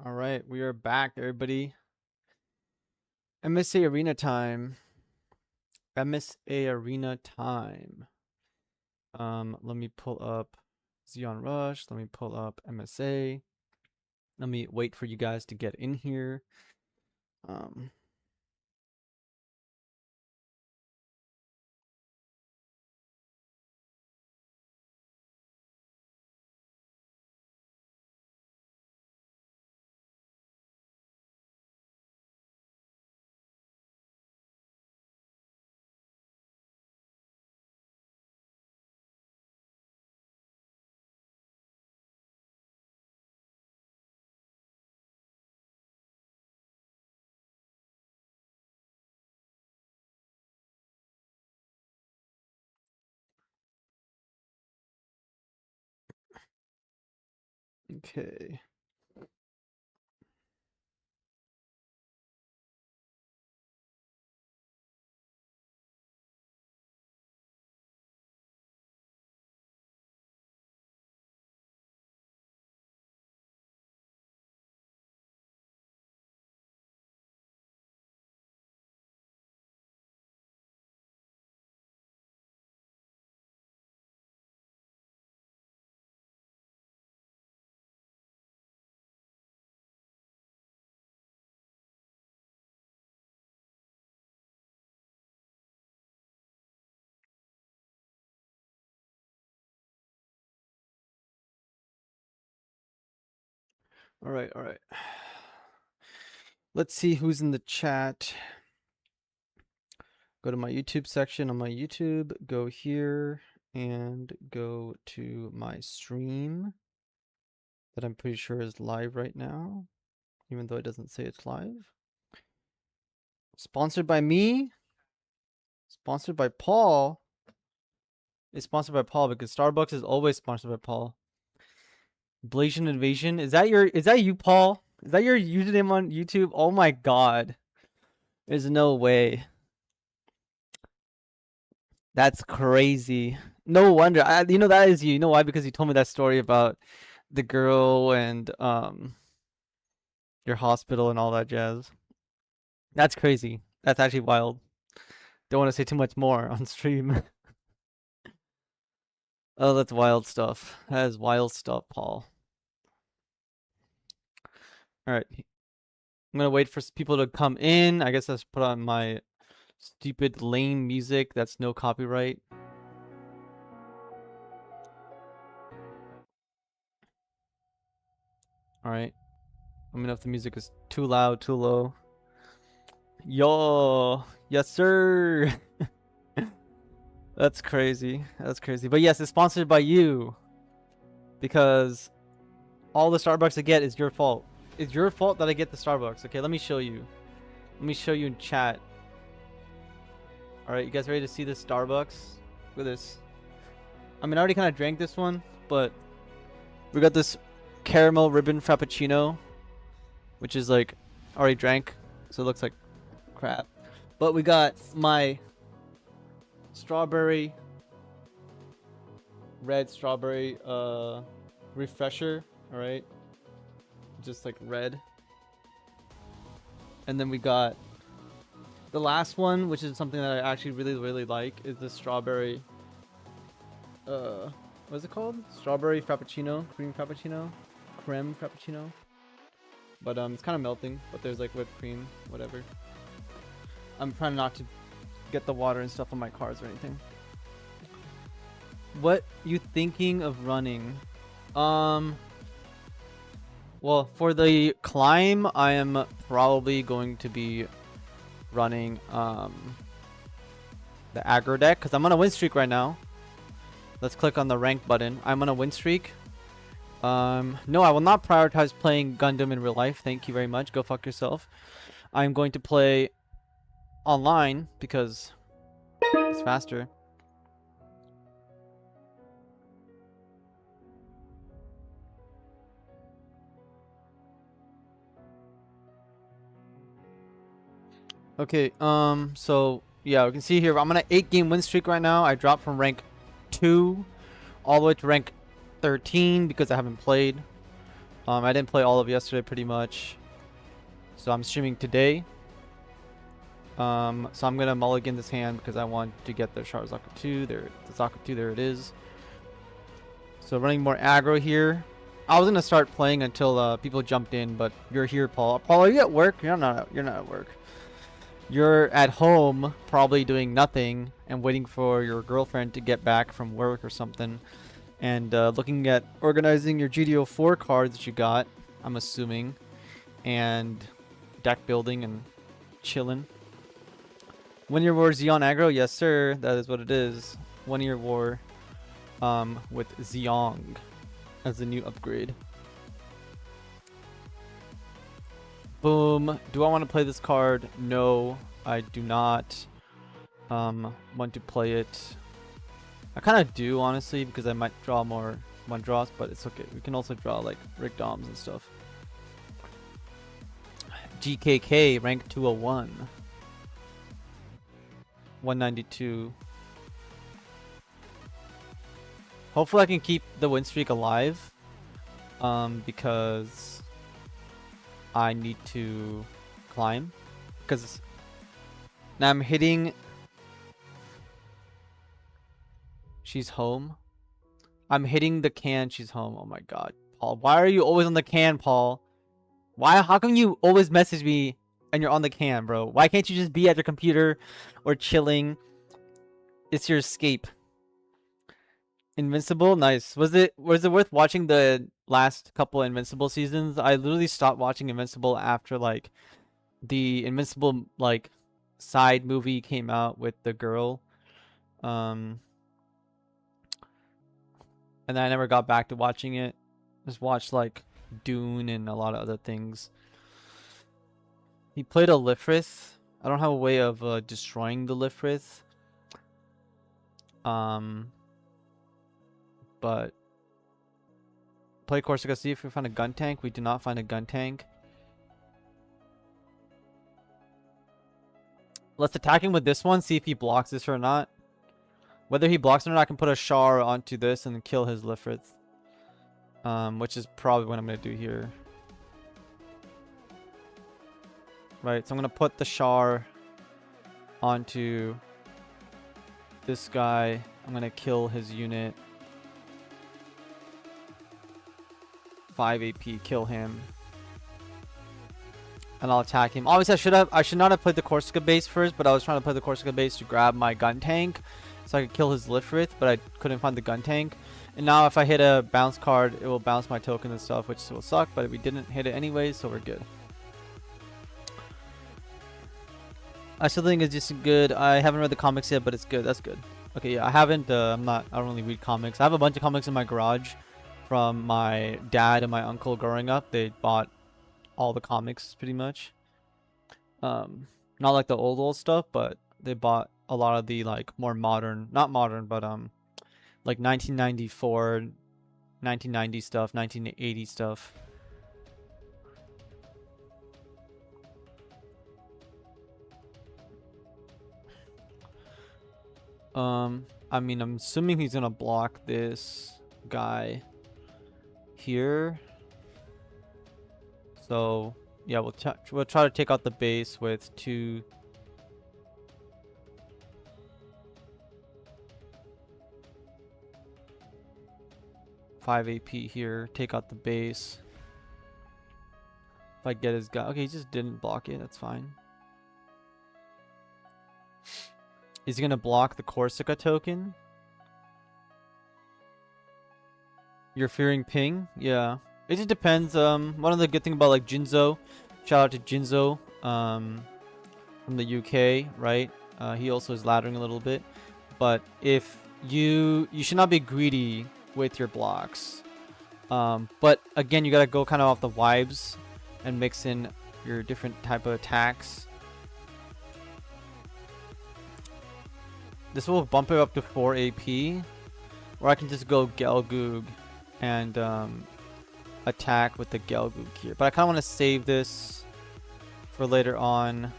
All right, we are back, everybody. MSA Arena time. MSA Arena time. Let me pull up Xeon Rush. Let me pull up MSA. Let me wait for you guys to get in here. Okay. All right, all right. Let's see who's in the chat. Go to my YouTube section on my YouTube, go here and go to my stream that I'm pretty sure is live right now, even though it doesn't say it's live. Sponsored by me? Sponsored by Paul? It's sponsored by Paul because Starbucks is always sponsored by Paul. Blasian Invasion? Is that you, Paul? Is that your username on YouTube? Oh my god. There's no way. That's crazy. No wonder. You know that is you. You know why? Because you told me that story about the girl and your hospital and all that jazz. That's crazy. That's actually wild. Don't want to say too much more on stream. Oh, that's wild stuff. That is wild stuff, Paul. All right. I'm gonna wait for people to come in. I guess let's put on my stupid lame music that's no copyright. All right. Let me know if the music is too loud, too low. Yo, yes sir. That's crazy. That's crazy. But yes, it's sponsored by you because all the Starbucks I get is your fault. It's your fault that I get the Starbucks. Okay, let me show you. Let me show you in chat. All right, you guys ready to see this Starbucks? Look at this. I mean, I already kind of drank this one, but we got this caramel ribbon frappuccino, which is like already drank, so it looks like crap. But we got my strawberry, red strawberry refresher. All right, just like red. And then we got the last one, which is something that I actually really like, is the strawberry what is it called? Strawberry frappuccino, creme frappuccino. But it's kind of melting, but there's like whipped cream, whatever. I'm trying not to get the water and stuff on my cars or anything. What you thinking of running? Well, for the climb, I am probably going to be running the aggro deck because I'm on a win streak right now. Let's click on the rank button. I'm on a win streak. No, I will not prioritize playing Gundam in real life. Thank you very much. Go fuck yourself. I'm going to play online because it's faster. Okay, so yeah, we can see here I'm on an 8-game win streak right now. I dropped from rank 2 all the way to rank 13 because I haven't played. I didn't play all of yesterday pretty much, so I'm streaming today. So I'm gonna mulligan this hand because I want to get the Charizard 2. There, the Zaku 2. There it is. So running more aggro here. I was gonna start playing until people jumped in, but you're here, Paul. Paul, are you at work? You're not. You're not at work. You're at home, probably doing nothing and waiting for your girlfriend to get back from work or something, and looking at organizing your GD04 cards that you got. I'm assuming, and deck building and chilling. 1 year war Xeon aggro, yes sir, that is what it is. 1 year war, with Zeong as the new upgrade. Boom. Do I want to play this card? No, I do not want to play it. I kind of do, honestly, because I might draw more one draws, but it's okay. We can also draw like Rick Doms and stuff. GKK, rank 201. 192. Hopefully I can keep the win streak alive, because I need to climb, because now I'm hitting. She's home. I'm hitting the can. She's home. Oh my god, Paul, why are you always on the can, Paul? Why? How come you always message me and you're on the can, bro? Why can't you just be at your computer or chilling? It's your escape. Invincible, nice. Was it worth watching the last couple Invincible seasons? I literally stopped watching Invincible after like the Invincible like side movie came out with the girl. And then I never got back to watching it. Just watched like Dune and a lot of other things. He played a Lifrith. I don't have a way of destroying the Lifrith. But play Corsica, see if we find a gun tank. We do not find a gun tank. Let's attack him with this one, see if he blocks this or not. Whether he blocks it or not, I can put a Char onto this and kill his Lifrith. Which is probably what I'm going to do here. Right, so I'm going to put the Char onto this guy. I'm going to kill his unit. 5 AP, kill him. And I'll attack him. Obviously, I should not have played the Corsica base first, but I was trying to play the Corsica base to grab my gun tank so I could kill his Lifrith, but I couldn't find the gun tank. And now if I hit a bounce card, it will bounce my token and stuff, which will suck, but we didn't hit it anyway, so we're good. I still think it's just good. I haven't read the comics yet, but it's good. That's good. Okay, yeah, I haven't, I don't really read comics. I have a bunch of comics in my garage from my dad and my uncle growing up. They bought all the comics pretty much. Not like the old stuff, but they bought a lot of the like more modern, not modern, but like 1994, 1990 stuff, 1980 stuff. I mean, I'm assuming he's gonna block this guy here. So yeah, we'll try to take out the base with 2. $5 AP here. Take out the base. If I get his guy, okay, he just didn't block it. That's fine. Is he gonna block the Corsica token? You're fearing ping? Yeah. It just depends. One of the good things about like Jinzo, shout out to Jinzo, from the UK, right? He also is laddering a little bit, but if you should not be greedy with your blocks. But again, you gotta go kind of off the vibes and mix in your different type of attacks. This will bump it up to 4 AP, or I can just go Gelgoog and attack with the Gelgoog here. But I kind of want to save this for later on.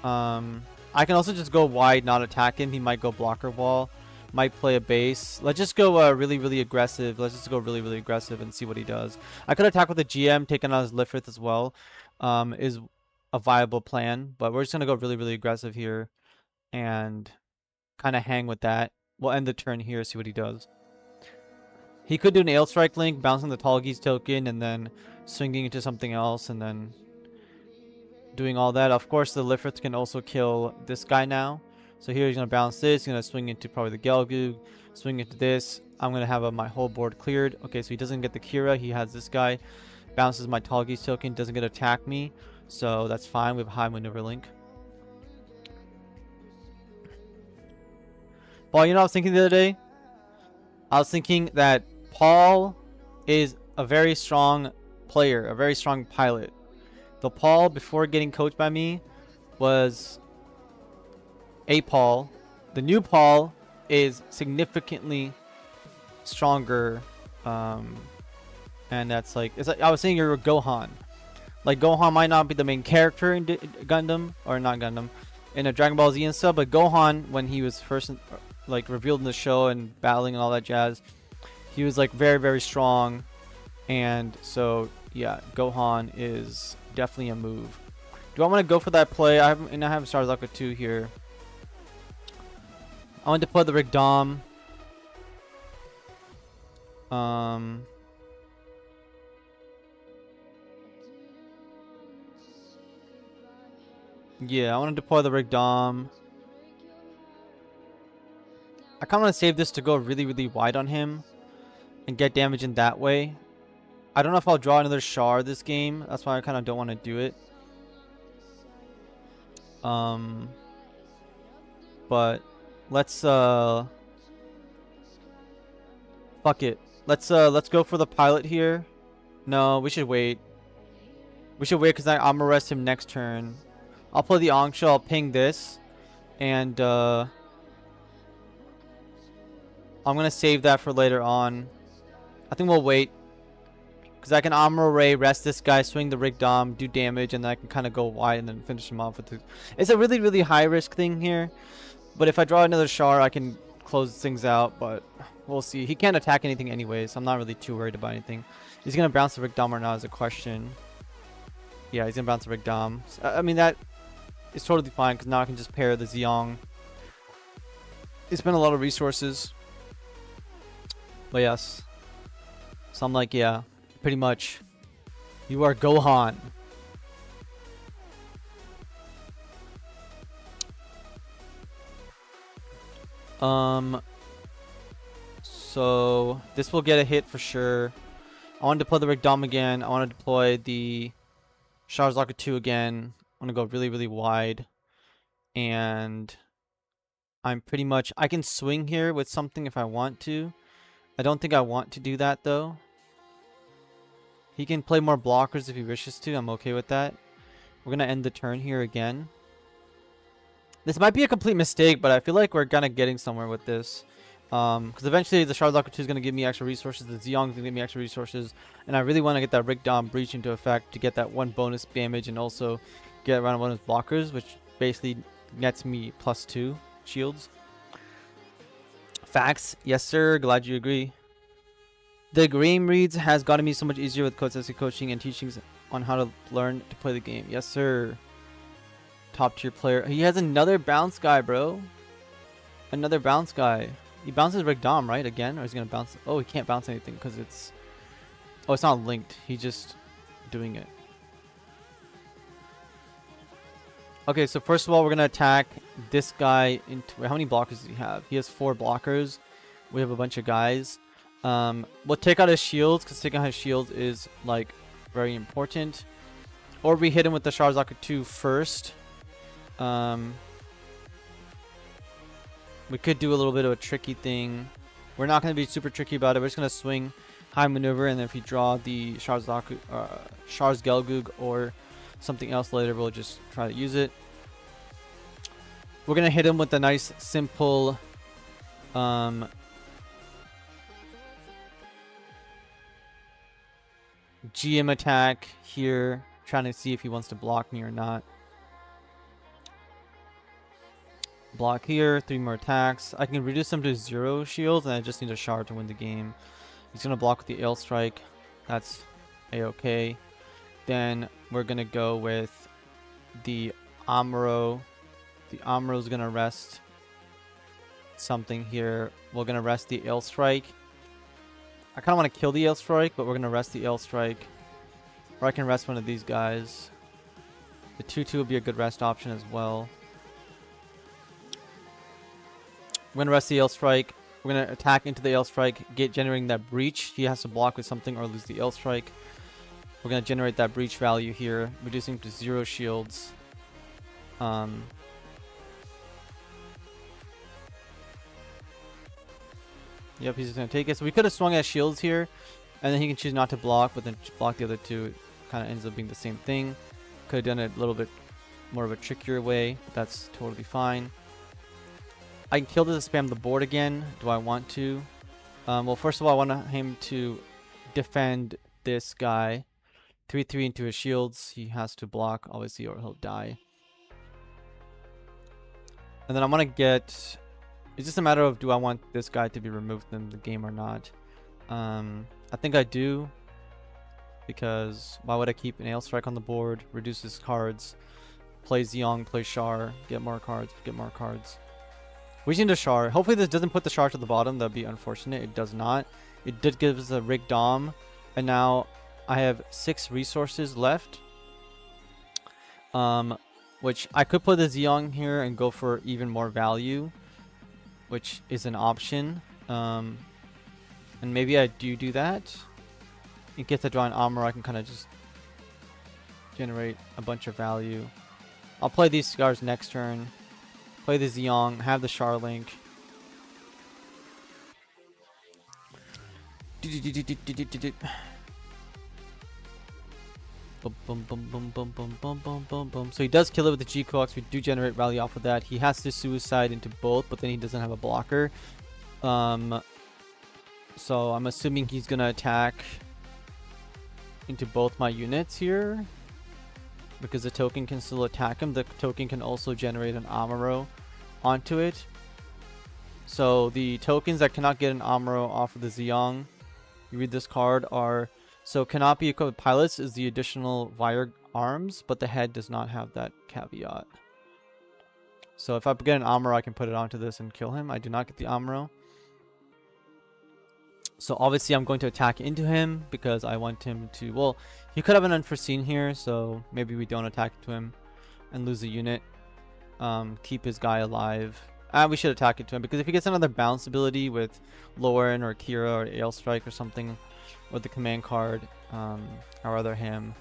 I can also just go wide, not attack him. He might go blocker wall, Might play a base. Let's just go really aggressive. Let's just go really aggressive and see what he does. I could attack with the GM, taking out his Lifrith as well. Is a viable plan, but we're just gonna go really aggressive here and kind of hang with that. We'll end the turn here, see what he does. He could do an Ale Strike Link, bouncing the Tallgeese token, and then swinging into something else, and then doing all that. Of course, the Lifrith can also kill this guy now. So here he's going to bounce this. He's going to swing into probably the Gelgoog, swing into this. I'm going to have my whole board cleared. Okay, so he doesn't get the Kira. He has this guy. Bounces my Tallgeese token. Doesn't get to attack me. So that's fine. We have high maneuver link. Paul, you know what I was thinking the other day? I was thinking that Paul is a very strong player. A very strong pilot. The Paul, before getting coached by me, was a Paul. The new Paul is significantly stronger, and that's like, it's like I was saying, you're a Gohan. Like, Gohan might not be the main character in Gundam, or not Gundam, in a Dragon Ball Z and stuff, but Gohan, when he was first like revealed in the show and battling and all that jazz, he was like very strong. And so yeah, Gohan is definitely a move. Do I want to go for that play? I have Starzaka 2 here. I want to play the Rigdom. Yeah, I want to deploy the Rigdom. I kind of want to save this to go really wide on him and get damage in that way. I don't know if I'll draw another Shard this game. That's why I kind of don't want to do it. But let's fuck it. Let's go for the pilot here. No, we should wait. We should wait because I'm gonna rest him next turn. I'll play the Angsha. I'll ping this, and I'm gonna save that for later on. I think we'll wait because I can Amuro Ray, rest this guy, swing the Rigdom, do damage, and then I can kind of go wide and then finish him off with it. It's a really high risk thing here, but if I draw another Char, I can close things out. But we'll see. He can't attack anything anyway, so I'm not really too worried about anything. He's gonna bounce the Rigdom or not is a question. Yeah, he's gonna bounce the Rigdom. So, I mean, that is totally fine because now I can just pair the Zeong. It's been a lot of resources, but yes. So I'm like, yeah, pretty much. You are Gohan. So this will get a hit for sure. I want to deploy the Rigdom again. I want to deploy the Starzaka 2 again. I want to go really wide. And I'm pretty much, I can swing here with something if I want to. I don't think I want to do that though. He can play more blockers if he wishes to. I'm okay with that. We're going to end the turn here again. This might be a complete mistake, but I feel like we're kind of getting somewhere with this. Because eventually the Starzaka 2 is going to give me extra resources. The Zeong is going to give me extra resources. And I really want to get that Rigdom Breach into effect to get that one bonus damage and also get around one of his blockers, which basically nets me +2 shields. Facts. Yes, sir. Glad you agree. The game reads has gotten me so much easier with Kotsuki coaching and teachings on how to learn to play the game. Yes, sir. Top tier player. He has another bounce guy, bro. Another bounce guy. He bounces Rigdom, right? Again? Or is he going to bounce? Oh, he can't bounce anything because it's... Oh, it's not linked. He's just doing it. Okay, so first of all, we're going to attack this guy into... Wait, how many blockers does he have? He has 4 blockers. We have a bunch of guys. We'll take out his shields because taking out his shields is, like, very important. Or we hit him with the Starzaka 2 first. We could do a little bit of a tricky thing. We're not going to be super tricky about it. We're just going to swing high maneuver, and then if we draw the Char's Gelgoog or something else later, we'll just try to use it. We're going to hit him with a nice, simple... GM attack here, trying to see if he wants to block me or not. Block here, 3 more attacks. I can reduce him to 0 shields, and I just need a shard to win the game. He's gonna block with the Ale Strike. That's a-okay. Then we're gonna go with the Amuro. The Amuro's gonna rest something here. We're gonna rest the Ale Strike. I kind of want to kill the Ale Strike, but we're gonna rest the Ale Strike. Or I can rest one of these guys. The 2-2 would be a good rest option as well. We're going to rest the Ale Strike. We're going to attack into the Ale Strike, generating that breach. He has to block with something or lose the Ale Strike. We're going to generate that breach value here, reducing to 0 shields. Yep, he's just going to take it. So we could have swung at shields here, and then he can choose not to block, but then block the other two. It kind of ends up being the same thing. Could have done it a little bit more of a trickier way, but that's totally fine. I can kill this to spam the board again. Do I want to? Well, first of all, I want him to defend this guy. 3-3 into his shields. He has to block, obviously, or he'll die. And then I want to get... It's just a matter of, do I want this guy to be removed from the game or not? I think I do. Because why would I keep an Ale Strike on the board? Reduce his cards. Play Zeong, play Char. Get more cards, get more cards. We just need a Char. Hopefully this doesn't put the Char to the bottom. That'd be unfortunate. It does not. It did give us a Rig Dom. And now I have 6 resources left. Which I could put the Zeong here and go for even more value. Which is an option. And maybe I do that. In case I draw an armor, I can kind of just generate a bunch of value. I'll play these scars next turn. Play the Zeong, have the Char Link. So he does kill it with the G-Cox. We do generate value off of that. He has to suicide into both, but then he doesn't have a blocker. So I'm assuming he's gonna attack into both my units here. Because the token can still attack him. The token can also generate an Amuro onto it. So the tokens that cannot get an Amuro off of the Zeong, you read this card, are... So cannot be equipped with pilots is the additional Vire arms, but the head does not have that caveat. So if I get an Amuro, I can put it onto this and kill him. I do not get the Amuro. So obviously I'm going to attack into him because I want him to... Well, he could have an unforeseen here, so maybe we don't attack to him and lose a unit. Keep his guy alive. We should attack it to him because if he gets another bounce ability with Lauren or Kira or Ale Strike or something, or the command card, I'd rather him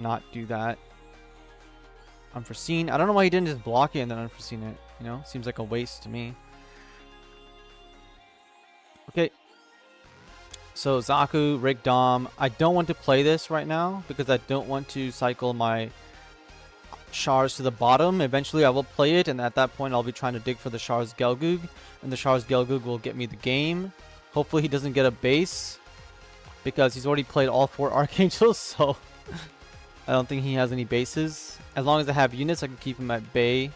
not do that. Unforeseen. I don't know why he didn't just block it and then unforeseen it. You know, seems like a waste to me. Okay. So Zaku, Rig Dom. I don't want to play this right now because I don't want to cycle my Chars to the bottom. Eventually I will play it, and at that point I'll be trying to dig for the Char's Gelgoog, and the Char's Gelgoog will get me the game. Hopefully he doesn't get a base because he's already played all 4 Archangels, so I don't think he has any bases. As long as I have units, I can keep him at bay,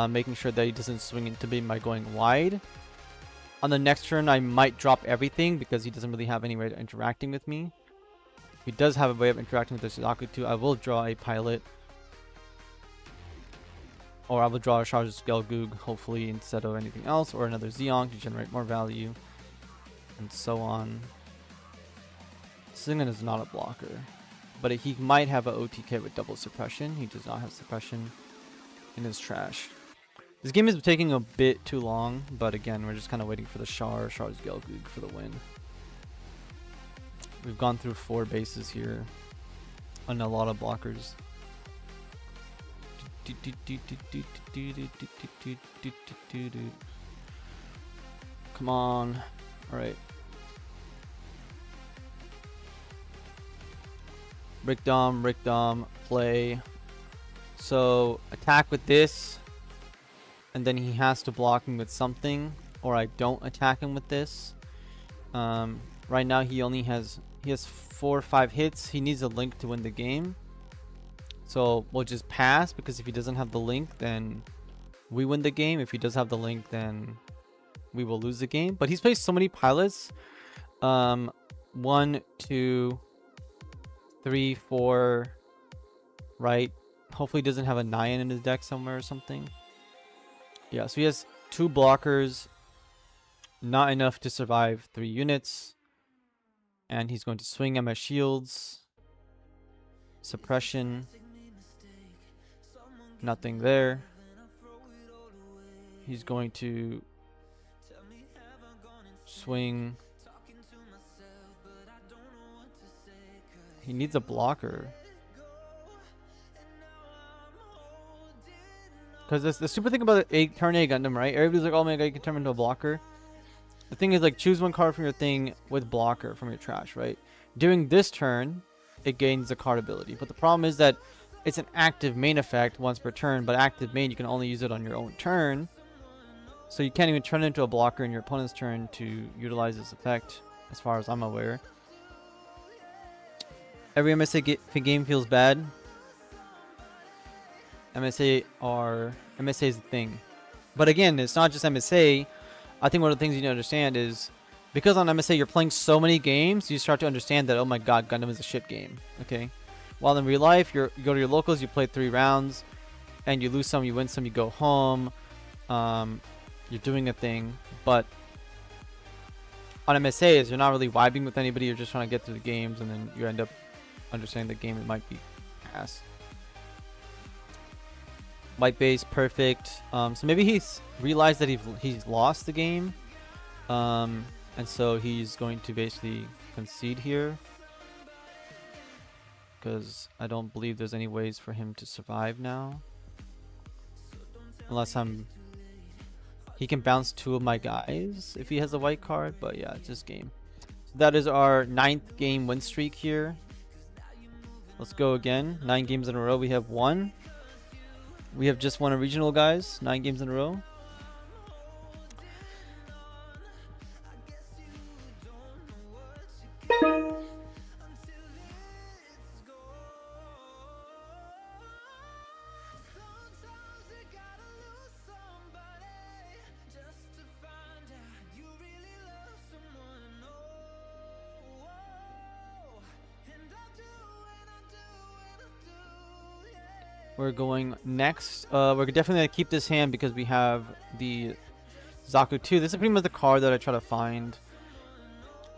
making sure that he doesn't swing into me by going wide. On the next turn, I might drop everything because he doesn't really have any way of interacting with me. If he does have a way of interacting with the Suzaku too, I will draw a pilot. Or I will draw a Char's Gelgoog, hopefully, instead of anything else. Or another Zeong to generate more value. And so on. Singen is not a blocker. But he might have an OTK with double suppression. He does not have suppression in his trash. This game is taking a bit too long, but again, we're just kind of waiting for the Char's Gelgoog for the win. We've gone through 4 bases here and a lot of blockers. Come on. Alright. Rick Dom, play. So, attack with this. And then he has to block me with something, or I don't attack him with this. Right now he has 4 or 5 hits. He needs a link to win the game. So we'll just pass, because if he doesn't have the link, then we win the game. If he does have the link, then we will lose the game. But he's placed so many pilots. 1, 2, 3, 4, right? Hopefully he doesn't have a 9 in his deck somewhere or something. Yeah, so he has 2 blockers. Not enough to survive 3 units. And he's going to swing MS shields. Suppression. Nothing there. He's going to swing. He needs a blocker. Because the stupid thing about a turn A Gundam, right? Everybody's like, oh my god, you can turn him into a blocker. The thing is, like, choose one card from your thing with blocker from your trash, right? During this turn, it gains the card ability. But the problem is that it's an active main effect once per turn, but active main, you can only use it on your own turn. So you can't even turn it into a blocker in your opponent's turn to utilize this effect, as far as I'm aware. Every MSA game feels bad. MSA is the thing. But again, it's not just MSA. I think one of the things you need to understand is, because on MSA you're playing so many games, you start to understand that, oh my god, Gundam is a shit game. Okay? While in real life, you go to your locals, you play 3 rounds, and you lose some, you win some, you go home. You're doing a thing. But on MSAs, you're not really vibing with anybody, you're just trying to get through the games, and then you end up understanding the game, it might be ass. White base, perfect. So maybe he's realized that he's lost the game. And so he's going to basically concede here. Because I don't believe there's any ways for him to survive now. Unless he can bounce 2 of my guys if he has a white card. But yeah, it's just game. So that is our 9th game win streak here. Let's go again. 9 games in a row. We have 1. We have just won a regional, guys. 9 games in a row. We're going next. We're definitely going to keep this hand because we have the Zaku 2. This is pretty much the card that I try to find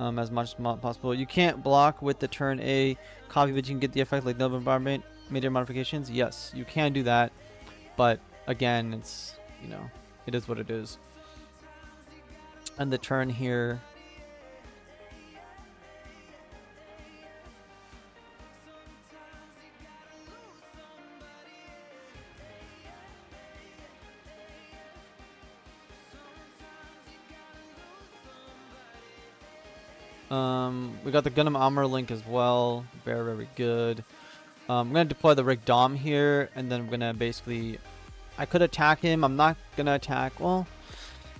as much as possible. You can't block with the turn A copy, but you can get the effect like no bombardment, major modifications. Yes, you can do that. But again, it's, you know, it is what it is. And the turn here. We got the Gundam Armor link as well. Very, very good. I'm going to deploy the Rick Dom here, and then I'm going to basically... I could attack him. I'm not going to attack... Well,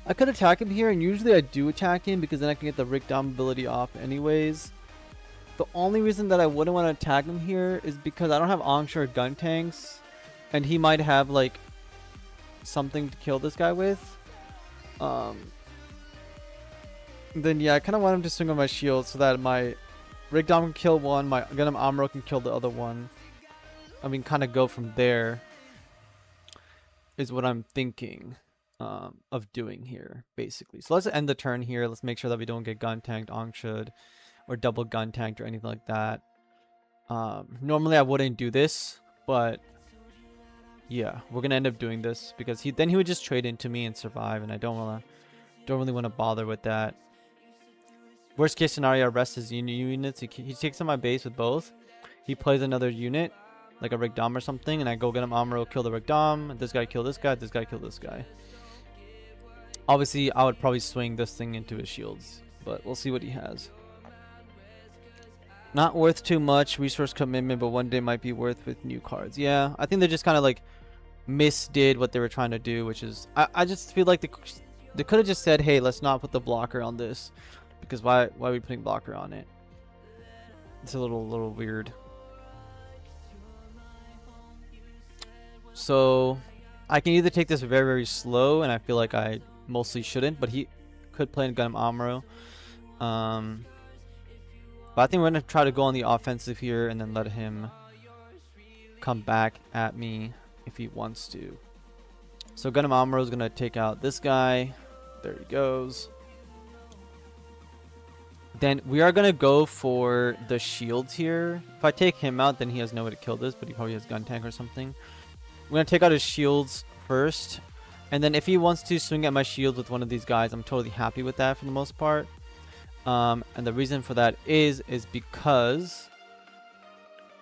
I could attack him here, and usually I do attack him because then I can get the Rick Dom ability off anyways. The only reason that I wouldn't want to attack him here is because I don't have Onshore gun tanks, and he might have, like, something to kill this guy with. Then yeah, I kind of want him to swing on my shield so that my Rick Dom can kill one, my Gundam Amuro can kill the other one. I mean, kind of go from there is what I'm thinking of doing here, basically. So let's end the turn here. Let's make sure that we don't get gun tanked, Angshould, or double gun tanked or anything like that. Normally I wouldn't do this, but yeah, we're gonna end up doing this because then he would just trade into me and survive, and I don't really want to bother with that. Worst case scenario, I rest his units. He takes on my base with both. He plays another unit, like a Rick Dom or something, and I go get him Amuro, kill the Rick Dom. This guy kill this guy. This guy kill this guy. Obviously, I would probably swing this thing into his shields, but we'll see what he has. Not worth too much resource commitment, but one day might be worth with new cards. Yeah, I think they just kind of like misdid what they were trying to do, which is I just feel like they could have just said, hey, let's not put the blocker on this. Because why are we putting blocker on it? It's a little weird. So I can either take this very, very slow, and I feel like I mostly shouldn't, but he could play in Gundam Amuro. But I think we're going to try to go on the offensive here and then let him come back at me if he wants to. So Gundam Amuro is going to take out this guy. There he goes. Then we are going to go for the shields here. If I take him out, then he has no way to kill this, but he probably has gun tank or something. We're going to take out his shields first. And then if he wants to swing at my shields with one of these guys, I'm totally happy with that for the most part. And the reason for that is because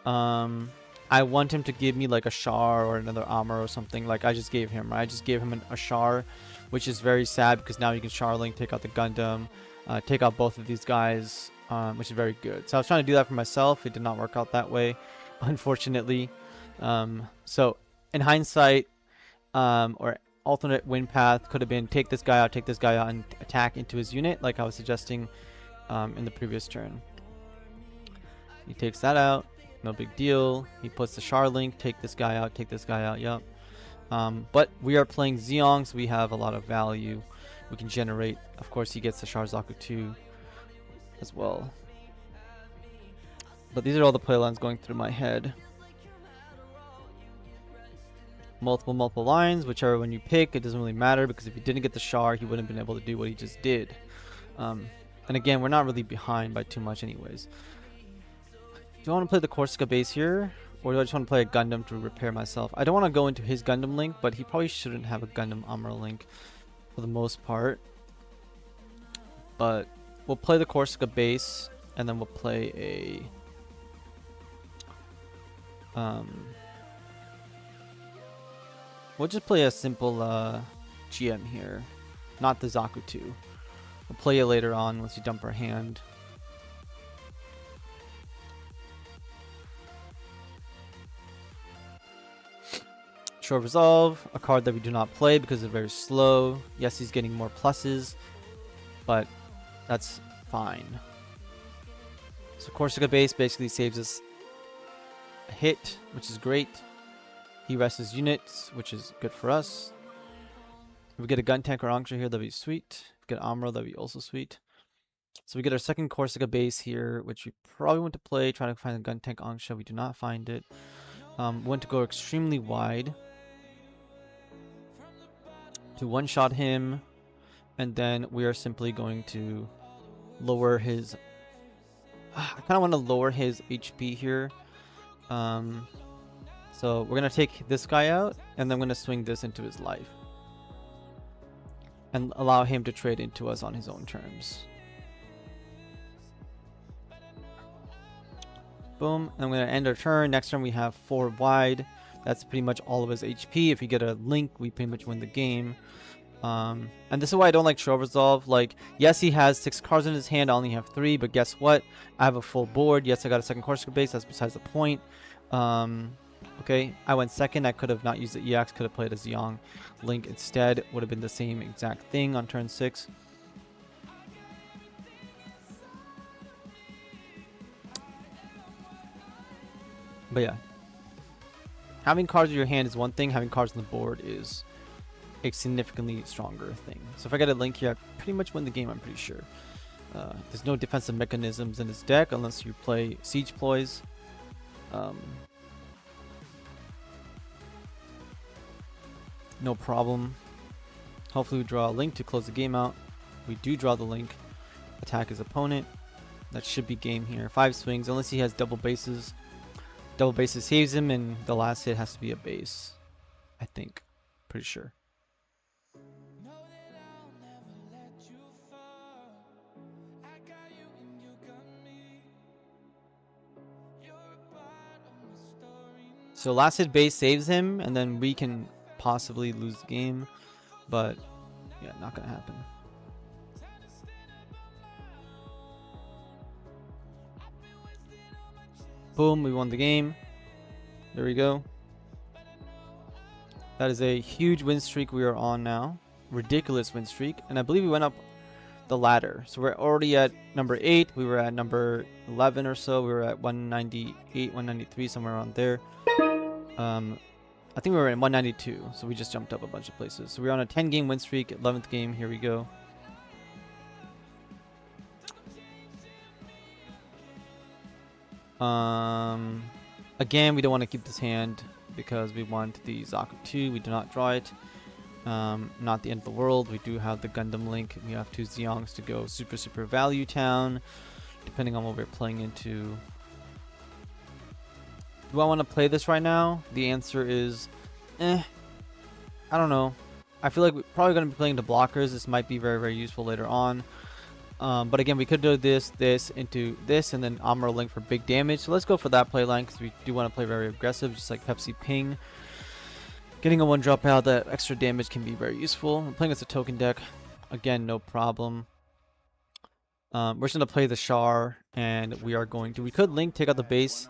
I want him to give me like a Char or another armor or something like I just gave him, right? I just gave him a Char, which is very sad because now you can Char Link, take out the Gundam, take out both of these guys, which is very good. So I was trying to do that for myself. It did not work out that way, unfortunately. So in hindsight, or alternate win path could have been take this guy out, and attack into his unit like I was suggesting in the previous turn. He takes that out, no big deal. He puts the Char Link, take this guy out, yep. But we are playing Zeong, so we have a lot of value we can generate. Of course, he gets the Char Zaku 2 as well. But these are all the playlines going through my head. Multiple lines, whichever one you pick, it doesn't really matter because if he didn't get the Char, he wouldn't have been able to do what he just did. And again, we're not really behind by too much anyways. Do I want to play the Corsica base here, or do I just want to play a Gundam to repair myself? I don't want to go into his Gundam link, but he probably shouldn't have a Gundam Amuro link for the most part. But we'll play the Corsica base, and then we'll play a we'll just play a simple GM here, not the Zaku 2. We'll play it later on once you dump our hand. Short Resolve, a card that we do not play because it's very slow. Yes, he's getting more pluses, but that's fine. So Corsica base basically saves us a hit, which is great. He rests his units, which is good for us. If we get a gun tank or Angsha here, that'd be sweet. If we get Amuro, that'd be also sweet. So we get our second Corsica base here, which we probably want to play, trying to find a gun tank Angsha. We do not find it. Want to go extremely wide to one-shot him, and then we are simply going to lower his... I kind of want to lower his HP here. So we're going to take this guy out, and then I'm going to swing this into his life. And allow him to trade into us on his own terms. Boom. And I'm going to end our turn. Next turn we have 4 wide. That's pretty much all of his HP. If you get a link, we pretty much win the game. And this is why I don't like Short Resolve. Like, yes, he has 6 cards in his hand. I only have 3. But guess what? I have a full board. Yes, I got a second Corsica base. That's besides the point. Okay, I went second. I could have not used the EX. Could have played a Zeong Link instead. Would have been the same exact thing on turn 6. But yeah, having cards in your hand is one thing. Having cards on the board is a significantly stronger thing. So if I get a link here, I pretty much win the game, I'm pretty sure. There's no defensive mechanisms in this deck unless you play Siege Ploys. No problem. Hopefully we draw a link to close the game out. We do draw the link. Attack his opponent. That should be game here. 5 swings, unless he has double bases. Double bases saves him, and the last hit has to be a base. I think. Pretty sure. So last hit base saves him, and then we can possibly lose the game. But yeah, not gonna happen. Boom, we won the game. There we go. That is a huge win streak we are on now. Ridiculous win streak. And I believe we went up the ladder. So we're already at number 8. We were at number 11 or so. We were at 198, 193, somewhere around there. I think we were in 192, so we just jumped up a bunch of places. So we're on a 10-game win streak, 11th game. Here we go. Again, we don't want to keep this hand because we want the Zaku 2. We do not draw it. Not the end of the world. We do have the Gundam Link. We have 2 Zeongs to go super value town, depending on what we're playing into. Do I want to play this right now? The answer is, I don't know. I feel like we're probably going to be playing the blockers. This might be very useful later on. But again, we could do this into this, and then Amuro Link for big damage. So let's go for that play line because we do want to play very aggressive, just like Pepsi Ping. Getting a 1-drop out, that extra damage can be very useful. I'm playing as a token deck. Again, no problem. We're just going to play the Char, and we are going to... We could Link, take out the base,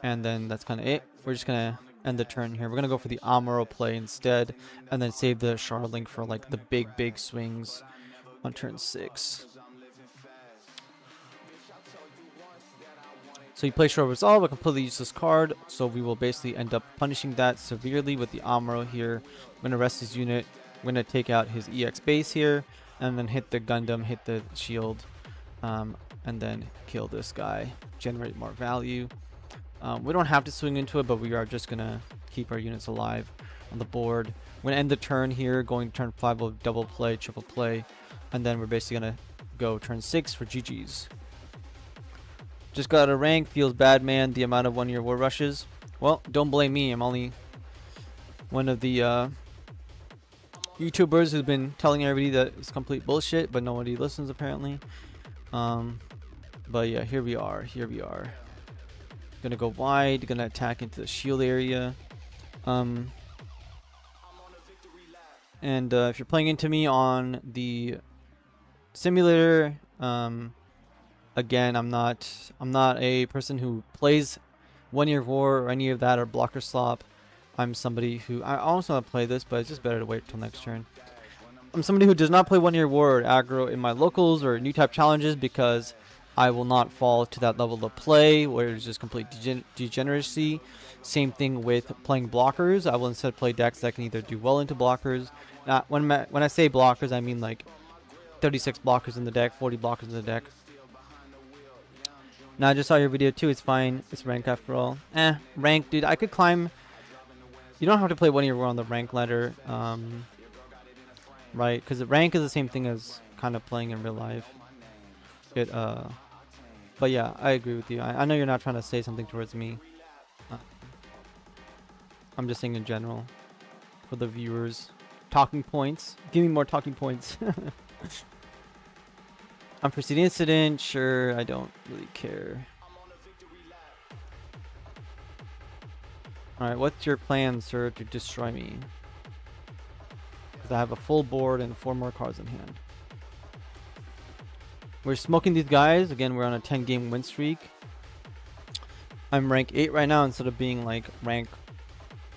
and then that's kind of it. We're just going to end the turn here. We're going to go for the Amuro play instead, and then save the Char Link for like the big swings on turn 6. So you play Short Resolve, a completely useless card, so we will basically end up punishing that severely with the Amuro here. I'm going to rest his unit. We're going to take out his EX base here, and then hit the Gundam, hit the shield, and then kill this guy, generate more value. We don't have to swing into it, but we are just going to keep our units alive on the board. We're going to end the turn here, going turn 5 of double play, triple play, and then we're basically going to go turn 6 for GG's. Just got a rank, feels bad, man, the amount of 1-year war rushes. Well, don't blame me, I'm only one of the YouTubers who's been telling everybody that it's complete bullshit, but nobody listens apparently. But yeah, here we are. Gonna go wide, gonna attack into the shield area. And if you're playing into me on the simulator, again, I'm not a person who plays 1-year war or any of that or blocker slop. I'm somebody who I also want to play this, but it's just better to wait till next turn. I'm somebody who does not play 1-year war or aggro in my locals or new type challenges because I will not fall to that level of play where it's just complete degeneracy. Same thing with playing blockers. I will instead play decks that can either do well into blockers. When I say blockers, I mean like 36 blockers in the deck, 40 blockers in the deck. Now, I just saw your video too. It's fine. It's rank after all. Rank, dude. I could climb. You don't have to play 1-year war on the rank ladder, right? Because the rank is the same thing as kind of playing in real life. But yeah, I agree with you. I know you're not trying to say something towards me. I'm just saying in general for the viewers. Talking points. Give me more talking points. Unforeseen incident, sure, I don't really care. Alright, what's your plan, sir, to destroy me? Because I have a full board and 4 more cards in hand. We're smoking these guys. Again, we're on a 10-game win streak. I'm rank 8 right now instead of being like rank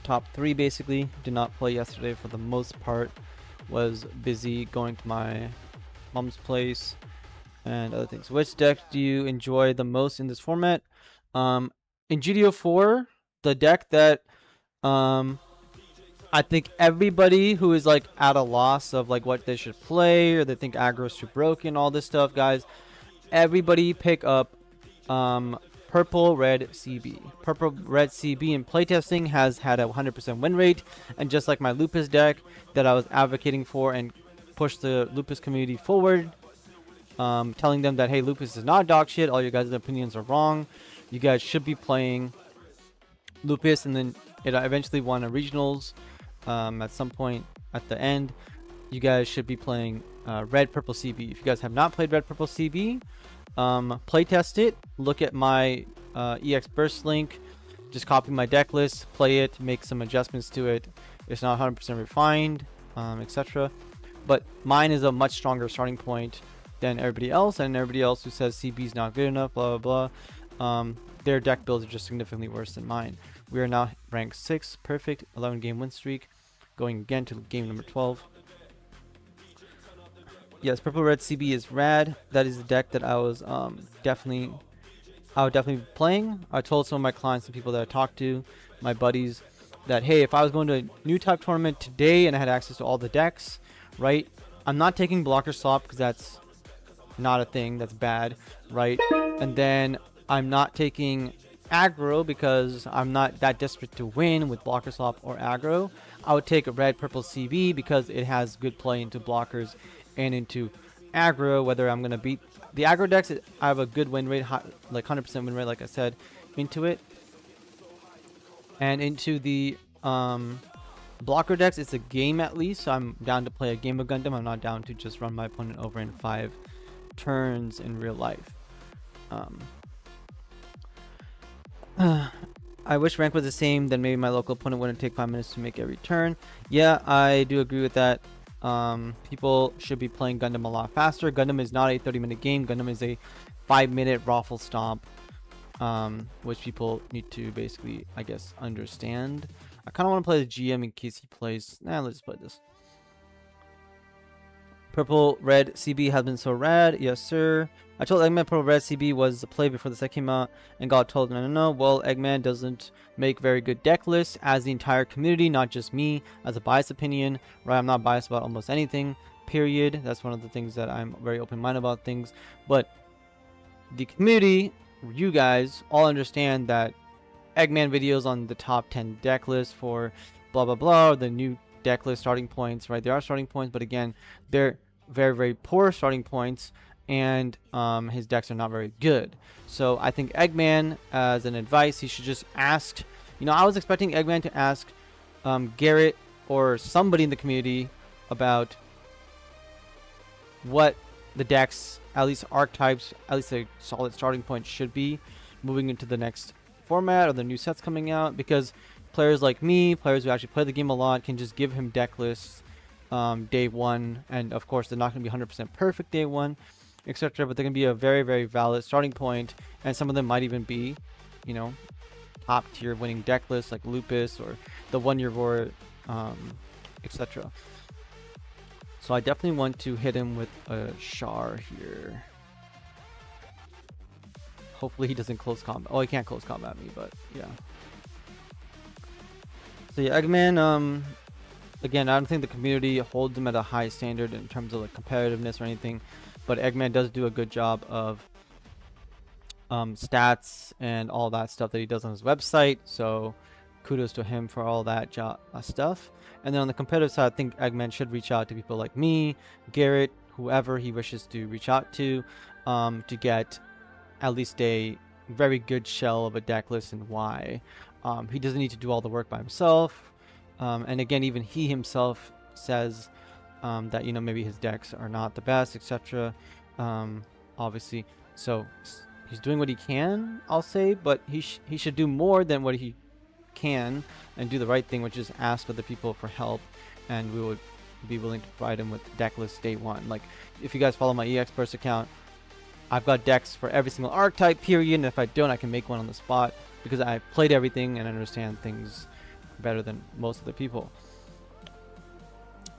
top 3 basically. Did not play yesterday for the most part. Was busy going to my mom's place and other things. Which deck do you enjoy the most in this format? In GD04, the deck that I think everybody who is like at a loss of like what they should play, or they think aggro is too broken, all this stuff, guys, everybody pick up Purple Red CB. Purple Red CB in playtesting has had a 100% win rate, and just like my Lupus deck that I was advocating for and pushed the Lupus community forward, telling them that, hey, Lupus is not dog shit, all your guys' opinions are wrong, you guys should be playing Lupus. And then it eventually won a regionals at some point at the end. You guys should be playing Red Purple CB. If you guys have not played Red Purple CB, playtest it, look at my EX burst link, just copy my deck list, play it, make some adjustments to it. It's not 100% refined, etc. But mine is a much stronger starting point than everybody else, and everybody else who says CB is not good enough, blah blah blah, their deck builds are just significantly worse than mine. We are now ranked 6, perfect, 11-game win streak, going again to game number 12. Yes, Purple Red CB is rad. That is the deck that I was definitely be playing. I told some of my clients and people that I talked to, my buddies, that, hey, if I was going to a new type tournament today and I had access to all the decks, right? I'm not taking blocker swap because that's not a thing. That's bad, right? And then I'm not taking aggro because I'm not that desperate to win with blocker swap or aggro. I would take a red purple CB because it has good play into blockers and into aggro. Whether I'm gonna beat the aggro decks, I have a good win rate, like 100% win rate, like I said, into it. And into the blocker decks, it's a game at least, so I'm down to play a game of Gundam. I'm not down to just run my opponent over in 5 turns in real life. I wish rank was the same, then maybe my local opponent wouldn't take 5 minutes to make every turn. Yeah, I do agree with that. People should be playing Gundam a lot faster. Gundam is not a 30-minute game. Gundam is a 5-minute raffle stomp, which people need to basically, I guess, understand. I kind of want to play the GM in case he plays. Nah, let's just play this. Purple Red CB has been so rad. Yes, sir. I told Eggman Purple Red CB was the play before the set came out and got told no. Well, Eggman doesn't make very good deck lists, as the entire community, not just me, as a biased opinion, right? I'm not biased about almost anything, period. That's one of the things that I'm very open-minded about things. But the community, you guys, all understand that Eggman videos on the top 10 deck list for blah blah blah, the new deck list starting points, right? There are starting points, but again, they're very, very poor starting points, and his decks are not very good. So I think Eggman, as an advice, he should just ask, you know, I was expecting Eggman to ask Garrett or somebody in the community about what the decks, at least archetypes, at least a solid starting point should be moving into the next format or the new sets coming out, because players like me, players who actually play the game a lot, can just give him deck lists day one, and of course they're not going to be 100% perfect day one, etc., but they're going to be a very, very valid starting point, and some of them might even be, you know, top tier winning deck lists like Lupus or the 1-year war, etc. So I definitely want to hit him with a Char here. Hopefully he doesn't close combat. Oh, he can't close combat me, but yeah. So yeah, Eggman, again, I don't think the community holds him at a high standard in terms of like competitiveness or anything, but Eggman does do a good job of stats and all that stuff that he does on his website, so kudos to him for all that stuff. And then on the competitive side, I think Eggman should reach out to people like me, Garrett, whoever he wishes to reach out to get at least a very good shell of a deck list and why. He doesn't need to do all the work by himself. And again, even he himself says that, you know, maybe his decks are not the best, etc. Obviously. So he's doing what he can, I'll say, but he should do more than what he can and do the right thing, which is ask other people for help, and we would be willing to provide him with deck lists day one. Like, if you guys follow my EXPerts account, I've got decks for every single archetype, period, and if I don't, I can make one on the spot, because I played everything and understand things better than most of the people.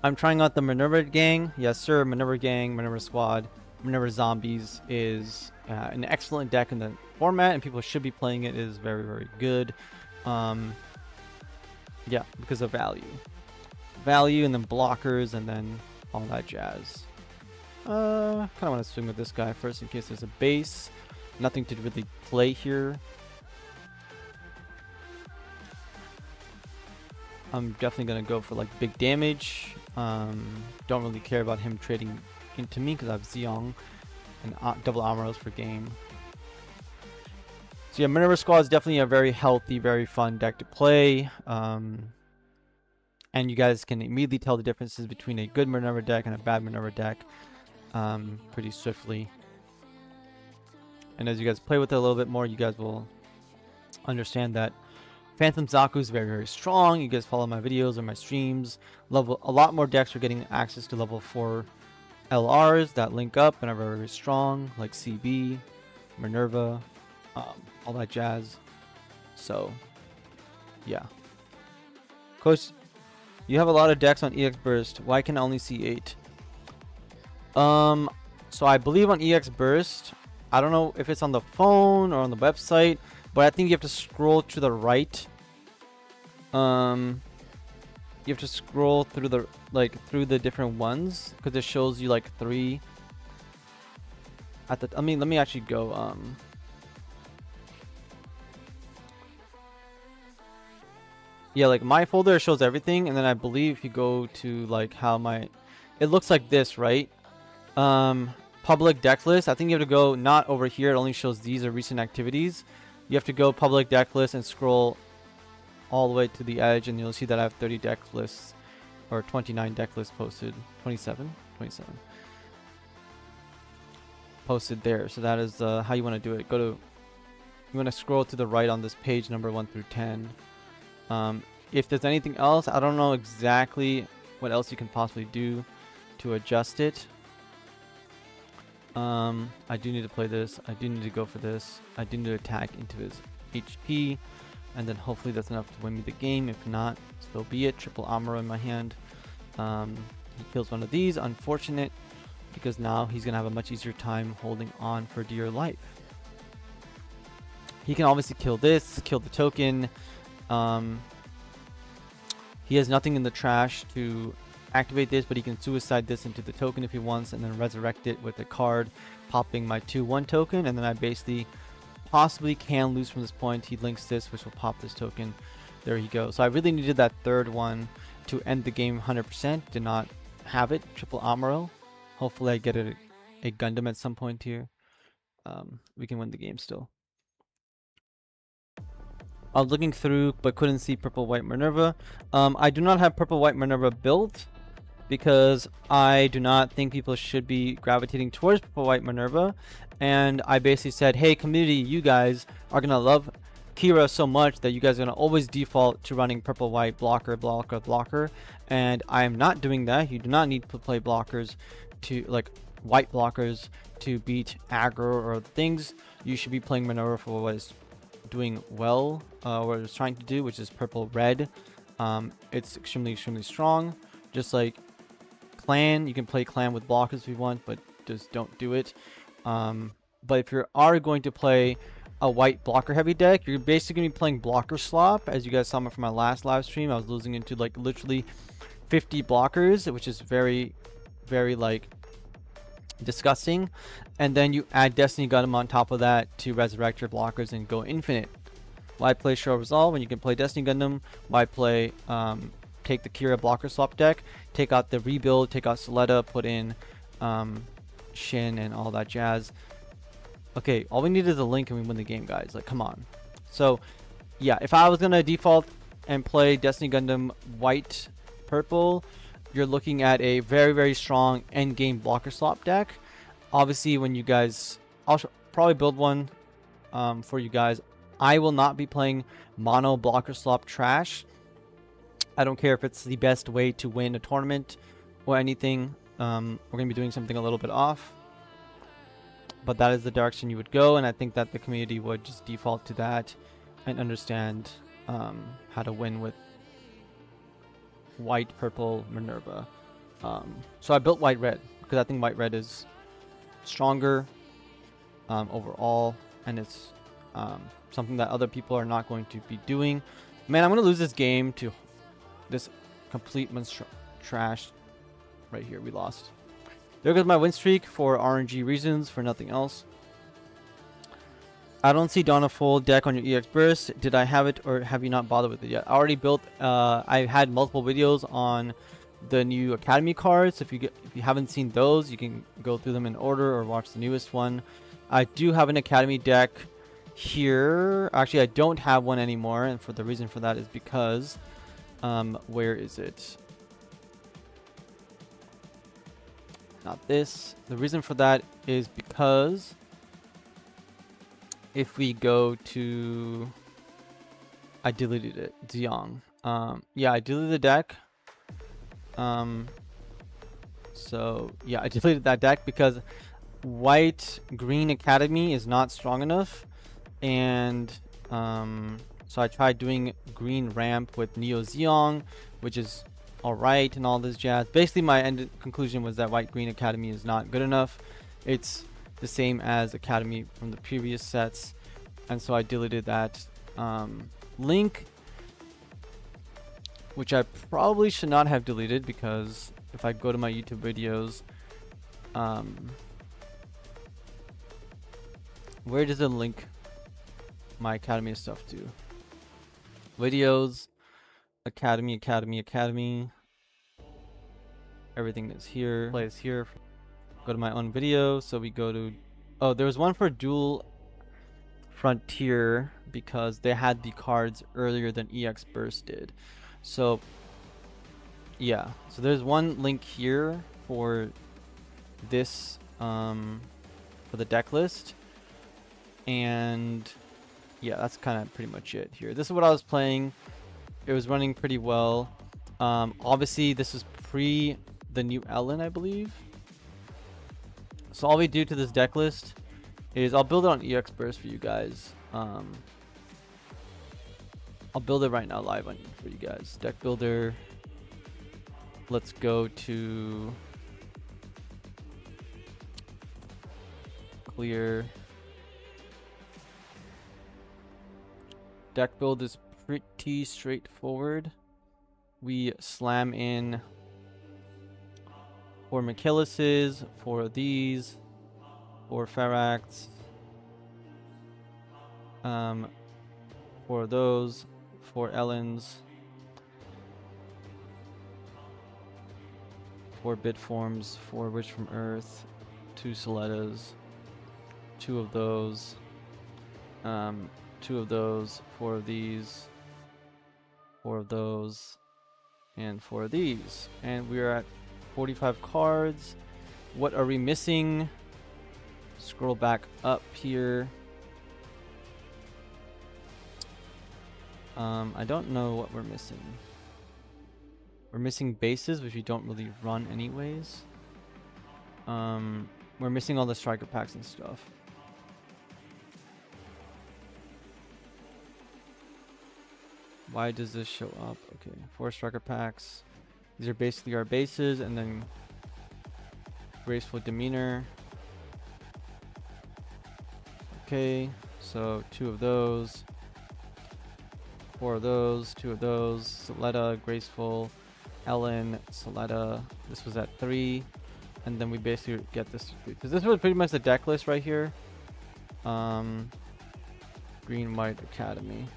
I'm trying out the Minerva gang. Yes, sir. Minerva gang, Minerva squad, Minerva zombies is an excellent deck in the format, and people should be playing it. It is very, very good. Yeah, because of value, and then blockers, and then all that jazz. Kind of want to swing with this guy first in case there's a base. Nothing to really play here. I'm definitely going to go for like big damage. Don't really care about him trading into me because I have Zeong and double Amoros for game. So yeah, Minerva Squad is definitely a very healthy, very fun deck to play. And you guys can immediately tell the differences between a good Minerva deck and a bad Minerva deck pretty swiftly. And as you guys play with it a little bit more, you guys will understand that Phantom Zaku is very, very strong. You guys follow my videos or my streams. A lot more decks are getting access to level 4 LRs that link up and are very, very strong, like CB, Minerva, all that jazz. So, yeah. Coach, you have a lot of decks on EX Burst. Why can I only see 8? So I believe on EX Burst, I don't know if it's on the phone or on the website, but I think you have to scroll to the right You have to scroll through the different ones because it shows you like 3 at the. I mean, let me actually go. Yeah, like my folder shows everything, and then I believe if you go to like how my, it looks like this, right? Public deck list. I think you have to go not over here. It only shows these are recent activities. You have to go public deck list and scroll all the way to the edge, and you'll see that I have 30 deck lists or 29 deck lists posted. 27 posted there. So that is how you want to do it. You want to scroll to the right on this page number 1 through 10. If there's anything else, I don't know exactly what else you can possibly do to adjust it. I do need to play this. I do need to go for this. I do need to attack into his HP, and then hopefully that's enough to win me the game. If not, so be it. Triple Amuro in my hand. He kills one of these. Unfortunate, because now he's gonna have a much easier time holding on for dear life. He can obviously kill this, kill the token. He has nothing in the trash to activate this, but he can suicide this into the token if he wants, and then resurrect it with a card, popping my 2/1 token, and then I basically possibly can lose from this point. He links this, which will pop this token. There you go. So I really needed that third one to end the game 100%. Did not have it. Triple Amuro. Hopefully I get a Gundam at some point here. We can win the game still. I was looking through but couldn't see purple white Minerva. I do not have purple white Minerva built because I do not think people should be gravitating towards purple white Minerva, and I basically said, hey community, you guys are gonna love Kira so much that you guys are gonna always default to running purple white blocker, and I am not doing that. You do not need to play blockers to like white blockers to beat aggro or things. You should be playing Minerva for what is doing well, what it's trying to do, which is purple red. It's extremely strong. Just like clan, you can play clan with blockers if you want, but just don't do it. But if you are going to play a white blocker heavy deck, you're basically gonna be playing blocker slop. As you guys saw from my last live stream, I was losing into like literally 50 blockers, which is very like disgusting. And then you add Destiny Gundam on top of that to resurrect your blockers and go infinite. Why play Show Resolve when you can play Destiny Gundam? Why play take the Kira blocker swap deck, take out the rebuild, take out Soletta, put in Shin and all that jazz. Okay, all we need is a link and we win the game, guys. Like, come on. So yeah, if I was gonna default and play Destiny Gundam white purple, you're looking at a very strong end game blocker swap deck. Obviously, when you guys, I'll probably build one for you guys. I will not be playing mono blocker swap trash. I don't care if it's the best way to win a tournament or anything. We're gonna be doing something a little bit off, but that is the direction you would go, and I think that the community would just default to that and understand how to win with white purple Minerva. So I built white red because I think white red is stronger overall, and it's something that other people are not going to be doing. Man, I'm gonna lose this game to this complete trash right here. We lost. There goes my win streak for RNG reasons, for nothing else. I don't see Dawn of Full deck on your EX Burst. Did I have it or have you not bothered with it yet? I already built. I had multiple videos on the new Academy cards. If you haven't seen those, you can go through them in order or watch the newest one. I do have an Academy deck here. Actually, I don't have one anymore, and for the reason for that is because where is it? Not this. The reason for that is because if we go to, I deleted it, Xiong. Yeah, I deleted the deck. So yeah, I deleted that deck because white green Academy is not strong enough, and so I tried doing green ramp with Neo Xiong, which is alright and all this jazz. Basically my end conclusion was that white green Academy is not good enough. It's the same as Academy from the previous sets, and so I deleted that. Link which I probably should not have deleted, because if I go to my YouTube videos, where does it link my Academy stuff to? Videos, Academy. Everything is here. Plays here. Go to my own video. So we go to. Oh, there was one for Dual Frontier because they had the cards earlier than EX Burst did. So yeah. So there's one link here for this for the deck list, and yeah, that's kind of pretty much it here. This is what I was playing. It was running pretty well. Obviously this is pre the new Ellen, I believe. So all we do to this deck list is I'll build it on EX Burst for you guys. I'll build it right now live on for you guys. Deck builder. Let's go to clear. Deck build is pretty straightforward. We slam in 4 Michaelises, 4 of these, 4 Ferracts, 4 of those, 4 Ellens, 4 Bitforms, 4 Witch from Earth, 2 Soletas, 2 of those, 2 of those, 4 of these, 4 of those, and 4 of these. And we are at 45 cards. What are we missing? Scroll back up here. I don't know what we're missing. We're missing bases, which we don't really run anyways. We're missing all the striker packs and stuff. Why does this show up? Okay, 4 striker packs. These are basically our bases, and then graceful demeanor. Okay, so 2 of those, 4 of those, 2 of those, Soleta, graceful, Ellen, Soleta. This was at 3, and then we basically get this because this was pretty much the deck list right here. Green White Academy.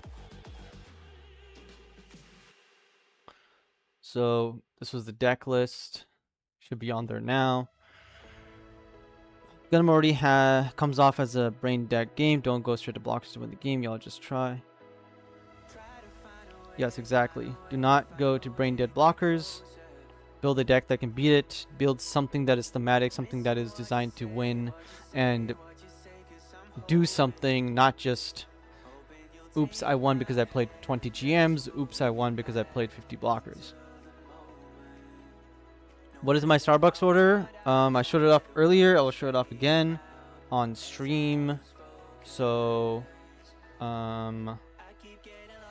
So this was the deck list. Should be on there now. Gunham already comes off as a brain deck game. Don't go straight to blockers to win the game. Y'all just try. Yes, exactly. Do not go to brain dead blockers. Build a deck that can beat it. Build something that is thematic, something that is designed to win and do something, not just oops, I won because I played 20 GMs. Oops, I won because I played 50 blockers. What is my Starbucks order? I showed it off earlier. I will show it off again on stream. So I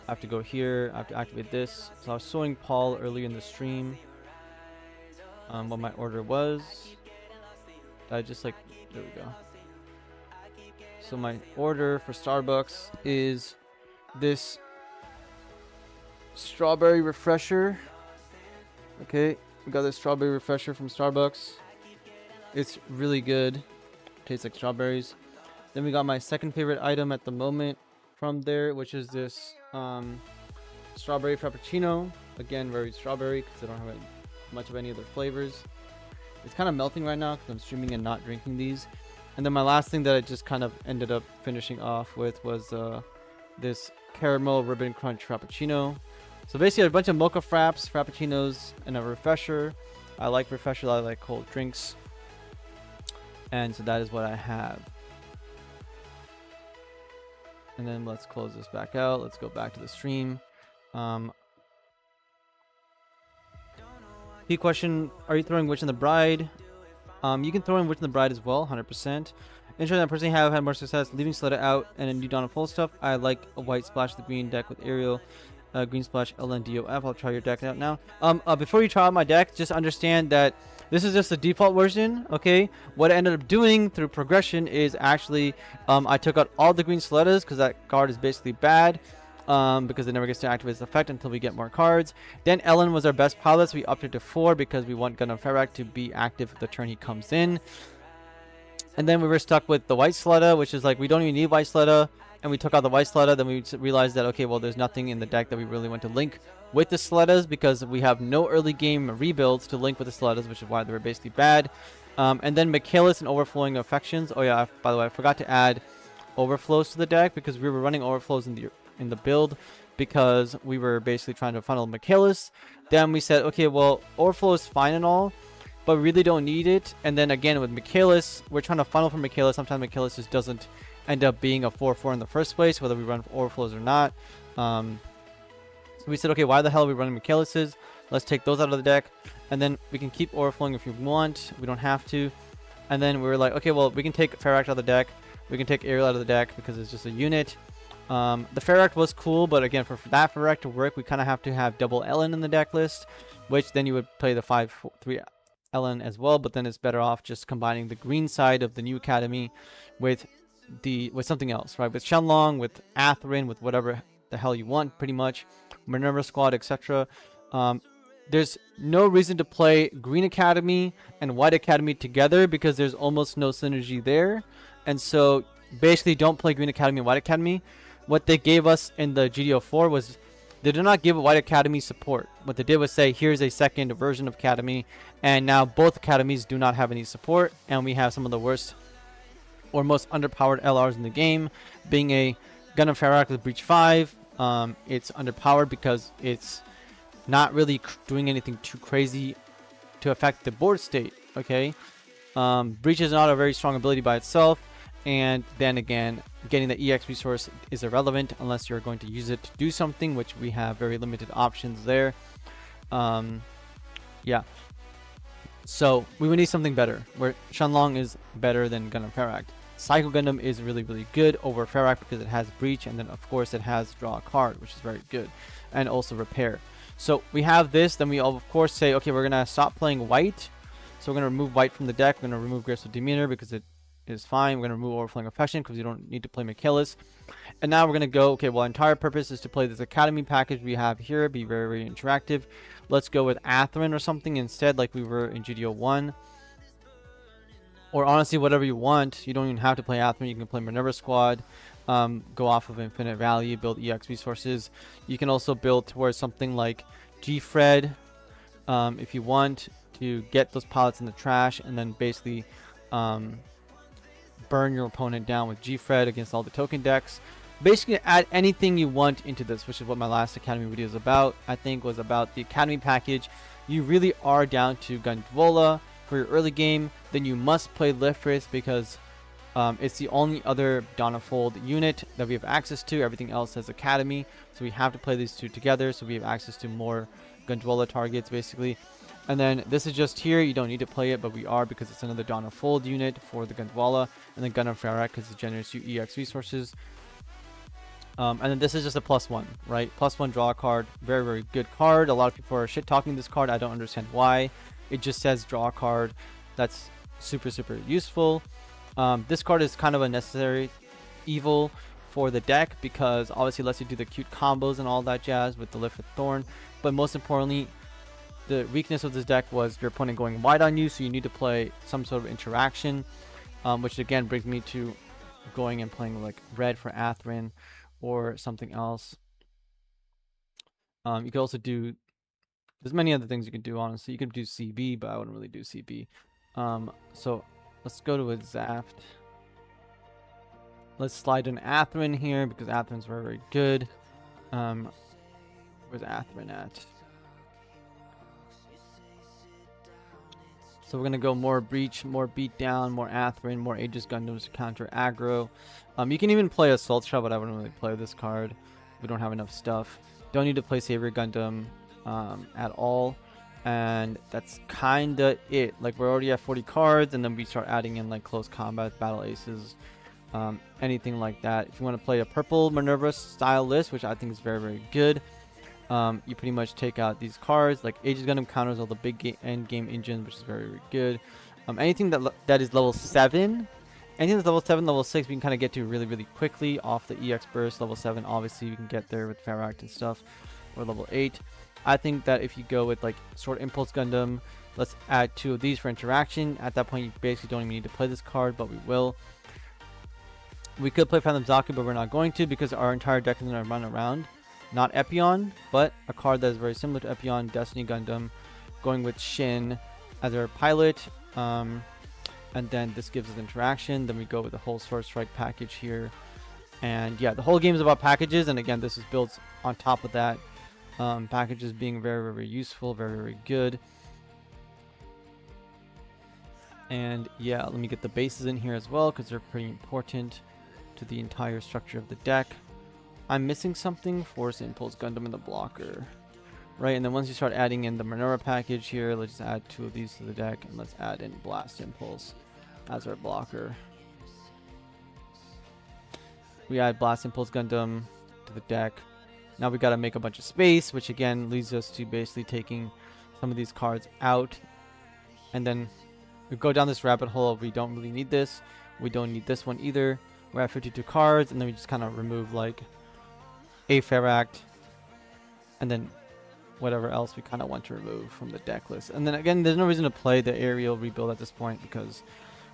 have to go here. I have to activate this. So I was showing Paul earlier in the stream what my order was. I just like, there we go. So my order for Starbucks is this strawberry refresher. Okay. We got this strawberry refresher from Starbucks. It's really good. Tastes like strawberries. Then we got my second favorite item at the moment from there, which is this strawberry frappuccino. Again, very strawberry because I don't have much of any other flavors. It's kind of melting right now because I'm streaming and not drinking these. And then my last thing that I just kind of ended up finishing off with was this caramel ribbon crunch frappuccino. So basically a bunch of mocha fraps, frappuccinos, and a refresher. I like refreshers, I like cold drinks. And so that is what I have. And then let's close this back out. Let's go back to the stream. Key question, are you throwing Witch and the Bride? You can throw in Witch and the Bride as well, 100%. Interesting, I personally have had more success leaving Soleta out and a new Dawn of Full stuff. I like a white splash the green deck with Ariel. Green splash LNDOF. I'll try your deck out now. Before you try out my deck, just understand that this is just the default version. Okay, what I ended up doing through progression is actually I took out all the green Soletas because that card is basically bad. because it never gets to activate its effect until we get more cards. Then Ellen was our best pilot, so we upped it to 4 because we want Gun of Ferrac to be active the turn he comes in. And then we were stuck with the White Sletta, which is like, we don't even need White Sletta, and we took out the White Sletta. Then we realized that, okay, well, there's nothing in the deck that we really want to link with the Slettas, because we have no early game rebuilds to link with the Slettas, which is why they were basically bad. And then Michaelis and Overflowing Affections. Oh yeah, by the way, I forgot to add overflows to the deck, because we were running overflows in the build because we were basically trying to funnel Michaelis. Then we said, okay, well, overflow is fine and all, but we really don't need it. And then again with Michaelis, we're trying to funnel for Michaelis. Sometimes Michaelis just doesn't end up being a 4/4 in the first place, whether we run overflows or not. So we said, okay, why the hell are we running Michaelises? Let's take those out of the deck, and then we can keep overflowing if you want. We don't have to. And then we were like, okay, well, we can take Ferract out of the deck. We can take Ariel out of the deck because it's just a unit. The Ferract was cool, but again, for that Ferract to work, we kind of have to have double Ellen in the deck list, which then you would play the 5/3 Ellen as well. But then it's better off just combining the green side of the new Academy with something else, right? With Shenlong, with Atherin, with whatever the hell you want, pretty much, Minerva Squad, etc. There's no reason to play Green Academy and White Academy together because there's almost no synergy there. And so basically don't play Green Academy and White Academy. What they gave us in the GD04 was they did not give White Academy support. What they did was say, here's a second version of Academy, and now both academies do not have any support, and we have some of the worst or most underpowered LRs in the game, being a Gun of Ferrac with Breach 5. It's underpowered because it's not really doing anything too crazy to affect the board state, okay? Breach is not a very strong ability by itself, and then again, getting the EX resource is irrelevant unless you're going to use it to do something, which we have very limited options there. Yeah. So we would need something better, where Shenlong is better than Gun of Ferrac. Psycho Gundam is really, really good over Ferrac because it has Breach, and then of course it has Draw a Card, which is very good, and also Repair. So we have this, then we of course say, okay, we're gonna stop playing White. So we're gonna remove White from the deck. We're gonna remove Graceful Demeanor because it is fine. We're gonna remove Overflowing Affection because you don't need to play Michaelis. And now we're gonna go, okay, well, our entire purpose is to play this Academy package we have here, be very, very interactive. Let's go with Atherin or something instead, like we were in GD01. Or honestly, whatever you want. You don't even have to play Atherin. You can play Minerva Squad. Go off of infinite value, build EX resources. You can also build towards something like G-Fred if you want to get those pilots in the trash, and then basically burn your opponent down with G-Fred against all the token decks. Basically add anything you want into this, which is what my last Academy video is about. I think was about the Academy package. You really are down to Gundvola for your early game. Then you must play Lifris because it's the only other Donnafold unit that we have access to. Everything else has Academy, so we have to play these two together so we have access to more Gundvola targets basically. And then this is just here, you don't need to play it, but we are because it's another Donnafold unit for the Gundvola, and then Gun of Ferrac because it generates you EX resources. And then this is just a +1, right? +1 draw card, very, very good card. A lot of people are shit talking this card. I don't understand why. It just says draw a card. That's super, super useful. This card is kind of a necessary evil for the deck because obviously it lets you do the cute combos and all that jazz with the Lift with Thorn. But most importantly, the weakness of this deck was your opponent going wide on you, so you need to play some sort of interaction, which again brings me to going and playing like red for Atherin or something else. You could also do, there's many other things you can do, honestly. You could do CB, but I wouldn't really do CB. So let's go to a Zaft. Let's slide in Atherin here because Atherin's very, very good. Where's Atherin at? So we're going to go more Breach, more Beatdown, more Atherin, more Aegis Gundams to counter aggro. You can even play Assault Shell, but I wouldn't really play this card. We don't have enough stuff. Don't need to play Savior Gundam at all. And that's kind of it. Like, we're already at 40 cards, and then we start adding in like Close Combat, Battle Aces, anything like that. If you want to play a purple Minerva style list, which I think is very, very good, you pretty much take out these cards. Like Aegis Gundam counters all the big end game engines, which is very, very good. Anything that is level 7 anything that's level 7, level 6, we can kind of get to really, really quickly off the EX burst. Level 7, obviously, we can get there with Ferract and stuff, or level 8. I think that if you go with like Sword Impulse Gundam, let's add 2 of these for interaction. At that point, you basically don't even need to play this card, but we will. We could play Phantom Zaku, but we're not going to because our entire deck is going to run around. Not Epion, but a card that is very similar to Epion, Destiny Gundam, going with Shin as our pilot. And then this gives us interaction. Then we go with the whole Sword Strike package here. And yeah, the whole game is about packages. And again, this is built on top of that. Packages being very, very useful, very, very good. And yeah, let me get the bases in here as well because they're pretty important to the entire structure of the deck. I'm missing something. Force Impulse Gundam in the blocker. Right, and then once you start adding in the Minerva package here, let's just add 2 of these to the deck, and let's add in Blast Impulse as our blocker. We add Blast Impulse Gundam to the deck. Now we got to make a bunch of space, which again leads us to basically taking some of these cards out. And then we go down this rabbit hole. We don't really need this. We don't need this one either. We're at 52 cards, and then we just kind of remove like a Ferract, and then whatever else we kind of want to remove from the deck list. And then again, there's no reason to play the aerial rebuild at this point because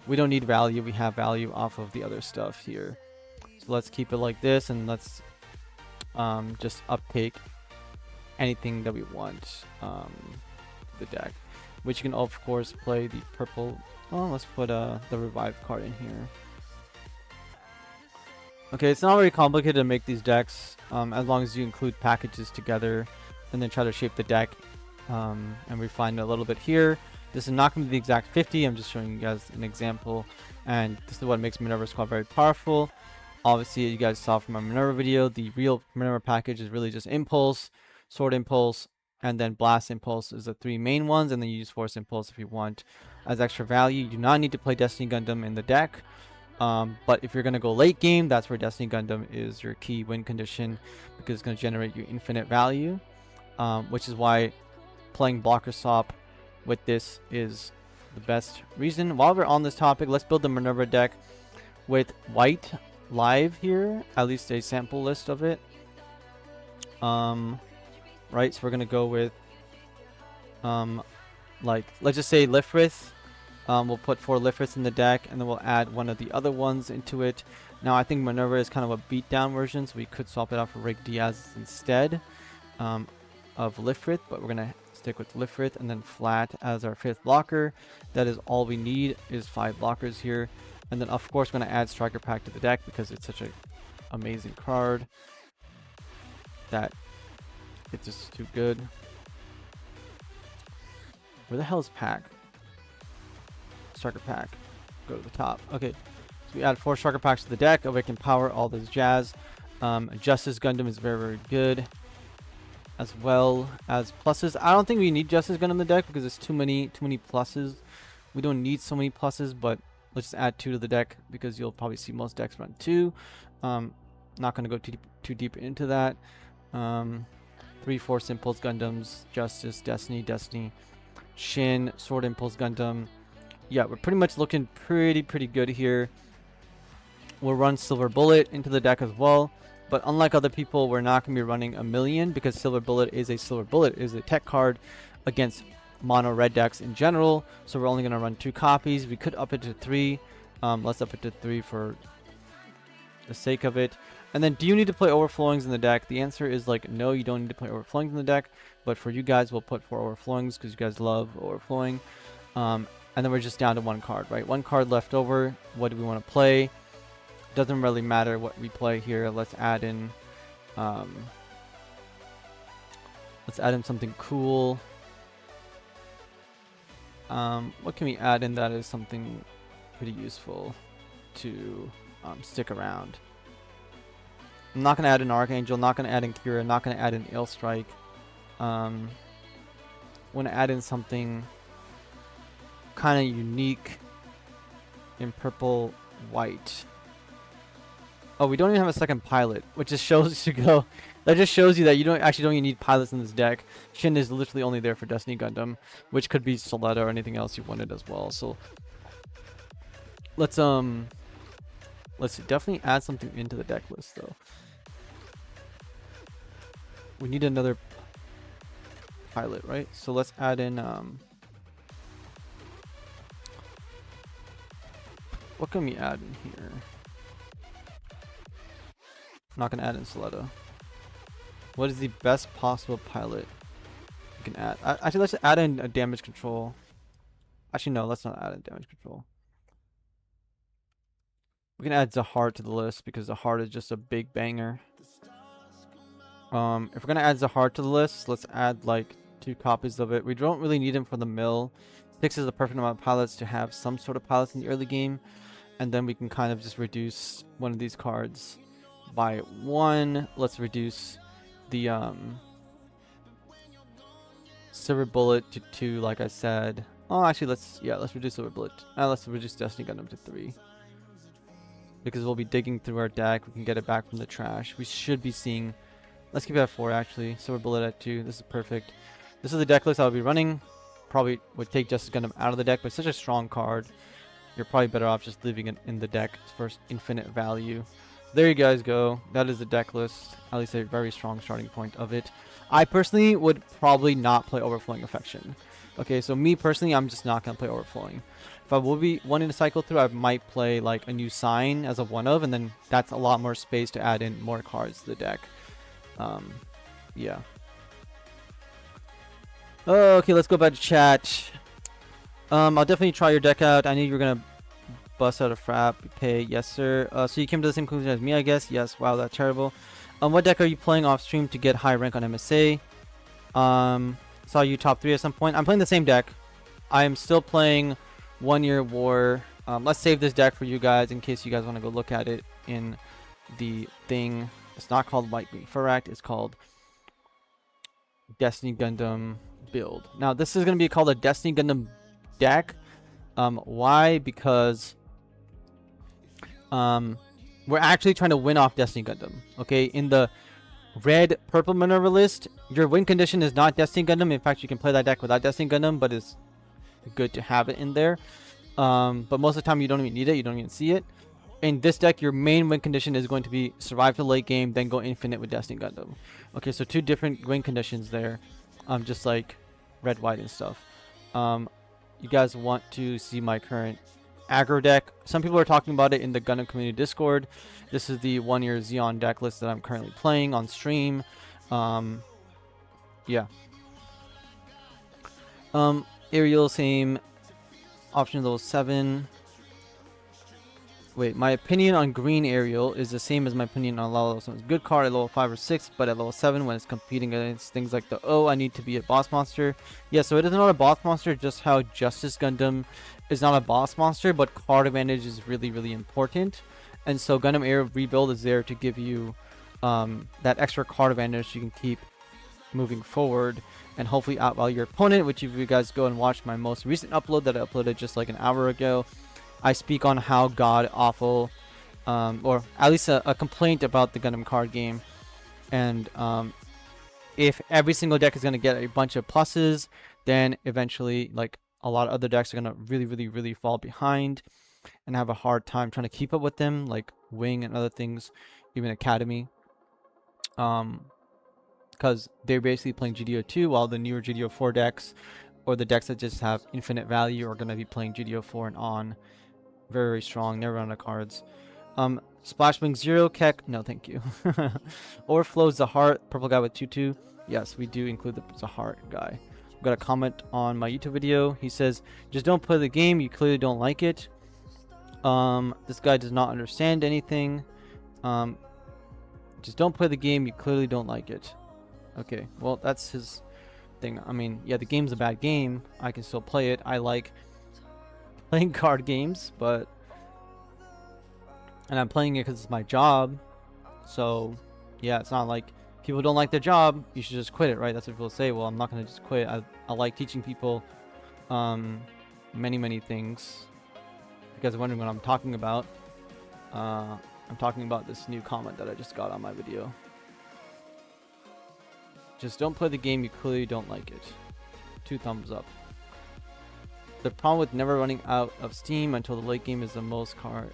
we don't need value. We have value off of the other stuff here. So let's keep it like this, and let's just uptake anything that we want the deck, which you can of course play the purple. Oh, let's put the revive card in here. Okay, it's not very complicated to make these decks as long as you include packages together and then try to shape the deck and refine it a little bit here. This is not going to be the exact 50. I'm just showing you guys an example, and this is what makes Minerva Squad very powerful. Obviously, you guys saw from my Minerva video, the real Minerva package is really just Impulse, Sword Impulse, and then Blast Impulse is the 3 main ones, and then you use Force Impulse if you want as extra value. You do not need to play Destiny Gundam in the deck. But if you're going to go late game, that's where Destiny Gundam is your key win condition because it's going to generate you infinite value, which is why playing Blocker Swap with this is the best reason. While we're on this topic, let's build the Minerva deck with white live here, at least a sample list of it. Right, so we're going to go with like, let's just say Lifrith. We'll put 4 Lifriths in the deck, and then we'll add one of the other ones into it. Now, I think Minerva is kind of a beatdown version, so we could swap it out for Rick Diaz instead of Lifrith, but we're going to stick with Lifrith and then Flat as our 5th blocker. That is all we need, is 5 blockers here. And then, of course, we're going to add Striker Pack to the deck because it's such an amazing card that it's just too good. Where the hell is Pack? Striker Pack. Go to the top. Okay. So we add 4 Striker Packs to the deck. We can power all this jazz. Justice Gundam is very, very good. As well as pluses. I don't think we need Justice Gundam in the deck because there's too many pluses. We don't need so many pluses, but let's just add 2 to the deck because you'll probably see most decks run 2. Not going to go too deep into that. 3 Force Impulse Gundams, Justice, Destiny, Shin, Sword Impulse Gundam. Yeah, we're pretty much looking pretty good here. We'll run Silver Bullet into the deck as well. But unlike other people, we're not going to be running a million because Silver Bullet is a tech card against mono red decks in general. So we're only going to run 2 copies. We could up it to 3. Let's up it to 3 for the sake of it. And then, do you need to play Overflowings in the deck? The answer is like, no, you don't need to play Overflowings in the deck. But for you guys, we'll put 4 Overflowings because you guys love Overflowing. And then we're just down to 1 card, right? 1 card left over. What do we want to play? Doesn't really matter what we play here. Let's add in something cool. What can we add in that is something pretty useful to stick around? I'm not going to add an Archangel, not going to add in Kira, not going to add in Illstrike. Want to add in something kind of unique in purple white. Oh, we don't even have a second pilot, which just shows that just shows you that you don't even need pilots in this deck. Shin is literally only there for Destiny Gundam, which could be Soletta or anything else you wanted as well. So let's Let's definitely add something into the deck list though. We need another pilot, right? So let's add in what can we add in here? I'm not gonna add in Soletta. What is the best possible pilot we can add? Actually, let's add in a damage control. Actually, no, let's not add in damage control. We can add Zahar to the list because Zahar is just a big banger. If we're gonna add Zahar to the list, let's add like 2 copies of it. We don't really need him for the mill. 6 is the perfect amount of pilots to have some sort of pilots in the early game, and then we can kind of just reduce one of these cards by 1. Let's reduce the Silver Bullet to 2, like I said. Oh, actually, let's reduce Silver Bullet. Let's reduce Destiny Gundam to 3. Because we'll be digging through our deck. We can get it back from the trash. We should be seeing... Let's keep it at 4, actually. Silver Bullet at 2. This is perfect. This is the deck list I'll be running. Probably would take Justice Gundam out of the deck, but it's such a strong card. You're probably better off just leaving it in the deck for infinite value. There you guys go. That is the deck list. At least a very strong starting point of it. I personally would probably not play Overflowing Affection. Okay, so me personally, I'm just not going to play Overflowing. If I will be wanting to cycle through, I might play like a new sign as a one of, and then that's a lot more space to add in more cards to the deck. Yeah. Okay, let's go back to chat. I'll definitely try your deck out. I knew you were going to bust out a frap. Pay, yes sir. So you came to the same conclusion as me, I guess. Yes. Wow, that's terrible. What deck are you playing off stream to get high rank on MSA? Saw you top 3 at some point. I'm playing the same deck. I am still playing 1 Year War. Let's save this deck for you guys in case you guys want to go look at it in the thing. It's not called White Green Furact. It's called Destiny Gundam build. Now this is going to be called a Destiny Gundam deck. Why? Because we're actually trying to win off Destiny Gundam. Okay, in the red purple Minerva list, your win condition is not Destiny Gundam. In fact, you can play that deck without Destiny Gundam, but it's good to have it in there. But most of the time you don't even need it, you don't even see it. In this deck, your main win condition is going to be survive the late game, then go infinite with Destiny Gundam. Okay, so 2 different win conditions there, just like red, white, and stuff. You guys want to see my current aggro deck? Some people are talking about it in the Gundam community Discord. This is the 1 Year Xeon deck list that I'm currently playing on stream. Yeah. Ariel, same option level 7. Wait, my opinion on green Ariel is the same as my opinion on level 7. Good card at level 5 or 6, but at level 7 when it's competing against things like the I need to be a boss monster. Yeah, so it is not a boss monster, just how Justice Gundam is not a boss monster, but card advantage is really, really important. And so Gundam Air Rebuild is there to give you that extra card advantage you can keep moving forward and hopefully outvalue your opponent, which if you guys go and watch my most recent upload that I uploaded just like an hour ago, I speak on how god awful, or at least a complaint about the Gundam card game. And if every single deck is going to get a bunch of pluses, then eventually like a lot of other decks are going to really, really, really fall behind and have a hard time trying to keep up with them, like Wing and other things, even Academy. Because they're basically playing GD02 while the newer GD04 decks or the decks that just have infinite value are going to be playing GD04 and on. Very, very strong. Never run out of cards. Splashwing 0, Keck. No, thank you. Overflow Zahar, purple guy with 2-2. Yes, we do include the Zahar guy. I've got a comment on my YouTube video. He says, just don't play the game. You clearly don't like it. This guy does not understand anything. Just don't play the game. You clearly don't like it. Okay, well, that's his thing. I mean, yeah, the game's a bad game. I can still play it. I like playing card games, and I'm playing it because it's my job. So yeah, it's not like people don't like their job, you should just quit it, right? That's what people say. Well, I'm not going to just quit. I like teaching people many things. If you guys are wondering what I'm talking about, I'm talking about this new comment that I just got on my video. Just don't play the game, you clearly don't like it. 2 thumbs up. The problem with never running out of steam until the late game is the most card.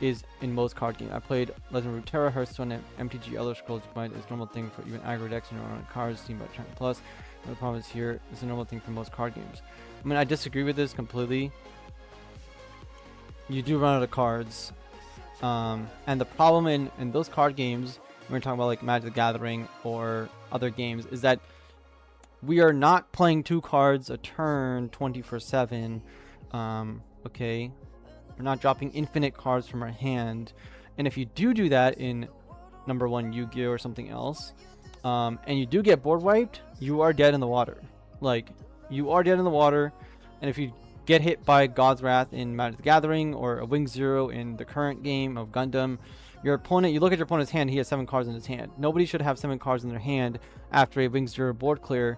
is in most card games. I played Legend of Runeterra, Hearthstone, and MTG Elder Scrolls Bind is a normal thing for even aggro decks and on cards seen by Turn Plus. And the problem is here is a normal thing for most card games. I mean, I disagree with this completely. You do run out of cards. And the problem in those card games, when we're talking about like Magic the Gathering or other games, is that we are not playing 2 cards a turn 24/7. Okay, we're not dropping infinite cards from our hand. And if you do that in number 1 Yu-Gi-Oh or something else, and you do get board wiped, you are dead in the water. Like, you are dead in the water. And if you get hit by God's Wrath in Magic the Gathering or a Wing Zero in the current game of Gundam, your opponent, you look at your opponent's hand, he has 7 cards in his hand. Nobody should have 7 cards in their hand after a Wing Zero board clear.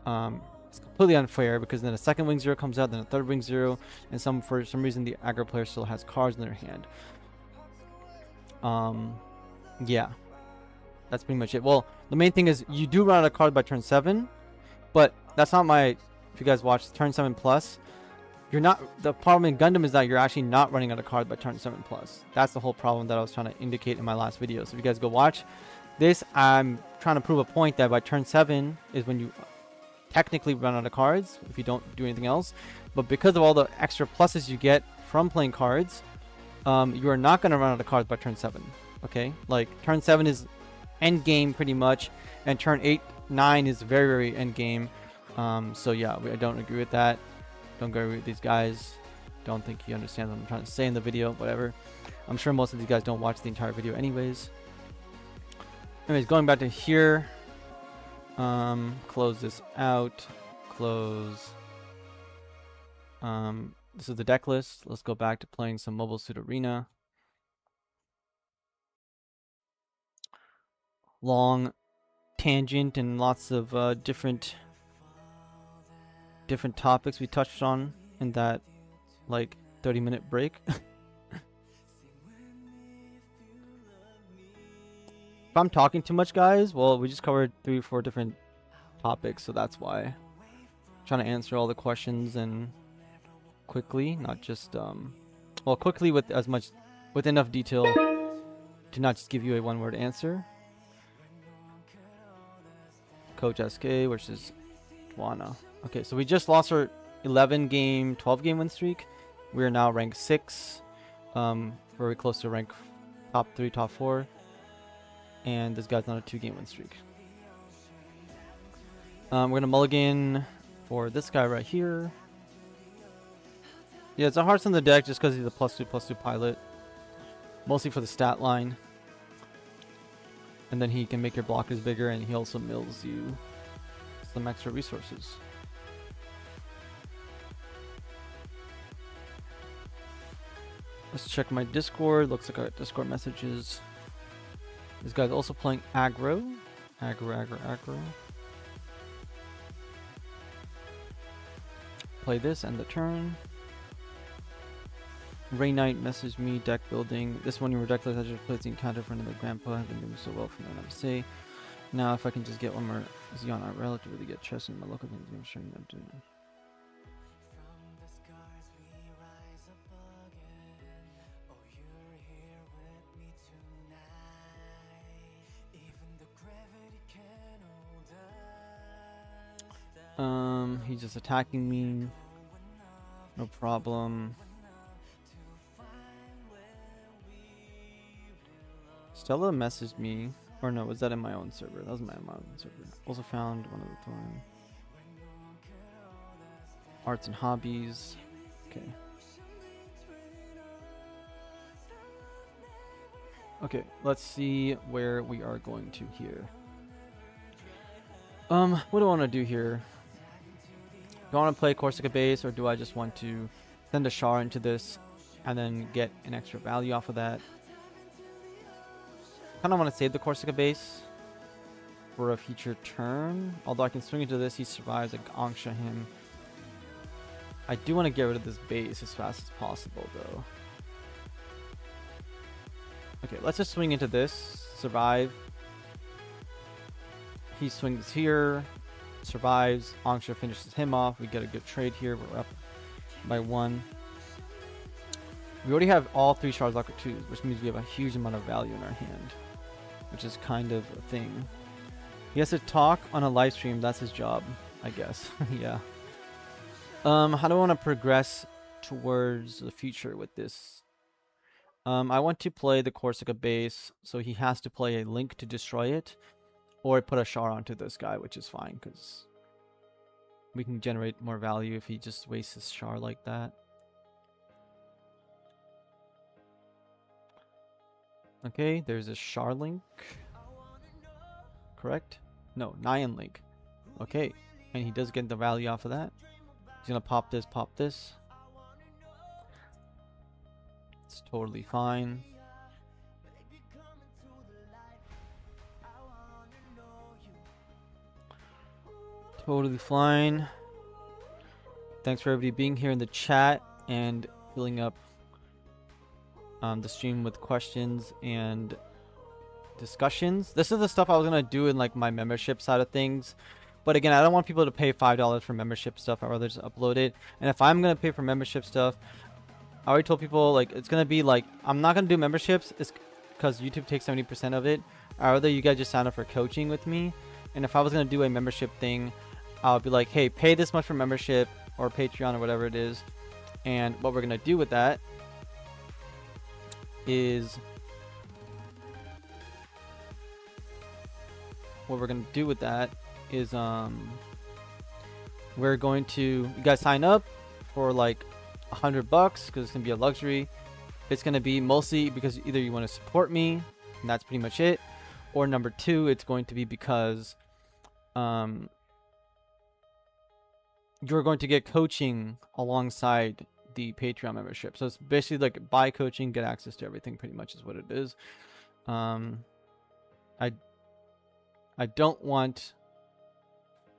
It's completely unfair, because then a second Wing Zero comes out, then a third Wing Zero, and for some reason the aggro player still has cards in their hand. Yeah, that's pretty much it. Well, the main thing is you do run out of cards by turn 7, but that's not my. If you guys watch turn 7 plus, you're not. The problem in Gundam is that you're actually not running out of cards by turn 7 plus. That's the whole problem that I was trying to indicate in my last video. So if you guys go watch this, I'm trying to prove a point that by turn 7 is when you technically run out of cards if you don't do anything else. But because of all the extra pluses you get from playing cards, you are not going to run out of cards by turn 7. Okay, like turn 7 is end game pretty much, and turn 8, 9 is very, very end game. So yeah, I don't agree with that. Don't agree with these guys. Don't think you understand what I'm trying to say in the video. Whatever. I'm sure most of these guys don't watch the entire video anyways. Anyways, going back to here. Close this out. Close. This is the deck list. Let's go back to playing some Mobile Suit Arena. Long tangent and lots of different topics we touched on in that like 30-minute break. If I'm talking too much, guys, well, we just covered 3 or 4 different topics, so that's why. I'm trying to answer all the questions and quickly, not just well, quickly with enough detail to not just give you a one-word answer. Coach SK, which is Juana. Okay, so we just lost our 11-game, 12-game win streak. We are now ranked 6, very close to rank top 3, top 4. And this guy's on a 2-game win streak. We're gonna mulligan for this guy right here. Yeah, it's a Hearts on the deck just because he's a +2/+2 pilot. Mostly for the stat line. And then he can make your blockers bigger, and he also mills you some extra resources. Let's check my Discord. Looks like I got Discord messages. This guy's also playing aggro. Aggro. Play this, end the turn. Rain Knight messaged me, deck building. This one you were deckless, I just played the encounter for another grandpa. I've been doing so well from NMC. Now if I can just get one more Xeon Art Relic to really get chest in my local things, I'm sure I'm doing it. He's just attacking me. No problem. Stella messaged me. Or no, was that in my own server? That was my own server. Also found one of the time. Arts and hobbies. Okay. Okay, let's see where we are going to here. What do I want to do here? Do I want to play Corsica base, or do I just want to send a Char into this and then get an extra value off of that? I kind of want to save the Corsica base for a future turn. Although I can swing into this, he survives. I Angsha him. I do want to get rid of this base as fast as possible, though. Okay, let's just swing into this. Survive. He swings here. Survives. Angsha finishes him off. We get a good trade here. We're up by 1. We already have all 3 shards locker 2s, which means we have a huge amount of value in our hand, which is kind of a thing. He has to talk on a live stream. That's his job, I guess. Yeah. How do I want to progress towards the future with this? I want to play the Corsica base, so he has to play a Link to destroy it, or put a Char onto this guy, which is fine, because we can generate more value if he just wastes his Char like that. Okay, there's a Char Link. Correct? No, Nyan Link. Okay, and he does get the value off of that. He's gonna pop this, pop this. It's totally fine. Totally fine. Thanks for everybody being here in the chat and filling up the stream with questions and discussions. This is the stuff I was gonna do in like my membership side of things, but again, I don't want people to pay $5 for membership stuff. I'd rather just upload it. And if I'm gonna pay for membership stuff, I already told people like it's gonna be like I'm not gonna do memberships. It's because YouTube takes 70% of it. I'd rather you guys just sign up for coaching with me. And if I was gonna do a membership thing, I'll be like, hey, pay this much for membership or Patreon or whatever it is. And what we're gonna do with that is we're going to, you guys sign up for like $100 because it's gonna be a luxury. It's gonna be mostly because either you want to support me, and that's pretty much it, or number 2, it's going to be because you're going to get coaching alongside the Patreon membership. So it's basically like buy coaching, get access to everything, pretty much is what it is. I don't want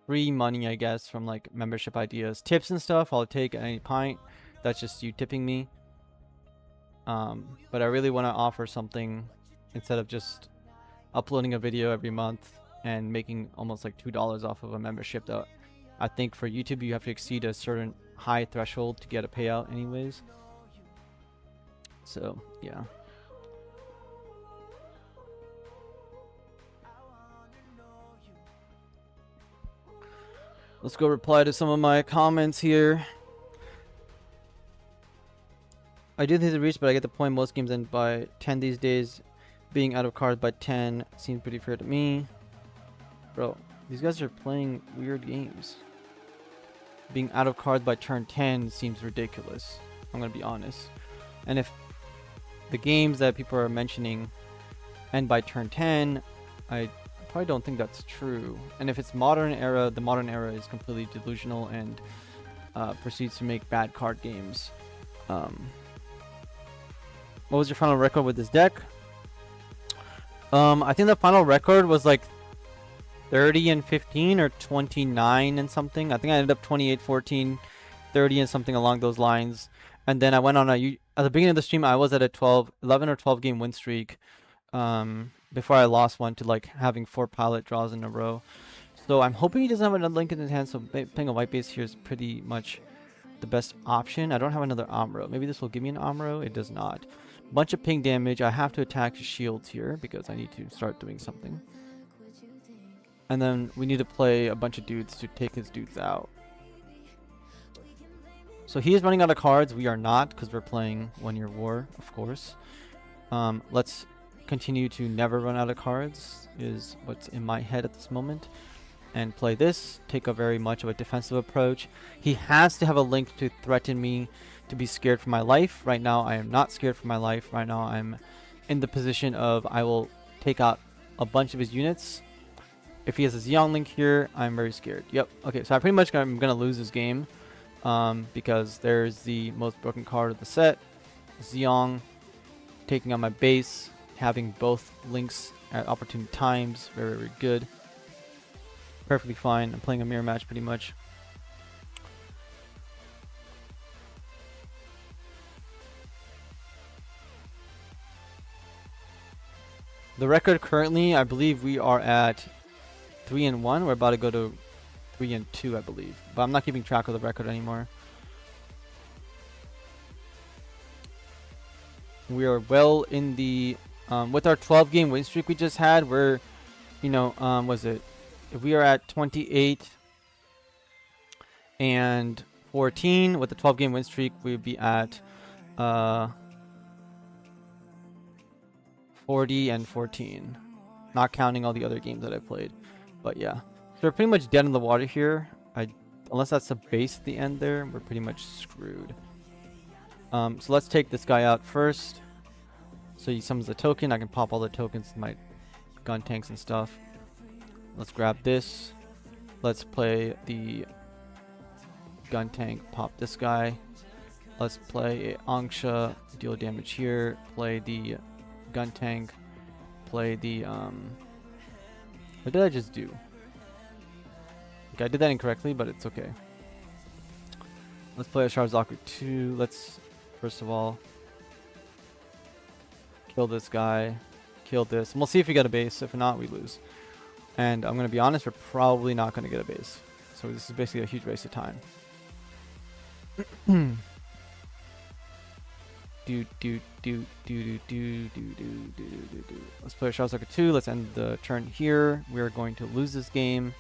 free money, I guess, from like membership ideas. Tips and stuff I'll take at any point. That's just you tipping me. But I really want to offer something instead of just uploading a video every month and making almost like $2 off of a membership that I think for YouTube you have to exceed a certain high threshold to get a payout anyways. So yeah. Let's go reply to some of my comments here. I do think it's a reach, but I get the point. Most games end by 10 these days. Being out of cards by 10 seems pretty fair to me. Bro, these guys are playing weird games. Being out of cards by turn 10 seems ridiculous. I'm going to be honest. And if the games that people are mentioning end by turn 10, I probably don't think that's true. And if it's modern era, the modern era is completely delusional and proceeds to make bad card games. What was your final record with this deck? I think the final record was like 30 and 15 or 29 and something. I think I ended up 28, 14, 30 and something along those lines. And then I went on at the beginning of the stream, I was at a 11 or 12 game win streak. Before I lost one to like having 4 pilot draws in a row. So I'm hoping he doesn't have another link in his hand, so playing a white base here is pretty much the best option. I don't have another Amro. Maybe this will give me an Amro. It does not. Bunch of ping damage. I have to attack his shields here because I need to start doing something. And then we need to play a bunch of dudes to take his dudes out. So he is running out of cards. We are not, because we're playing 1 Year War, of course. Let's continue to never run out of cards is what's in my head at this moment. And play this. Take a very much of a defensive approach. He has to have a link to threaten me to be scared for my life. Right now, I am not scared for my life. Right now, I'm in the position of I will take out a bunch of his units. If he has a Xeon link here, I'm very scared. Yep. Okay, so I pretty much I'm going to lose this game because there's the most broken card of the set. Xeon taking on my base, having both links at opportune times. Very, very good. Perfectly fine. I'm playing a mirror match pretty much. The record currently, I believe we are at 3-1. We're about to go to 3-2, I believe. But I'm not keeping track of the record anymore. We are well in the with our 12 game win streak we just had. We're, you know, was it? If we are at 28 and 14 with the 12 game win streak, we'd be at 40 and 14, not counting all the other games that I played. But yeah, so we're pretty much dead in the water here. Unless that's a base at the end there, we're pretty much screwed. So let's take this guy out first. So he summons the token. I can pop all the tokens in my gun tanks and stuff. Let's grab this. Let's play the gun tank. Pop this guy. Let's play a Angsha. Deal damage here. Play the gun tank. Play the what did I just do? Okay, I did that incorrectly, but it's okay. Let's play a Sharzaku 2. Let's first of all kill this guy, kill this, and we'll see if we get a base. If not, we lose. And I'm gonna be honest, we're probably not gonna get a base. So this is basically a huge waste of time. Let's play Sharzaku 2. Let's end the turn here. We are going to lose this game.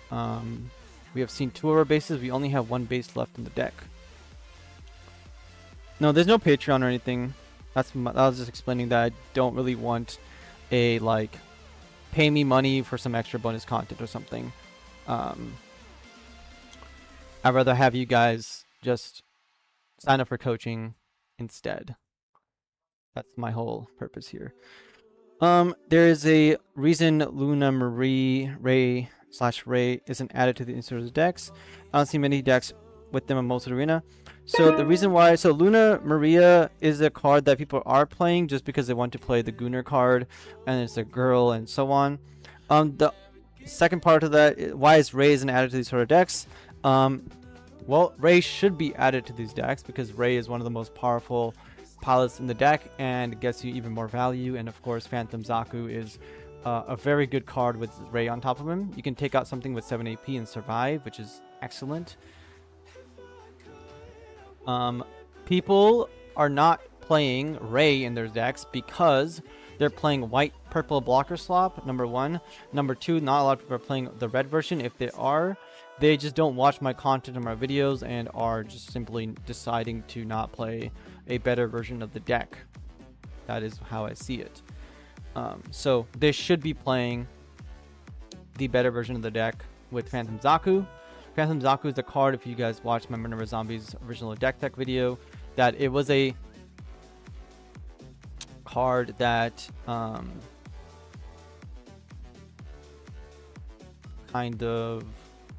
We have seen 2 of our bases. We only have 1 base left in the deck. No, there's no Patreon or anything. I was just explaining that I don't really want a, like, pay me money for some extra bonus content or something. I'd rather have you guys just sign up for coaching instead. That's my whole purpose here. There is a reason Luna Marie Ray isn't added to the inserted decks. I don't see many decks with them in most arena. So the reason why, so Luna Maria is a card that people are playing just because they want to play the Gunnar card, and it's a girl and so on. The second part of that, why is Ray isn't added to these sort of decks? Well, Ray should be added to these decks because Ray is one of the most powerful pilots in the deck and gets you even more value. And of course, Phantom Zaku is a very good card with Ray on top of him. You can take out something with 7 AP and survive, which is excellent. People are not playing Ray in their decks because they're playing white purple blocker swap, number 1. Number 2, not a lot of people are playing the red version. If they are, they just don't watch my content or my videos and are just simply deciding to not play a better version of the deck. That is how I see it. So they should be playing the better version of the deck with Phantom Zaku. Phantom Zaku is the card, if you guys watched my Minerva Zombies original deck tech video, that it was a card that kind of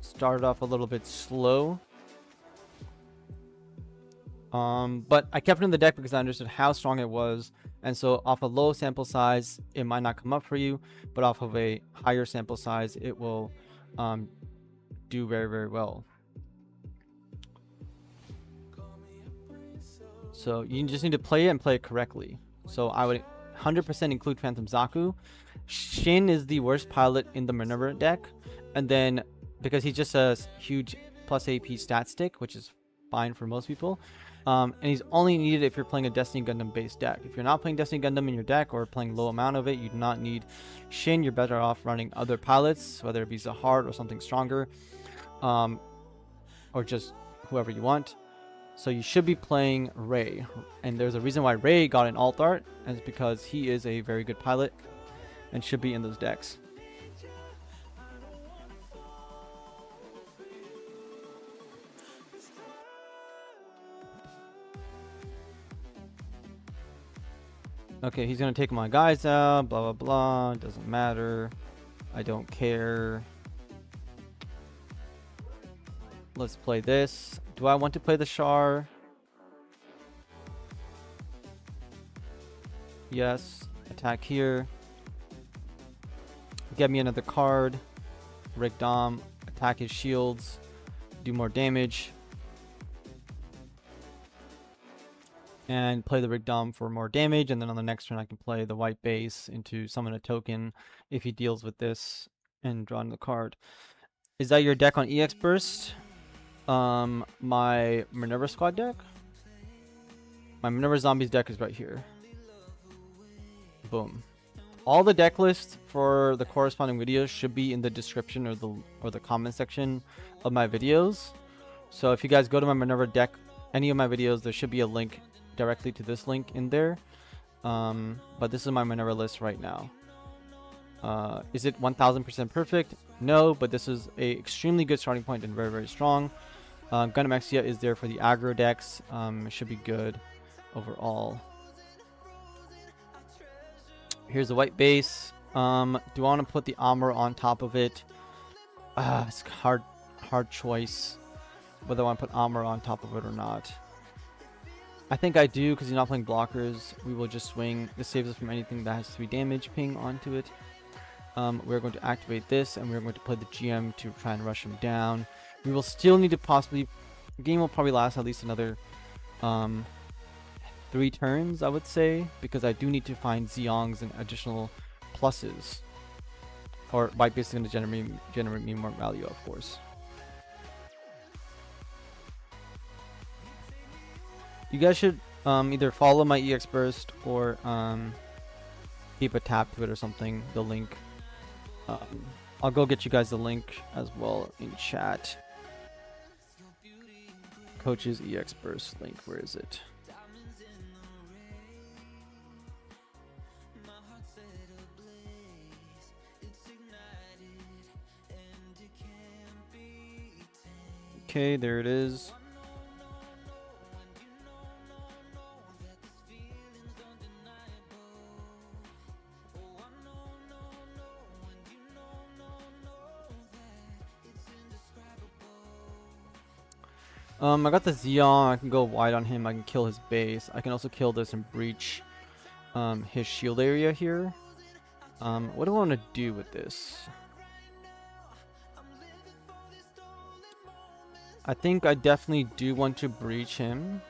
started off a little bit slow. But I kept it in the deck because I understood how strong it was. And so off a low sample size, it might not come up for you, but off of a higher sample size, it will do very, very well. So you just need to play it and play it correctly. So I would 100% include Phantom Zaku. Shin is the worst pilot in the Minerva deck. And then, because he's just a huge plus AP stat stick, which is fine for most people. And he's only needed if you're playing a Destiny Gundam based deck. If you're not playing Destiny Gundam in your deck or playing low amount of it, you do not need Shin. You're better off running other pilots, whether it be Zahard or something stronger. Or just whoever you want. So you should be playing Ray. And there's a reason why Ray got an alt art, and it's because he is a very good pilot and should be in those decks. Okay, he's gonna take my guys out, blah blah blah, doesn't matter. I don't care. Let's play this. Do I want to play the Char? Yes. Attack here. Get me another card. Rick Dom. Attack his shields. Do more damage. And play the Rick Dom for more damage. And then on the next turn I can play the white base into summon a token if he deals with this and draw the card. Is that your deck on EX Burst? My Minerva Squad deck? My Minerva Zombies deck is right here. Boom. All the deck lists for the corresponding videos should be in the description or the comment section of my videos. So if you guys go to my Minerva deck, any of my videos, there should be a link directly to this link in there. But this is my Minerva list right now. Is it 1000% perfect? No, but this is a extremely good starting point and very, very strong. Gunamexia is there for the aggro decks. It should be good overall. Here's the white base. Do I want to put the armor on top of it? It's hard choice whether I want to put armor on top of it or not. I think I do, because he's not playing blockers. We will just swing. This saves us from anything that has 3 damage ping onto it. We're going to activate this, and we're going to play the GM to try and rush him down. We will still need to possibly... The game will probably last at least another 3 turns, I would say, because I do need to find Zeongs and additional pluses. Or white base is going to generate me more value, of course. You guys should either follow my EX Burst or keep a tab to it or something, the link. I'll go get you guys the link as well in chat. Coach's EX Burst link, where is it? Okay, there it is. I got the Zeon. I can go wide on him. I can kill his base. I can also kill this and breach his shield area here. What do I want to do with this? I think I definitely do want to breach him.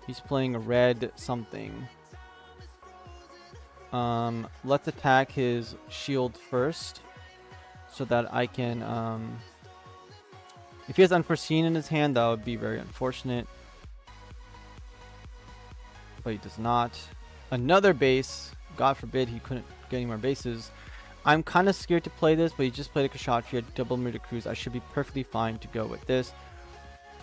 He's playing a red something. Let's attack his shield first so that I can... if he has Unforeseen in his hand, that would be very unfortunate. But he does not. Another base. God forbid he couldn't get any more bases. I'm kind of scared to play this, but he just played a Kshatriya, double Mirror Cruise. I should be perfectly fine to go with this.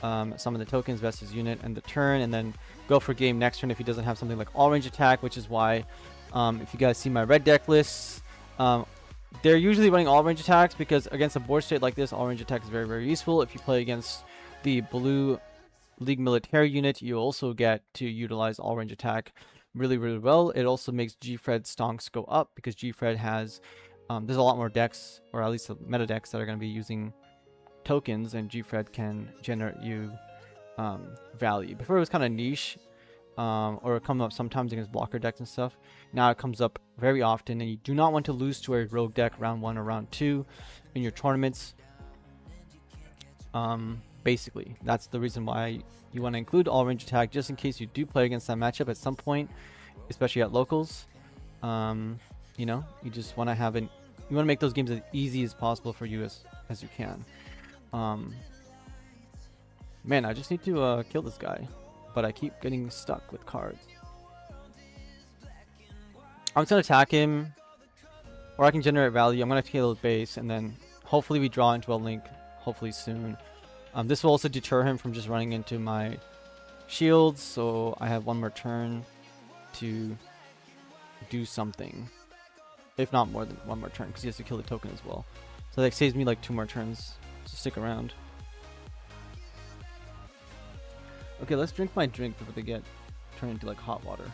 Summon the tokens, vest his unit, and the turn, and then go for game next turn if he doesn't have something like all range attack, which is why if you guys see my red deck lists, they're usually running all range attacks because against a board state like this, all range attack is very, very useful. If you play against the blue League military unit, you also get to utilize all range attack really, really well. It also makes G-Fred stonks go up because G-Fred has, there's a lot more decks, or at least meta decks that are going to be using tokens, and G-Fred can generate you value. Before it was kind of niche, or it comes up sometimes against blocker decks and stuff. Now it comes up very often, and you do not want to lose to a rogue deck round 1 or round 2 in your tournaments. Basically, that's the reason why you want to include all range attack, just in case you do play against that matchup at some point, especially at locals. You know, you just want to have you want to make those games as easy as possible for you as you can. Man, I just need to kill this guy, but I keep getting stuck with cards. I'm just gonna attack him, or I can generate value. I'm gonna kill his base, and then hopefully we draw into a link, hopefully soon. This will also deter him from just running into my shields, so I have one more turn to do something. If not more than one more turn, because he has to kill the token as well. So that saves me like 2 more turns, so stick around. Okay, let's drink my drink before they get turned into like hot water.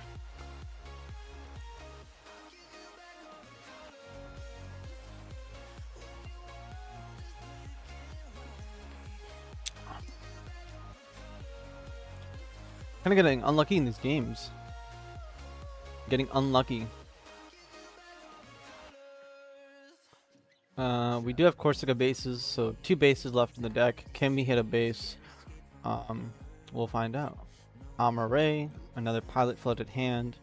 Kind of getting unlucky in these games. Getting unlucky. We do have Corsica bases, so 2 bases left in the deck. Can we hit a base? We'll find out. Array, another pilot floated hand,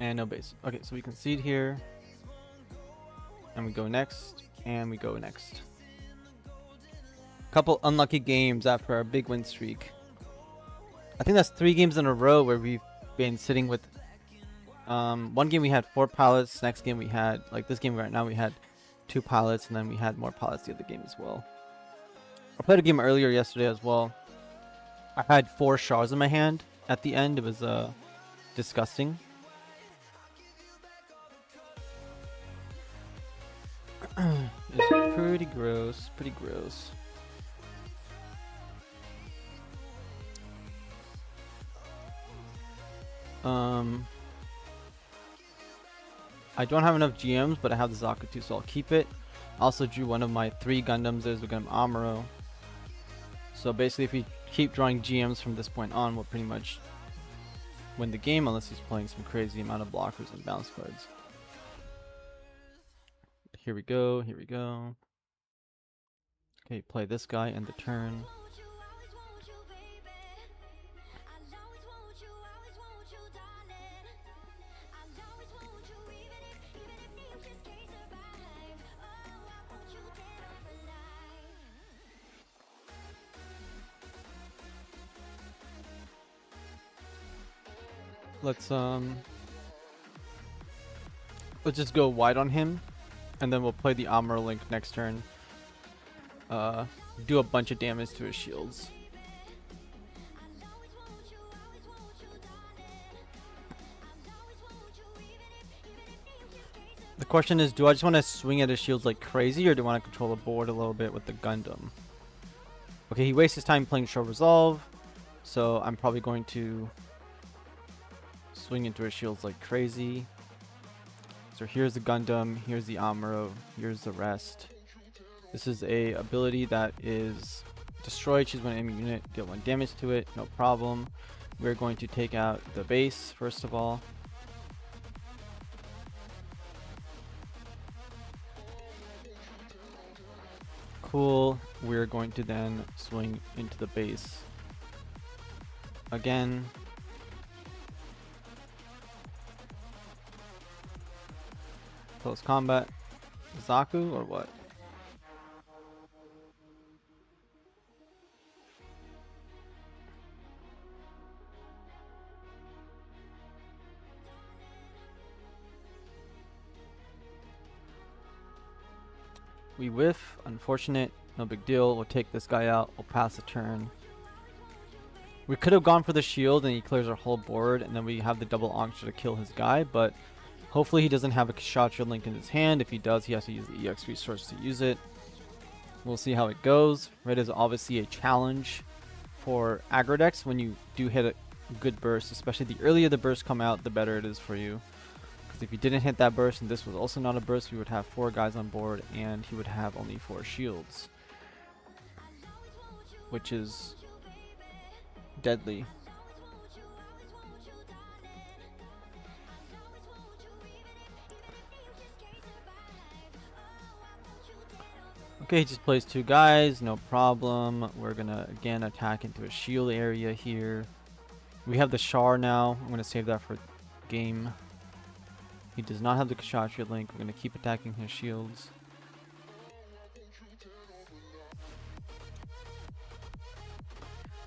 and no base. Okay, so we concede here, and we go next, and we go next. Couple unlucky games after our big win streak. I think that's 3 games in a row where we've been sitting with one game we had 4 pilots, next game we had, like this game right now we had 2 pilots, and then we had more pilots the other game as well. I played a game earlier yesterday as well. I had 4 shards in my hand at the end. It was disgusting. It's pretty gross, pretty gross. I don't have enough GMs, but I have the Zaku 2, so I'll keep it. I also drew one of my 3 Gundams. There's the Gundam Amuro. So basically, if we keep drawing GMs from this point on, we'll pretty much win the game, unless he's playing some crazy amount of blockers and bounce cards. Here we go, here we go. Okay, play this guy end the turn. Let's just go wide on him, and then we'll play the Armor Link next turn. Do a bunch of damage to his shields. The question is, do I just want to swing at his shields like crazy, or do I want to control the board a little bit with the Gundam? Okay, he wastes his time playing Short Resolve, so I'm probably going to swing into his shields like crazy. So here's the Gundam, here's the Amuro, here's the rest. This is a ability that is destroy, choose one enemy unit, deal 1 damage to it, no problem. We're going to take out the base first of all. Cool. We're going to then swing into the base again. Close combat. Zaku or what? We whiff. Unfortunate. No big deal. We'll take this guy out. We'll pass a turn. We could have gone for the shield and he clears our whole board, and then we have the double Angsha to kill his guy, but hopefully he doesn't have a Kshatriya Link in his hand. If he does, he has to use the EX resource to use it. We'll see how it goes. Red is obviously a challenge for aggro decks when you do hit a good burst, especially the earlier the bursts come out, the better it is for you. Because if you didn't hit that burst and this was also not a burst, we would have 4 guys on board and he would have only 4 shields, which is deadly. Okay, he just plays 2 guys, no problem. We're gonna again attack into a shield area here. We have the Char now. I'm gonna save that for game. He does not have the Kshatriya Link. We're gonna keep attacking his shields.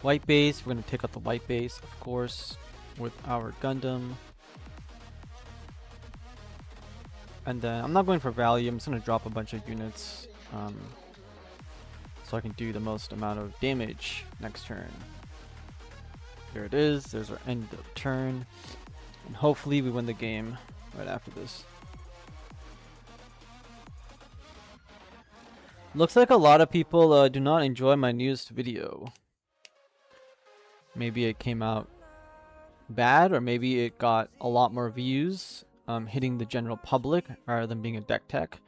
White base, we're gonna take out the white base, of course, with our Gundam. And then I'm not going for value. I'm just gonna drop a bunch of units. So I can do the most amount of damage next turn. There it is. There's our end of turn. And hopefully we win the game right after this. Looks like a lot of people do not enjoy my newest video. Maybe it came out bad, or maybe it got a lot more views hitting the general public rather than being a deck tech.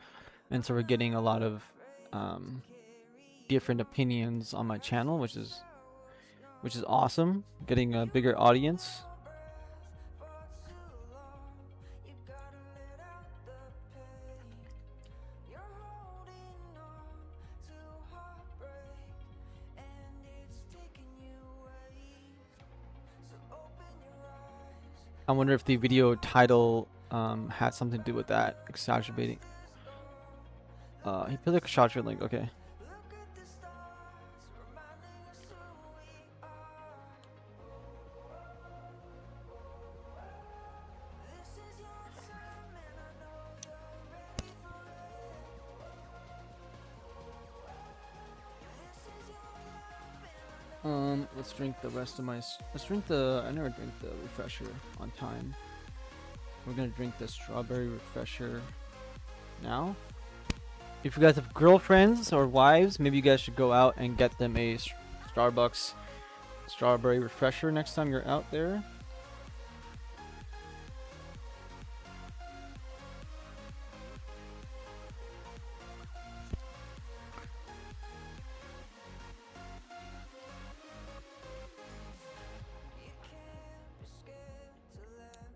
And so we're getting a lot of different opinions on my channel, which is awesome. Getting a bigger audience. I wonder if the video title had something to do with that, exaggerating. He put like a Kshatriya Link, okay. let's drink the rest of my. Let's drink the. I never drink the refresher on time. We're gonna drink the strawberry refresher now. If you guys have girlfriends or wives, maybe you guys should go out and get them a Starbucks strawberry refresher next time you're out there.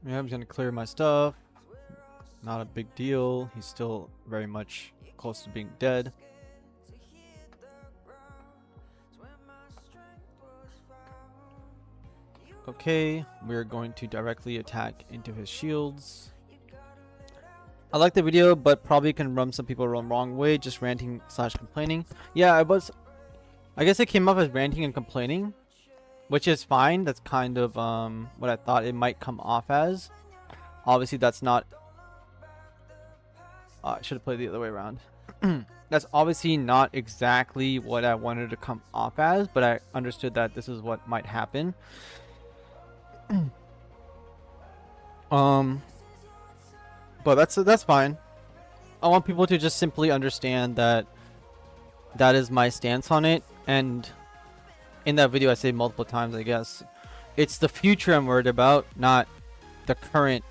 Yeah, I'm just gonna clear my stuff. Not a big deal. He's still very much close to being dead. Okay, we're going to directly attack into his shields. I like the video, but probably can rub some people the wrong way, just ranting / complaining. Yeah, I guess it came off as ranting and complaining, which is fine. That's kind of what I thought it might come off as. Obviously, that's not... I should have played the other way around. That's obviously not exactly what I wanted to come off as, but I understood that this is what might happen. But that's fine. I want people to just simply understand that that is my stance on it, and in that video I say multiple times, I guess it's the future I'm worried about, not the current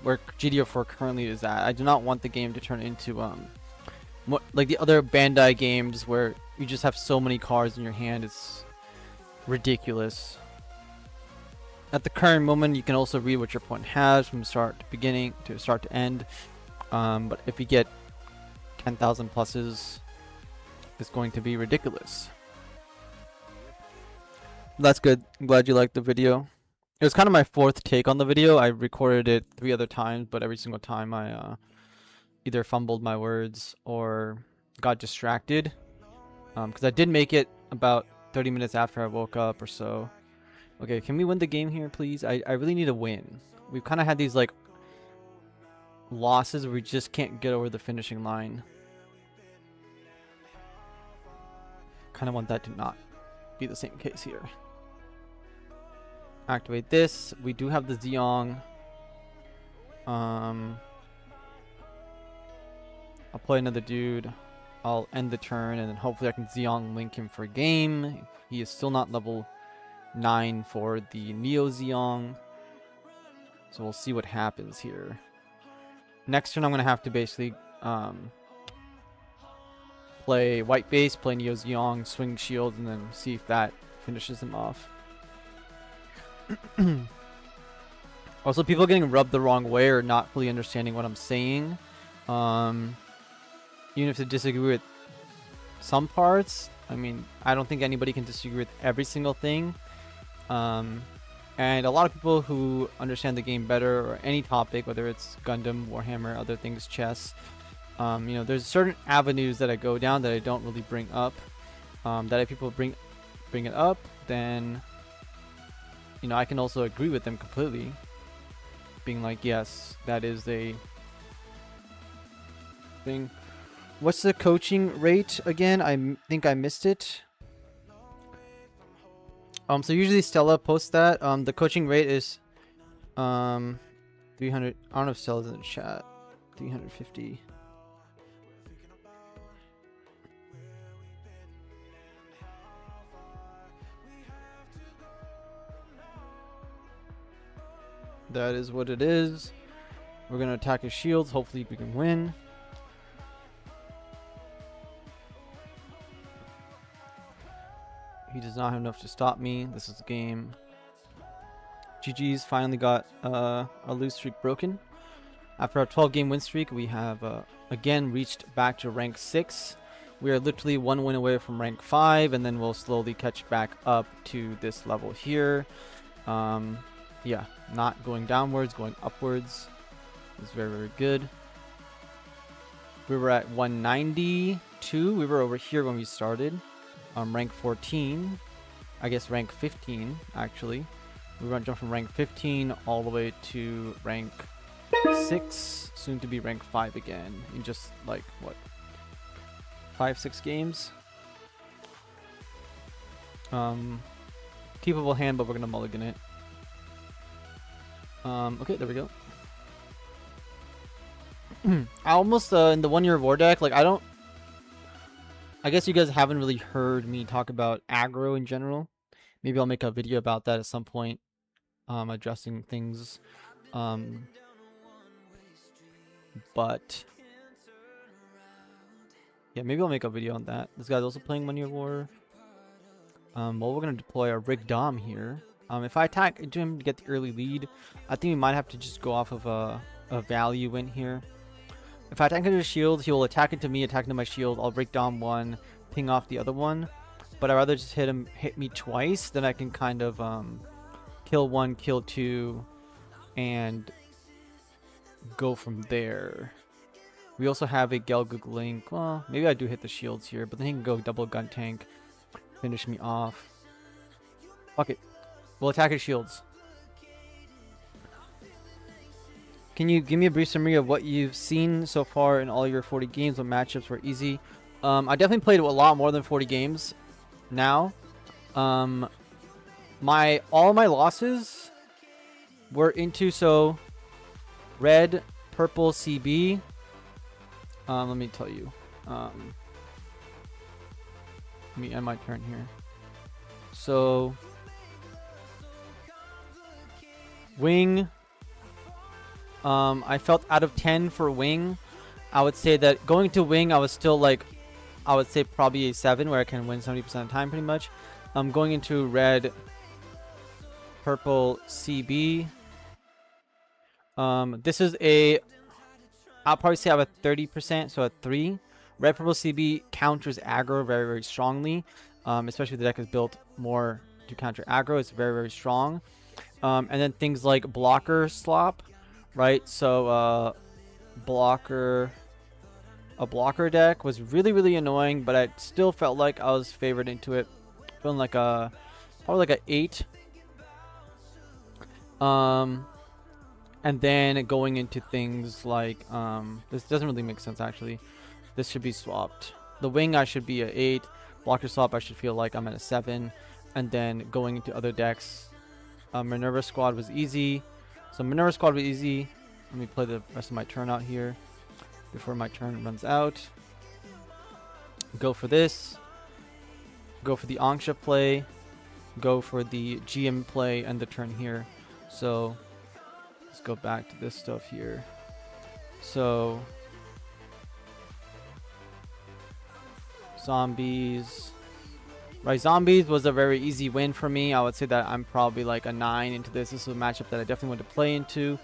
where GD04 currently is at. I do not want the game to turn into like the other Bandai games where you just have so many cards in your hand. It's ridiculous. At the current moment, you can also read what your opponent has from start to beginning to start to end. But if you get 10,000 pluses, it's going to be ridiculous. That's good. I'm glad you liked the video. It was kind of my fourth take on the video. I recorded it 3 other times, but every single time I either fumbled my words or got distracted. Because I did make it about 30 minutes after I woke up or so. Okay, can we win the game here, please? I really need a win. We've kind of had these, like, losses where we just can't get over the finishing line. Kind of want that to not be the same case here. Activate this. We do have the Zeong. I'll play another dude. I'll end the turn, and then hopefully I can Zeong link him for a game. He is still not level 9 for the Neo Zeong, so we'll see what happens here. Next turn I'm gonna have to basically play white base, play Neo Zeong, swing shield, and then see if that finishes him off. Also, people getting rubbed the wrong way or not fully understanding what I'm saying, even if they disagree with some parts. I mean, I don't think anybody can disagree with every single thing. And a lot of people who understand the game better, or any topic, whether it's Gundam, Warhammer, other things, chess, you know, there's certain avenues that I go down that I don't really bring up. That if people bring it up, then, you know, I can also agree with them completely, being like, yes, that is a thing. What's the coaching rate again? I think I missed it. So usually Stella posts that. The coaching rate is 300. I don't know if Stella's in the chat. 350. That is what it is. We're gonna attack his shields. Hopefully we can win. He does not have enough to stop me. This is the game. GG's finally got our lose streak broken. After our 12-game win streak, we have again reached back to rank 6. We are literally 1 win away from rank 5, and then we'll slowly catch back up to this level here. Yeah, not going downwards, going upwards. It's very, very good. We were at 192. We were over here when we started. Rank 14. I guess rank 15, actually. We went jump from rank 15 all the way to rank 6. Soon to be rank 5 again. In just, like, what? 5-6 games? Keepable hand, but we're gonna mulligan it. Okay, there we go. I almost in the 1-year war deck, like I guess you guys haven't really heard me talk about aggro in general. Maybe I'll make a video about that at some point, addressing things. But yeah, maybe I'll make a video on that. This guy's also playing 1-year war. Well, we're gonna deploy our Rig Dom here. If I attack into him to get the early lead, I think we might have to just go off of a value win here. If I attack into his shield, he will attack into me, attack into my shield. I'll Rig Dom one, ping off the other one. But I'd rather just hit me twice, then I can kind of kill one, kill two, and go from there. We also have a Gelgoog Link. Well, maybe I do hit the shields here, but then he can go double gun tank, finish me off. Fuck it. We'll attack his shields. Can you give me a brief summary of what you've seen so far in all your 40 games? What matchups were easy? I definitely played a lot more than 40 games now. All my losses were into red, purple, CB. Let me tell you. Let me end my turn here. So wing. I felt out of 10 for wing. I would say that going to wing, I was still like, I would say probably a 7, where I can win 70% of the time pretty much. Going into red, purple, CB. This is I'll probably say I have a 30%, so a 3. Red, purple, CB counters aggro very, very strongly. Especially if the deck is built more to counter aggro. It's very, very strong. And then things like blocker slop, right? So a blocker deck was really, really annoying, but I still felt like I was favored into it. Feeling like probably like a 8. And then going into things like this doesn't really make sense actually. This should be swapped. The wing I should be a 8. Blocker swap I should feel like I'm at a 7. And then going into other decks, Minerva squad was easy. So Minerva squad was easy. Let me play the rest of my turn out here before my turn runs out. Go for this. Go for the Angsha play. Go for the GM play and the turn here. So let's go back to this stuff here. So zombies. Right, zombies was a very easy win for me. I would say that I'm probably like a 9 into this. This is a matchup that I definitely want to play into.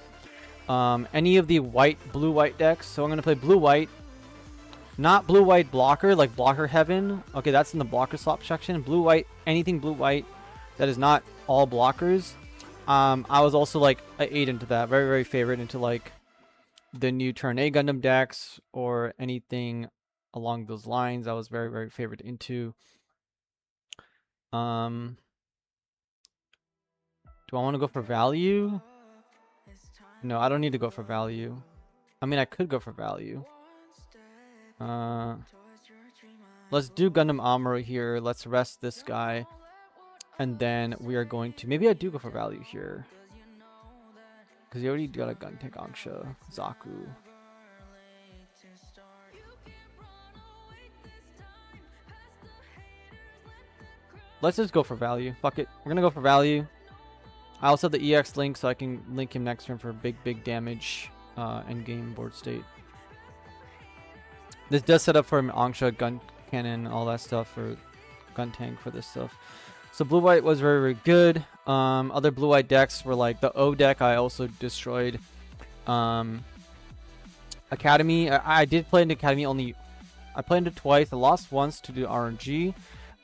Any of the blue-white decks. So I'm going to play blue-white. Not blue-white blocker, like blocker heaven. Okay, that's in the blocker swap section. Blue-white, anything blue-white that is not all blockers. I was also like an 8 into that. Very, very favorite into like the new turn A Gundam decks or anything along those lines. I was very, very favorite into. Do I want to go for value? No, I don't need to go for value. I mean, I could go for value. Let's do Gundam Amuro here. Let's rest this guy. And then we are going to... Maybe I do go for value here. Because you already got a gun tank Angsha. Zaku. Let's just go for value. Fuck it. We're going to go for value. I also have the EX link, so I can link him next turn for big, big damage endgame board state. This does set up for an Angsha, gun cannon, all that stuff, for gun tank for this stuff. So blue-white was very, very good. Other blue-white decks were like the O deck I also destroyed. Academy, I did play in Academy only... I played it twice. I lost once to do RNG.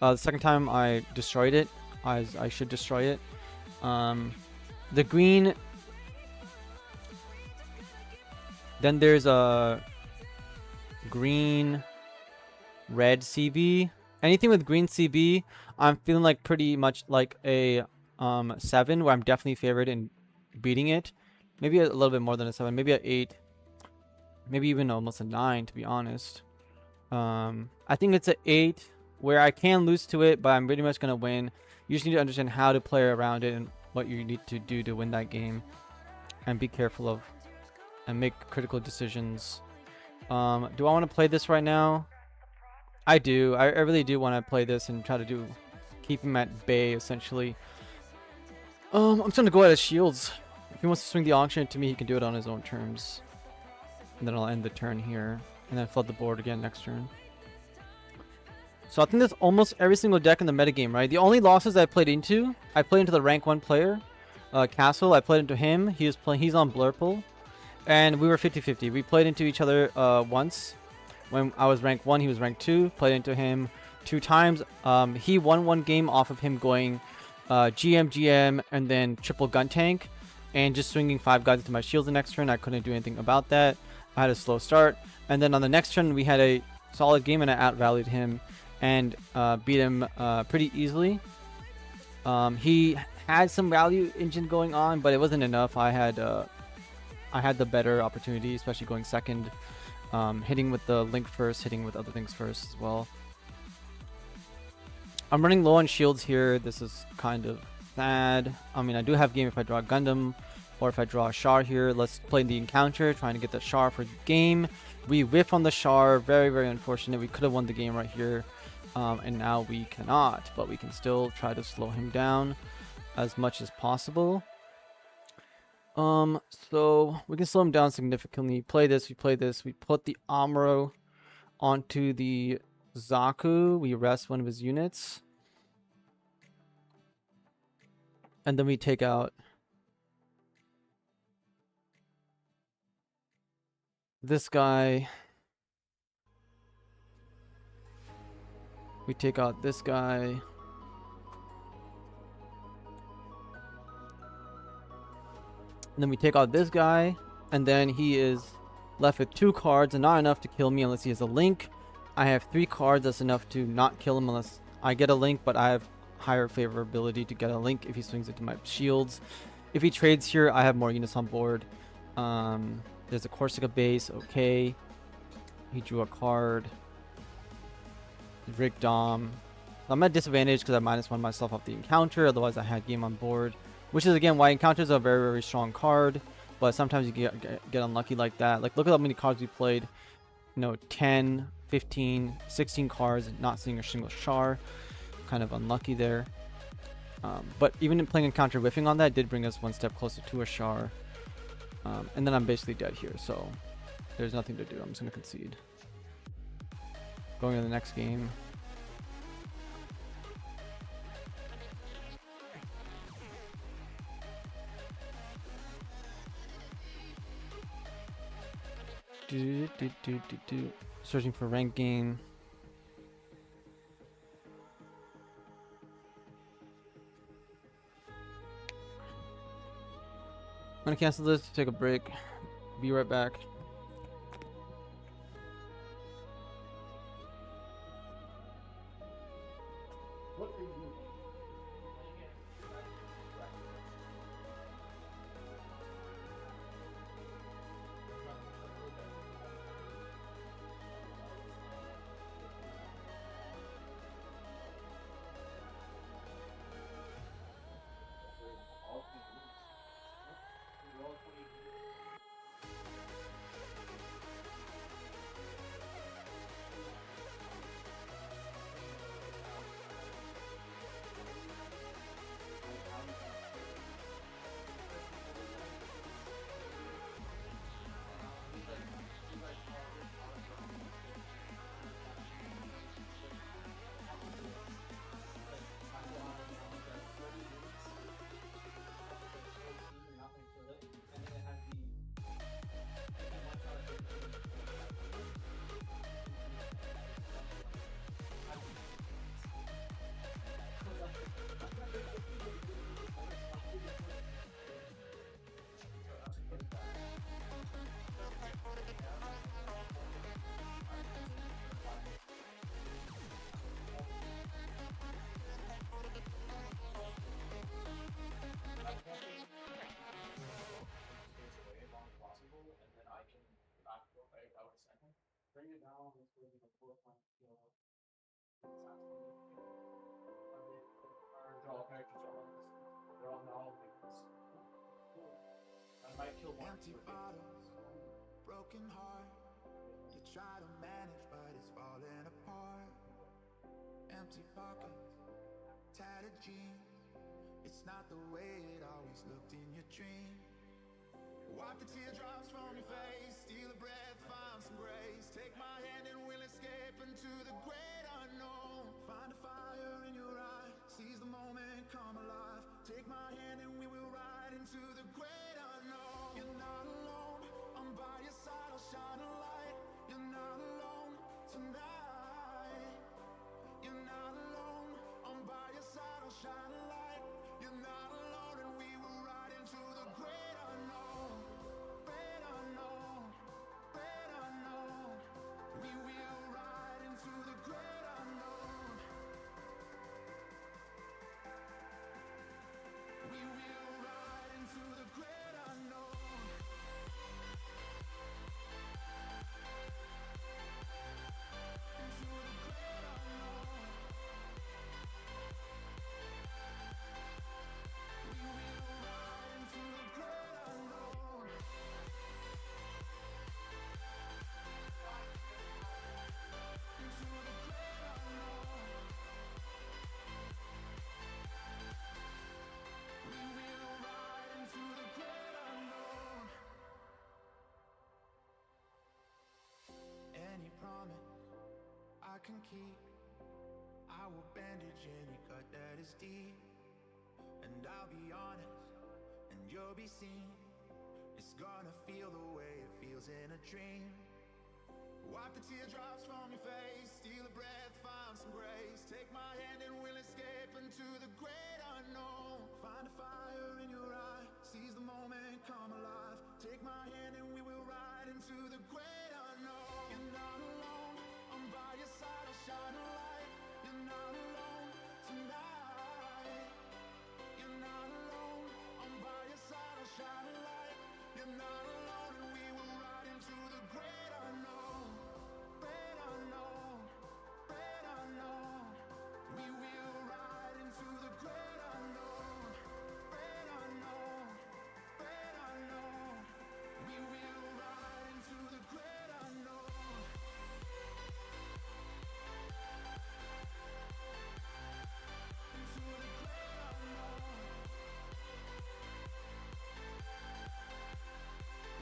The second time I destroyed it. I should destroy it. The green... Then there's a green, red CB. Anything with green CB, I'm feeling like pretty much like a 7, where I'm definitely favored in beating it. Maybe a little bit more than a 7, maybe an 8, maybe even almost a 9, to be honest. I think it's an 8. where I can lose to it, but I'm pretty much gonna win. You just need to understand how to play around it and what you need to do to win that game, and be careful of and make critical decisions. Do I want to play this right now? I do. I really do want to play this and try to keep him at bay essentially. I'm just gonna go at his shields. If he wants to swing the auction to me, he can do it on his own terms. And then I'll end the turn here. And then flood the board again next turn. So I think that's almost every single deck in the metagame, right? The only losses I played into the rank 1 player, Castle. I played into him. He's on Blurple. And we were 50-50. We played into each other once. When I was rank 1, he was rank 2. Played into him 2 times. He won 1 game off of him going GM, and then triple gun tank. And just swinging 5 guys into my shields the next turn. I couldn't do anything about that. I had a slow start. And then on the next turn, we had a solid game, and I out-rallied him and beat him pretty easily. He had some value engine going on, but it wasn't enough. I had the better opportunity, especially going second, hitting with the link first, hitting with other things first as well. I'm running low on shields here. This is kind of sad. I mean, I do have game if I draw a Gundam, or if I draw a Char here. Let's play the encounter, trying to get the Char for game. We whiff on the Char. Very, very unfortunate. We could have won the game right here. And now we cannot, but we can still try to slow him down as much as possible. So we can slow him down significantly. Play this, we play this. We put the Amuro onto the Zaku. We rest one of his units. And then we take out this guy. We take out this guy. And then we take out this guy. And then he is left with 2 cards and not enough to kill me unless he has a link. I have 3 cards. That's enough to not kill him unless I get a link, but I have higher favorability to get a link if he swings into my shields. If he trades here, I have more units on board. There's a Corsica base. Okay. He drew a card. Rick Dom. I'm at disadvantage because I -1 myself off the encounter. Otherwise, I had game on board, which is again why encounters are a very, very strong card. But sometimes you get unlucky like that. Like, look at how many cards we played. You know, 10, 15, 16 cards, not seeing a single Char. Kind of unlucky there. But even in playing encounter, whiffing on that did bring us 1 step closer to a Char. And then I'm basically dead here, so there's nothing to do. I'm just gonna concede. Going to the next game. Searching for rank game. I'm gonna cancel this, take a break. Be right back. Bring it down. They're all connected to one. They're all now cool. I might kill one. Empty bottles, broken heart. You try to manage, but it's falling apart. Empty pockets, tattered jeans. It's not the way it always looked in your dream. Wipe the teardrops from your face, steal a breath, find some grace. Take my hand and we'll escape into the great unknown. Find a fire in your eye, seize the moment, come alive. Take my hand and we will ride into the great unknown. You're not alone, I'm by your side, I'll shine a light. You're not alone tonight. You're not alone, I'm by your side, I'll shine a light. You're not alone and we will ride into the great unknown. Great unknown, great unknown. We will ride into the great unknown. We will ride into the great unknown. Into the great unknown. We will ride into the great unknown. Into the great unknown. We will ride into the great unknown. Any promise I can keep, I will bandage any cut that is deep. And I'll be honest, and you'll be seen. It's gonna feel the way it feels in a dream. Wipe the teardrops from your face, steal a breath, find some grace. Take my hand and we'll escape into the great unknown. Find a fire in your eye, seize the moment, come alive. Take my hand and we will ride into the great unknown. You're not alone, I'm by your side, I'll shine a light. You're not alone tonight. You're not alone, I'm by your side, I'll shine a light. You're not alone and we will ride into the great unknown. Great unknown, great unknown. We will ride into the great unknown. Great unknown, great unknown. We will ride into the great unknown. Into the great unknown.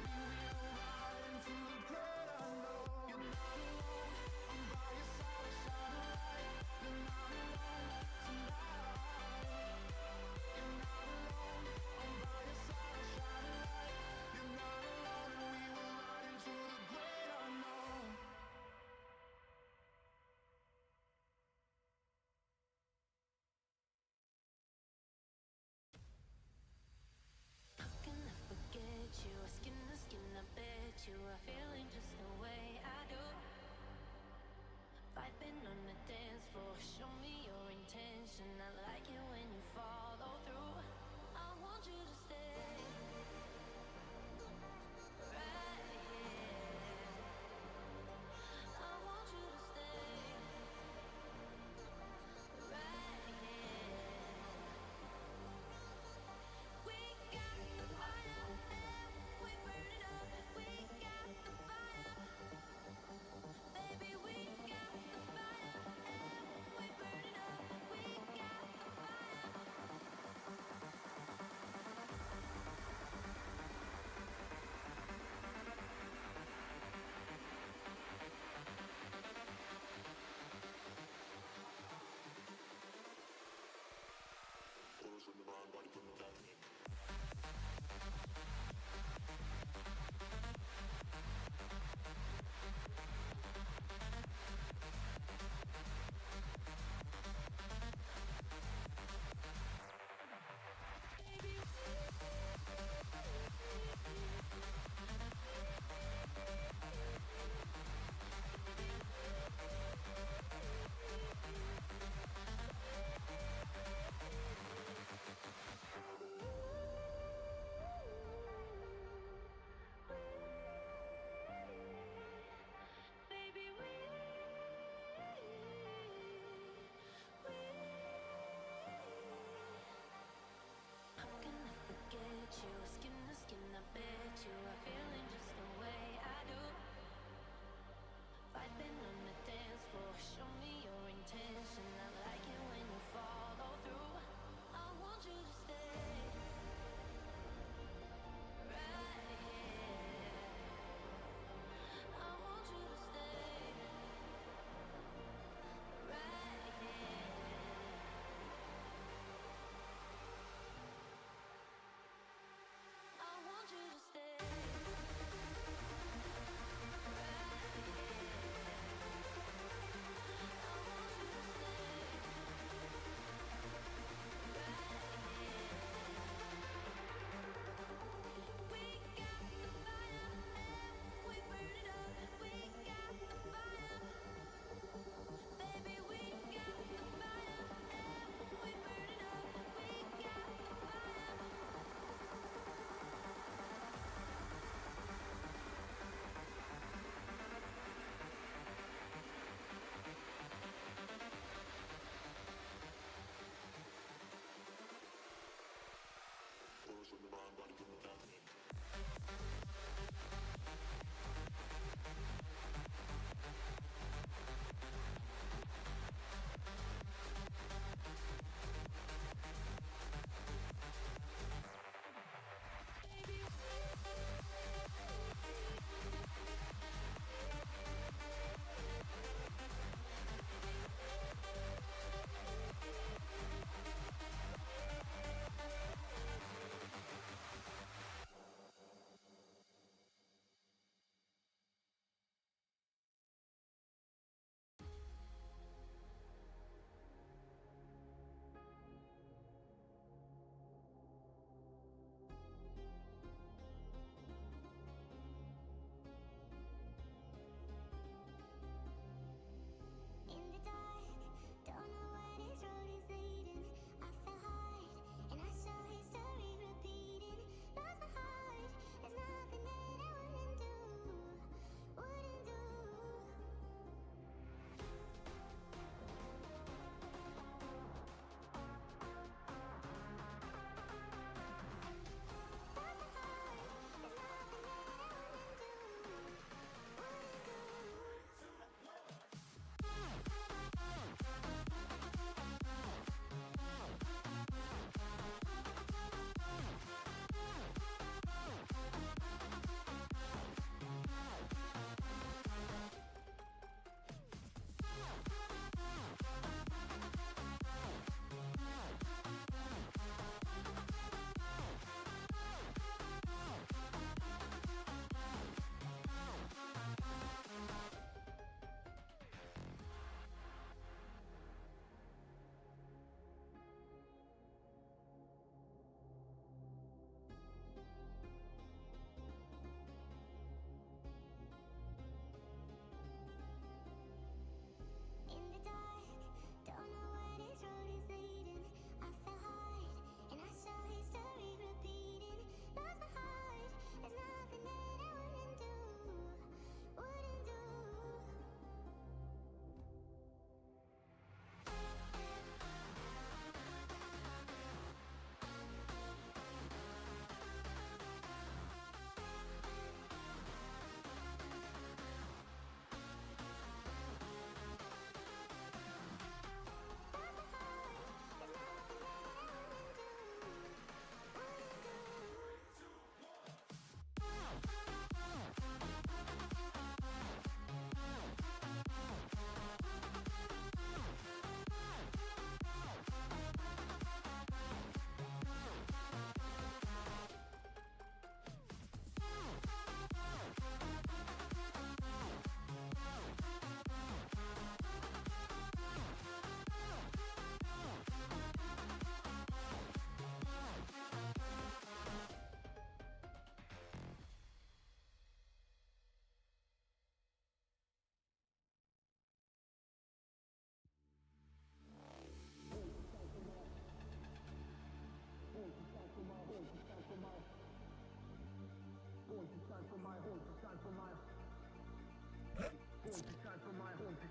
We will ride into the great unknown. You're not alone, I'm by your side, I'll shine a light. You're not alone tonight. You're not alone, I'm by your side, I'll shine a light. You're not alone, and we will ride into the great unknown. How can I forget you? Skin to skin, I bet you are feeling just the way I do. Vibing on the dance floor, show me your intention. I like it when you follow through. I want you to stay right here. I want you to stay right here. We got the fire and we burn it up. We got the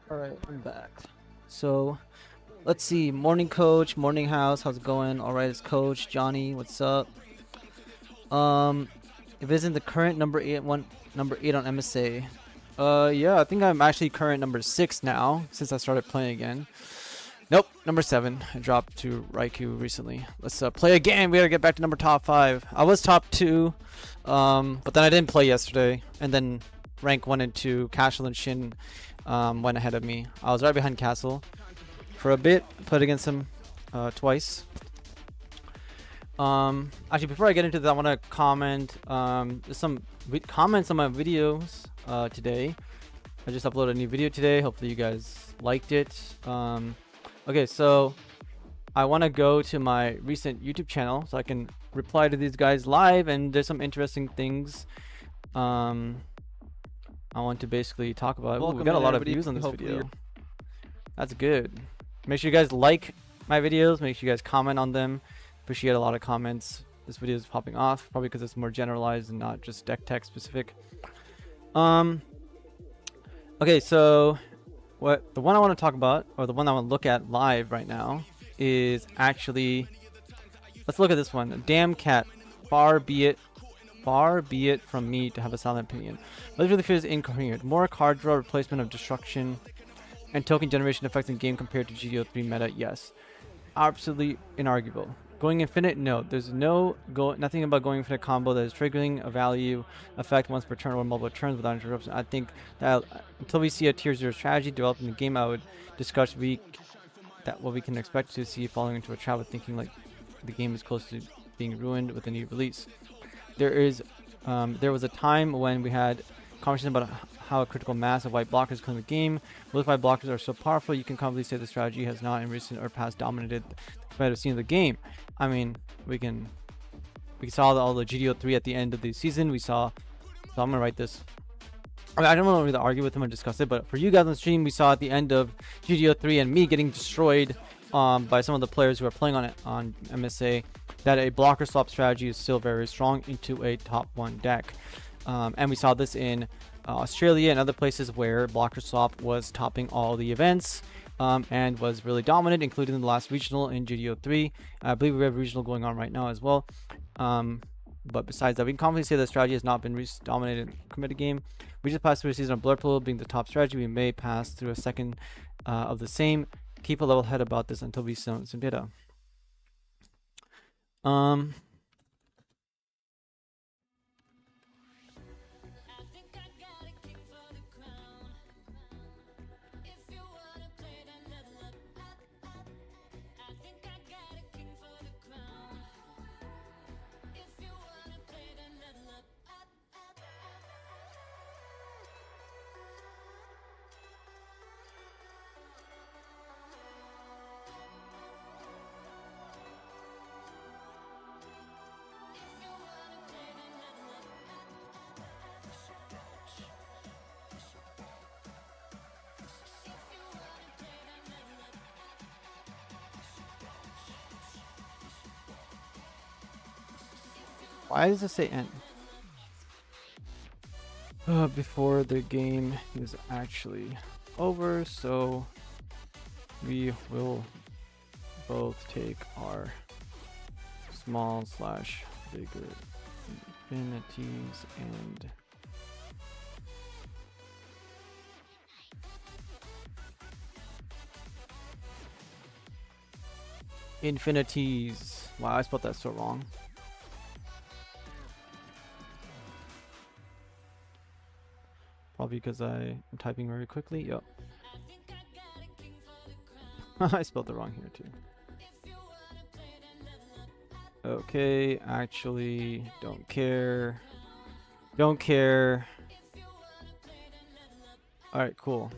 Alright, I'm back. So, let's see. Morning coach, morning house, how's it going? Alright, it's coach. Johnny, what's up? If isn't the current number 8 on MSA. Yeah, I think I'm actually current number 6 now, since I started playing again. Nope, number 7. I dropped to Raikou recently. Let's play again. We gotta get back to number top 5. I was top 2, but then I didn't play yesterday. And then rank 1 and 2, Castle and Shin went ahead of me. I was right behind Castle for a bit. Played against him twice. Actually, before I get into that, I want to comment some comments on my videos today. I just uploaded a new video today. Hopefully you guys liked it. Okay, so I want to go to my recent YouTube channel so I can reply to these guys live, and there's some interesting things I want to basically talk about. Ooh, we got a lot of views on this video. That's good. Make sure you guys like my videos. Make sure you guys comment on them. Appreciate a lot of comments. This video is popping off probably because it's more generalized and not just deck tech specific. Okay, so the one I want to talk about, or the one I want to look at live right now, is actually, let's look at this one. Damn cat, far be it from me to have a silent opinion. What really feels incoherent. More card draw, replacement of destruction, and token generation effects in game compared to GD03 meta. Yes, absolutely inarguable. Going infinite, no. There's nothing about going infinite combo that is triggering a value effect once per turn or multiple turns without interruption. I think that until we see a tier 0 strategy developed in the game, I would discuss what we can expect to see falling into a trap with thinking like the game is close to being ruined with a new release. There was a time when we had conversation about how a critical mass of white blockers claim the game. Most white blockers are so powerful, you can confidently say the strategy has not in recent or past dominated the competitive scene of the game. I mean, we saw all the GD03 at the end of the season. So I'm gonna write this. I mean, I don't want to really argue with him or discuss it, but for you guys on the stream, we saw at the end of GD03 and me getting destroyed by some of the players who are playing on it on MSA, that a blocker swap strategy is still very strong into a top 1 deck. And we saw this in Australia and other places where blocker swap was topping all the events and was really dominant, including the last regional in GD03. I believe we have a regional going on right now as well. But besides that, we can confidently say the strategy has not been dominated in the committed game. We just passed through a season of Blur Pool being the top strategy. We may pass through a second of the same. Keep a level head about this until we see some data. Why does it say N? Before the game is actually over, so we will both take our small/bigger infinities and infinities. Wow, I spelled that so wrong. Probably because I am typing very quickly. Yep. I spelled it wrong here too. Okay, actually, don't care. Don't care. Alright, cool.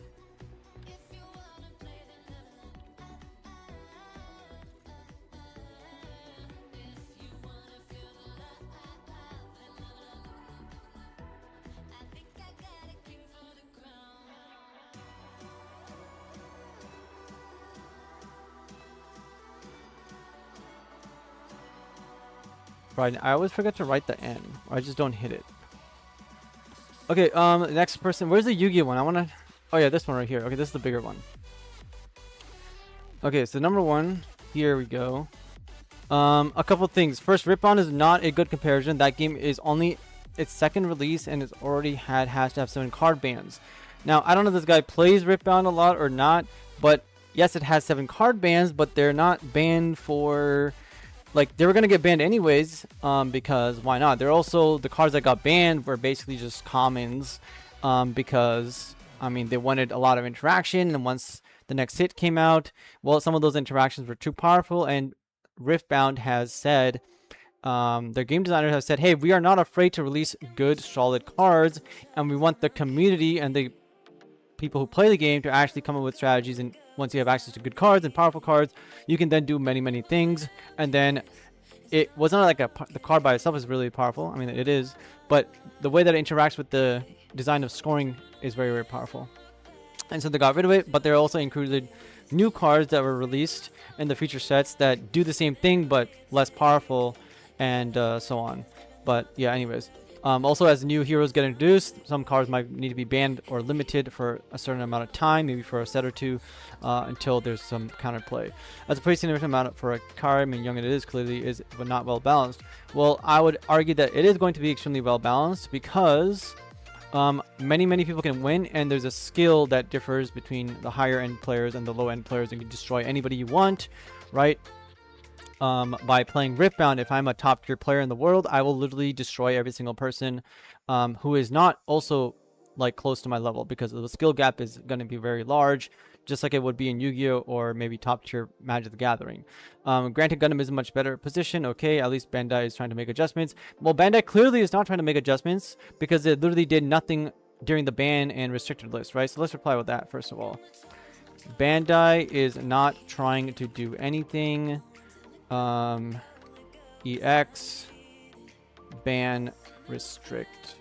Right, I always forget to write the N, or I just don't hit it. Okay, next person. Where's the Yu-Gi-Oh one? Oh yeah, this one right here. Okay, this is the bigger one. Okay, so number 1, here we go. A couple things. First, Ripbound is not a good comparison. That game is only its second release and it's already has to have 7 card bans. Now, I don't know if this guy plays Ripbound a lot or not, but yes, it has 7 card bans, but they're not banned for, like, they were gonna get banned anyways, because why not? They're also, the cards that got banned were basically just commons, because I mean they wanted a lot of interaction, and once the next hit came out, well, some of those interactions were too powerful, and Riftbound has said, their game designers have said, hey, we are not afraid to release good, solid cards, and we want the community and the people who play the game to actually come up with strategies. And once you have access to good cards and powerful cards, you can then do many things. And then it wasn't like the card by itself is really powerful. I mean, it is, but the way that it interacts with the design of scoring is very powerful. And so they got rid of it, but they also included new cards that were released in the feature sets that do the same thing but less powerful, and so on. But yeah, anyways, also as new heroes get introduced, some cards might need to be banned or limited for a certain amount of time, maybe for a set or two, until there's some counterplay. That's a pretty significant amount for a card. I mean, young it is, clearly is, but not well balanced. Well, I would argue that it is going to be extremely well balanced, because many people can win, and there's a skill that differs between the higher end players and the low end players, and you can destroy anybody you want, right? By playing Riftbound, if I'm a top tier player in the world, I will literally destroy every single person who is not also like close to my level, because the skill gap is going to be very large, just like it would be in Yu-Gi-Oh or maybe top tier Magic the Gathering. Granted, Gundam is a much better position. Okay, at least Bandai is trying to make adjustments. Well, Bandai clearly is not trying to make adjustments, because it literally did nothing during the ban and restricted list, right? So let's reply with that first of all. Bandai is not trying to do anything. EX ban restrict.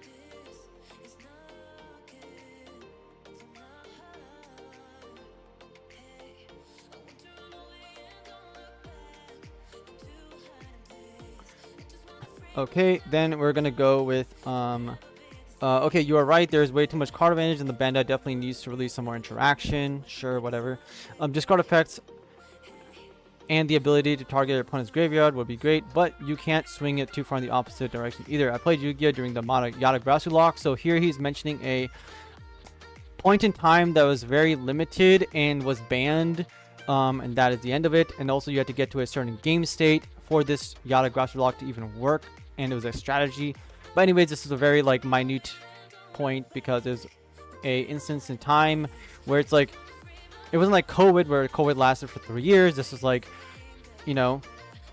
Okay, then we're gonna go with okay, you are right, there's way too much card advantage, and the Bandai definitely needs to release some more interaction. Sure, whatever. Discard effects and the ability to target your opponent's graveyard would be great, but you can't swing it too far in the opposite direction either. I played Yu-Gi-Oh during the Yatagrasu lock, so here he's mentioning a point in time that was very limited and was banned, and that is the end of it. And also you had to get to a certain game state for this Yatagrasu lock to even work, and it was a strategy. But anyways, this is a very like minute point, because there's a instance in time where it's like, it wasn't like COVID, where COVID lasted for 3 years. This is like, you know,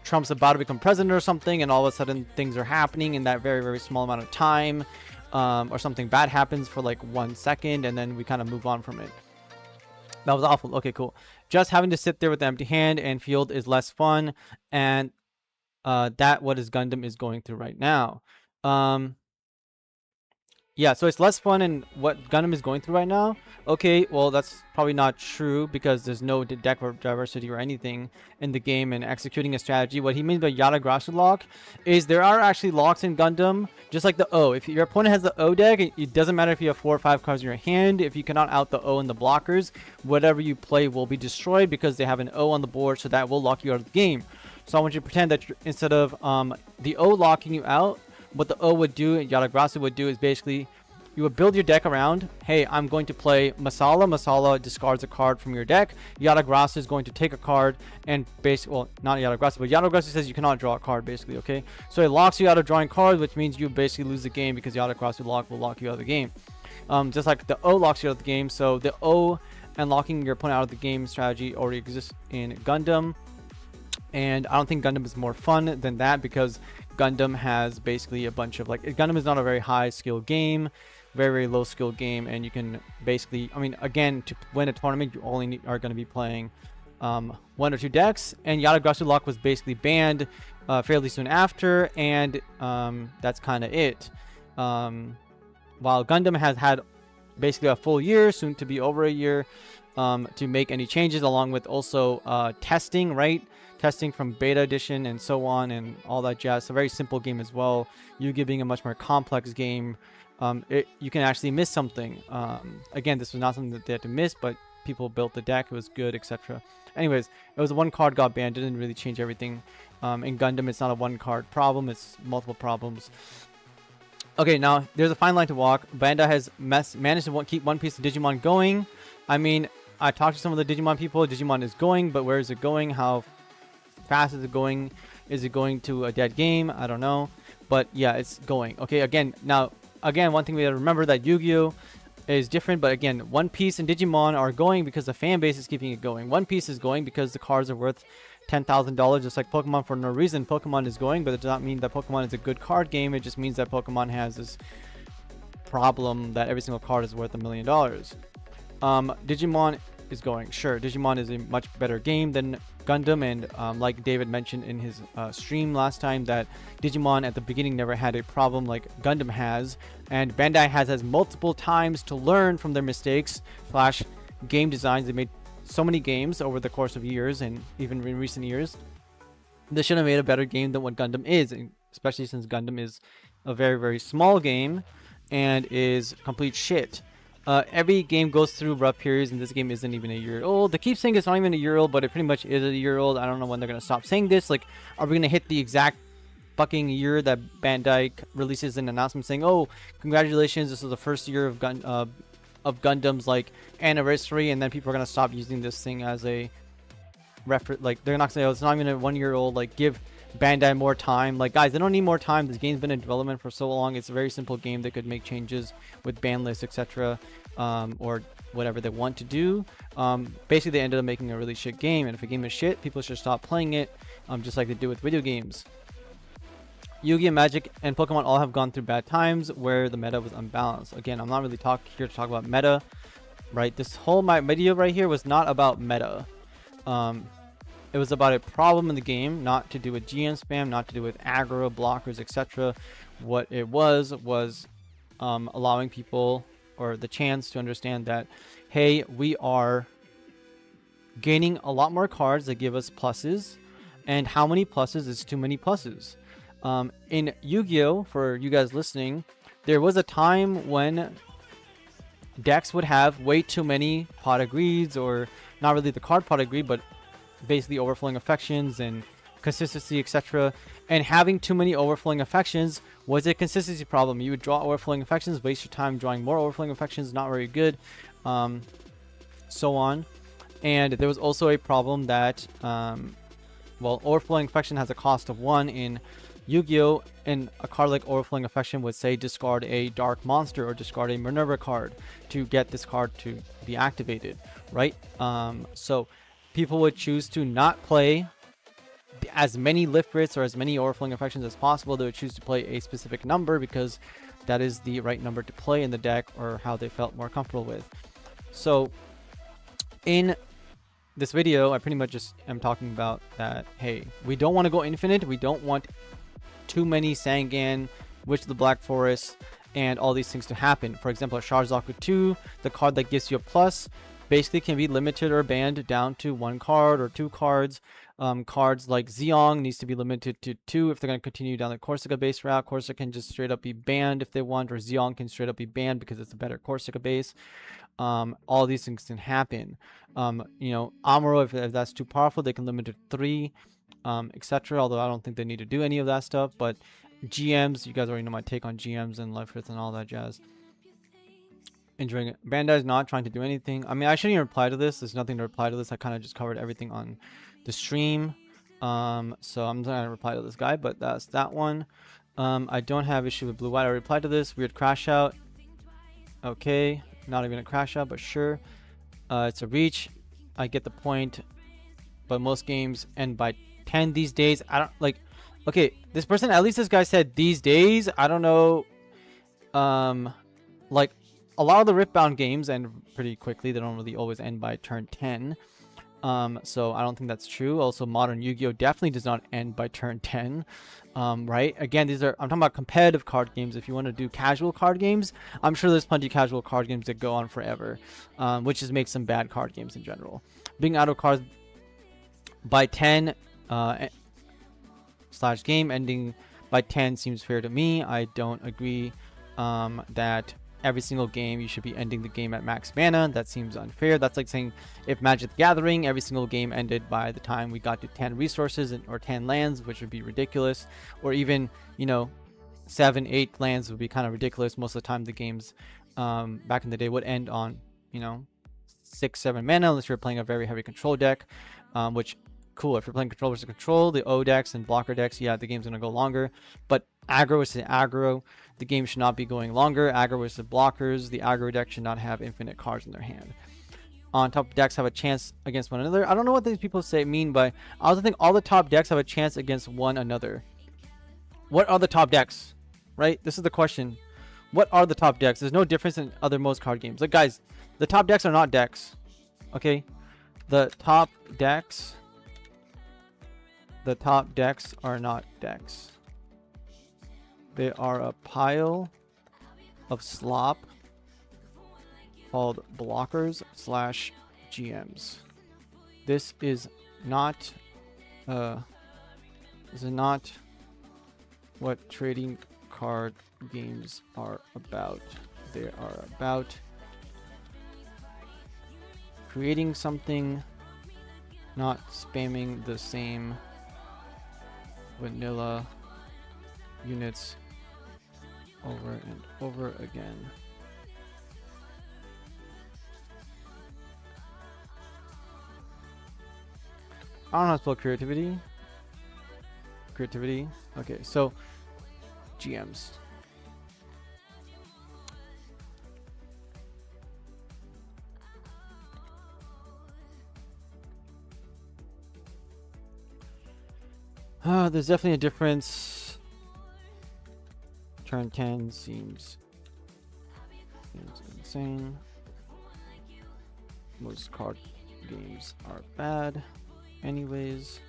Trump's about to become president or something, and all of a sudden things are happening in that very small amount of time, or something bad happens for like 1 second, and then we kind of move on from it. That was awful. Okay, cool. Just having to sit there with an empty hand and field is less fun, and that what is Gundam is going through right now. Yeah, so it's less fun in what Gundam is going through right now. Okay, well, that's probably not true, because there's no deck diversity or anything in the game and executing a strategy. What he means by Yatagrasu lock is there are actually locks in Gundam, just like the O. If your opponent has the O deck, it doesn't matter if you have 4 or 5 cards in your hand. If you cannot out the O and the blockers, whatever you play will be destroyed, because they have an O on the board, so that will lock you out of the game. So I want you to pretend that instead of the O locking you out, what the O would do and Yatagrasu would do is basically you would build your deck around, hey, I'm going to play Masala. Masala discards a card from your deck. Yatagrasu is going to take a card and basically, well, not Yatagrasu, but Yatagrasu says you cannot draw a card, basically, okay? So it locks you out of drawing cards, which means you basically lose the game, because Yatagrasu lock will lock you out of the game. Just like the O locks you out of the game. So the O and locking your opponent out of the game strategy already exists in Gundam. And I don't think Gundam is more fun than that, because Gundam has basically a bunch of, like, Gundam is not a very high skill game, very low skill game, and you can basically, I mean, again, to win a tournament, you only are going to be playing 1 or 2 decks, and Yatagrasu lock was basically banned fairly soon after, and that's kind of it. While Gundam has had basically a full year, soon to be over a year, to make any changes, along with also testing, right? Testing from beta edition and so on and all that jazz. It's a very simple game as well. Yu-Gi-Oh being a much more complex game, you can actually miss something. Again, this was not something that they had to miss, but people built the deck. It was good, etc. Anyways, it was one card got banned. It didn't really change everything. In Gundam, it's not a one card problem. It's multiple problems. Okay, now there's a fine line to walk. Bandai has managed to keep One Piece of Digimon going. I mean, I talked to some of the Digimon people. Digimon is going, but where is it going? How fast is it going? Is it going to a dead game? I don't know. But yeah, it's going. Okay, again, one thing we gotta remember that Yu-Gi-Oh is different, but again, One Piece and Digimon are going because the fan base is keeping it going. One Piece is going because the cards are worth $10,000, just like Pokemon. For no reason, Pokemon is going, but it does not mean that Pokemon is a good card game. It just means that Pokemon has this problem that every single card is worth $1 million. Digimon is going. Sure, Digimon is a much better game than Gundam, and like David mentioned in his stream last time, that Digimon at the beginning never had a problem like Gundam has, and Bandai has multiple times to learn from their mistakes / game designs. They made so many games over the course of years, and even in recent years, they should have made a better game than what Gundam is, and especially since Gundam is a very, very small game and is complete shit. Every game goes through rough periods, and this game isn't even a year old. They keep saying it's not even a year old, but it pretty much is a year old. I don't know when they're going to stop saying this. Like, are we going to hit the exact fucking year that Bandai releases an announcement saying, oh, congratulations, this is the first year of Gundam's, like, anniversary, and then people are going to stop using this thing as a reference? Like, they're not going to say, oh, it's not even a 1 year old. Like, give Bandai more time. Like, guys, they don't need more time. This game's been in development for so long. It's a very simple game. They could make changes with ban lists, etc., or whatever they want to do. Basically, they ended up making a really shit game, and if a game is shit, people should stop playing it, just like they do with video games. Yu-Gi-Oh, Magic, and Pokemon all have gone through bad times where the meta was unbalanced. Again, I'm not really here to talk about meta, right? This whole video right here was not about meta. It was about a problem in the game, not to do with GM spam, not to do with aggro, blockers, etc. What it was allowing people, or the chance to understand that, hey, we are gaining a lot more cards that give us pluses, and how many pluses is too many pluses. In Yu-Gi-Oh, for you guys listening, there was a time when decks would have way too many pot of greeds, or not really the card pot of greed, but basically overflowing affections and consistency, etc. And having too many overflowing affections was a consistency problem. You would draw overflowing affections, waste your time drawing more overflowing affections, not very good, so on. And there was also a problem that, well, overflowing affection has a cost of 1 in Yu-Gi-Oh, and a card like overflowing affection would say discard a dark monster or discard a Minerva card to get this card to be activated, right? So people would choose to not play as many lift writs or as many overflowing affections as possible. They would choose to play a specific number because that is the right number to play in the deck, or how they felt more comfortable with. So in this video, I pretty much just am talking about that, hey, we don't want to go infinite. We don't want too many Sangan, Witch of the Black Forest, and all these things to happen. For example, Sharzaku 2, the card that gives you a plus, basically can be limited or banned down to 1 card or 2 cards. Cards like Zeong needs to be limited to 2 if they're going to continue down the Corsica base route. Corsica can just straight up be banned if they want, or Zeong can straight up be banned because it's a better Corsica base. All these things can happen. You know, Amuro, if that's too powerful, they can limit it to 3, etc. Although I don't think they need to do any of that stuff. But GMs, you guys already know my take on GMs and life writs and all that jazz. Enjoying it. Bandai is not trying to do anything. I mean, I shouldn't even reply to this. There's nothing to reply to this. I kind of just covered everything on the stream. So I'm not going to reply to this guy, but that's that one. I don't have issue with blue white. I replied to this. Weird crash out. Okay. Not even a crash out, but sure. It's a reach. I get the point. But most games end by 10 these days. I don't like. Okay, this person, at least this guy said these days. I don't know. Like, a lot of the Riftbound games end pretty quickly. They don't really always end by turn 10. So I don't think that's true. Also, modern Yu-Gi-Oh definitely does not end by turn 10. Right? Again, I'm talking about competitive card games. If you want to do casual card games, I'm sure there's plenty of casual card games that go on forever, which just makes some bad card games in general. Being out of cards by 10 slash game ending by 10 seems fair to me. I don't agree that every single game you should be ending the game at max mana. That seems unfair. That's like saying if Magic the Gathering, every single game ended by the time we got to 10 resources or 10 lands, which would be ridiculous. Or even, you know, 7, 8 lands would be kind of ridiculous. Most of the time the games back in the day would end on, you know, 6, 7 mana unless you're playing a very heavy control deck, which cool. If you're playing control versus control, the O decks and blocker decks, yeah, the game's gonna go longer. But aggro versus aggro, the game should not be going longer. Aggro versus blockers, the aggro deck should not have infinite cards in their hand. On top decks have a chance against one another. I don't know what these people mean by. I also think all the top decks have a chance against one another. What are the top decks? Right? This is the question. What are the top decks? There's no difference in other most card games. Like, guys, the top decks are not decks. Okay? The top decks are not decks. They are a pile of slop called blockers slash GMs. This is not what trading card games are about. They are about creating something, not spamming the same vanilla units over and over again. I don't know how to spell creativity. Creativity. Okay, so GMs. There's definitely a difference. Turn 10 seems insane. Most card games are bad. Anyways,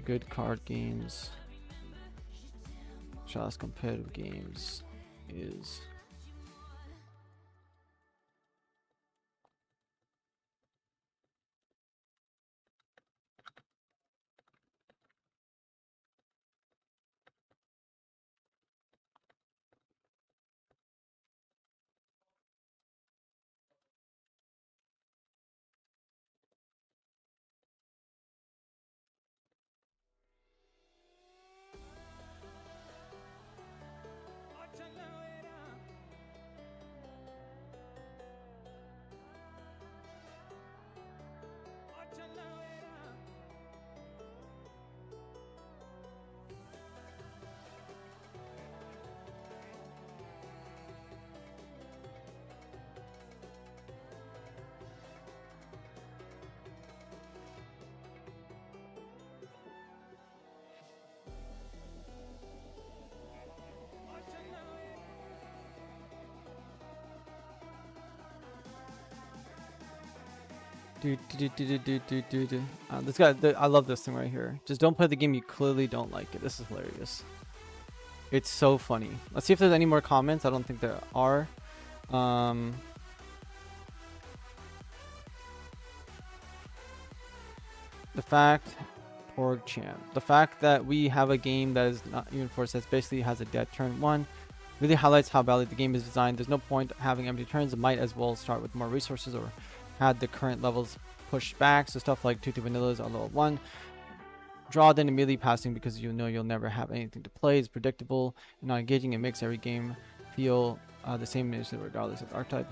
good card games, just competitive games is this guy. I love this thing right here. Just don't play the game you clearly don't like it. This is hilarious. It's so funny. Let's see if there's any more comments. I don't think there are. The fact, org champ. The fact that we have a game that is not even forced, that basically has a dead turn 1, really highlights how badly the game is designed. There's no point having empty turns. It might as well start with more resources or had the current levels pushed back. So stuff like 2/2 vanillas are level 1. Draw then immediately passing because you know you'll never have anything to play. It's predictable and not engaging. It makes every game feel the same regardless of archetype.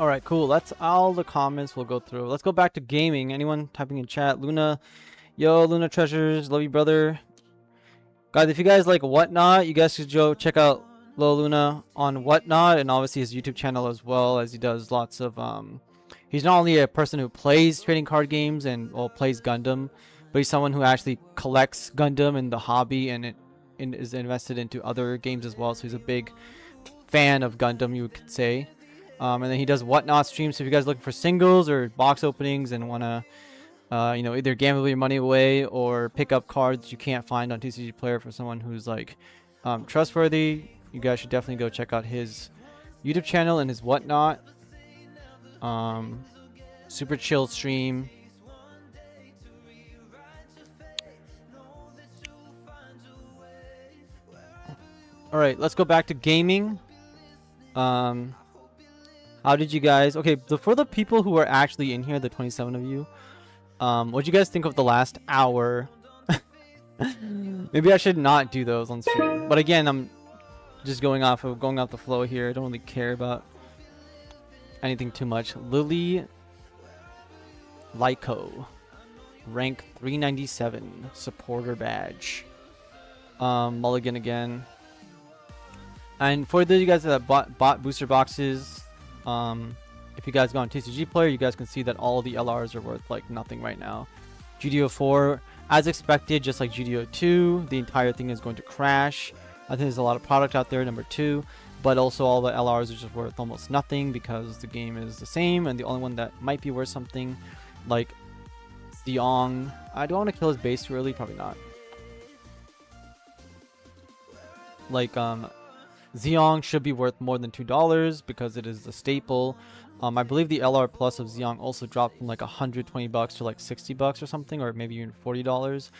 All right, cool. That's all the comments we'll go through. Let's go back to gaming. Anyone typing in chat? Luna, yo, Luna Treasures, love you, brother. Guys, if you guys like Whatnot, you guys should go check out Lo Luna on Whatnot, and obviously his YouTube channel as well, as he does lots of he's not only a person who plays trading card games and plays Gundam, but he's someone who actually collects Gundam in the hobby and is invested into other games as well. So he's a big fan of Gundam, you could say. And then he does Whatnot streams. So if you guys are looking for singles or box openings and want to you know, either gamble your money away or pick up cards you can't find on TCG Player for someone who's like trustworthy, you guys should definitely go check out his YouTube channel and his Whatnot. Super chill stream. All right, let's go back to gaming. How did you guys? Okay, for the people who are actually in here, the 27 of you, what'd you guys think of the last hour? Maybe I should not do those on stream. But again, I'm just going off the flow here. I don't really care about anything too much. Lily Lyco, rank 397, supporter badge. Mulligan again. And for those of you guys that bought booster boxes, if you guys go on TCG Player, you guys can see that all the LRs are worth like nothing right now. GD04, as expected, just like GD02, the entire thing is going to crash. I think there's a lot of product out there, number 2, but also all the LRs are just worth almost nothing because the game is the same, and the only one that might be worth something, like Zeong. I don't want to kill his base too early, probably not. Like Zeong should be worth more than $2 because it is a staple. I believe the LR plus of Zeong also dropped from like $120 to like $60 or something, or maybe even $40.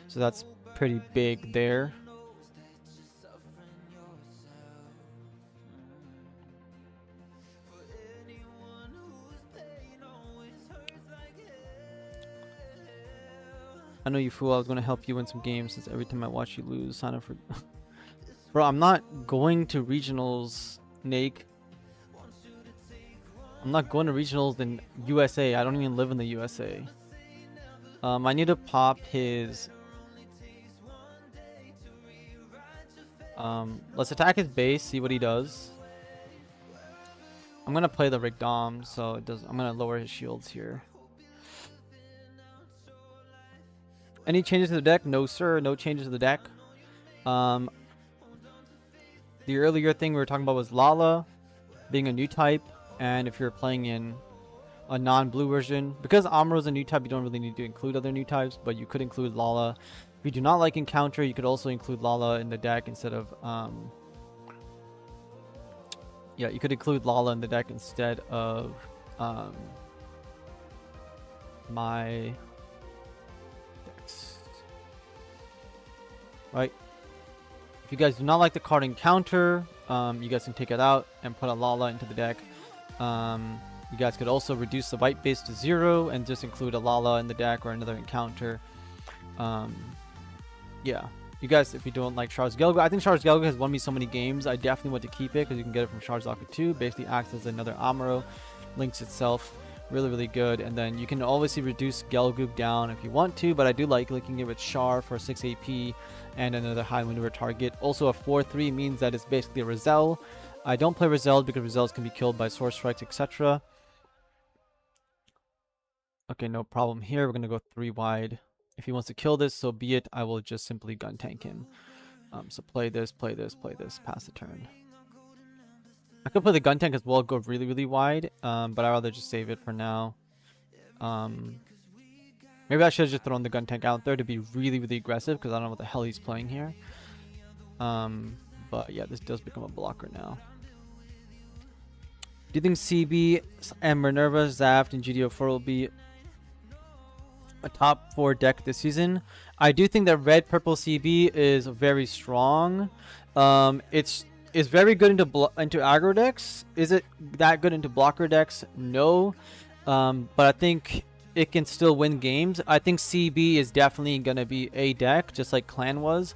So that's pretty big there. I know you fool. I was going to help you win some games since every time I watch you lose, sign up for... Bro, I'm not going to regionals, Nake. I'm not going to regionals in USA. I don't even live in the USA. I need to pop his... let's attack his base, see what he does. I'm going to play the Rigdom, so it does. I'm going to lower his shields here. Any changes to the deck? No, sir. No changes to the deck. The earlier thing we were talking about was Lala being a new type, and if you're playing in a non-blue version, because Amuro is a new type, you don't really need to include other new types, but you could include Lala. If you do not like Encounter, you could also include Lala in the deck instead of yeah, you could include Lala in the deck instead of my decks. Right? If you guys do not like the card Encounter, you guys can take it out and put a Lala into the deck. You guys could also reduce the white base to 0 and just include a Lala in the deck or another Encounter. Yeah. You guys, if you don't like Charles Gelgo, I think Charles Gelgo has won me so many games. I definitely want to keep it because you can get it from Charizaka 2. Basically acts as another Amuro. Links itself. Really, really good. And then you can obviously reduce Gelgoog down if you want to, but I do like linking it with Char for 6 AP and another high maneuver target. Also a 4-3 means that it's basically a Rizal. I don't play Rizal because Rizals can be killed by Sword Strikes, etc. Okay, no problem here. We're going to go 3 wide. If he wants to kill this, so be it. I will just simply gun tank him. So play this, play this, play this, pass the turn. I could play the gun tank as well, go really, really wide, but I'd rather just save it for now. Maybe I should have just thrown the gun tank out there to be really, really aggressive because I don't know what the hell he's playing here. But yeah, this does become a blocker now. Do you think CB and Minerva, Zaft, and GD04 will be a top 4 deck this season? I do think that red purple CB is very strong. It's very good into aggro decks. Is it that good into blocker decks? No. But I think it can still win games. I think CB is definitely gonna be a deck just like Clan was.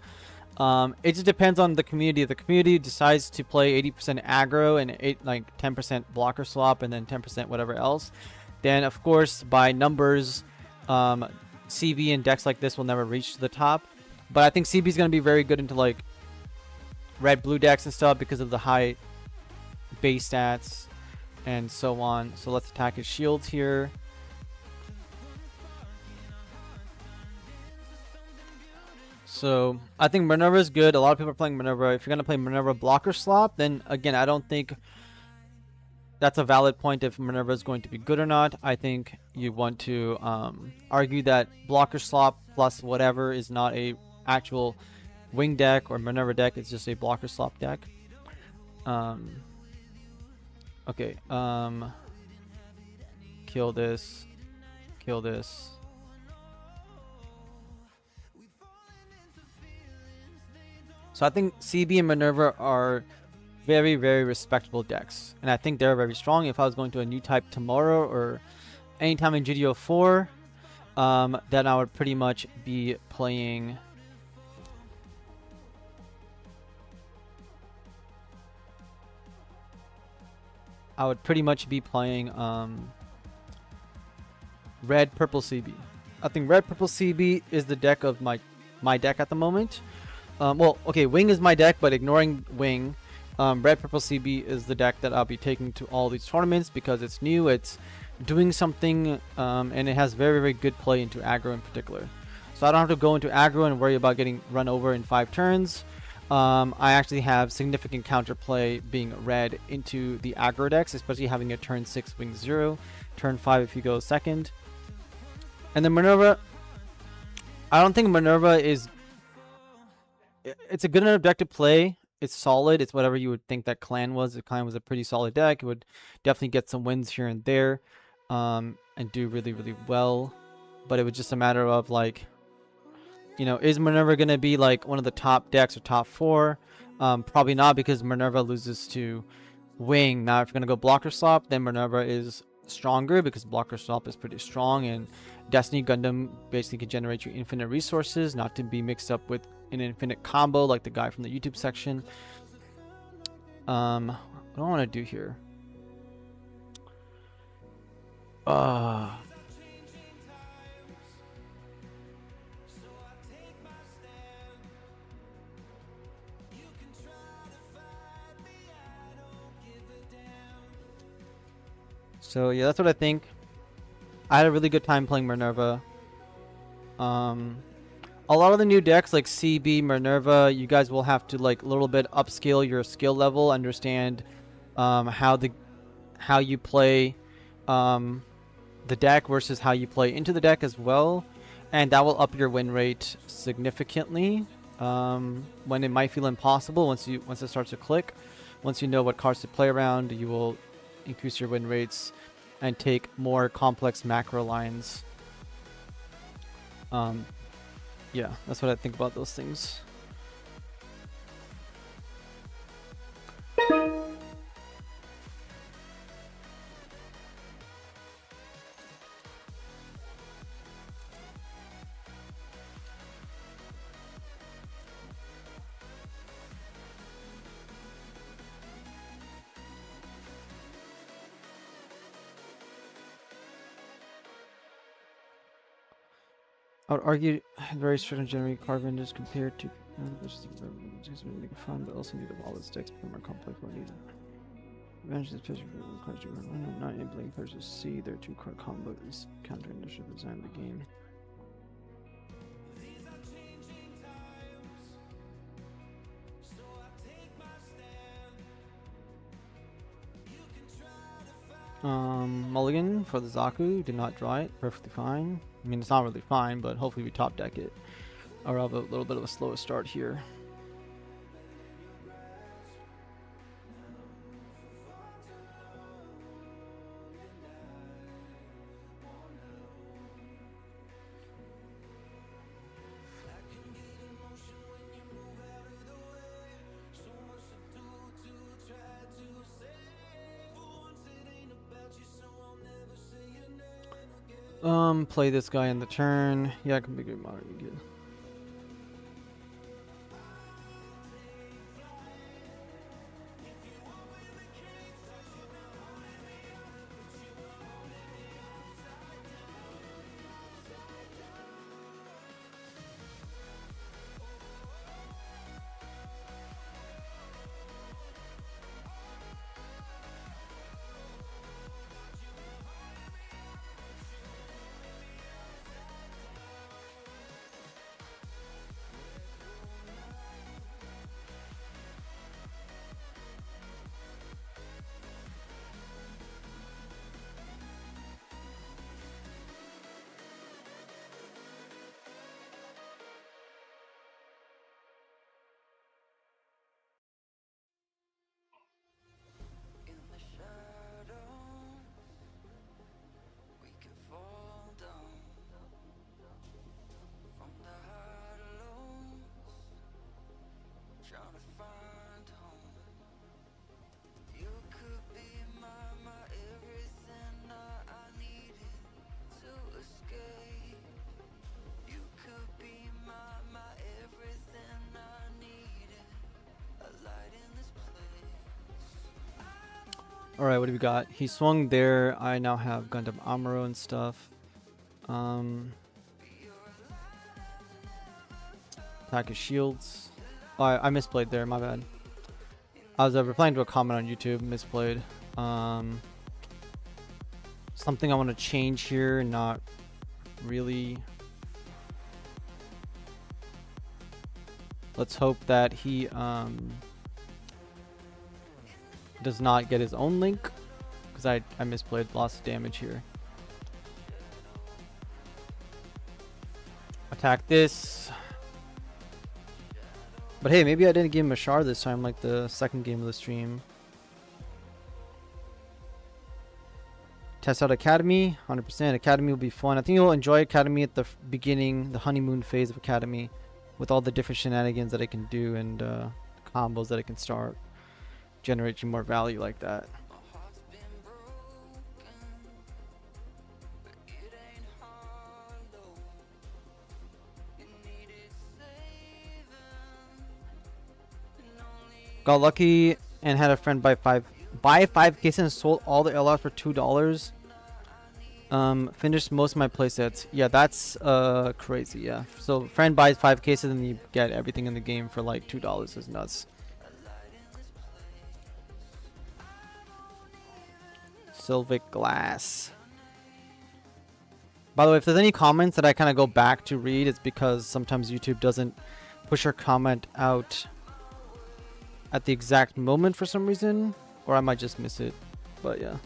It just depends on the community. If the community decides to play 80% aggro and 10% blocker swap and then 10% whatever else, then of course by numbers, CB and decks like this will never reach to the top. But I think CB is going to be very good into like red blue decks and stuff because of the high base stats and so on. So let's attack his shields here. So I think Minerva is good. A lot of people are playing Minerva. If you're gonna play Minerva blocker slop, then again, I don't think that's a valid point if Minerva is going to be good or not. I think you want to argue that blocker slop plus whatever is not a actual wing deck or Minerva deck. It's just a blocker slop deck. Okay. Kill this. Kill this. So I think CB and Minerva are very, very respectable decks. And I think they're very strong. If I was going to a new type tomorrow or anytime in GD04, then I would pretty much be playing... red purple CB. I think red purple CB is the deck of my deck at the moment. Well, okay, wing is my deck, but ignoring wing, red purple CB is the deck that I'll be taking to all these tournaments because it's new, it's doing something, and it has very, very good play into aggro in particular. So I don't have to go into aggro and worry about getting run over in 5 turns. I actually have significant counterplay being red into the aggro decks, especially having a turn 6 wing 0, turn 5 if you go second. And then Minerva, I don't think Minerva is... It's a good enough deck to play. It's solid. It's whatever you would think that Clan was. The Clan was a pretty solid deck. It would definitely get some wins here and there, and do really, really well. But it was just a matter of like, you know, is Minerva going to be like one of the top decks or top 4? Probably not, because Minerva loses to Wing. Now, if you're going to go blocker slop, then Minerva is stronger because blocker slop is pretty strong, and Destiny Gundam basically can generate you infinite resources, not to be mixed up with an infinite combo like the guy from the YouTube section. What do I want to do here? So yeah, that's what I think. I had a really good time playing Minerva. A lot of the new decks like CB, Minerva, you guys will have to like a little bit upscale your skill level, understand how you play the deck versus how you play into the deck as well, and that will up your win rate significantly. When it might feel impossible, once it starts to click, once you know what cards to play around, you will increase your win rates and take more complex macro lines. Yeah, that's what I think about those things. I would argue very strict on generating card vendors compared to just really fun, but also need a wallet sticks become more complex when needed. Advantage this picture for the cards not enabling players to see their 2-card combos counter initial design of the game. Mulligan for the Zaku, did not draw it, perfectly fine. I mean, it's not really fine, but hopefully we top deck it. Or I'll have a little bit of a slower start here. Play this guy in the turn. Yeah, I can be good, moderately good. Alright, what do we got? He swung there. I now have Gundam Amuro and stuff. Attack his shields. Oh, I misplayed there, my bad. I was replying to a comment on YouTube, misplayed. Something I want to change here, not really. Let's hope that he does not get his own link, because I misplayed, lost damage here. Attack this. But hey, maybe I didn't give him a shard this time, like the second game of the stream. Test out Academy, 100%. Academy will be fun. I think you'll enjoy Academy at the beginning, the honeymoon phase of Academy, with all the different shenanigans that it can do and combos that it can start. Generate you more value like that. Got lucky and had a friend buy five cases and sold all the LRs for $2. Finished most of my playsets. Yeah, that's crazy. Yeah, so friend buys 5 cases and you get everything in the game for like $2. Is nuts. Sylvic Glass. By the way, if there's any comments that I kind of go back to read, it's because sometimes YouTube doesn't push your comment out at the exact moment for some reason, or I might just miss it, but yeah.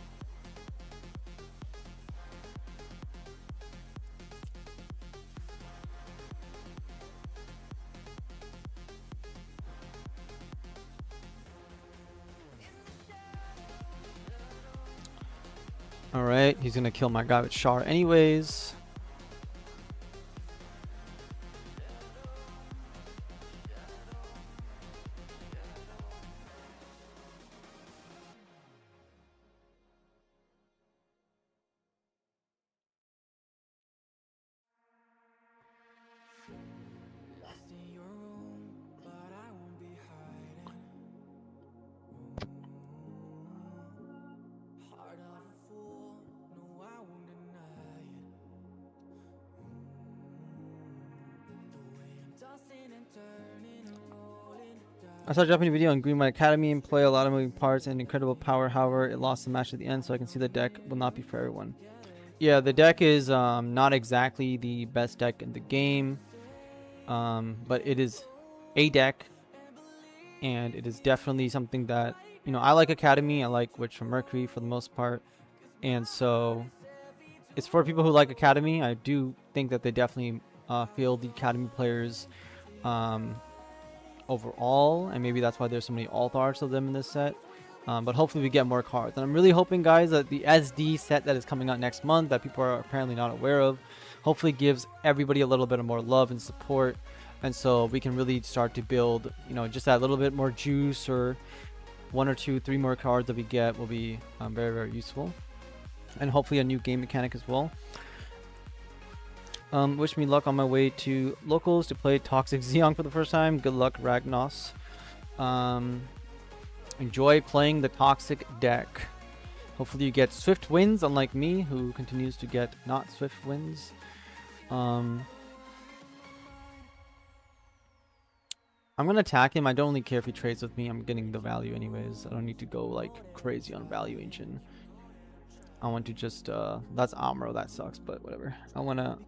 Alright, he's gonna kill my guy with Char anyways. I saw a Japanese video on Green White Academy and play a lot of moving parts and incredible power. However, it lost the match at the end, so I can see the deck will not be for everyone. Yeah, the deck is not exactly the best deck in the game, but it is a deck, and it is definitely something that, you know, I like Academy, I like Witch from Mercury for the most part, and so it's for people who like Academy. I do think that they definitely feel the Academy players overall, and maybe that's why there's so many alt arts of them in this set. But hopefully we get more cards, and I'm really hoping, guys, that the SD set that is coming out next month that people are apparently not aware of hopefully gives everybody a little bit of more love and support, and so we can really start to build, you know, just that little bit more juice, or 1 or 2, 3 more cards that we get will be very, very useful, and hopefully a new game mechanic as well. Wish me luck on my way to locals to play Toxic Xeon for the first time. Good luck, Ragnos. Enjoy playing the Toxic deck. Hopefully you get swift wins, unlike me, who continues to get not swift wins. I'm gonna attack him. I don't really care if he trades with me. I'm getting the value anyways. I don't need to go like crazy on value engine. I want to just that's Amuro, that sucks, but whatever. I want to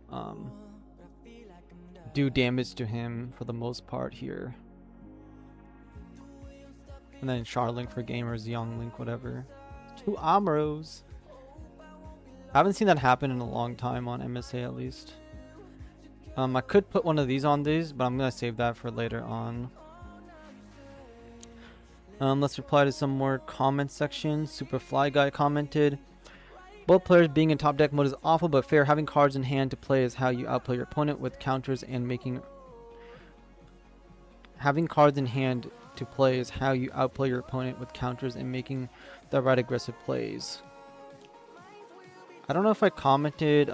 do damage to him for the most part here, and then Charlink for gamers, Young Link, whatever. 2 Amuros. I haven't seen that happen in a long time on MSA, at least. I could put one of these on these, but I'm gonna save that for later on. Let's reply to some more comment section. Superfly Guy commented, both players being in top deck mode is awful but fair. Having cards in hand to play is how you outplay your opponent with counters, and having cards in hand to play is how you outplay your opponent with counters and making the right aggressive plays. I don't know if I commented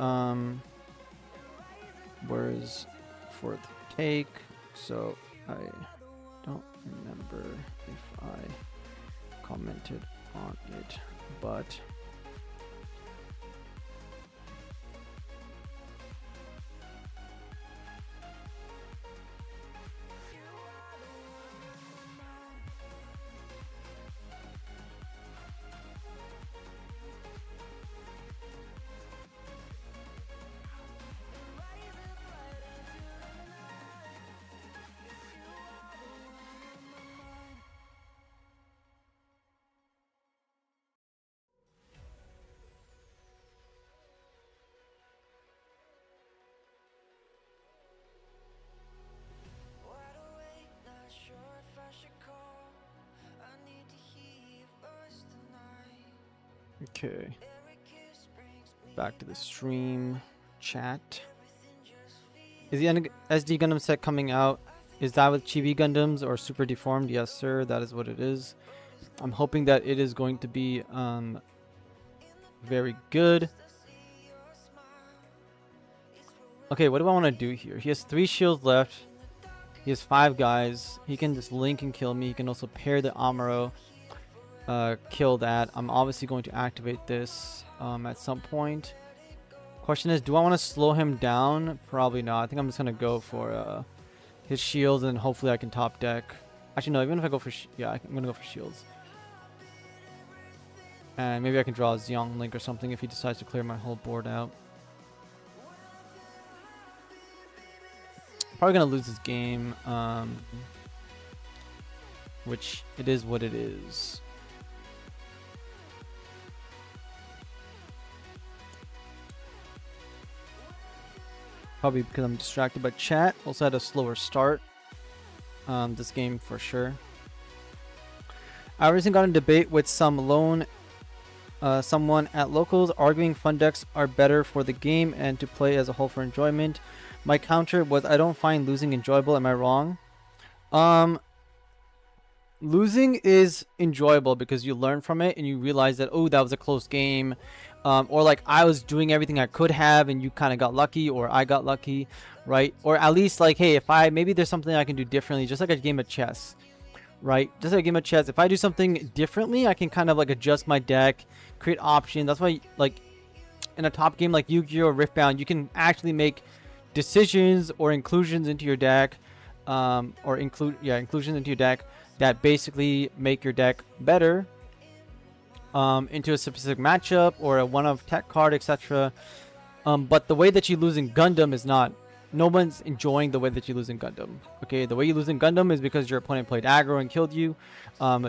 where's fourth take, so I don't remember if I commented on it but Wide awake, not sure if I should call. I need to hear your voice tonight. okay. Every kiss brings me Back to the stream chat. Is the SD Gundam set coming out? Is that with Chibi Gundams or Super Deformed? Yes, sir. That is what it is. I'm hoping that it is going to be very good. Okay, what do I want to do here? He has 3 shields left. He has 5 guys. He can just link and kill me. He can also pair the Amuro. Kill that. I'm obviously going to activate this at some point. Question is, do I want to slow him down? Probably not. I think I'm just going to go for his shields and hopefully I can top deck. Actually, no, even if I go for... yeah, I'm going to go for shields. And maybe I can draw a Xiong Link or something if he decides to clear my whole board out. Probably going to lose this game. Which, it is what it is. Probably because I'm distracted by chat. Also had a slower start. This game for sure. I recently got in a debate with someone at locals arguing fun decks are better for the game and to play as a whole for enjoyment. My counter was, I don't find losing enjoyable. Am I wrong? Losing is enjoyable because you learn from it and you realize that, oh, that was a close game. Or like I was doing everything I could have and you kind of got lucky, or I got lucky, right? Or at least like, hey, if maybe there's something I can do differently, just like a game of chess, right? Just like a game of chess. If I do something differently, I can kind of like adjust my deck, create options. That's why like in a top game like Yu-Gi-Oh! Or Riftbound, you can actually make decisions or inclusions into your deck, inclusions into your deck that basically make your deck better. Into a specific matchup or a one-of tech card, etc. But the way that you lose in Gundam is not. No one's enjoying the way that you lose in Gundam. Okay, the way you lose in Gundam is because your opponent played aggro and killed you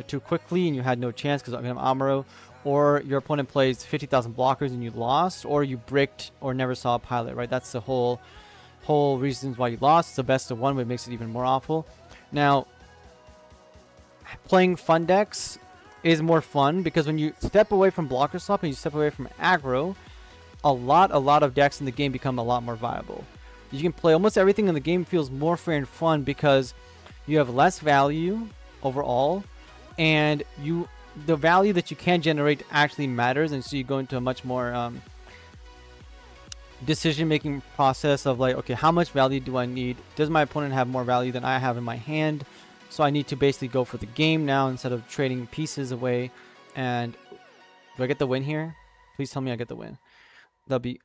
too quickly and you had no chance because of Amuro, or your opponent plays 50,000 blockers and you lost, or you bricked or never saw a pilot. Right, that's the whole reasons why you lost. It's the best of one, but it makes it even more awful. Now, playing fun decks is more fun because when you step away from blocker swap and you step away from aggro, a lot of decks in the game become a lot more viable. You can play almost everything in the game, feels more fair and fun because you have less value overall, and the value that you can generate actually matters, and so you go into a much more decision making process of like, okay, how much value do I need? Does my opponent have more value than I have in my hand? So I need to basically go for the game now instead of trading pieces away. And do I get the win here? Please tell me I get the win. That'd be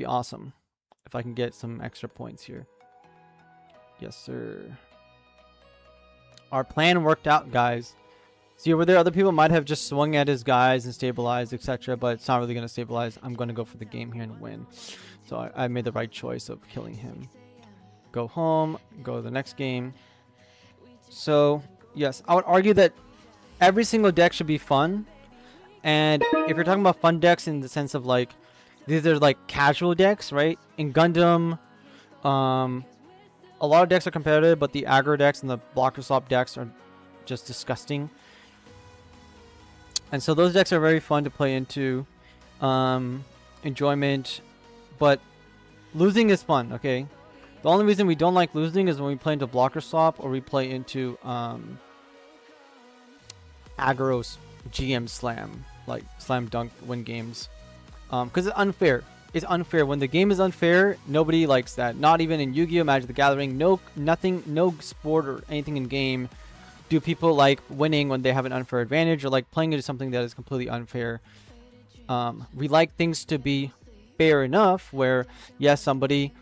awesome if I can get some extra points here. Yes, sir. Our plan worked out, guys. See over there, other people might have just swung at his guys and stabilized, etc. But it's not really going to stabilize. I'm going to go for the game here and win. So I made the right choice of killing him. Go home. Go to the next game. So, yes, I would argue that every single deck should be fun. And if you're talking about fun decks in the sense of like, these are like casual decks, right? In Gundam, a lot of decks are competitive, but the aggro decks and the blocker swap decks are just disgusting. And so those decks are very fun to play into. Enjoyment. But losing is fun, okay? The only reason we don't like losing is when we play into blocker swap or we play into aggro GM slam, like slam dunk win games. Because it's unfair. It's unfair. When the game is unfair, nobody likes that. Not even in Yu-Gi-Oh! Magic the Gathering. No sport or anything in game do people like winning when they have an unfair advantage, or like playing into something that is completely unfair. We like things to be fair enough where, yes, somebody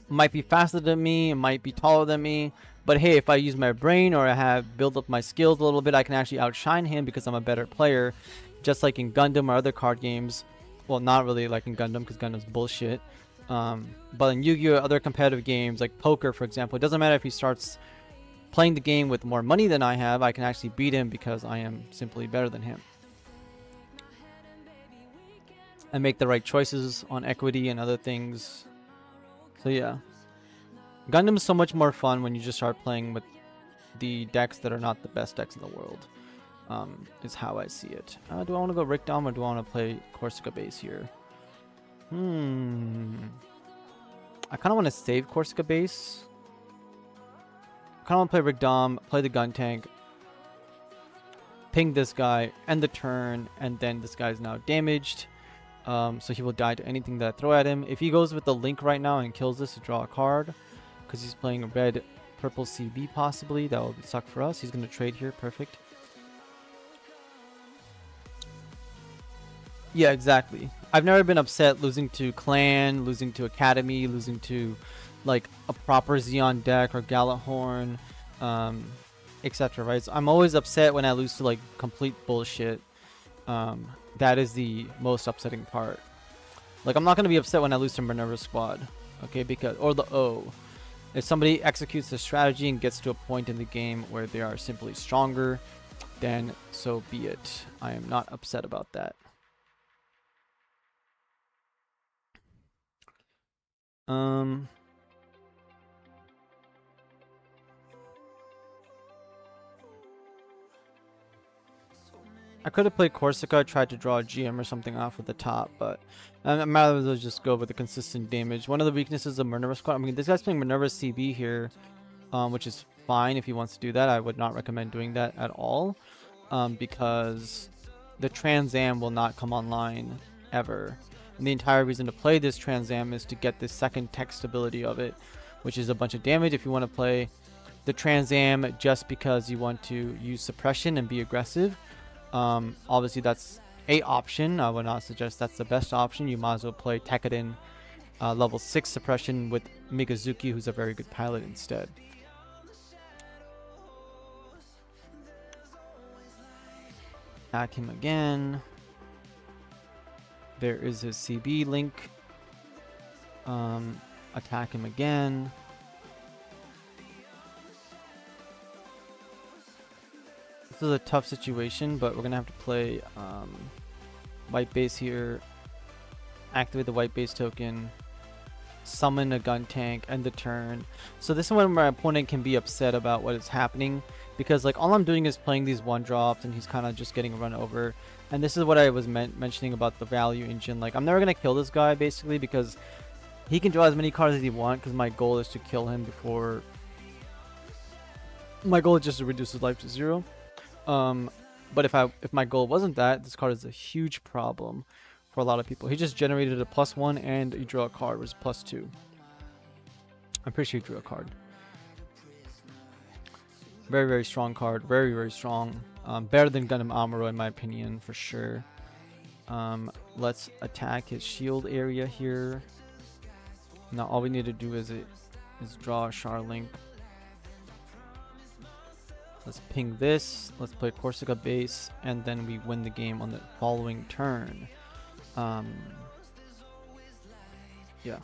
might be faster than me, might be taller than me, but hey, if I use my brain or I have built up my skills a little bit, I can actually outshine him because I'm a better player, just like in Gundam or other card games. Well, not really like in Gundam because Gundam's bullshit. But in Yu-Gi-Oh! Other competitive games like poker, for example, it doesn't matter if he starts playing the game with more money than I have, I can actually beat him because I am simply better than him. And make the right choices on equity and other things. So yeah. Gundam is so much more fun when you just start playing with the decks that are not the best decks in the world. Is how I see it. Do I want to go Rick Dom or do I want to play Corsica base here? I kind of want to save Corsica base. I kind of want to play Rick Dom, play the gun tank, ping this guy, end the turn, and then this guy's now damaged. So he will die to anything that I throw at him. If he goes with the Link right now and kills this to draw a card, because he's playing a red, purple CB possibly, that would suck for us. He's going to trade here. Perfect. Yeah, exactly. I've never been upset losing to Clan, losing to Academy, losing to like a proper Xeon deck or Gallahorn, etc. Right? So I'm always upset when I lose to like complete bullshit. That is the most upsetting part. Like I'm not gonna be upset when I lose to Minerva Squad, okay? Because or the O. If somebody executes the strategy and gets to a point in the game where they are simply stronger, then so be it. I am not upset about that. I could have played Corsica, tried to draw a GM or something off at the top, but I'm rather just go with the consistent damage. One of the weaknesses of Minerva Squad, I mean, this guy's playing Minerva CB here, which is fine if he wants to do that. I would not recommend doing that at all, because the Trans Am will not come online ever. And the entire reason to play this Trans Am is to get the second text ability of it, which is a bunch of damage. If you want to play the Trans Am just because you want to use suppression and be aggressive, obviously that's a option. I would not suggest that's the best option. You might as well play Tekkaden level 6 suppression with Migazuki, who's a very good pilot instead. Attack him again. There is his CB link. Attack him again. This is a tough situation, but we're gonna have to play white base here. Activate the white base token. Summon a gun tank, end the turn. So this is when my opponent can be upset about what is happening, because like all I'm doing is playing these one drops and he's kind of just getting run over. And this is what I was mentioning about the value engine. Like I'm never gonna kill this guy basically because he can draw as many cards as he wants, because my goal is to kill him before. My goal is just to reduce his life to 0. But if my goal wasn't that, this card is a huge problem for a lot of people. He just generated a +1 and you draw a card, which is +2. I'm pretty sure he drew a card. Very, very strong card. Very, very strong. Better than Gundam Amuro in my opinion, for sure. Let's attack his shield area here. Now all we need to do is draw a Char Link. Let's ping this. Let's play Corsica base, and then we win the game on the following turn. Yeah.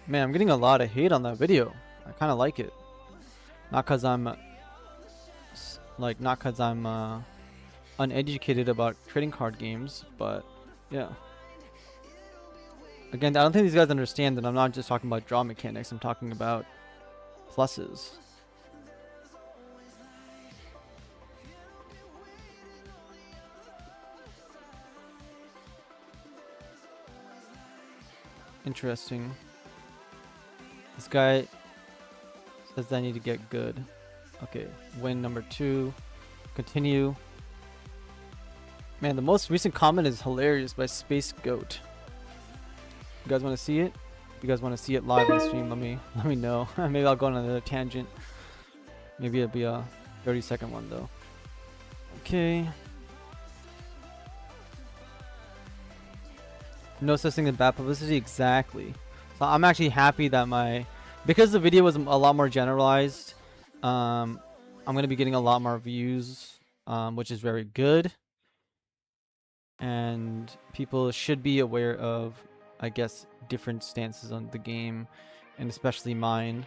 Man, I'm getting a lot of hate on that video. I kind of like it. Not cause I'm uneducated about trading card games, but yeah. Again, I don't think these guys understand that I'm not just talking about draw mechanics. I'm talking about pluses. Interesting. This guy says I need to get good. Okay, win number 2. Continue. Man, the most recent comment is hilarious by Space Goat. You guys want to see it? If you guys want to see it live on stream, let me know. Maybe I'll go on another tangent. Maybe it'll be a 30-second one though. Okay. No such thing as bad publicity. Exactly. So I'm actually happy that because the video was a lot more generalized, I'm gonna be getting a lot more views, which is very good. And people should be aware of, I guess, different stances on the game, and especially mine.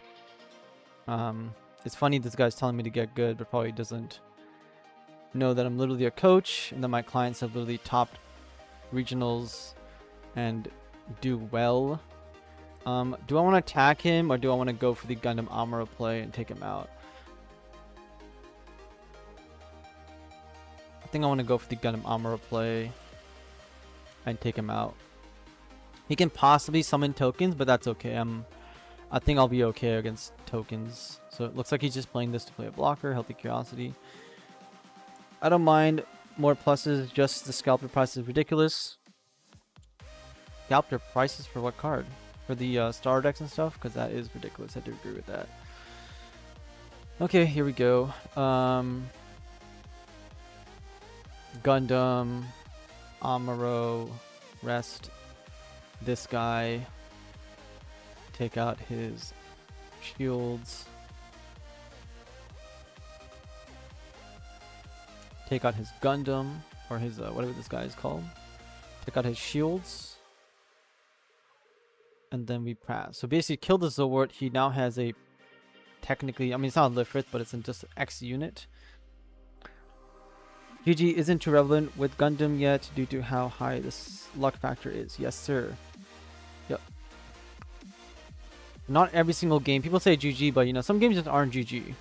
It's funny this guy's telling me to get good, but probably doesn't know that I'm literally a coach and that my clients have literally topped regionals and do well. Do I want to attack him, or do I want to go for the Gundam Amuro play and take him out? I think I want to go for the Gundam Amuro play and take him out. He can possibly summon tokens, but that's okay. I think I'll be okay against tokens. So it looks like he's just playing this to play a blocker. Healthy Curiosity. I don't mind more pluses, just the scalper price is ridiculous. Scalper prices for what card? For the star decks and stuff? Because that is ridiculous. I do agree with that. Okay, here we go. Gundam, Amuro, rest this guy. Take out his shields. Take out his Gundam, or his whatever this guy is called. Take out his shields. And then we pass. So basically kill the Zowort. He now has a technically, I mean it's not a Lifrit, but it's in just X unit. GG isn't too relevant with Gundam yet due to how high this luck factor is. Yes sir. Yep. Not every single game. People say GG, but you know, some games just aren't GG.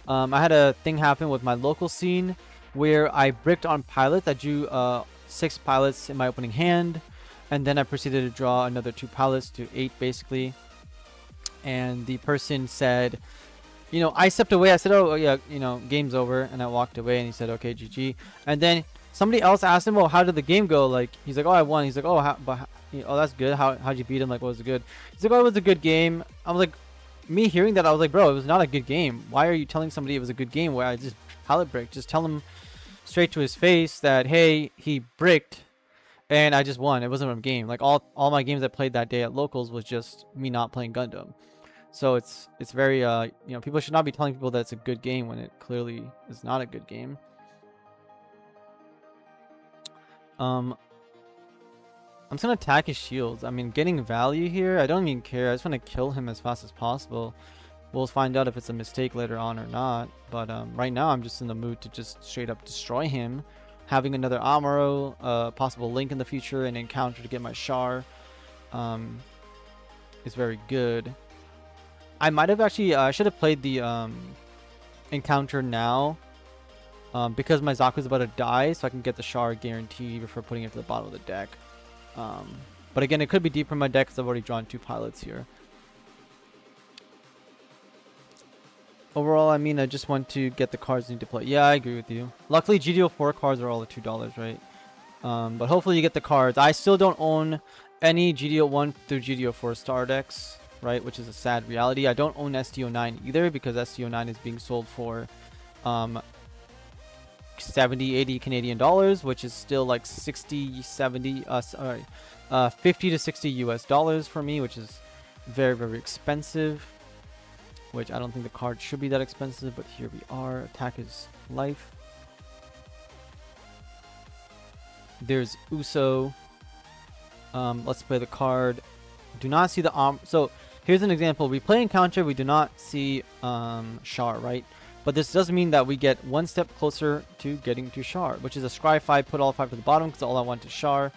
I had a thing happen with my local scene where I bricked on pilots. I drew 6 pilots in my opening hand, and then I proceeded to draw another 2 pilots to 8 basically. And the person said, you know, I stepped away. I said, oh yeah, you know, game's over, and I walked away. And he said, okay, GG. And then somebody else asked him, well, how did the game go? Like, he's like, oh, I won. He's like, oh, oh, that's good. How'd you beat him? Like, what was it good? He's like, oh, it was a good game. I was like, me hearing that, I was like, bro, it was not a good game. Why are you telling somebody it was a good game where I just pallet bricked? Just tell him straight to his face that, hey, he bricked and I just won. It wasn't a game. Like all my games I played that day at locals was just me not playing Gundam. So it's very you know, people should not be telling people that it's a good game when it clearly is not a good game. I'm just gonna attack his shields. I mean, getting value here, I don't even care. I just want to kill him as fast as possible. We'll find out if it's a mistake later on or not. But right now, I'm just in the mood to just straight up destroy him. Having another Amuro, possible Link in the future, and encounter to get my Char is very good. I might have actually, I should have played the encounter now. Because my Zaku's about to die, so I can get the Char guaranteed before putting it to the bottom of the deck. But again, it could be deeper in my deck because I've already drawn 2 pilots here. Overall, I mean, I just want to get the cards I need to play. Yeah, I agree with you. Luckily, GD04 cards are all at $2, right? But hopefully you get the cards. I still don't own any GD01 through GD04 star decks, right? Which is a sad reality. I don't own ST09 either because ST09 is being sold for 70, 80 Canadian dollars, which is still like 60, 70, 50 to 60 US dollars for me, which is very, very expensive. Which I don't think the card should be that expensive, but here we are. Attack is life. There's Uso. Let's play the card. Do not see the so here's an example. We play Encounter. We do not see Char, right? But this does mean that we get one step closer to getting to Char, which is a Scry 5, put all 5 to the bottom because all I want is Char,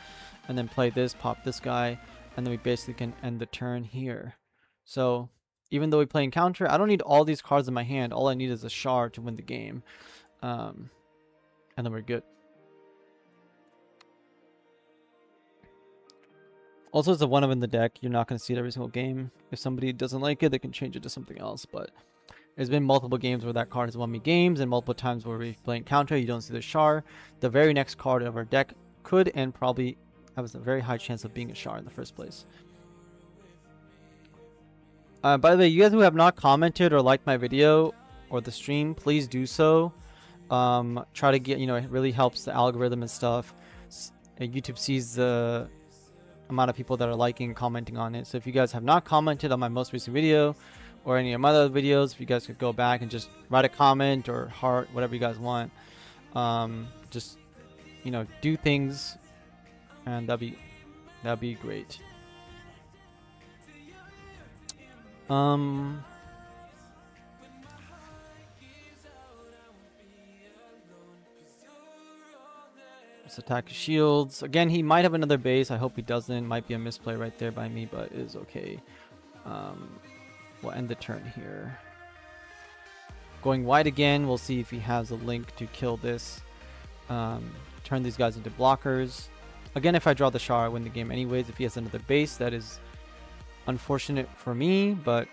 and then play this, pop this guy, and then we basically can end the turn here. So even though we play Encounter, I don't need all these cards in my hand. All I need is a Char to win the game. And then we're good. Also, it's a 1-of in the deck. You're not going to see it every single game. If somebody doesn't like it, they can change it to something else. But there's been multiple games where that card has won me games, and multiple times where we play Encounter, you don't see the Char. The very next card of our deck could and probably has a very high chance of being a Char in the first place. By the way, you guys who have not commented or liked my video or the stream, please do so. Try to get, it really helps the algorithm and stuff. YouTube sees the amount of people that are liking and commenting on it. So if you guys have not commented on my most recent video or any of my other videos, if you guys could go back and just write a comment or heart, whatever you guys want. Just do things, and that'd be great. Let's attack his shields. Again, he might have another base. I hope he doesn't. Might be a misplay right there by me, but it is okay. We'll end the turn here. Going wide again. We'll see if he has a link to kill this. Turn these guys into blockers. Again, if I draw the Shah, I win the game anyways. If he has another base, that is unfortunate for me, but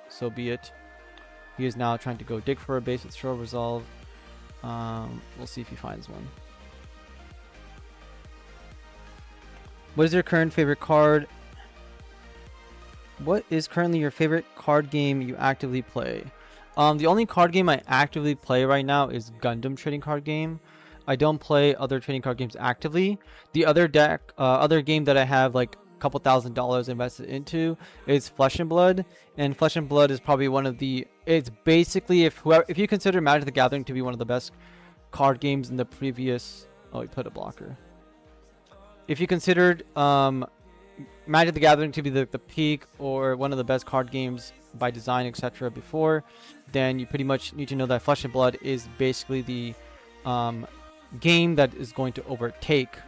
so be it. He is now trying to go dig for a base with Shore Resolve. We'll see if he finds one. What is your current favorite card? What is currently your favorite card game you actively play? The only card game I actively play right now is Gundam trading card game. I don't play other trading card games actively. The other other game that I have like a couple $1,000s invested into is Flesh and Blood, and Flesh and Blood is probably one of the. It's basically if you consider Magic the Gathering to be one of the best card games in the previous. Oh, he put a blocker. If you considered Magic the Gathering to be the peak or one of the best card games by design, etc. before, then you pretty much need to know that Flesh and Blood is basically the game that is going to overtake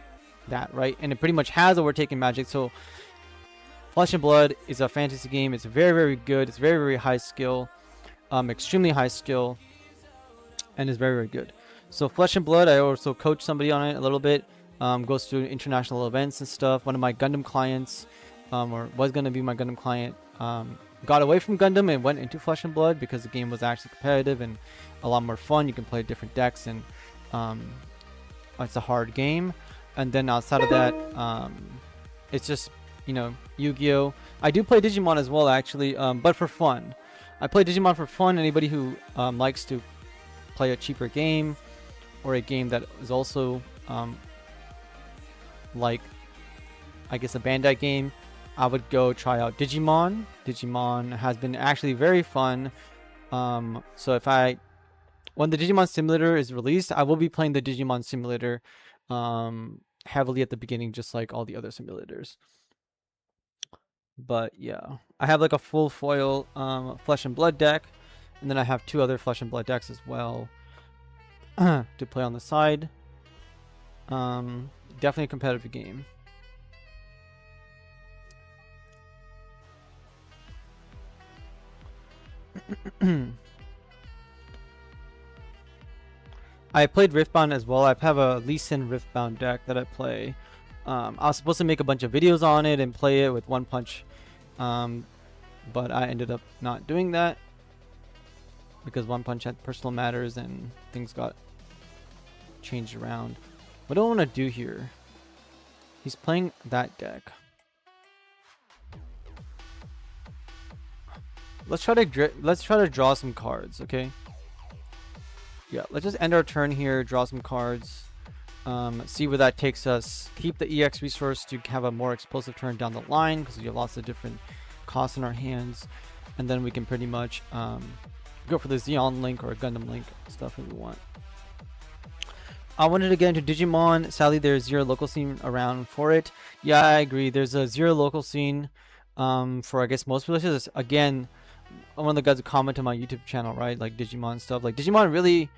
that, right? And it pretty much has overtaken Magic. So Flesh and Blood is a fantasy game. It's very, very good. It's very, very high skill, extremely high skill, and is very, very good. So Flesh and Blood, I also coach somebody on it a little bit. Goes to international events and stuff. One of my Gundam clients, or was going to be my Gundam client, got away from Gundam and went into Flesh and Blood because the game was actually competitive and a lot more fun. You can play different decks, and it's a hard game. And then outside of that, it's just, Yu-Gi-Oh! I do play Digimon as well, actually, but for fun. I play Digimon for fun. Anybody who likes to play a cheaper game or a game that is also like, I guess, a Bandai game, I would go try out Digimon. Digimon has been actually very fun. So when the Digimon Simulator is released, I will be playing the Digimon Simulator heavily at the beginning, just like all the other simulators. But yeah, I have like a full foil Flesh and Blood deck, and then I have 2 other Flesh and Blood decks as well to play on the side. Definitely a competitive game. I played Riftbound as well. I have a Lee Sin Riftbound deck that I play. I was supposed to make a bunch of videos on it and play it with One Punch, but I ended up not doing that because One Punch had personal matters and things got changed around. What do I want to do here? He's playing that deck. Let's try to draw some cards, okay? Yeah, let's just end our turn here, draw some cards, see where that takes us. Keep the EX resource to have a more explosive turn down the line because we have lots of different costs in our hands, and then we can pretty much go for the Xeon Link or Gundam Link stuff if we want. I wanted to get into Digimon. Sadly, there's 0 local scene around for it. Yeah, I agree. There's a 0 local scene for, I guess, most places. Again, I'm one of the guys who comment on my YouTube channel, right? Like Digimon stuff. Like Digimon really,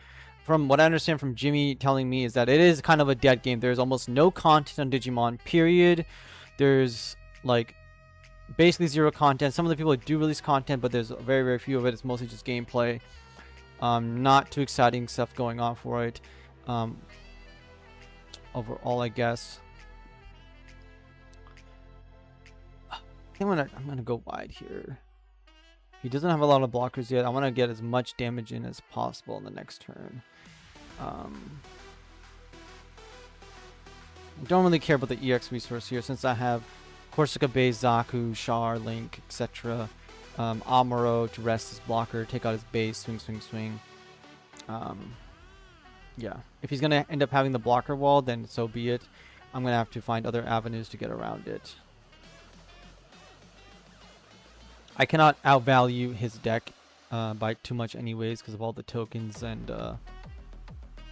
from what I understand from Jimmy telling me, is that it is kind of a dead game. There's almost no content on Digimon, period. There's like basically 0 content. Some of the people do release content, but there's very, very few of it. It's mostly just gameplay. Not too exciting stuff going on for it. Overall, I guess. I think I'm gonna go wide here. He doesn't have a lot of blockers yet. I want to get as much damage in as possible in the next turn. Don't really care about the EX resource here since I have Corsica Bay, Zaku, Char, Link, etc. Amuro to rest his blocker, take out his base, swing, swing, swing. Yeah, if he's gonna end up having the blocker wall, then so be it. I'm gonna have to find other avenues to get around it. I cannot outvalue his deck by too much anyways because of all the tokens and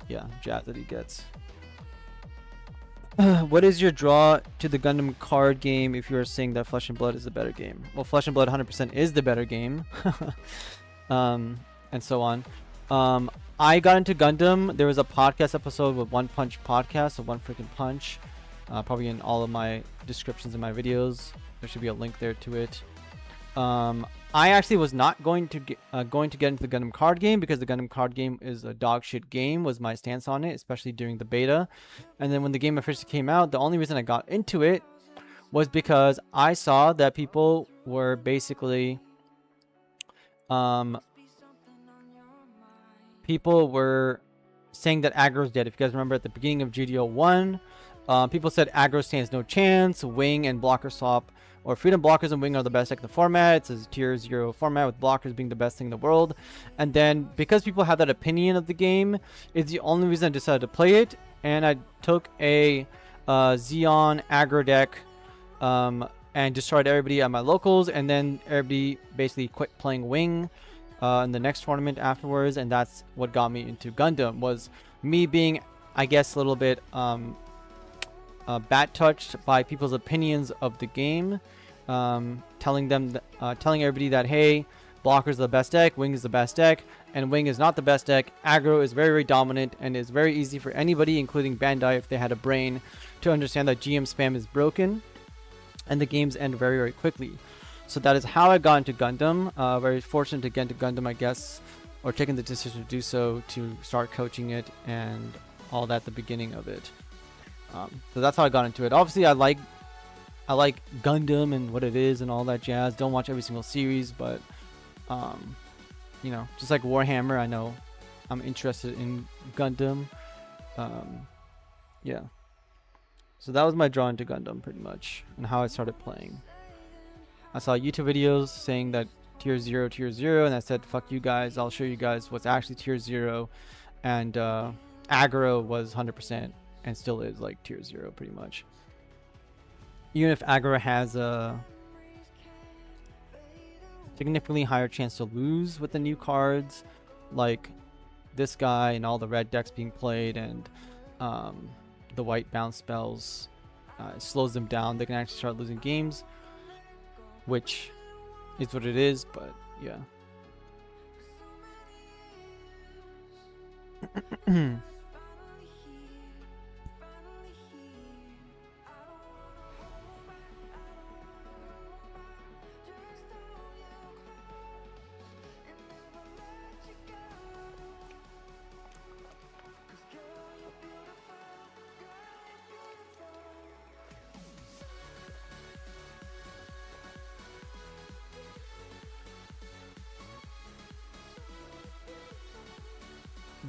yeah, jazz that he gets. What is your draw to the Gundam card game if you are saying that Flesh and Blood is the better game? Well, Flesh and Blood 100% is the better game. And so on. I got into Gundam. There was a podcast episode with One Punch Podcast, so One Freaking Punch. Probably in all of my descriptions in my videos. There should be a link there to it. I actually was not going to get into the Gundam card game because the Gundam card game is a dog shit game, was my stance on it, especially during the beta. And then when the game officially came out, the only reason I got into it was because I saw that people were basically people were saying that aggro's dead. If you guys remember at the beginning of GD01, people said aggro stands no chance, wing and blocker swap or freedom blockers and wing are the best deck in the format. It's a tier 0 format with blockers being the best thing in the world. And then because people have that opinion of the game, it's the only reason I decided to play it. And I took a Xeon aggro deck and destroyed everybody at my locals, and then everybody basically quit playing wing in the next tournament afterwards. And that's what got me into Gundam, was me being, I guess, a little bit bat touched by people's opinions of the game, telling everybody that, hey, blocker is the best deck, wing is the best deck, and wing is not the best deck. Aggro is very, very dominant and is very easy for anybody, including Bandai, if they had a brain, to understand that GM spam is broken and the games end very, very quickly. So that is how I got into Gundam. Very fortunate to get into Gundam, I guess, or taking the decision to do so, to start coaching it and all that at the beginning of it. So that's how I got into it. Obviously, I like Gundam and what it is and all that jazz. Don't watch every single series, but you know, just like Warhammer, I know I'm interested in Gundam. Yeah. So that was my draw into Gundam, pretty much, and how I started playing. I saw YouTube videos saying that tier 0, and I said, fuck you guys, I'll show you guys what's actually tier 0. And aggro was 100%. And still is like tier 0 pretty much. Even if aggro has a significantly higher chance to lose with the new cards, like this guy and all the red decks being played, and the white bounce spells slows them down. They can actually start losing games, which is what it is, but yeah.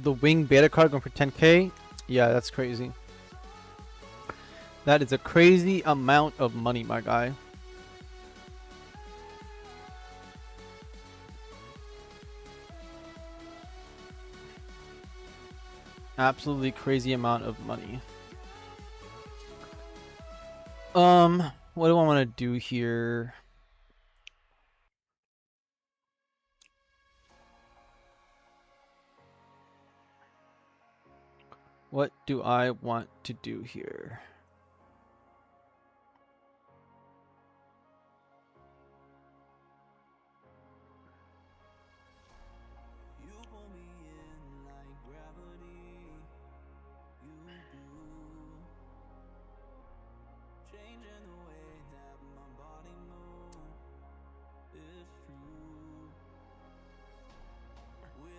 The wing beta card going for 10k? Yeah, that's crazy. That is a crazy amount of money, my guy. Absolutely crazy amount of money. What do I want to do here? What do I want to do here?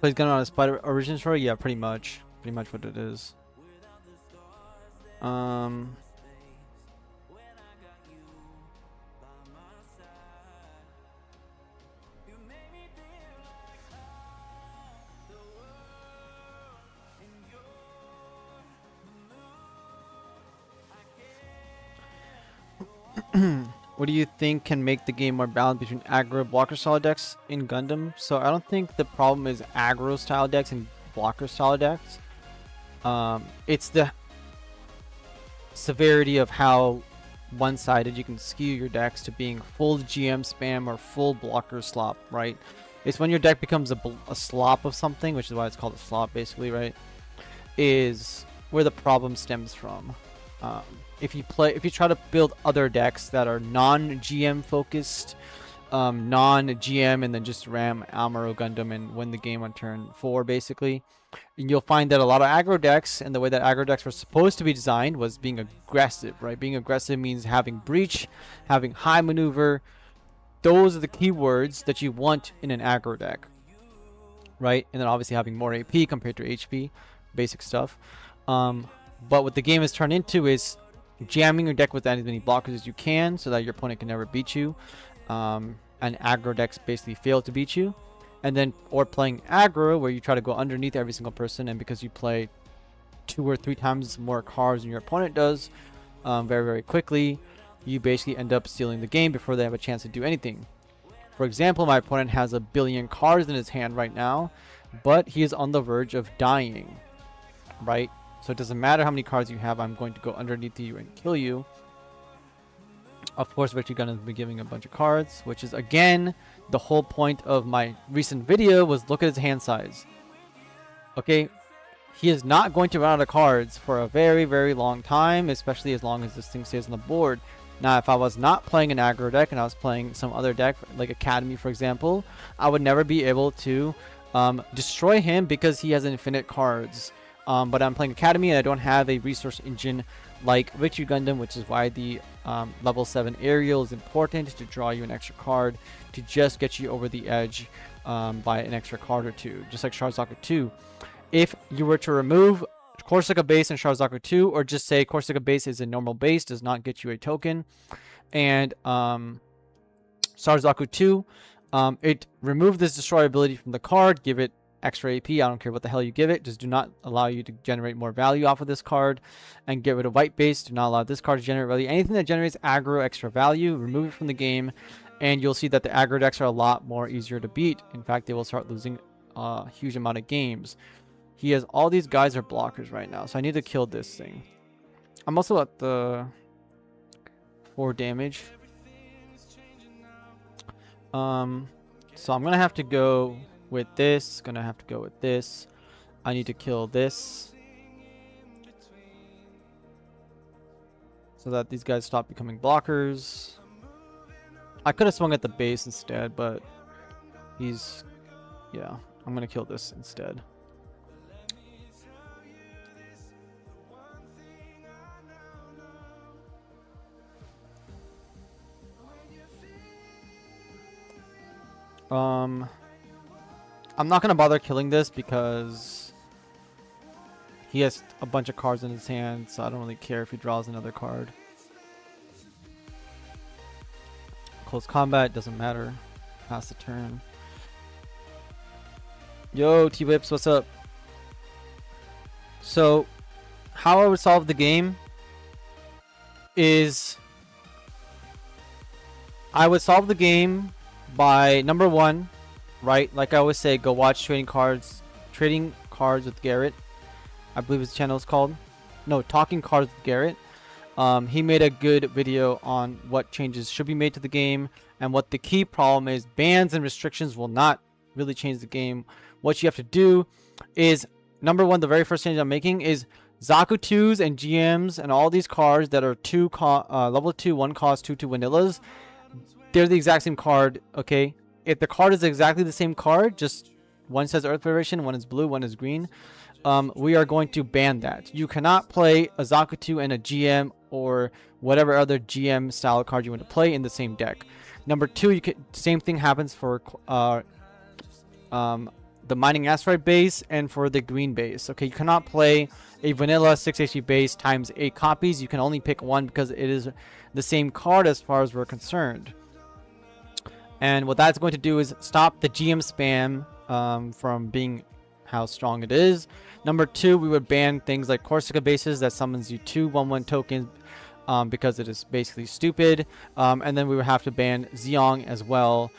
Plays Gun on a Spider Origin Story? Yeah, pretty much. Pretty much what it is. what do you think can make the game more balanced between aggro blocker style decks in Gundam? So I don't think the problem is aggro style decks and blocker style decks. It's the severity of how one-sided you can skew your decks to being full GM spam or full blocker slop, right? It's when your deck becomes a slop of something, which is why it's called a slop, basically, right? Is where the problem stems from. If you try to build other decks that are non-GM focused, non-GM, and then just ram Amuro Gundam and win the game on turn 4, basically, and you'll find that a lot of aggro decks, and the way that aggro decks were supposed to be designed was being aggressive, right? Being aggressive means having breach, having high maneuver. Those are the keywords that you want in an aggro deck, right? And then obviously having more AP compared to HP, basic stuff. But what the game has turned into is jamming your deck with as many blockers as you can so that your opponent can never beat you. And aggro decks basically fail to beat you. And then, or playing aggro where you try to go underneath every single person, and because you play 2 or 3 times more cards than your opponent does, very, very quickly, you basically end up stealing the game before they have a chance to do anything. For example, my opponent has 1 billion cards in his hand right now, but he is on the verge of dying, right? So it doesn't matter how many cards you have, I'm going to go underneath you and kill you. Of course, Victory Gun has been giving a bunch of cards, which is, again, the whole point of my recent video was look at his hand size. Okay, he is not going to run out of cards for a very, very long time, especially as long as this thing stays on the board. Now, if I was not playing an aggro deck and I was playing some other deck, like Academy, for example, I would never be able to destroy him because he has infinite cards. But I'm playing Academy and I don't have a resource engine like Victory Gundam, which is why the level 7 aerial is important to draw you an extra card to just get you over the edge by an extra card or 2, just like Sharzaka 2. If you were to remove Corsica base and Sharzaka 2, or just say Corsica base is a normal base, does not get you a token, and Sharzaka 2, it remove this destroy ability from the card, give it extra AP, I don't care what the hell you give it, just do not allow you to generate more value off of this card, and get rid of white base, do not allow this card to generate value. Anything that generates aggro extra value, remove it from the game, and you'll see that the aggro decks are a lot more easier to beat. In fact, they will start losing a huge amount of games. He has all these guys are blockers right now, so I need to kill this thing. I'm also at the 4 damage. So I'm gonna have to go with this, gonna have to go with this. I need to kill this so that these guys stop becoming blockers. I could have swung at the base instead, but he's, yeah, I'm gonna kill this instead. I'm not gonna bother killing this because he has a bunch of cards in his hand, so I don't really care if he draws another card. Close combat, doesn't matter. Pass the turn. Yo, T-Whips, what's up? So, how I would solve the game is I would solve the game by number 1, right? Like I always say, go watch Trading Cards with Garrett. I believe his channel is called. No, Talking Cards with Garrett. He made a good video on what changes should be made to the game and what the key problem is. Bans and restrictions will not really change the game. What you have to do is, number 1, the very first change I'm making is Zaku 2s and GMs and all these cards that are level 2, 1 cost, 2 vanillas. They're the exact same card, okay? If the card is exactly the same card, just one says Earth Federation, one is blue, one is green, we are going to ban that. You cannot play a Zaku 2 and a GM or whatever other GM style card you want to play in the same deck. Number 2, same thing happens for the Mining Asteroid base and for the green base. Okay, you cannot play a vanilla 6 HP base times 8 copies. You can only pick one because it is the same card as far as we're concerned. And what that's going to do is stop the GM spam from being how strong it is. Number 2, we would ban things like Corsica bases that summons you 2 1/1 tokens because it is basically stupid. And then we would have to ban Zeong as well,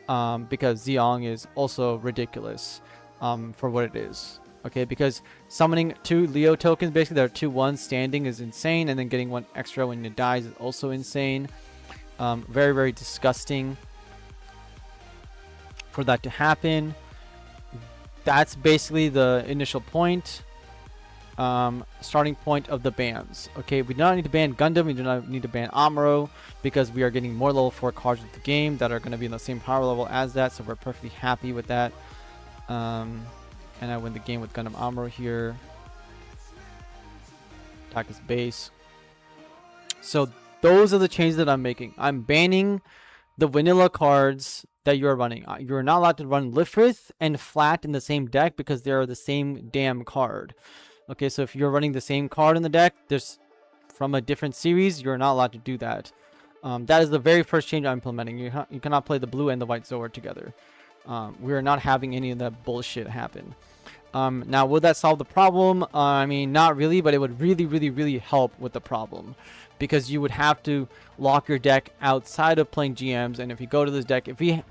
because Zeong is also ridiculous for what it is. Okay, because summoning 2 Leo tokens, basically there are 2/1 standing, is insane, and then getting 1 extra when it dies is also insane. Very, very disgusting for that to happen. That's basically the initial point, starting point of the bans. Okay, we do not need to ban Gundam, we do not need to ban Amuro, because we are getting more level 4 cards with the game that are going to be in the same power level as that, so we're perfectly happy with that. And I win the game with Gundam Amuro here. Attack his base. So those are the changes that I'm making. I'm banning the vanilla cards that you're running. You're not allowed to run Lifrith and Flat in the same deck because they are the same damn card. Okay, so if you're running the same card in the deck, there's from a different series, you're not allowed to do that. That is the very first change I'm implementing. You cannot play the blue and the white Zord together. We are not having any of that bullshit happen. Now, would that solve the problem? I mean, not really, but it would really, really, really help with the problem. Because you would have to lock your deck outside of playing GMs. And if you go to this deck, if we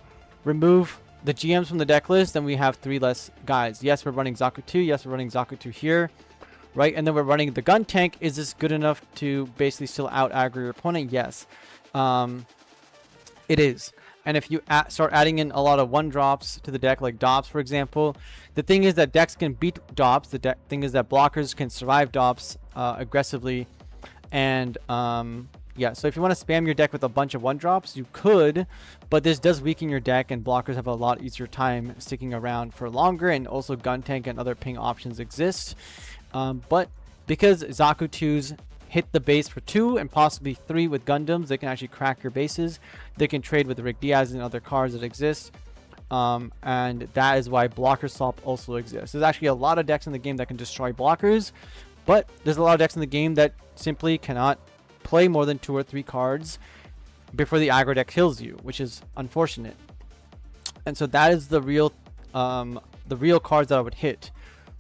remove the GMs from the deck list, then we have 3 less guys. Yes, we're running Zaku 2. Yes, we're running Zaku 2 here. Right? And then we're running the gun tank. Is this good enough to basically still out aggro your opponent? Yes. It is. And if you start adding in a lot of 1-drops to the deck, like Dops, for example, the thing is that decks can beat Dops. The thing is that blockers can survive Dops aggressively. And yeah, so if you want to spam your deck with a bunch of 1-drops, you could, but this does weaken your deck, and blockers have a lot easier time sticking around for longer, and also gun tank and other ping options exist. But because Zaku 2s hit the base for 2 and possibly 3 with Gundams, they can actually crack your bases. They can trade with Rick Diaz and other cards that exist. And that is why blocker swap also exists. There's actually a lot of decks in the game that can destroy blockers, but there's a lot of decks in the game that simply cannot play more than 2 or 3 cards before the aggro deck kills you, which is unfortunate. And so that is the real cards that I would hit.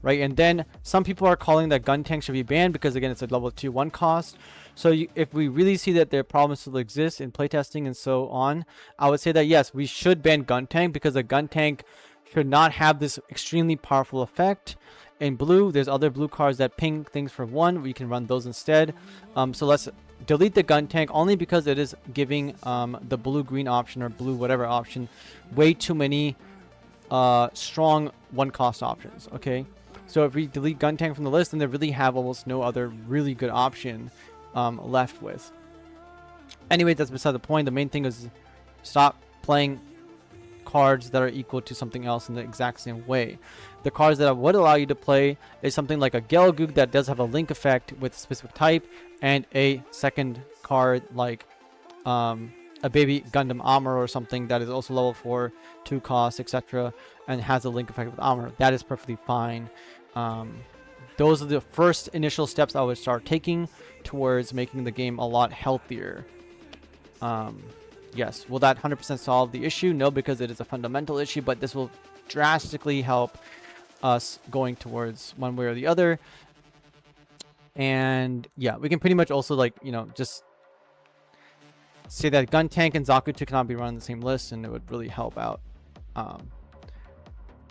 Right, and then some people are calling that gun tank should be banned because, again, it's a level 2/1 cost. So if we really see that their problems still exist in playtesting and so on, I would say that yes, we should ban gun tank, because a gun tank should not have this extremely powerful effect. In blue, there's other blue cards that ping things for 1. We can run those instead. So let's delete the gun tank, only because it is giving the blue-green option or blue whatever option way too many strong 1-cost options. Okay. So if we delete gun tank from the list, then they really have almost no other really good option left with. Anyway, that's beside the point. The main thing is stop playing cards that are equal to something else in the exact same way. The cards that would allow you to play is something like a Gelgoog that does have a link effect with a specific type, and a second card like a baby Gundam Amuro or something that is also level 4, 2 cost, etc., and has a link effect with Amuro. That is perfectly fine. Those are the first initial steps I would start taking towards making the game a lot healthier. Yes, will that 100% solve the issue? No, because it is a fundamental issue, but this will drastically help us going towards one way or the other. And yeah, we can pretty much also, like, you know, just say that gun tank and Zaku 2 cannot be run on the same list, and it would really help out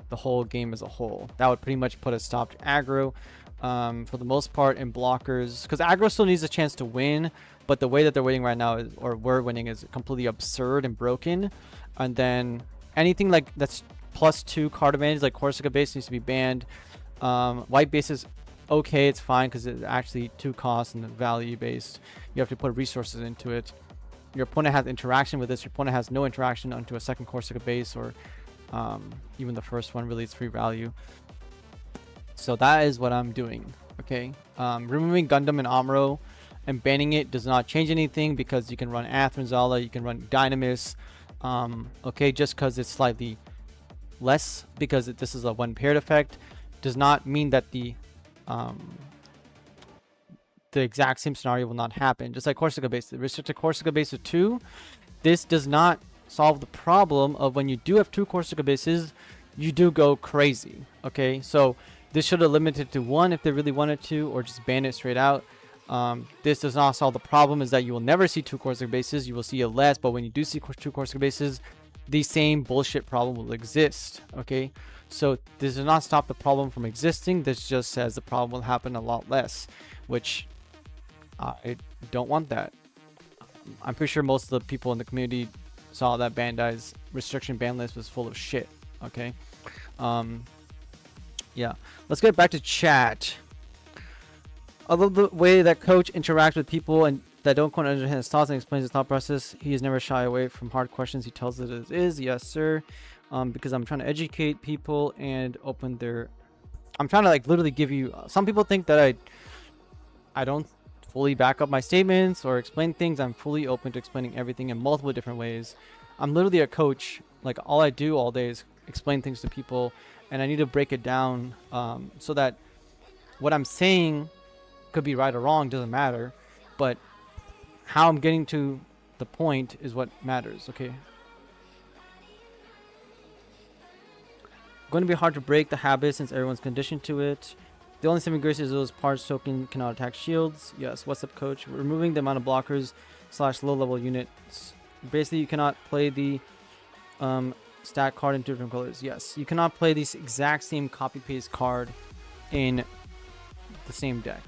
the whole game as a whole. That would pretty much put a stop to aggro for the most part in blockers, because aggro still needs a chance to win, but the way that they're winning right now is, or we're winning, is completely absurd and broken. And then anything like that's +2 card advantage, like Corsica base, needs to be banned. White base is okay, it's fine because it's actually 2 costs and value based. You have to put resources into it. Your opponent has interaction with this. Your opponent has no interaction onto a second Corsica base, or even the first one. Really, it's free value. So that is what I'm doing. Okay, removing Gundam and Amuro and banning it does not change anything, because you can run Athranzala, you can run Dynamis. Okay, just because it's slightly less, because this is a 1 paired effect, does not mean that the exact same scenario will not happen. Just like Corsica base, the restricted Corsica base of 2, this does not solve the problem of when you do have 2 Corsica bases, you do go crazy. Okay, so this should have limited to 1 if they really wanted to, or just ban it straight out. This does not solve the problem, is that you will never see 2 Corsica bases. You will see it less, but when you do see 2 Corsica bases, the same bullshit problem will exist. Okay, so this does not stop the problem from existing. This just says the problem will happen a lot less, which I don't want that. I'm pretty sure most of the people in the community saw that Bandai's restriction ban list was full of shit. Okay, yeah, let's get back to chat. I love the way that coach interacts with people and that don't quite understand his thoughts and explains his thought process. He is never shy away from hard questions. He tells it as is. Yes, sir. Because I'm trying to educate people and open their... I'm trying to like literally give you... Some people think that I don't fully back up my statements or explain things. I'm fully open to explaining everything in multiple different ways. I'm literally a coach. Like, all I do all day is explain things to people, and I need to break it down so that what I'm saying could be right or wrong, doesn't matter, but how I'm getting to the point is what matters. Okay, going to be hard to break the habit since everyone's conditioned to it. The only saving grace is those parts token cannot attack shields. Yes, what's up, coach? Removing the amount of blockers / low level units. Basically, you cannot play the stat card in 2 different colors. Yes, you cannot play this exact same copy paste card in the same deck.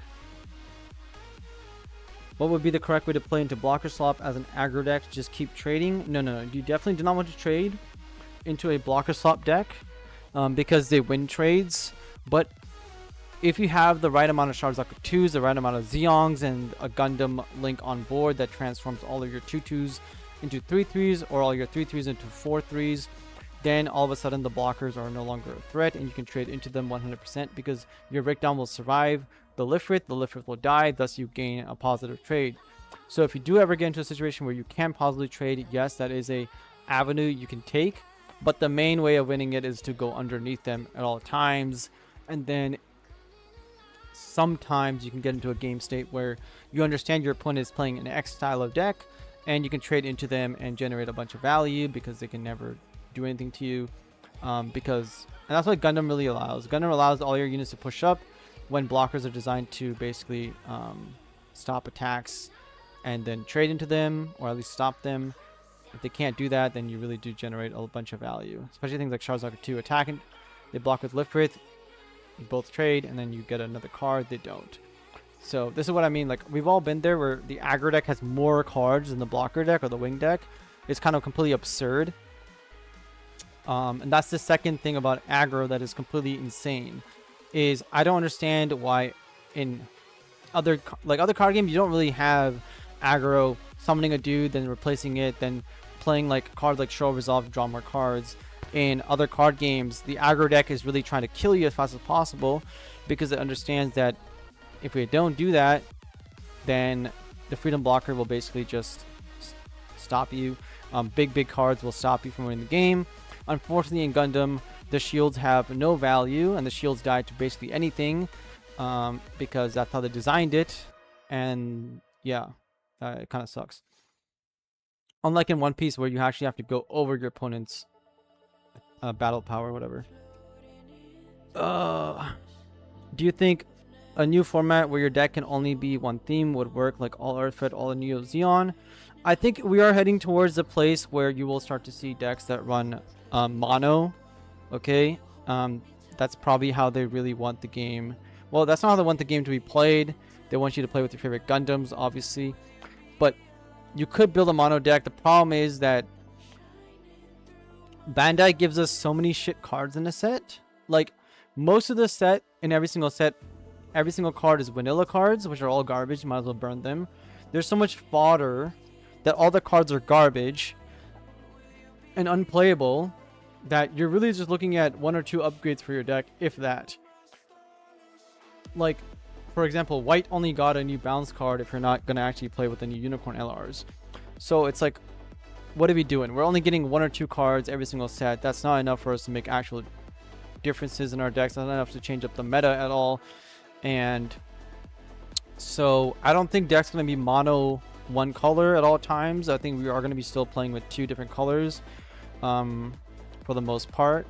What would be the correct way to play into blocker swap as an aggro deck? Just keep trading? No. You definitely do not want to trade into a blocker swap deck because they win trades. But if you have the right amount of Charizard 2s, the right amount of Zeongs, and a Gundam Link on board that transforms all of your 2/2s into 3/3s or all your 3/3s into 4/3s, then all of a sudden the blockers are no longer a threat and you can trade into them 100% because your breakdown will survive the Lifrit will die, thus you gain a positive trade. So if you do ever get into a situation where you can positively trade, yes, that is a avenue you can take, but the main way of winning it is to go underneath them at all times, and then sometimes you can get into a game state where you understand your opponent is playing an X style of deck and you can trade into them and generate a bunch of value because they can never do anything to you, and that's what Gundam really allows. Gundam allows all your units to push up when blockers are designed to basically stop attacks and then trade into them, or at least stop them. If they can't do that, then you really do generate a bunch of value, especially things like Charizard 2 attacking. They block with Lifrit, you both trade, and then you get another card. They don't. So this is what I mean. Like, we've all been there where the aggro deck has more cards than the blocker deck or the wing deck. It's kind of completely absurd. And that's the second thing about aggro that is completely insane. Is I don't understand why in other card games you don't really have aggro summoning a dude, then replacing it, then playing like cards like Show Resolve to draw more cards. In other card games, the aggro deck is really trying to kill you as fast as possible because it understands that if we don't do that, then the freedom blocker will basically just stop you. Big cards will stop you from winning the game. Unfortunately, in Gundam, the shields have no value, and the shields die to basically anything because that's how they designed it. And yeah, it kind of sucks. Unlike in One Piece, where you actually have to go over your opponent's battle power or whatever. Do you think a new format where your deck can only be one theme would work, like all Earthfed, all Neo Zeon? I think we are heading towards the place where you will start to see decks that run mono. Okay, that's probably how they really want the game. Well, that's not how they want the game to be played. They want you to play with your favorite Gundams, obviously. But you could build a mono deck. The problem is that Bandai gives us so many shit cards in a set. Like, most of the set, in every single set, every single card is vanilla cards, which are all garbage. You might as well burn them. There's so much fodder that all the cards are garbage and unplayable that you're really just looking at 1 or 2 upgrades for your deck, if that. Like, for example, white only got a new bounce card if you're not going to actually play with the new unicorn LRs. So it's like, what are we doing? We're only getting 1 or 2 cards every single set. That's not enough for us to make actual differences in our decks. That's not enough to change up the meta at all. And so I don't think deck's going to be mono one color at all times. I think we are going to be still playing with 2 different colors for the most part.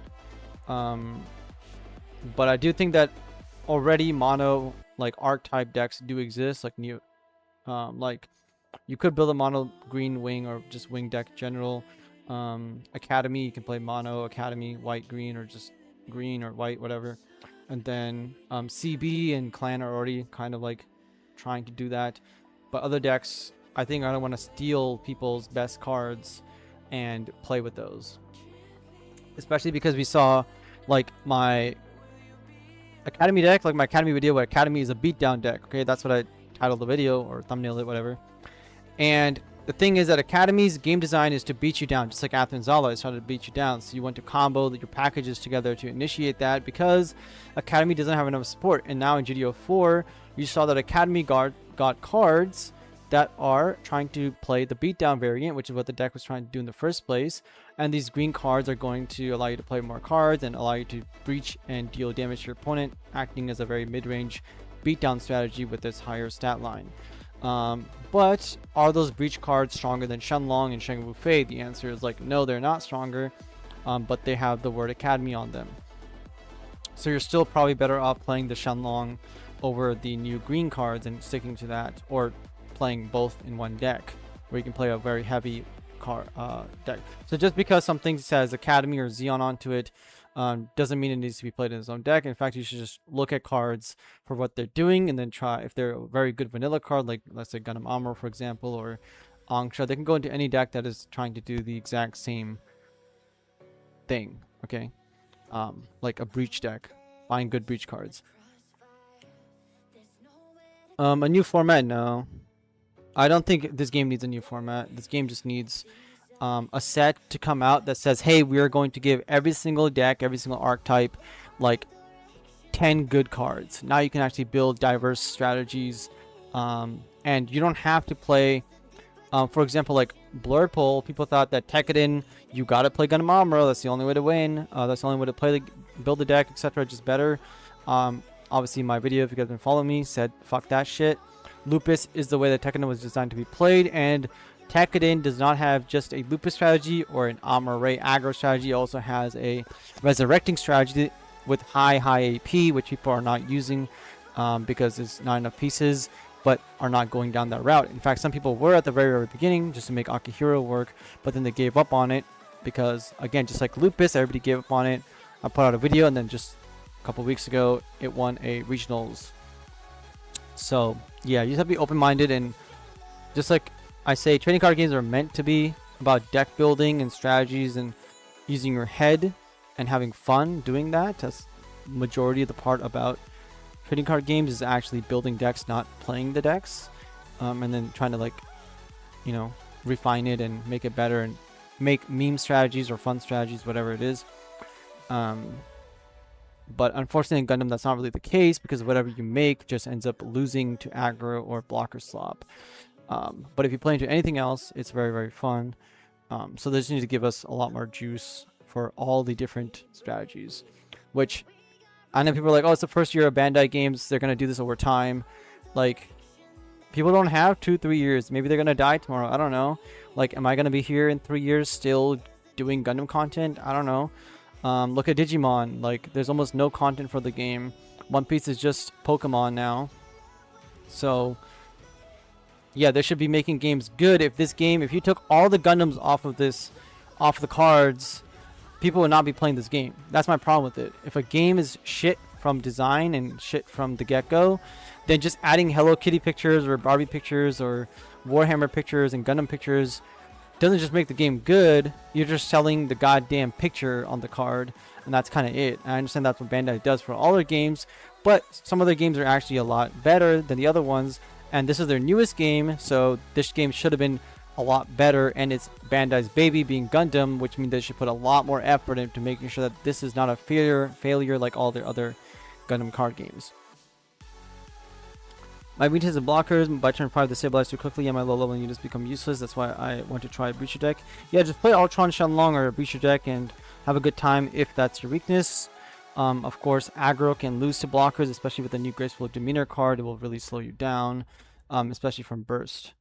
But I do think that already mono like archetype decks do exist, like like you could build a mono green wing or just wing deck general. Academy, you can play mono academy, white green, or just green or white, whatever. And then CB and clan are already kind of like trying to do that. But other decks, I think I don't want to steal people's best cards and play with those. Especially because we saw like my Academy deck, like my Academy video where Academy is a beatdown deck. Okay, that's what I titled the video or thumbnailed it, whatever. And the thing is that Academy's game design is to beat you down, just like Athens Zala is trying to beat you down. So you want to combo your packages together to initiate that, because Academy doesn't have enough support. And now in GD04, you saw that Academy got cards that are trying to play the beatdown variant, which is what the deck was trying to do in the first place. And these green cards are going to allow you to play more cards and allow you to breach and deal damage to your opponent, acting as a very mid-range beatdown strategy with this higher stat line. But are those breach cards stronger than Shenlong and Sheng Wu Fei? The answer is like no, they're not stronger, but they have the word Academy on them. So you're still probably better off playing the Shenlong over the new green cards and sticking to that, or playing both in one deck where you can play a very heavy card deck. So just because something says Academy or Xeon onto it doesn't mean it needs to be played in its own deck. In fact, you should just look at cards for what they're doing and then try. If they're a very good vanilla card, like let's say Gundam Armor, for example, or Angsha, they can go into any deck that is trying to do the exact same thing. Okay, like a breach deck. Find good breach cards. A new format? No, I don't think this game needs a new format. This game just needs a set to come out that says, hey, we are going to give every single deck, every single archetype, like 10 good cards. Now you can actually build diverse strategies, and you don't have to play, for example, like Blurred Pole. People thought that Tekkadan, you gotta play Gundam Amuro, that's the only way to win, that's the only way to play build the deck, etc. Just better. Obviously my video, if you guys have been following me, said fuck that shit. Lupus is the way that Tekkadan was designed to be played, and Tekkadan does not have just a Lupus strategy or an Amuro aggro strategy. It also has a resurrecting strategy with high AP, which people are not using because there's not enough pieces, but are not going down that route. In fact, some people were at the very beginning just to make Akihiro work, but then they gave up on it because, again, just like Lupus, everybody gave up on it. I put out a video, and then just a couple weeks ago, it won a regionals. So yeah, you just have to be open-minded, and just like I say, trading card games are meant to be about deck building and strategies and using your head and having fun doing that. That's majority of the part about trading card games, is actually building decks, not playing the decks, and then trying to, like, you know, refine it and make it better and make meme strategies or fun strategies, whatever it is. But unfortunately in Gundam that's not really the case, because whatever you make just ends up losing to aggro or blocker slop. But if you play into anything else, it's very fun. So they just need to give us a lot more juice for all the different strategies, which I know people are like, oh, it's the first year of Bandai games, they're gonna do this over time. Like, people don't have 2-3 years. Maybe they're gonna die tomorrow. I don't know. Like, am I gonna be here in 3 years still doing Gundam content? I don't know. Look at Digimon. Like, there's almost no content for the game. One Piece is just Pokemon now. So yeah, they should be making games good. If you took all the Gundams off the cards, people would not be playing this game. That's my problem with it. If a game is shit from design and shit from the get-go, then just adding Hello Kitty pictures or Barbie pictures or Warhammer pictures and Gundam pictures doesn't just make the game good. You're just selling the goddamn picture on the card, and that's kind of it. I understand that's what Bandai does for all their games, but some of their games are actually a lot better than the other ones, and this is their newest game, so this game should have been a lot better, and it's Bandai's baby, being Gundam, which means they should put a lot more effort into making sure that this is not a failure like all their other Gundam card games. My weakness is blockers. By turn 5 they stabilize too quickly, and my low level units become useless. That's why I want to try a Breacher deck. Yeah, just play Ultron Shenlong or a Breacher deck and have a good time if that's your weakness. Of course, aggro can lose to blockers, especially with the new Graceful Demeanor card. It will really slow you down, especially from burst.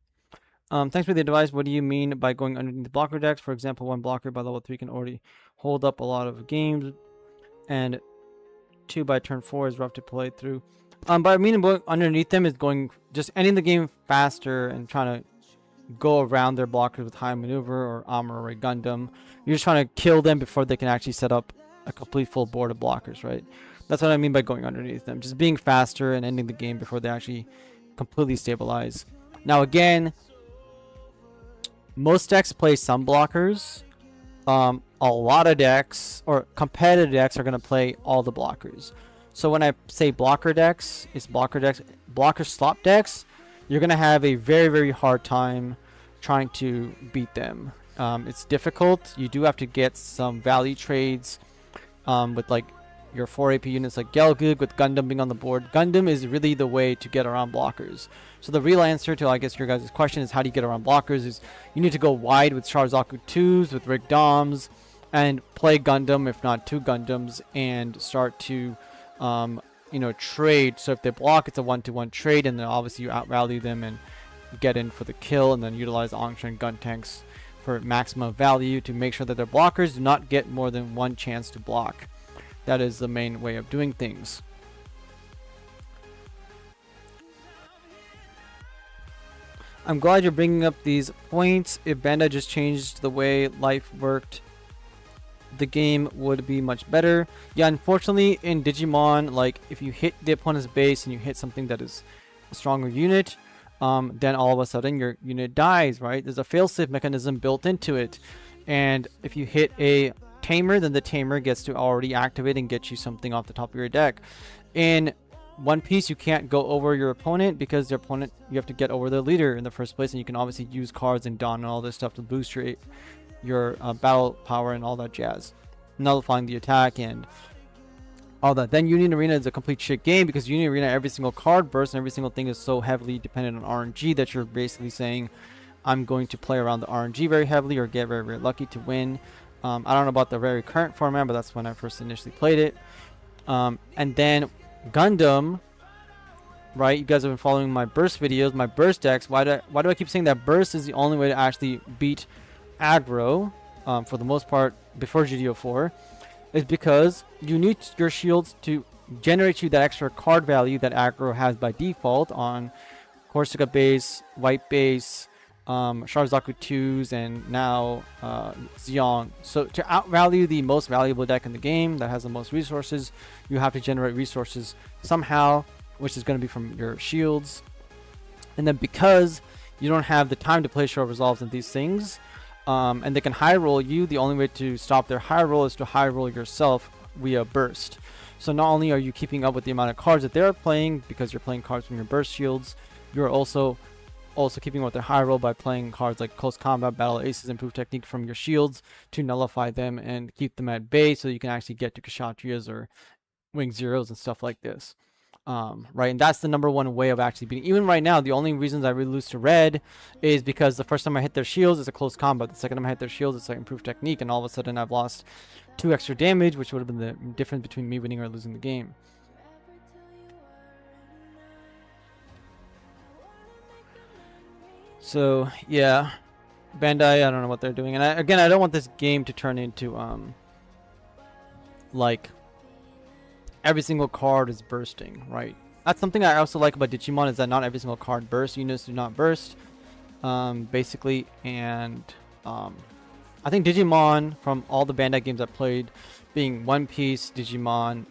Thanks for the advice. What do you mean by going underneath the blocker decks? For example, one blocker by level 3 can already hold up a lot of games, and 2 by turn 4 is rough to play through. But I mean, going underneath them is going just ending the game faster and trying to go around their blockers with high maneuver or armor or a Gundam. You're just trying to kill them before they can actually set up a complete full board of blockers, right? That's what I mean by going underneath them. Just being faster and ending the game before they actually completely stabilize. Now again, most decks play some blockers. A lot of decks or competitive decks are going to play all the blockers. So when I say blocker decks, it's blocker slop decks. You're going to have a very, very hard time trying to beat them. It's difficult. You do have to get some value trades with like your 4 AP units like Gelgoog with Gundam being on the board. Gundam is really the way to get around blockers. So the real answer to, I guess, your guys' question is how do you get around blockers is you need to go wide with Charzaku 2s, with Rig Doms, and play Gundam, if not 2 Gundams, and start to, you know, trade. So if they block, it's a 1-to-1 trade, and then obviously you out-value them and get in for the kill, and then utilize Angshan gun tanks for maximum value to make sure that their blockers do not get more than one chance to block. That is the main way of doing things. I'm glad you're bringing up these points. If Bandai just changed the way life worked, the game would be much better. Yeah, unfortunately in Digimon, like if you hit the opponent's base and you hit something that is a stronger unit, then all of a sudden your unit dies, right? There's a failsafe mechanism built into it. And if you hit a tamer, then the tamer gets to already activate and get you something off the top of your deck. In One Piece, you can't go over your opponent because your opponent, you have to get over the leader in the first place, and you can obviously use cards and Dawn and all this stuff to boost your battle power and all that jazz, nullifying the attack and all that. Then Union Arena is a complete shit game because Union Arena, every single card burst and every single thing is so heavily dependent on RNG that you're basically saying, I'm going to play around the RNG very heavily or get very, very lucky to win. I don't know about the very current format, but that's when I first initially played it. And then Gundam, right? You guys have been following my burst videos, my burst decks. Why do I keep saying that burst is the only way to actually beat aggro, for the most part, before GD04, is because you need your shields to generate you that extra card value that aggro has by default on Corsica base, white base, Sharzaku 2s, and now Xiong. So to outvalue the most valuable deck in the game that has the most resources, you have to generate resources somehow, which is going to be from your shields. And then because you don't have the time to play short resolves and these things, and they can high roll you, the only way to stop their high roll is to high roll yourself via burst. So not only are you keeping up with the amount of cards that they're playing because you're playing cards from your burst shields, you're also keeping up with their high roll by playing cards like Close Combat, Battle Aces, Improved Technique from your shields to nullify them and keep them at bay so you can actually get to Kshatriyas or Wing Zeros and stuff like this. Right, and that's the number one way of actually beating. Even right now, the only reasons I really lose to red is because the first time I hit their shields is a close combat. The second time I hit their shields, it's like improved technique, and all of a sudden I've lost 2 extra damage, which would have been the difference between me winning or losing the game. So yeah, Bandai, I don't know what they're doing, and again, I don't want this game to turn into like every single card is bursting, right? That's something I also like about Digimon, is that not every single card bursts. Units do not burst, basically. And I think Digimon, from all the Bandai games I've played, being One Piece, Digimon,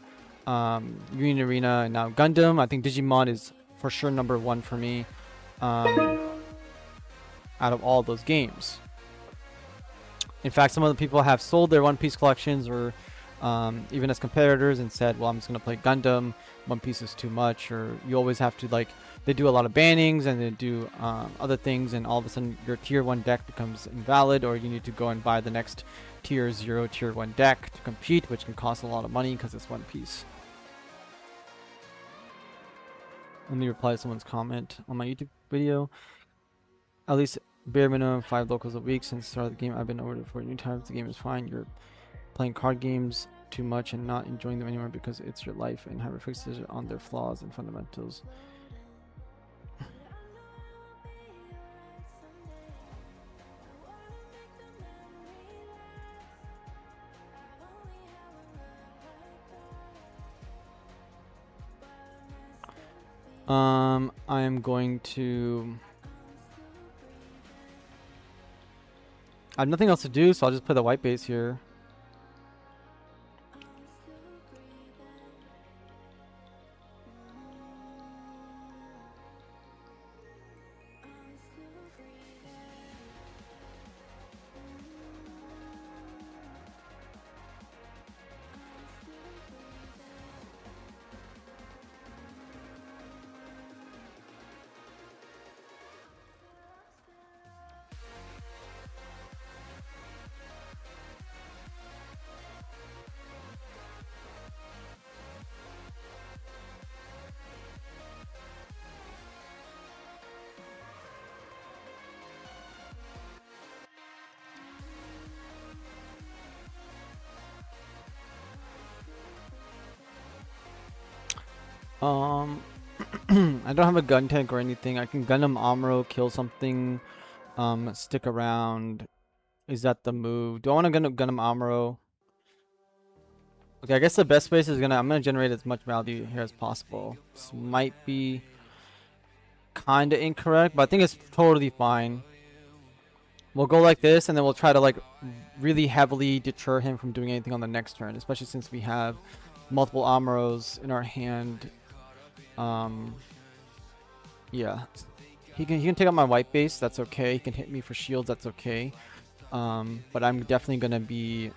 Union Arena, and now Gundam, I think Digimon is for sure number 1 for me out of all those games. In fact, some of the people have sold their One Piece collections or even as competitors and said, well, I'm just going to play Gundam, One Piece is too much, or you always have to, like, they do a lot of bannings and they do other things, and all of a sudden your tier 1 deck becomes invalid, or you need to go and buy the next tier 0, tier 1 deck to compete, which can cost a lot of money because it's One Piece. Let me reply to someone's comment on my YouTube video. At least bare minimum 5 locals a week since the start of the game. I've been over it for new times. The game is fine. You're playing card games too much and not enjoying them anymore because it's your life, and hyperfixation on their flaws and fundamentals. I am going to. I have nothing else to do, so I'll just play the white base here. I don't have a gun tank or anything. I can Gundam Amuro, kill something, stick around. Is that the move? Do I want to Gundam Amuro? Okay, I guess the best space is I'm gonna generate as much value here as possible. This might be kinda incorrect, but I think it's totally fine. We'll go like this, and then we'll try to like really heavily deter him from doing anything on the next turn, especially since we have multiple Amuros in our hand. Yeah, he can take out my white base. That's okay. He can hit me for shields. That's okay. But I'm definitely gonna be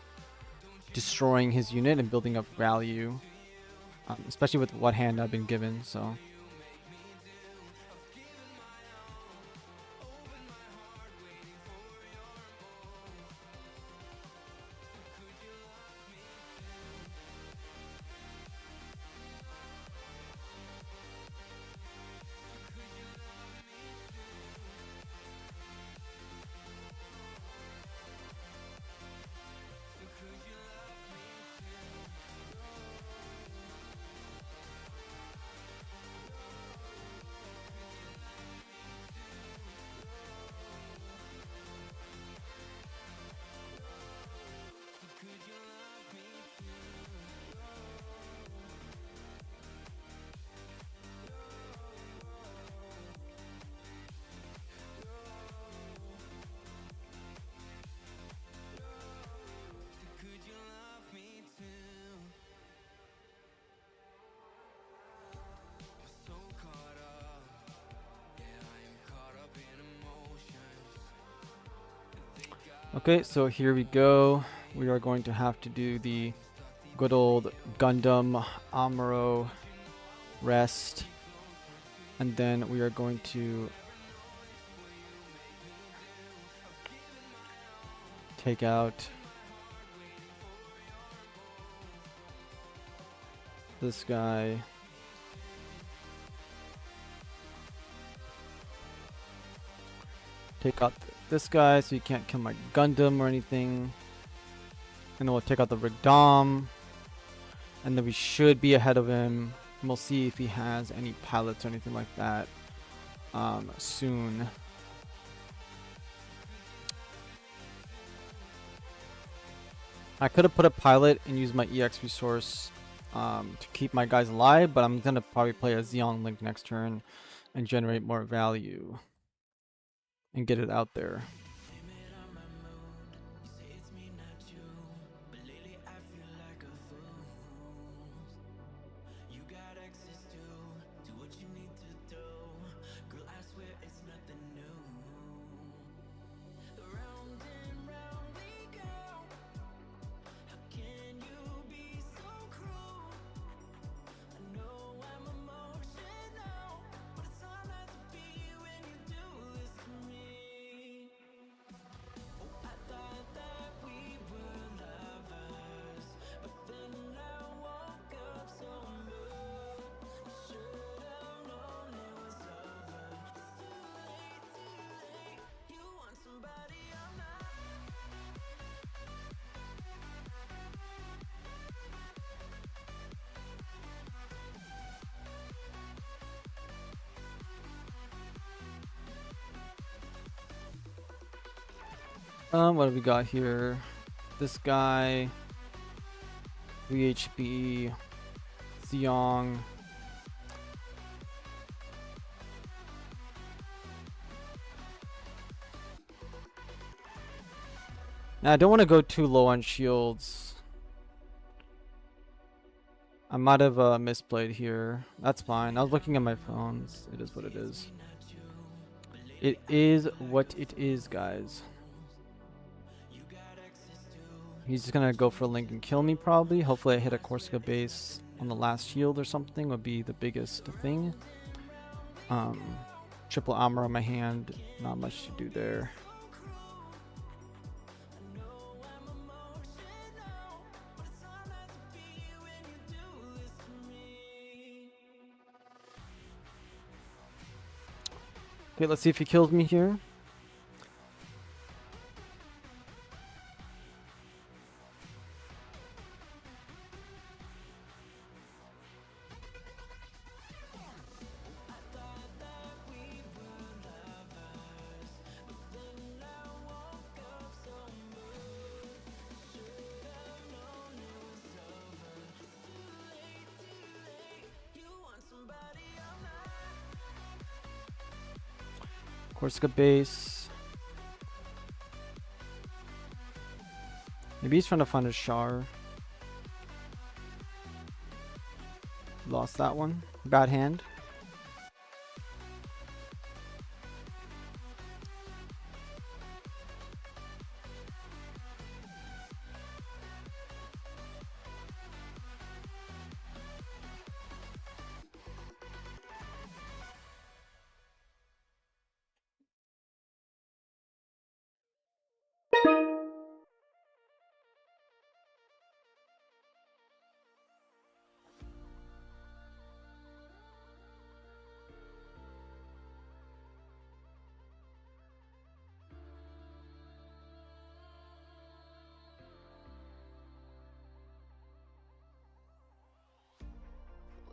destroying his unit and building up value, especially with what hand I've been given. So. Okay, so here we go. We are going to have to do the good old Gundam Amuro rest. And then we are going to take out this guy. Take out this guy so you can't kill my Gundam or anything. And then we'll take out the Rigdam. And then we should be ahead of him. And we'll see if he has any pilots or anything like that soon. I could have put a pilot and used my EX resource to keep my guys alive, but I'm going to probably play a Xeon Link next turn and generate more value and get it out there. What have we got here? This guy, VHB, Zeong. And I don't want to go too low on shields. I might have misplayed here. That's fine. I was looking at my phones. It is what it is. It is what it is, guys. He's just gonna go for a link and kill me probably. Hopefully I hit a Corsica base on the last shield or something would be the biggest thing. Triple armor on my hand. Not much to do there. Okay, let's see if he kills me here. Corsica base. Maybe he's trying to find a Char. Lost that one. Bad hand.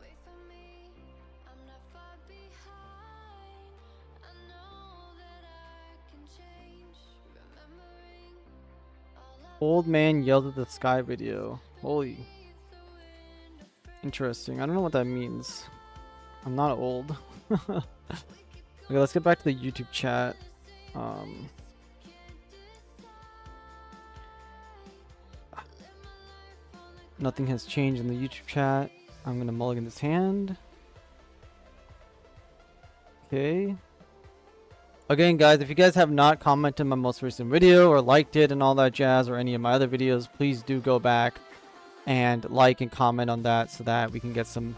Wait for me, I'm not far behind. I know that I can change. Remembering all Old man yelled at the sky video. Holy. Interesting. I don't know what that means. I'm not old. Okay, let's get back to the YouTube chat. Nothing has changed in the YouTube chat. I'm gonna mulligan this hand. Okay. Again, guys, if you guys have not commented my most recent video or liked it and all that jazz or any of my other videos, please do go back and like and comment on that so that we can get some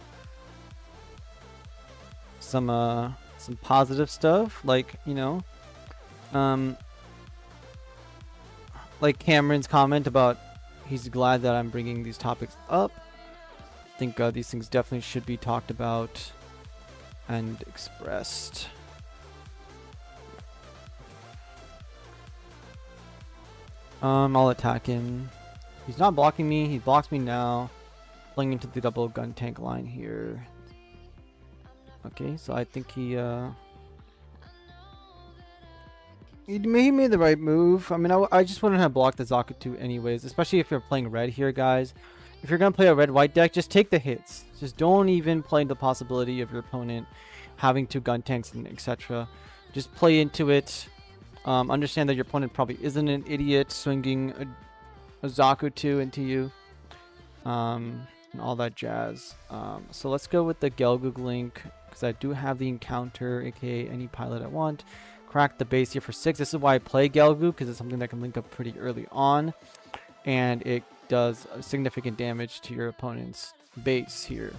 positive stuff, like, you know, like Cameron's comment about he's glad that I'm bringing these topics up. I think these things definitely should be talked about and expressed. I'll attack him. He's not blocking me. He blocks me now. Playing into the double gun tank line here. Okay, so I think he made the right move. I mean, I just wouldn't have blocked the Zakutu anyways, especially if you're playing red here, guys. If you're going to play a red-white deck, just take the hits. Just don't even play the possibility of your opponent having two gun tanks and etc. Just play into it. Understand that your opponent probably isn't an idiot swinging a Zakutu into you. And all that jazz. So let's go with the Gelgoog link, because I do have the encounter, aka any pilot I want. Crack the base here for 6. This is why I play Gelgoog, because it's something that can link up pretty early on. And it does significant damage to your opponent's base here.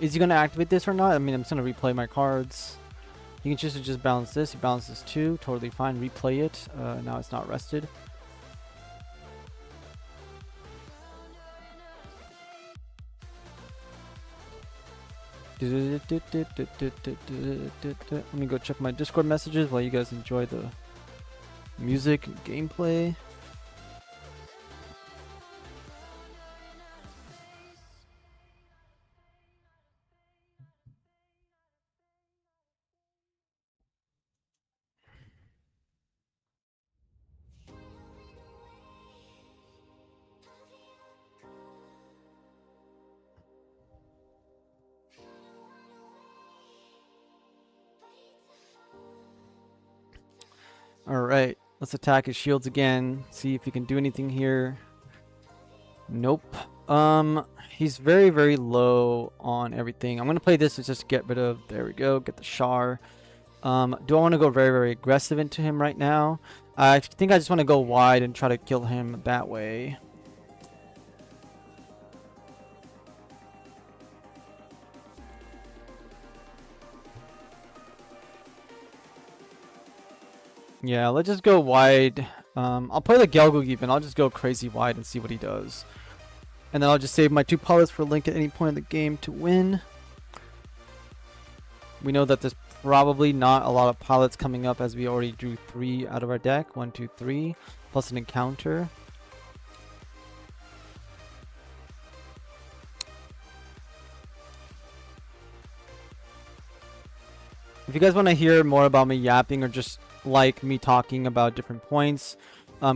Is he going to activate this or not? I mean, I'm just going to replay my cards. You can choose to just balance this. You balance this too. Totally fine. Replay it. Now it's not rested. Let me go check my Discord messages while you guys enjoy the music and gameplay. All right, Let's attack his shields again. See if he can do anything here. Nope. He's very, very low on everything. I'm gonna play this to just get rid of. There we go. Get the Char. Do I want to go very, very aggressive into him right now? I think I just want to go wide and try to kill him that way. Yeah, let's just go wide. I'll play the Gelgoog even. I'll just go crazy wide and see what he does. And then I'll just save my 2 pilots for Link at any point in the game to win. We know that there's probably not a lot of pilots coming up as we already drew 3 out of our deck. 1, 2, 3. Plus an encounter. If you guys want to hear more about me yapping or just like me talking about different points,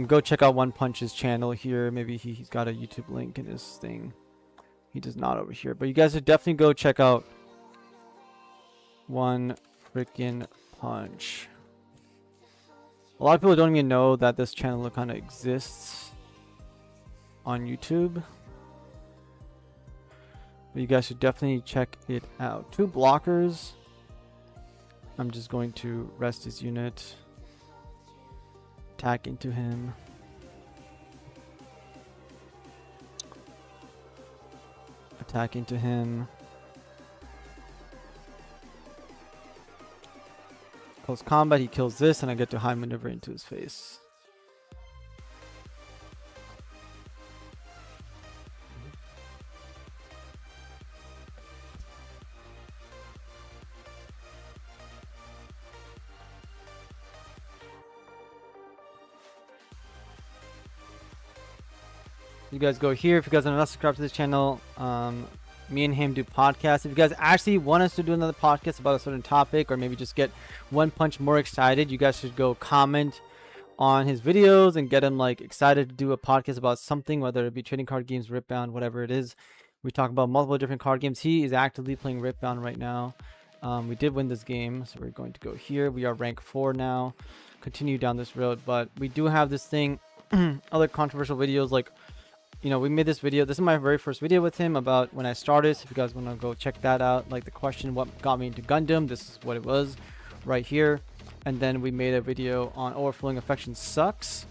go check out One Punch's channel here. Maybe he's got a YouTube link in his thing. He does not over here. But you guys should definitely go check out One Freaking Punch. A lot of people don't even know that this channel kind of exists on YouTube. But you guys should definitely check it out. 2 blockers. I'm just going to rest his unit. Attack into him. Attack into him. Close combat, he kills this, and I get to high maneuver into his face. You guys go here if you guys are not subscribed to this channel. Me and him do podcasts. If you guys actually want us to do another podcast about a certain topic, or maybe just get One Punch more excited, you guys should go comment on his videos and get him like excited to do a podcast about something, whether it be trading card games, Ripbound, whatever it is. We talk about multiple different card games. He is actively playing Ripbound right now. We did win this game, so we're going to go here. We are rank 4 now. Continue down this road, but we do have this thing. Other controversial videos, like, you know, we made this video. This is my very first video with him about when I started. So if you guys want to go check that out, like the question, what got me into Gundam, this is what it was right here. And then we made a video on Overflowing Affection Sucks.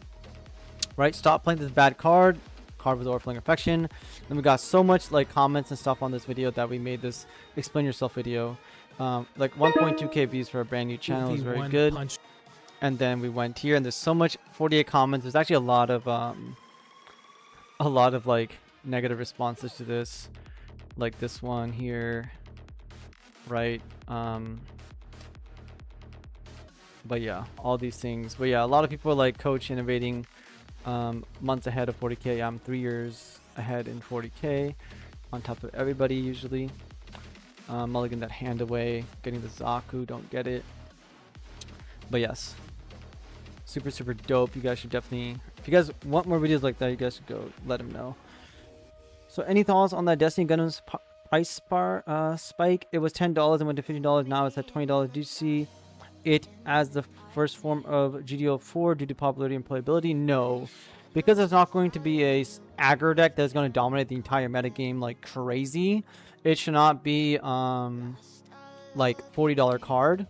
Right? Stop playing this bad card. Card with Overflowing Affection. And we got so much like comments and stuff on this video that we made this Explain Yourself video. Like 1.2k views for a brand new channel. It was very good. And then we went here, and there's so much 48 comments. There's actually a lot of like negative responses to this, like this one here, right? But yeah, all these things. But yeah, a lot of people are like, Coach innovating months ahead of 40k. I'm 3 years ahead in 40k on top of everybody usually. Mulligan that hand away, getting the Zaku, don't get it. But yes, super dope. You guys should definitely, if you guys want more videos like that, you guys should go let him know. So any thoughts on that Destiny Gundam's price spike? It was $10 and went to $15. Now it's at $20. Do you see it as the first form of GD04 due to popularity and playability? No, because it's not going to be a aggro deck that's going to dominate the entire metagame like crazy. It should not be like $40 card,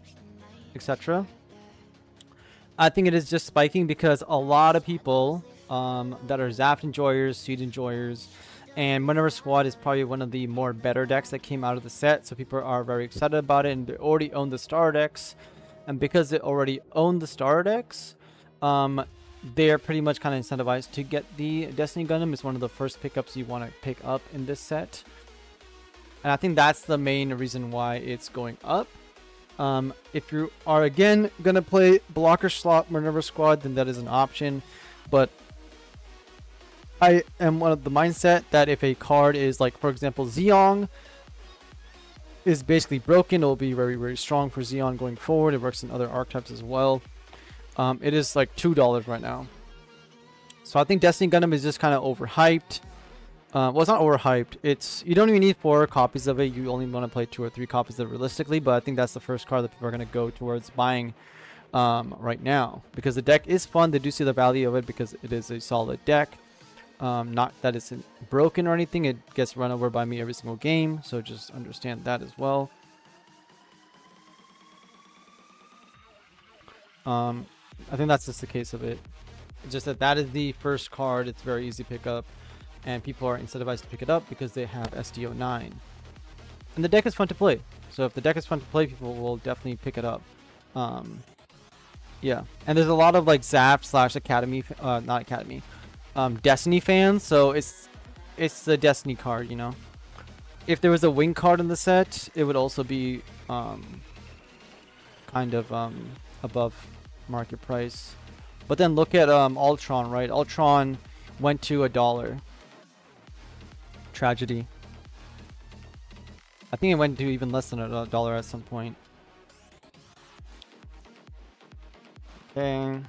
etc. I think it is just spiking because a lot of people that are Zapped enjoyers, Seed enjoyers, and Minerva Squad is probably one of the more better decks that came out of the set. So people are very excited about it, and they already own the star decks. And because they already own the star decks, they're pretty much kind of incentivized to get the Destiny Gundam. It's one of the first pickups you want to pick up in this set. And I think that's the main reason why it's going up. If you are again gonna play blocker slot Minerva Squad, then that is an option. But I am one of the mindset that if a card is like, for example, Zeong is basically broken, it will be very strong for Zeon going forward. It works in other archetypes as well. It is like $2 right now. So I think Destiny Gundam is just kind of overhyped. Well, it's not overhyped. It's, you don't even need 4 copies of it. You only want to play 2 or 3 copies of it realistically. But I think that's the first card that people are going to go towards buying right now, because the deck is fun. They do see the value of it because it is a solid deck. Not that it's broken or anything. It gets run over by me every single game, so just understand that as well. I think that's just the case of it. It's just that is the first card. It's very easy to pick up, and people are incentivized to pick it up because they have SD09. And the deck is fun to play. So if the deck is fun to play, people will definitely pick it up. Yeah, and there's a lot of like Zap / Academy, not Academy, Destiny fans. So it's the Destiny card, you know. If there was a wing card in the set, it would also be kind of above market price. But then look at Ultron, right? Ultron went to $1. Tragedy. I think it went to even less than $1 at some point. Okay.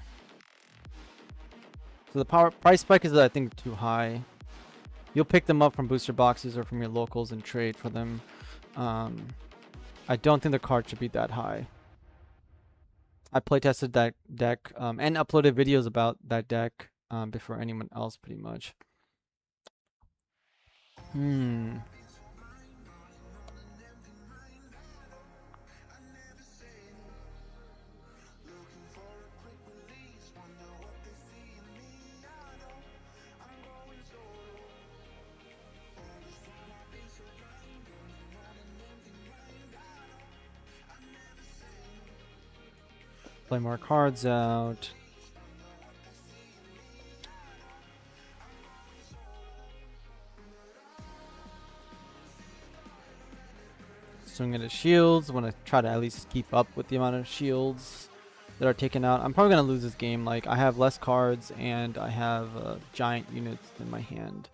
So the price spike is, I think, too high. You'll pick them up from booster boxes or from your locals and trade for them. I don't think the card should be that high. I playtested that deck and uploaded videos about that deck before anyone else, pretty much. Play more cards out. Swing into shields. Want to try to at least keep up with the amount of shields that are taken out. I'm probably going to lose this game. Like, I have less cards and I have giant units in my hand.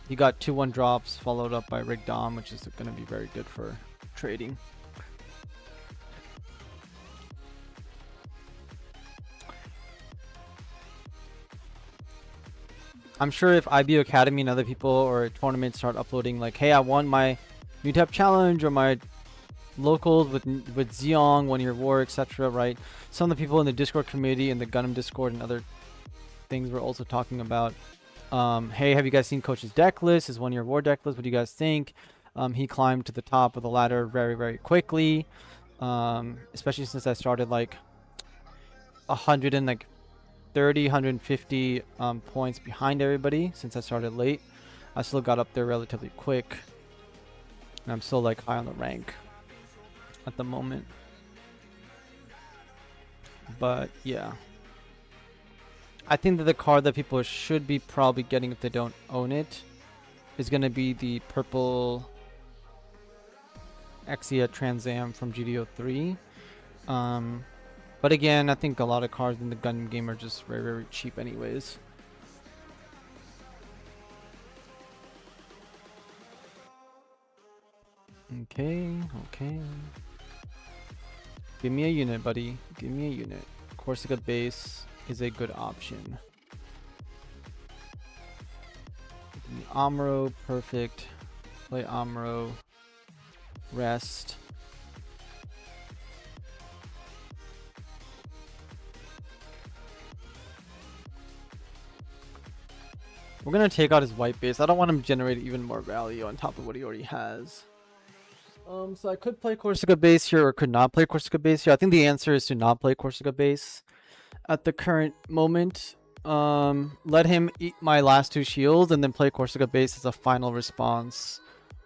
You got 2/1 drops followed up by Rig Dom, which is going to be very good for trading. I'm sure if IBO Academy and other people or tournaments start uploading like, hey, I won my new type challenge or my locals with Zeong, 1 year war, etc., right? Some of the people in the Discord community and the Gundam Discord and other things were also talking about, hey, have you guys seen Coach's deck list, his 1 year war deck list? What do you guys think? He climbed to the top of the ladder very, very quickly, especially since I started like 150 points behind everybody since I started late. I still got up there relatively quick, and I'm still like high on the rank at the moment. But yeah, I think that the card that people should be probably getting if they don't own it is going to be the purple Exia Transam from GD03. But again, I think a lot of cards in the Gundam game are just very, very cheap anyways. Okay. Give me a unit, buddy. Give me a unit. Corsica base is a good option. Amuro, perfect. Play Amuro. Rest. We're gonna take out his white base. I don't want him to generate even more value on top of what he already has. So I could play Corsica base here or could not play Corsica base here. I think the answer is to not play Corsica base at the current moment. Let him eat my last 2 shields and then play Corsica base as a final response.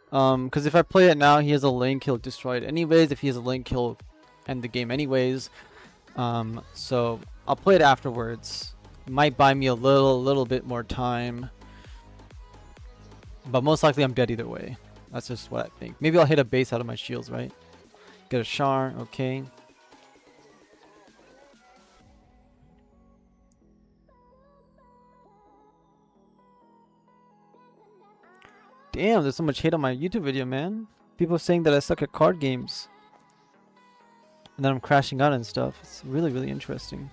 Because if I play it now, he has a link, he'll destroy it anyways. If he has a link, he'll end the game anyways. So I'll play it afterwards. It might buy me a little bit more time, but most likely I'm dead either way. That's just what I think. Maybe I'll hit a base out of my shields, right? Get a Char, okay. Damn, there's so much hate on my YouTube video, man. People saying that I suck at card games. And then I'm crashing out and stuff. It's really, really interesting.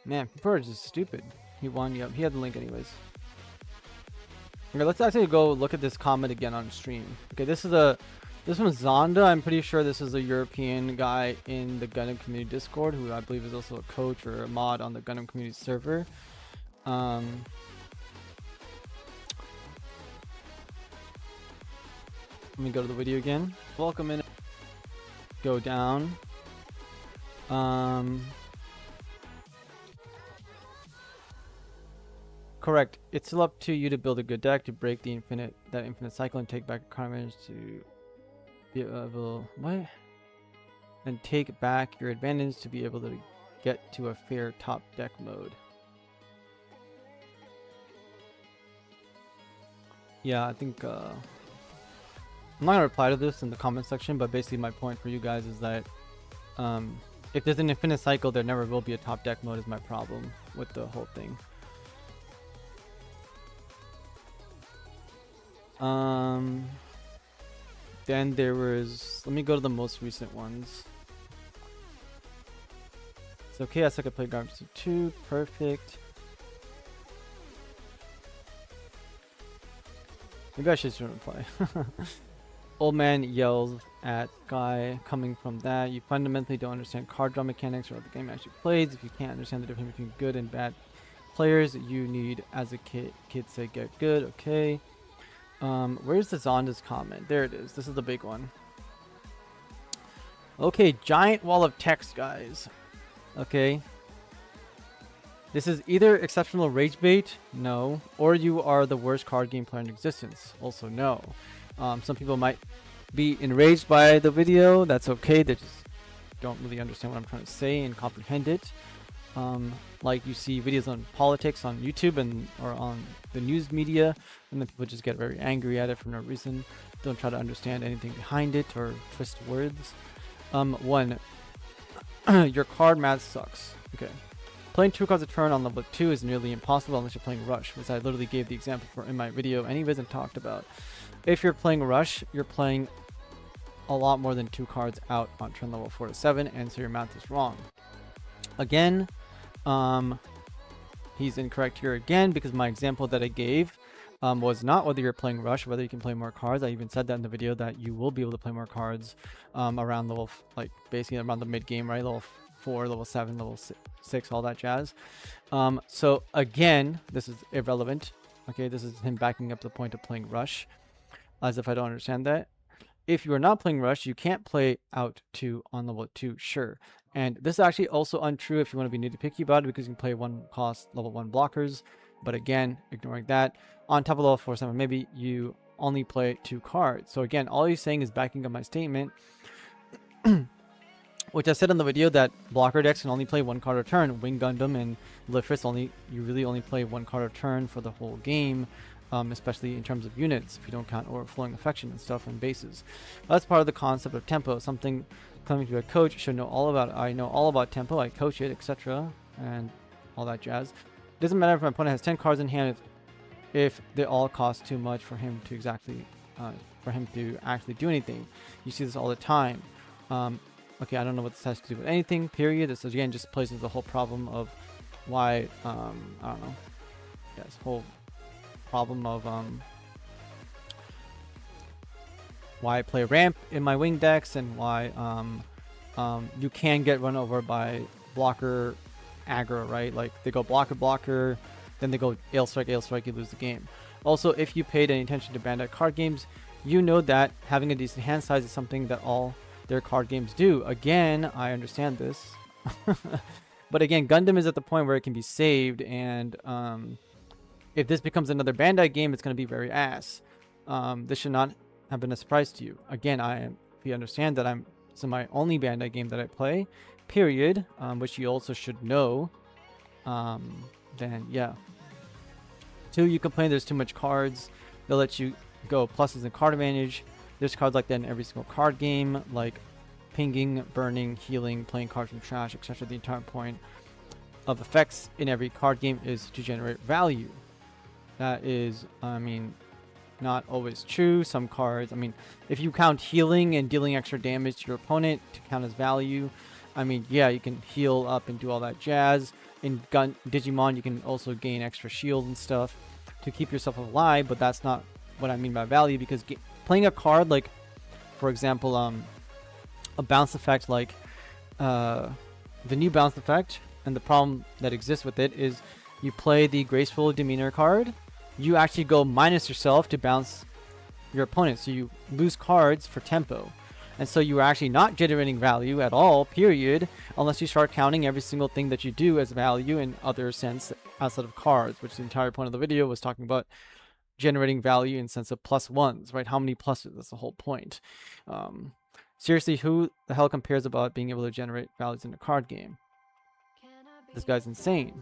Man, people are just stupid. He won. Yep, he had the link anyways. Okay, let's actually go look at this comment again on stream. Okay, this one's Zonda. I'm pretty sure this is a European guy in the Gundam community Discord, who I believe is also a coach or a mod on the Gundam community server. Let me go to the video again. Welcome in. Go down. Correct. It's still up to you to build a good deck to break the infinite cycle and take back card advantage to be able and take back your advantage to be able to get to a fair top deck mode. Yeah, I think I'm not gonna reply to this in the comment section, but basically my point for you guys is that if there's an infinite cycle, there never will be a top deck mode is my problem with the whole thing. Then there was, let me go to the most recent ones. It's okay, I could play Garbage 2, perfect. Maybe I should play. Old man yells at guy. Coming from that, you fundamentally don't understand card draw mechanics or what the game actually plays. If you can't understand the difference between good and bad players, you need, as a kid say, get good. Okay. Where's the Zonda's comment? There it is. This is the big one. Okay, giant wall of text, guys. Okay. This is either exceptional rage bait, no, or you are the worst card game player in existence, also no. Some people might be enraged by the video. That's okay. They just don't really understand what I'm trying to say and comprehend it. Like you see videos on politics on YouTube or on the news media, and then people just get very angry at it for no reason. Don't try to understand anything behind it or twist words. One, your card math sucks. Okay. Playing 2 cards a turn on level 2 is nearly impossible unless you're playing Rush, which I literally gave the example for in my video anyways and talked about. If you're playing Rush, you're playing a lot more than 2 cards out on turn level 4 to 7, and so your math is wrong. Again, he's incorrect here again because my example that I gave was not whether you're playing Rush, whether you can play more cards. I even said that in the video that you will be able to play more cards around level, basically around the mid game, right? Level 4, level 7, level 6, all that jazz. So again, this is irrelevant. Okay, this is him backing up the point of playing Rush, as if I don't understand that. If you are not playing Rush, you can't play out 2 on level 2, sure. And this is actually also untrue if you want to be nitpicky about it, because you can play 1 cost level 1 blockers. But again, ignoring that, on top of level 4, 7, maybe you only play 2 cards. So again, all he's saying is backing up my statement, which I said in the video that blocker decks can only play 1 card a turn. Wing Gundam and Lifris you really only play 1 card a turn for the whole game. Especially in terms of units, if you don't count overflowing affection and stuff and bases. That's part of the concept of tempo, something claiming to be a coach should know all about. I know all about tempo, I coach it, etc. and all that jazz. It doesn't matter if my opponent has 10 cards in hand if they all cost too much for him to actually do anything. You see this all the time. Okay, I don't know what this has to do with anything, period. This again just places the whole problem of why, I don't know, yeah, this whole problem of why I play ramp in my wing decks and why you can get run over by blocker aggro, right? Like they go blocker, then they go ale strike, you lose the game. Also, if you paid any attention to Bandai card games, you know that having a decent hand size is something that all their card games do. Again, I understand this. But again, Gundam is at the point where it can be saved, and if this becomes another Bandai game, it's going to be very ass. This should not have been a surprise to you. Again, if you understand that this is my only Bandai game that I play, period, which you also should know, then yeah. 2, you complain there's too much cards. They'll let you go pluses and card advantage. There's cards like that in every single card game, like pinging, burning, healing, playing cards from trash, etc. The entire point of effects in every card game is to generate value. That is, I mean, not always true. Some cards, I mean, if you count healing and dealing extra damage to your opponent to count as value, I mean, yeah, you can heal up and do all that jazz. in Digimon, you can also gain extra shield and stuff to keep yourself alive, but that's not what I mean by value, because playing a card like, for example, a bounce effect like the new bounce effect, and the problem that exists with it is you play the Graceful Demeanor card, you actually go minus yourself to bounce your opponent, so you lose cards for tempo. And so you are actually not generating value at all, period, unless you start counting every single thing that you do as value in other sense outside of cards, which the entire point of the video was talking about generating value in sense of +1s, right? How many pluses? That's the whole point. Seriously, who the hell compares about being able to generate values in a card game? This guy's insane.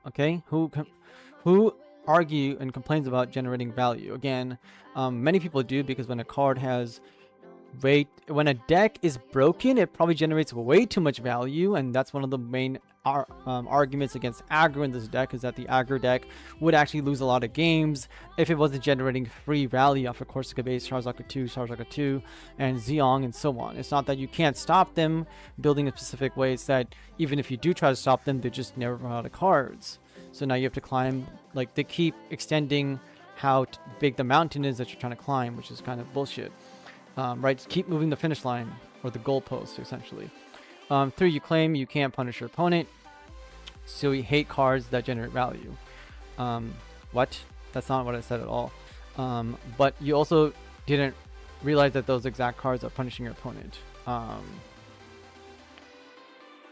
Okay, who argue and complains about generating value? Again, many people do, because when a card has when a deck is broken, it probably generates way too much value, and that's one of the main arguments against aggro in this deck, is that the aggro deck would actually lose a lot of games if it wasn't generating free value off of Corsica base, Charizard 2, and Zeong, and so on. It's not that you can't stop them building a specific way, it's that even if you do try to stop them, they just never run out of cards. So now you have to climb, like, they keep extending how big the mountain is that you're trying to climb, which is kind of bullshit. Right, just keep moving the finish line, or the goalpost, essentially. 3, you claim you can't punish your opponent, so you hate cards that generate value. What? That's not what I said at all. But you also didn't realize that those exact cards are punishing your opponent.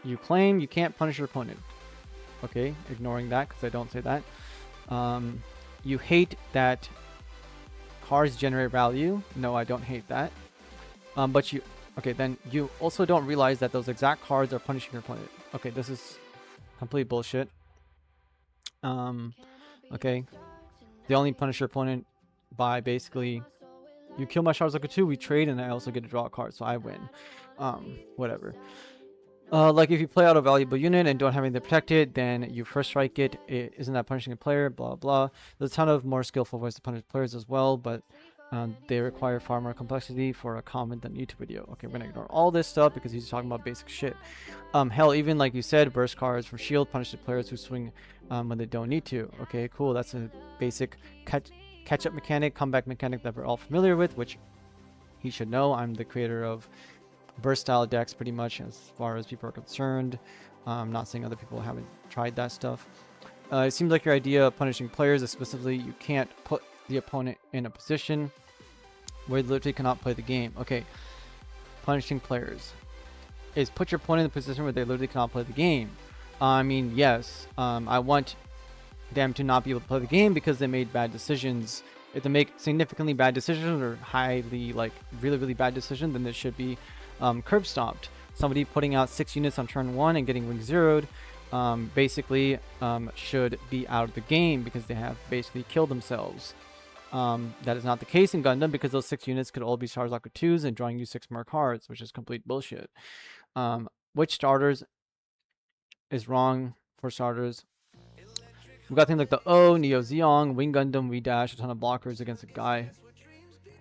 You claim you can't punish your opponent. Okay, ignoring that, because I don't say that. You hate that cards generate value. No, I don't hate that. But you... Okay, then you also don't realize that those exact cards are punishing your opponent. Okay, this is complete bullshit. Okay. They only punish your opponent by basically... You kill my Charizard 2, we trade, and I also get to draw a card, so I win. Whatever. Like if you play out a valuable unit and don't have anything to protect it, then you first strike it. Isn't that punishing a player? Blah, blah. There's a ton of more skillful ways to punish players as well, but they require far more complexity for a comment than YouTube video. Okay, we're gonna ignore all this stuff because he's talking about basic shit. Hell, even like you said, burst cards for shield punish the players who swing when they don't need to. Okay, cool. That's a basic catch-up mechanic, comeback mechanic that we're all familiar with, which he should know. I'm the creator of burst style decks pretty much as far as people are concerned. I'm not saying other people haven't tried that stuff. It seems like your idea of punishing players is specifically you can't put the opponent in a position where they literally cannot play the game. Okay, punishing players is put your opponent in a position where they literally cannot play the game. I mean, yes, I want them to not be able to play the game because they made bad decisions. If they make significantly bad decisions or highly, like, really bad decisions, then this should be curb stomped. Somebody putting out 6 units on turn 1 and getting ring zeroed basically should be out of the game because they have basically killed themselves. That is not the case in Gundam because those 6 units could all be Charizard 2s and drawing you 6 more cards, which is complete bullshit. Which starters is wrong for starters? We've got things like the O, Neo Zeong, Wing Gundam, We Dash, a ton of blockers against a guy.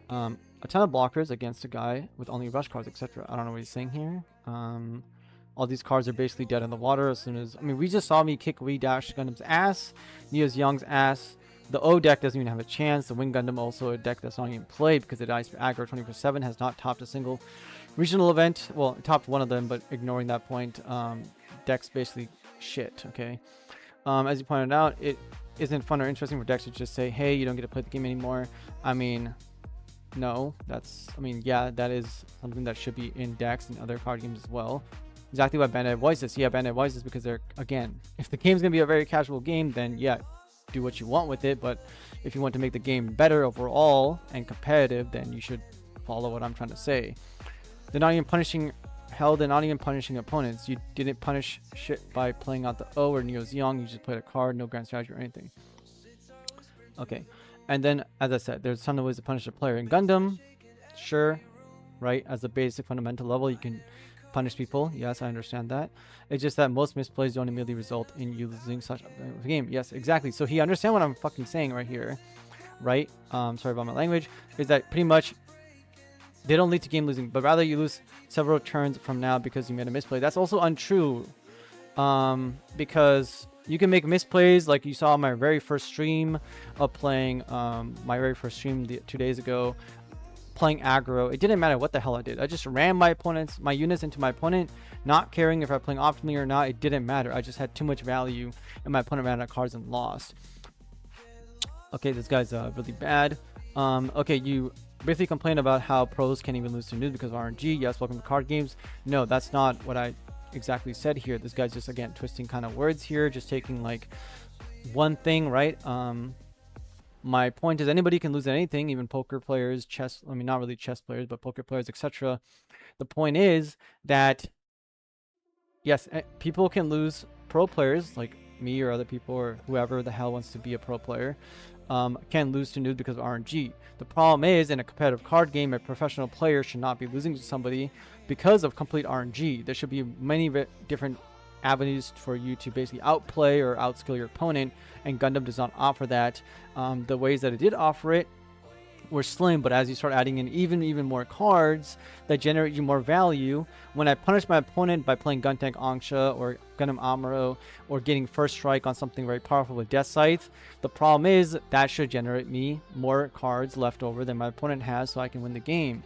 A ton of blockers against a guy with only rush cards, etc. I don't know what he's saying here. All these cards are basically dead in the water as soon as... I mean, we just saw me kick We Dash Gundam's ass, Neo Zeong's ass. The O deck doesn't even have a chance. The Wing Gundam also a deck that's not even played because it dies for aggro 24/7, has not topped a single regional event. Well, it topped one of them, but ignoring that point, deck's basically shit, okay? As you pointed out, it isn't fun or interesting for decks to just say, hey, you don't get to play the game anymore. I mean, no, that's... I mean, yeah, that is something that should be in decks and other card games as well. Exactly why Bandai avoids this. Yeah, Bandai avoids this because they're, again, if the game's going to be a very casual game, then yeah, do what you want with it. But if you want to make the game better overall and competitive, then you should follow what I'm trying to say. They're not even punishing... Hell, they're not even punishing opponents. You didn't punish shit by playing out the O or Neo Zeong. You just played a card, no grand strategy or anything. Okay. And then, as I said, there's a ton of ways to punish a player in Gundam. Sure. Right? As a basic fundamental level, you can punish people. Yes, I understand that. It's just that most misplays don't immediately result in you losing such a game. Yes, exactly. So he understands what I'm fucking saying right here. Right? Sorry about my language. Is that pretty much... They don't lead to game losing, but rather you lose several turns from now because you made a misplay. That's also untrue. because you can make misplays like you saw on my very first stream of playing, my very first stream 2 days ago, playing aggro. It didn't matter what the hell I did. I just ran my units into my opponent, not caring if I'm playing optimally or not. It didn't matter. I just had too much value, and my opponent ran out of cards and lost. Okay, this guy's really bad. Okay, you briefly complain about how pros can't even lose to noobs because of RNG. Yes, welcome to card games. No, that's not what I exactly said here. This guy's just, again, twisting kind of words here, just taking like one thing, right? My point is anybody can lose at anything, even poker players, chess, I mean, not really chess players, but poker players, etc. The point is that, yes, people can lose. Pro players like me or other people or whoever the hell wants to be a pro player can lose to noobs because of RNG. The problem is, in a competitive card game, a professional player should not be losing to somebody because of complete RNG. There should be many different avenues for you to basically outplay or outskill your opponent, and Gundam does not offer that. The ways that it did offer it were slim, but as you start adding in even more cards that generate you more value, when I punish my opponent by playing Gun Tank Angsha or Gundam Amuro or getting first strike on something very powerful with Death Scythe, the problem is that should generate me more cards left over than my opponent has, so I can win the game.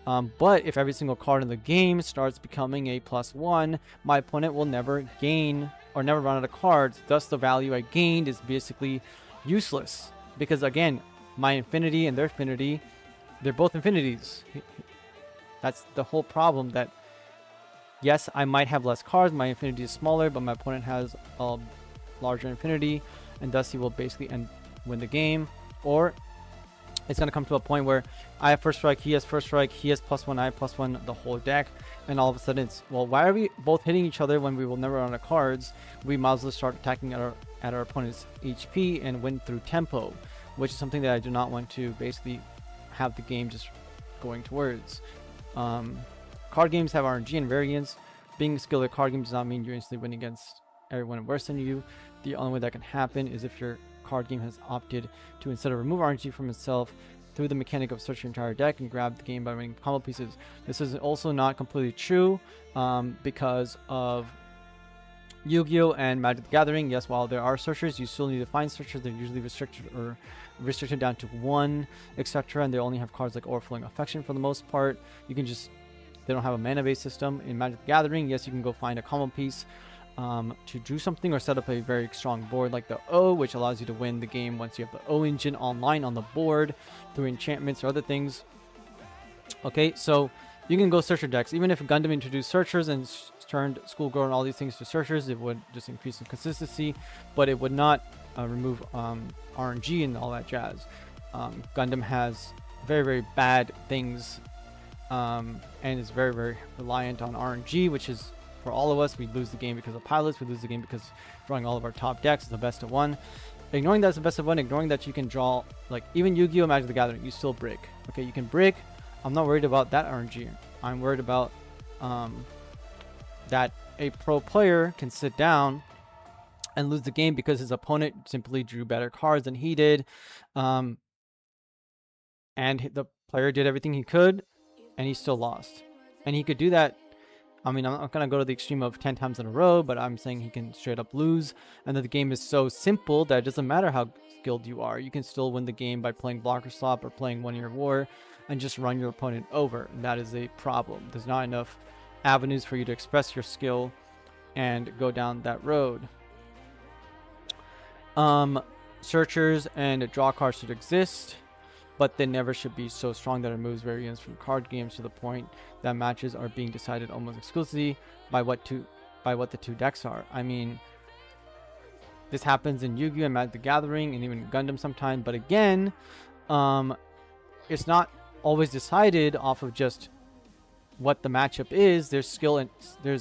But if every single card in the game starts becoming a +1, my opponent will never gain or never run out of cards. Thus, the value I gained is basically useless. Because again, my infinity and their infinity, they're both infinities. That's the whole problem. That yes, I might have less cards, my infinity is smaller, but my opponent has a larger infinity, and thus he will basically win the game. Or it's going to come to a point where I have first strike, he has first strike, he has +1, I have +1, the whole deck, and all of a sudden it's, well, why are we both hitting each other when we will never run out of cards? We might as well start attacking at our opponent's HP and win through tempo, which is something that I do not want to basically have the game just going towards. Card games have RNG and variance. Being skilled at card games does not mean you're instantly winning against everyone worse than you. The only way that can happen is if your card game has opted to instead of remove RNG from itself through the mechanic of search your entire deck and grab the game by winning combo pieces. This is also not completely true because of Yu-Gi-Oh! And Magic the Gathering. Yes, while there are searchers, you still need to find searchers. They're usually restricted down to 1, etc. And they only have cards like Overflowing Affection for the most part. You can just, they don't have a mana-based system. In Magic the Gathering, yes, you can go find a combo piece to do something or set up a very strong board like the O, which allows you to win the game once you have the O engine online on the board through enchantments or other things. Okay, so you can go searcher decks. Even if Gundam introduced searchers and turned Schoolgirl and all these things to searchers, it would just increase in consistency, but it would not remove RNG and all that jazz. Gundam has very bad things and is very reliant on RNG, which is, for all of us, we lose the game because of pilots, we lose the game because drawing all of our top decks is the best of 1. Ignoring that it's the best of 1, ignoring that you can draw, like even Yu-Gi-Oh! Magic the Gathering, you still brick. Okay, you can brick. I'm not worried about that RNG. I'm worried about that a pro player can sit down and lose the game because his opponent simply drew better cards than he did. And the player did everything he could, and he still lost. And he could do that. I mean, I'm not going to go to the extreme of 10 times in a row, but I'm saying he can straight up lose. And that the game is so simple that it doesn't matter how skilled you are. You can still win the game by playing blocker slop or playing 1-year war and just run your opponent over. And that is a problem. There's not enough avenues for you to express your skill and go down that road. Searchers and draw cards should exist, but they never should be so strong that it removes variance from card games to the point that matches are being decided almost exclusively by what the two decks are. I mean, this happens in Yu-Gi-Oh! And Magic the Gathering and even Gundam sometimes, but again, it's not always decided off of just what the matchup is. There's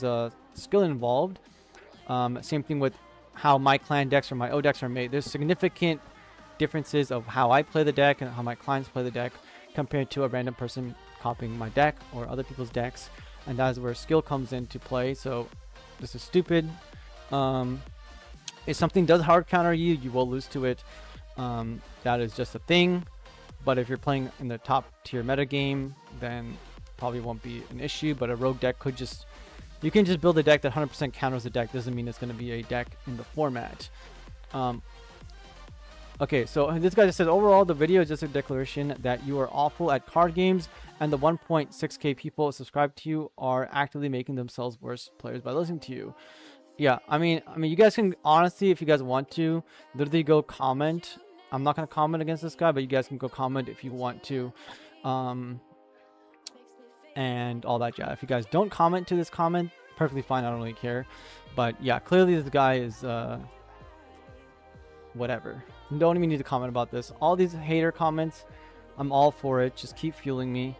a skill involved. Same thing with how my clan decks or my O decks are made. There's significant differences of how I play the deck and how my clients play the deck compared to a random person copying my deck or other people's decks, and that is where skill comes into play. So this is stupid. If something does hard counter you, you will lose to it. That is just a thing. But if you're playing in the top tier meta game, then probably won't be an issue. But a rogue deck could just You can just build a deck that 100% counters the deck. Doesn't mean it's going to be a deck in the format. Okay, so this guy just said, overall, the video is just a declaration that you are awful at card games, and the 1.6k people subscribed to you are actively making themselves worse players by listening to you. Yeah, I mean, you guys can honestly, if you guys want to, literally go comment. I'm not gonna comment against this guy, but you guys can go comment if you want to, and all that jazz. If you guys don't comment to this comment, perfectly fine. I don't really care. But yeah, clearly this guy is whatever. You don't even need to comment about this. All these hater comments, I'm all for it. Just keep fueling me.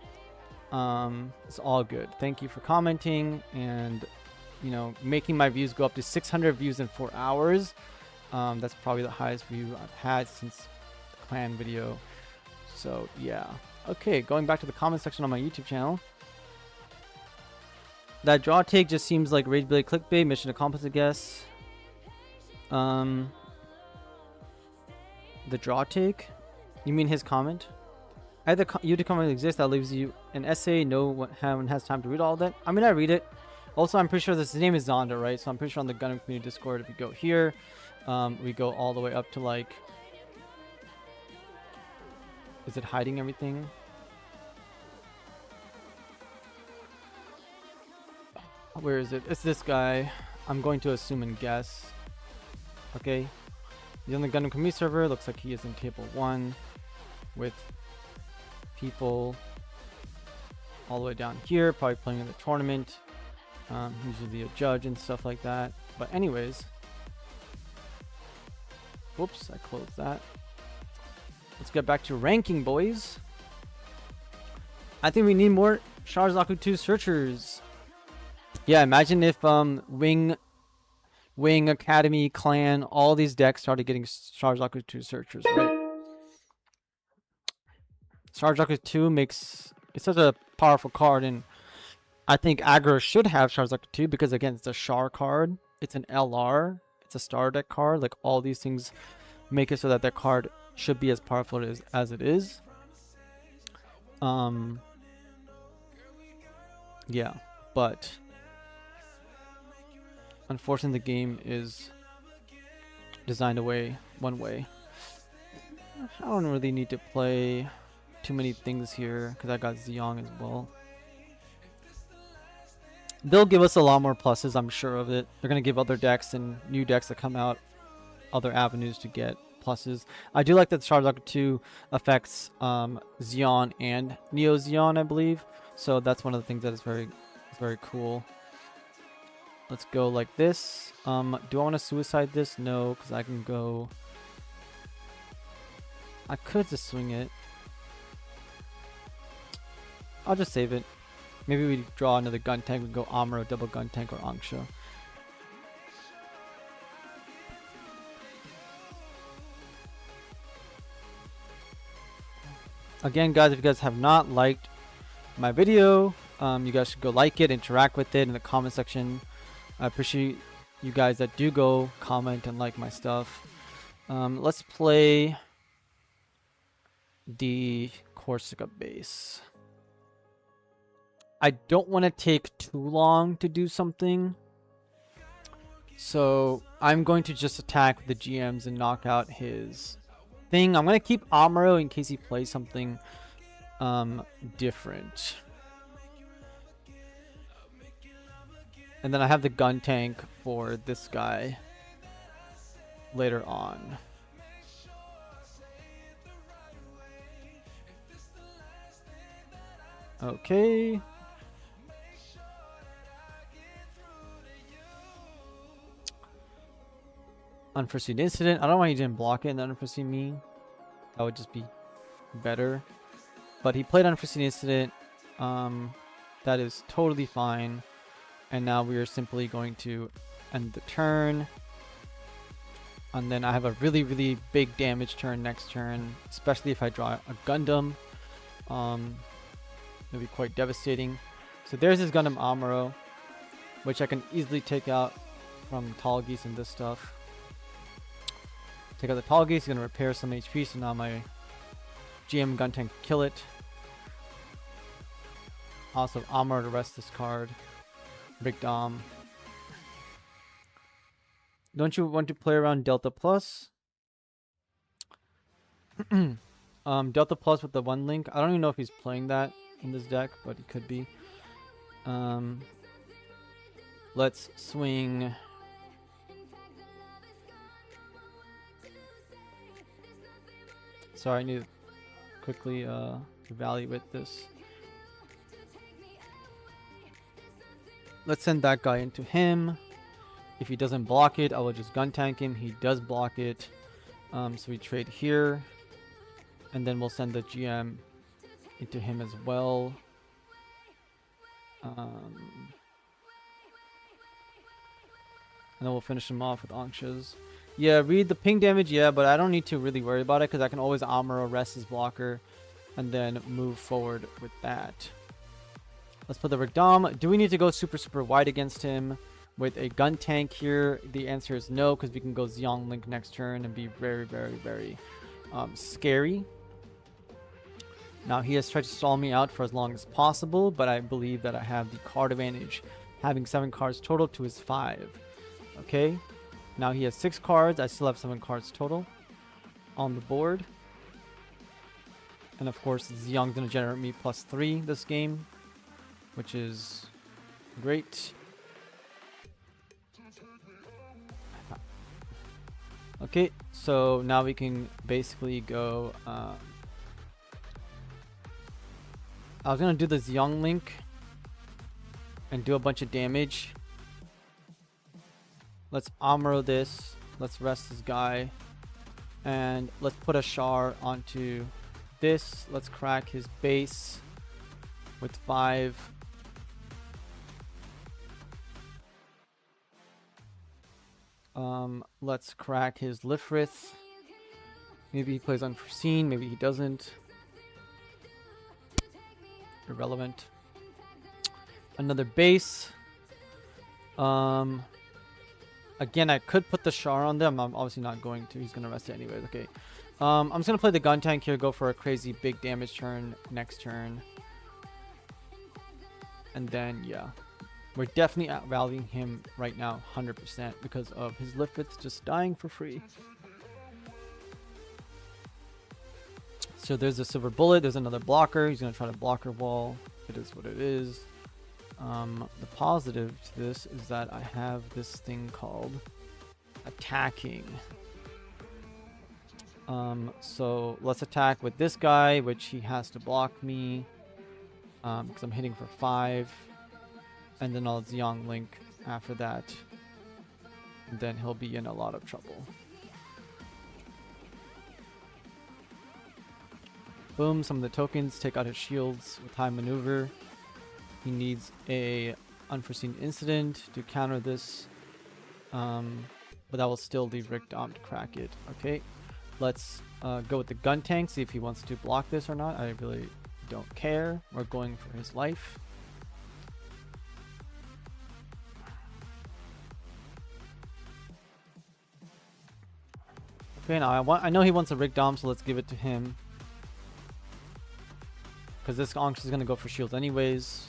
It's all good. Thank you for commenting and, you know, making my views go up to 600 views in 4 hours. That's probably the highest view I've had since the clan video. So yeah. Okay, going back to the comment section on my YouTube channel. That draw take just seems like Rage Blade clickbait. Mission accomplished, I guess. The draw take? You mean his comment? Either YouTube comment exists that leaves you an essay. No one has time to read all that. I mean, I read it. Also, I'm pretty sure his name is Zonda, right? So I'm pretty sure on the Gundam Community Discord, if you go here, we go all the way up to like... Is it hiding everything? Where is it? It's this guy. I'm going to assume and guess. Okay. He's on the Gundam Community server. Looks like he is in table 1 with people all the way down here, probably playing in the tournament. Usually a judge and stuff like that. But anyways, whoops, I closed that. Let's get back to ranking, boys. I think we need more Sharazaku 2 searchers. Yeah, imagine if Wing Academy, Clan, all these decks started getting Sharazaku 2 searchers, right? Sharazaku 2 makes... It's such a powerful card, and I think aggro should have Sharazaku 2 because, again, it's a Shar card. It's an LR. It's a star deck card. Like, all these things make it so that card should be as powerful as it is. Yeah, but... Unfortunately, the game is designed one way. I don't really need to play too many things here because I got Zeong as well. They'll give us a lot more pluses, I'm sure of it. They're going to give other decks and new decks that come out other avenues to get pluses. I do like that Sharazaku 2 affects Zeon and Neo Zeon, I believe. So that's one of the things that is very cool. Let's go like this. Do I want to suicide this? No, because I can go... I could just swing it. I'll just save it. Maybe we draw another gun tank. We can go Amuro, double gun tank, or Angsha. Again, guys, if you guys have not liked my video, you guys should go like it, interact with it in the comment section. I appreciate you guys that do go comment and like my stuff. Let's play the Corsica base. I don't want to take too long to do something, so I'm going to just attack the GMs and knock out his thing. I'm going to keep Amuro in case he plays something different. And then I have the gun tank for this guy later on. Okay. Unforeseen incident. I don't know why he didn't block it in the unforeseen me. That would just be better. But he played unforeseen incident. That is totally fine. And now we are simply going to end the turn. And then I have a really, really big damage turn next turn. Especially if I draw a Gundam. It'll be quite devastating. So there's his Gundam Amuro, which I can easily take out from Tall Geese and this stuff. Take out the Tall Geese, gonna repair some HP, so now my GM gun tank kill it. Also Amuro to rest this card. Brick Dom. Don't you want to play around Delta Plus? Delta Plus with the one link. I don't even know if he's playing that in this deck, but he could be. Let's swing. Sorry, I need to quickly evaluate this. Let's send that guy into him. If he doesn't block it, I will just gun tank him. He does block it. So we trade here. And then we'll send the GM into him as well. And then we'll finish him off with Anxias. Yeah, read the ping damage, yeah, but I don't need to really worry about it because I can always armor arrest his blocker and then move forward with that. Let's put the Rigdom. Do we need to go super wide against him with a gun tank here? The answer is no, because we can go Xiong Link next turn and be very scary. Now he has tried to stall me out for as long as possible, but I believe that I have the card advantage, having 7 cards total to his 5. Okay, now he has 6 cards. I still have 7 cards total on the board. And of course, Xiong's going to generate me +3 this game, which is great. Okay, so now we can basically go... I was going to do the Xiong Link and do a bunch of damage. Let's armor this. Let's rest this guy. And let's put a Char onto this. Let's crack his base with 5. Let's crack his Lifrith. Maybe he plays Unforeseen. Maybe he doesn't. Irrelevant. Another base. Again, I could put the Char on them. I'm obviously not going to. He's going to rest it anyways. Okay. I'm just going to play the gun tank here. Go for a crazy big damage turn next turn. And then, yeah. We're definitely outvaluing him right now 100% because of his Lifrith just dying for free. So there's a silver bullet. There's another blocker. He's going to try to block her wall. It is what it is. The positive to this is that I have this thing called attacking. So let's attack with this guy, which he has to block me because I'm hitting for 5. And then I'll Xiong Link after that. And then he'll be in a lot of trouble. Boom, some of the tokens take out his shields with high maneuver. He needs a unforeseen incident to counter this. But that will still leave Rick Dom to crack it. Okay, let's go with the gun tank, see if he wants to block this or not. I really don't care. We're going for his life. Okay, now I know he wants a Rick Dom, so let's give it to him. Because this Onx is going to go for shield anyways.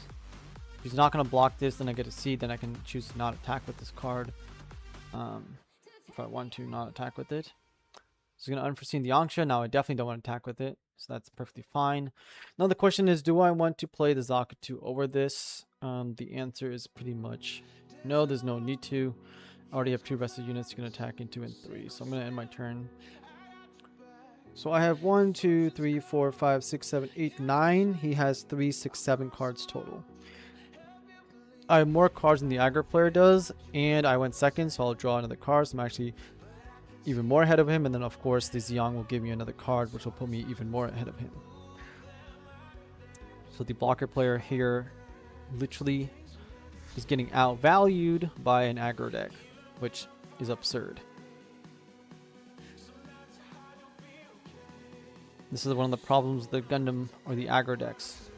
If he's not going to block this, then I get a seed. Then I can choose to not attack with this card. If I want to not attack with it. So he's going to unforeseen the Onxia. Now I definitely don't want to attack with it. So that's perfectly fine. Now the question is, do I want to play the Zakatu over this? The answer is pretty much no, there's no need to. I already have 2 rested units you can attack in 2 and 3. So I'm going to end my turn. So I have 1, 2, 3, 4, 5, 6, 7, 8, 9. He has 3, 6, 7 cards total. I have more cards than the aggro player does, and I went second, so I'll draw another card. So I'm actually even more ahead of him, and then of course the Xiong will give me another card, which will put me even more ahead of him. So the blocker player here literally is getting outvalued by an aggro deck, which is absurd. This is one of the problems with the Gundam or the aggro decks.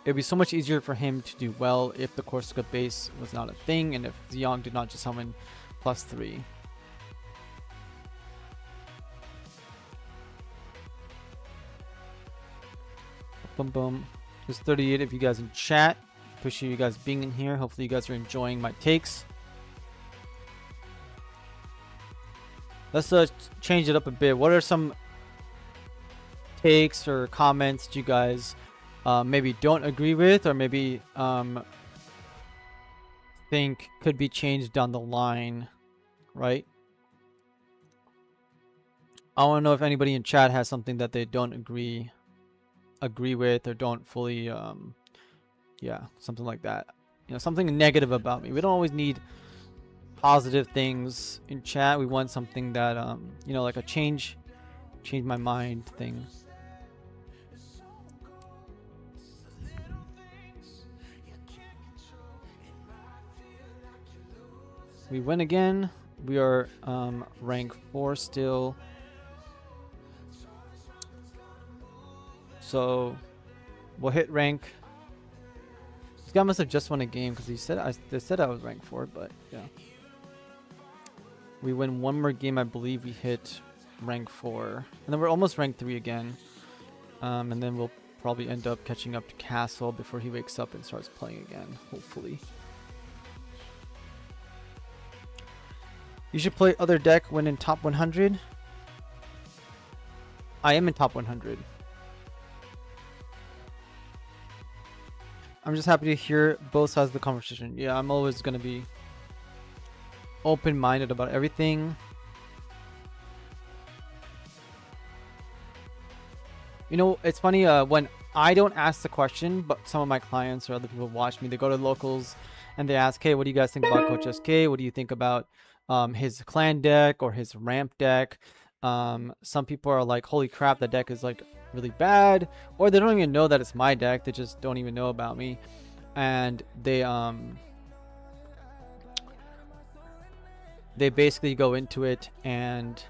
It would be so much easier for him to do well if the Corsica base was not a thing and if Xiong did not just summon +3. Boom boom. There's 38 of you guys in chat. Appreciate you guys being in here. Hopefully you guys are enjoying my takes. Let's change it up a bit. What are some takes or comments that you guys maybe don't agree with, or maybe think could be changed down the line, right? I want to know if anybody in chat has something that they don't agree with, or don't fully yeah, something like that. You know, something negative about me. We don't always need positive things in chat. We want something that you know, like a change my mind thing. We win again. We are rank 4 still. So we'll hit rank. This guy must have just won a game because they said I was rank 4, but yeah. We win one more game, I believe we hit rank 4. And then we're almost rank 3 again. And then we'll probably end up catching up to Castle before he wakes up and starts playing again, hopefully. You should play other deck when in top 100. I am in top 100. I'm just happy to hear both sides of the conversation. Yeah, I'm always going to be open-minded about everything. You know, it's funny when I don't ask the question, but some of my clients or other people watch me. They go to locals and they ask, hey, what do you guys think about Coach SK? What do you think about his clan deck or his ramp deck? Some people are like, holy crap, that deck is like really bad, or they don't even know that it's my deck. They just don't even know about me, and they basically go into it and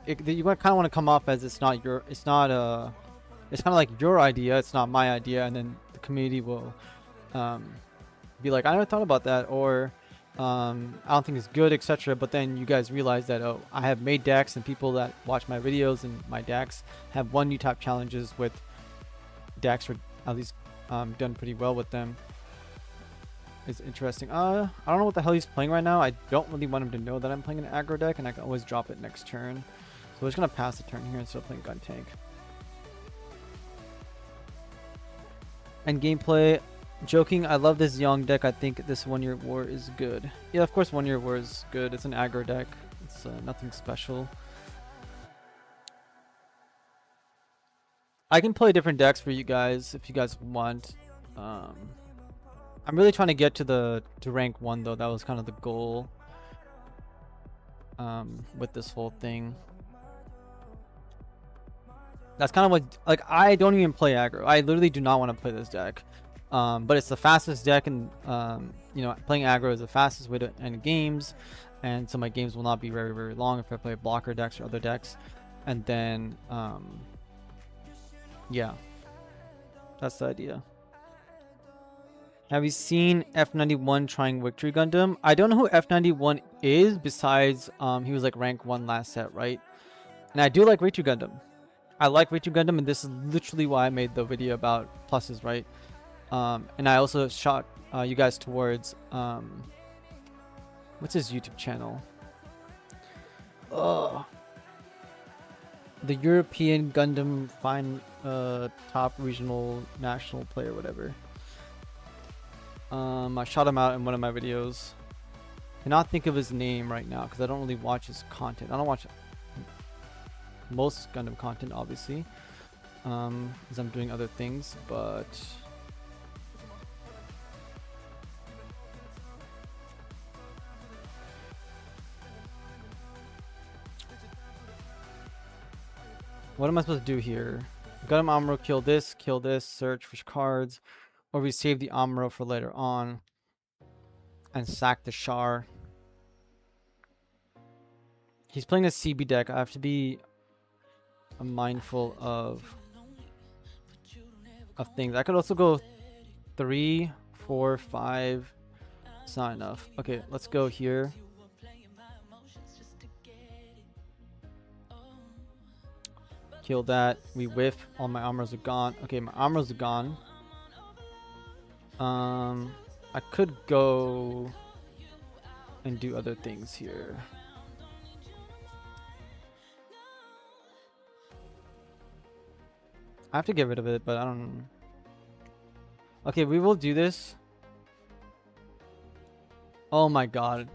you kind of want to come off as it's kind of like your idea, it's not my idea, and then the community will be like, I never thought about that, or I don't think it's good, etc. But then you guys realize that, oh, I have made decks, and people that watch my videos and my decks have won new type challenges with decks, or at least done pretty well with them. It's interesting. I don't know what the hell he's playing right now. I don't really want him to know that I'm playing an aggro deck, and I can always drop it next turn. So we're just gonna pass the turn here instead of playing gun tank. And gameplay. Joking, I love this young deck. I think this 1 year war is good. Yeah, of course 1 year war is good. It's an aggro deck. It's nothing special. I can play different decks for you guys if you guys want. I'm really trying to get to rank 1 though. That was kind of the goal with this whole thing. That's kind of what, like, I don't even play aggro. I literally do not want to play this deck. But it's the fastest deck, and you know, playing aggro is the fastest way to end games, and so my games will not be very, very long if I play blocker decks or other decks. And then yeah, that's the idea. Have you seen F91 trying Victory Gundam? I don't know who F91 is, besides he was like rank 1 last set, right? And I do like Victory Gundam. I like Victory Gundam, and this is literally why I made the video about pluses, right? And I also shot you guys towards what's his YouTube channel? The European Gundam top regional national player, whatever. I shot him out in one of my videos. Cannot think of his name right now because I don't really watch his content. I don't watch most Gundam content, obviously, as I'm doing other things, but what am I supposed to do here? Gundam Amuro, kill this, search for cards, or we save the Amuro for later on and sack the Char. He's playing a CB deck. I have to be mindful of things. I could also go 3, 4, 5. It's not enough. Okay, let's go here. Kill that. We whiff. All my armors are gone. Okay, my armors are gone. I could go and do other things here. I have to get rid of it, but I don't. Okay, we will do this. Oh my god.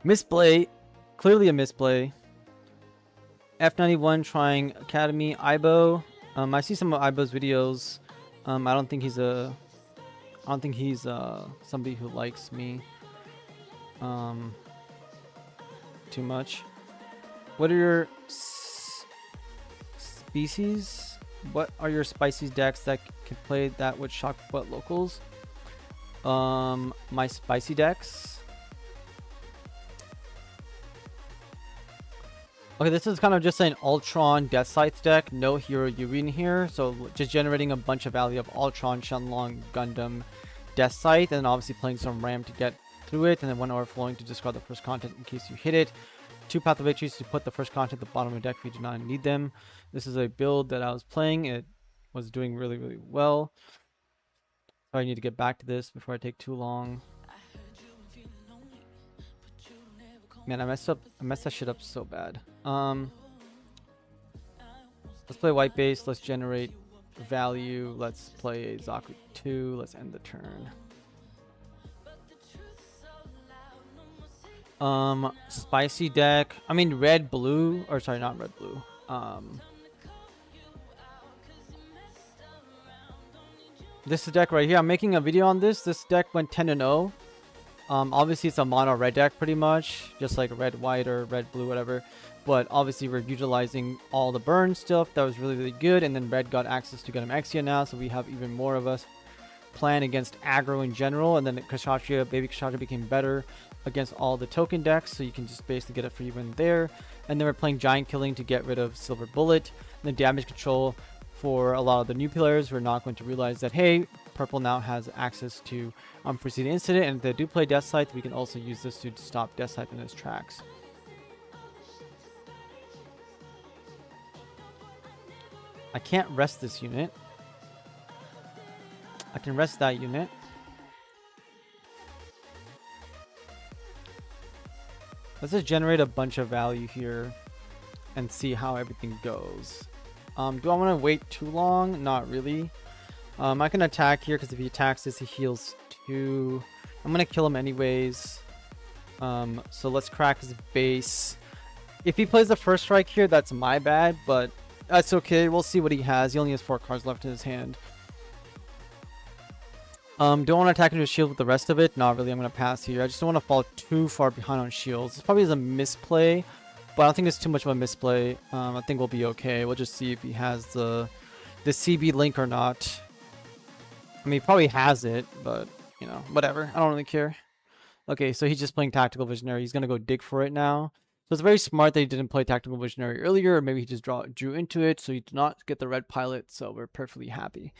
Misplay. Clearly a misplay. F91 trying Academy. Ibo. I see some of Ibo's videos. I don't think he's somebody who likes me too much. What are your species? What are your spicy decks that can play that would shock butt locals? My spicy decks. Okay, this is kind of just an Ultron Death Scythe deck. No Hero Yuri in here, so just generating a bunch of value of Ultron, Shenlong, Gundam, Death Scythe, and obviously playing some Ram to get through it, and then 1 overflowing to discard the first content in case you hit it. 2 Path of Victories to put the first content at the bottom of the deck if you do not need them. This is a build that I was playing. It was doing really, really well. So I need to get back to this before I take too long. Man, I messed that shit up so bad. Let's play white base. Let's generate value. Let's play a Zaku 2. Let's end the turn. Spicy deck. I mean red blue, or sorry, not red blue. This deck right here. I'm making a video on this. This deck went 10-0. Obviously it's a mono red deck pretty much, just like red white or red blue, whatever. But obviously we're utilizing all the burn stuff that was really, really good, and then red got access to Gundam Exia now, so we have even more of us playing against aggro in general, and then Kshatriya, baby Kshatriya became better against all the token decks, so you can just basically get a free win there. And then we're playing giant killing to get rid of Silver Bullet, and then damage control for a lot of the new players. We're not going to realize that, hey, purple now has access to unforeseen incident, and if they do play Death Scythe, we can also use this to stop Death Scythe in its tracks. I can't rest this unit. I can rest that unit. Let's just generate a bunch of value here and see how everything goes. Do I want to wait too long? Not really. I can attack here because if he attacks this, he heals 2. I'm going to kill him anyways. So let's crack his base. If he plays the first strike here, that's my bad, but that's okay. We'll see what he has. He only has 4 cards left in his hand. Don't want to attack into his shield with the rest of it. Not really. I'm going to pass here. I just don't want to fall too far behind on shields. This probably is a misplay, but I don't think it's too much of a misplay. I think we'll be okay. We'll just see if he has the CB link or not. I mean, he probably has it, but, you know, whatever. I don't really care. Okay, so he's just playing Tactical Visionary. He's going to go dig for it now. So it's very smart that he didn't play Tactical Visionary earlier, or maybe he just drew into it, so he did not get the red pilot, so we're perfectly happy.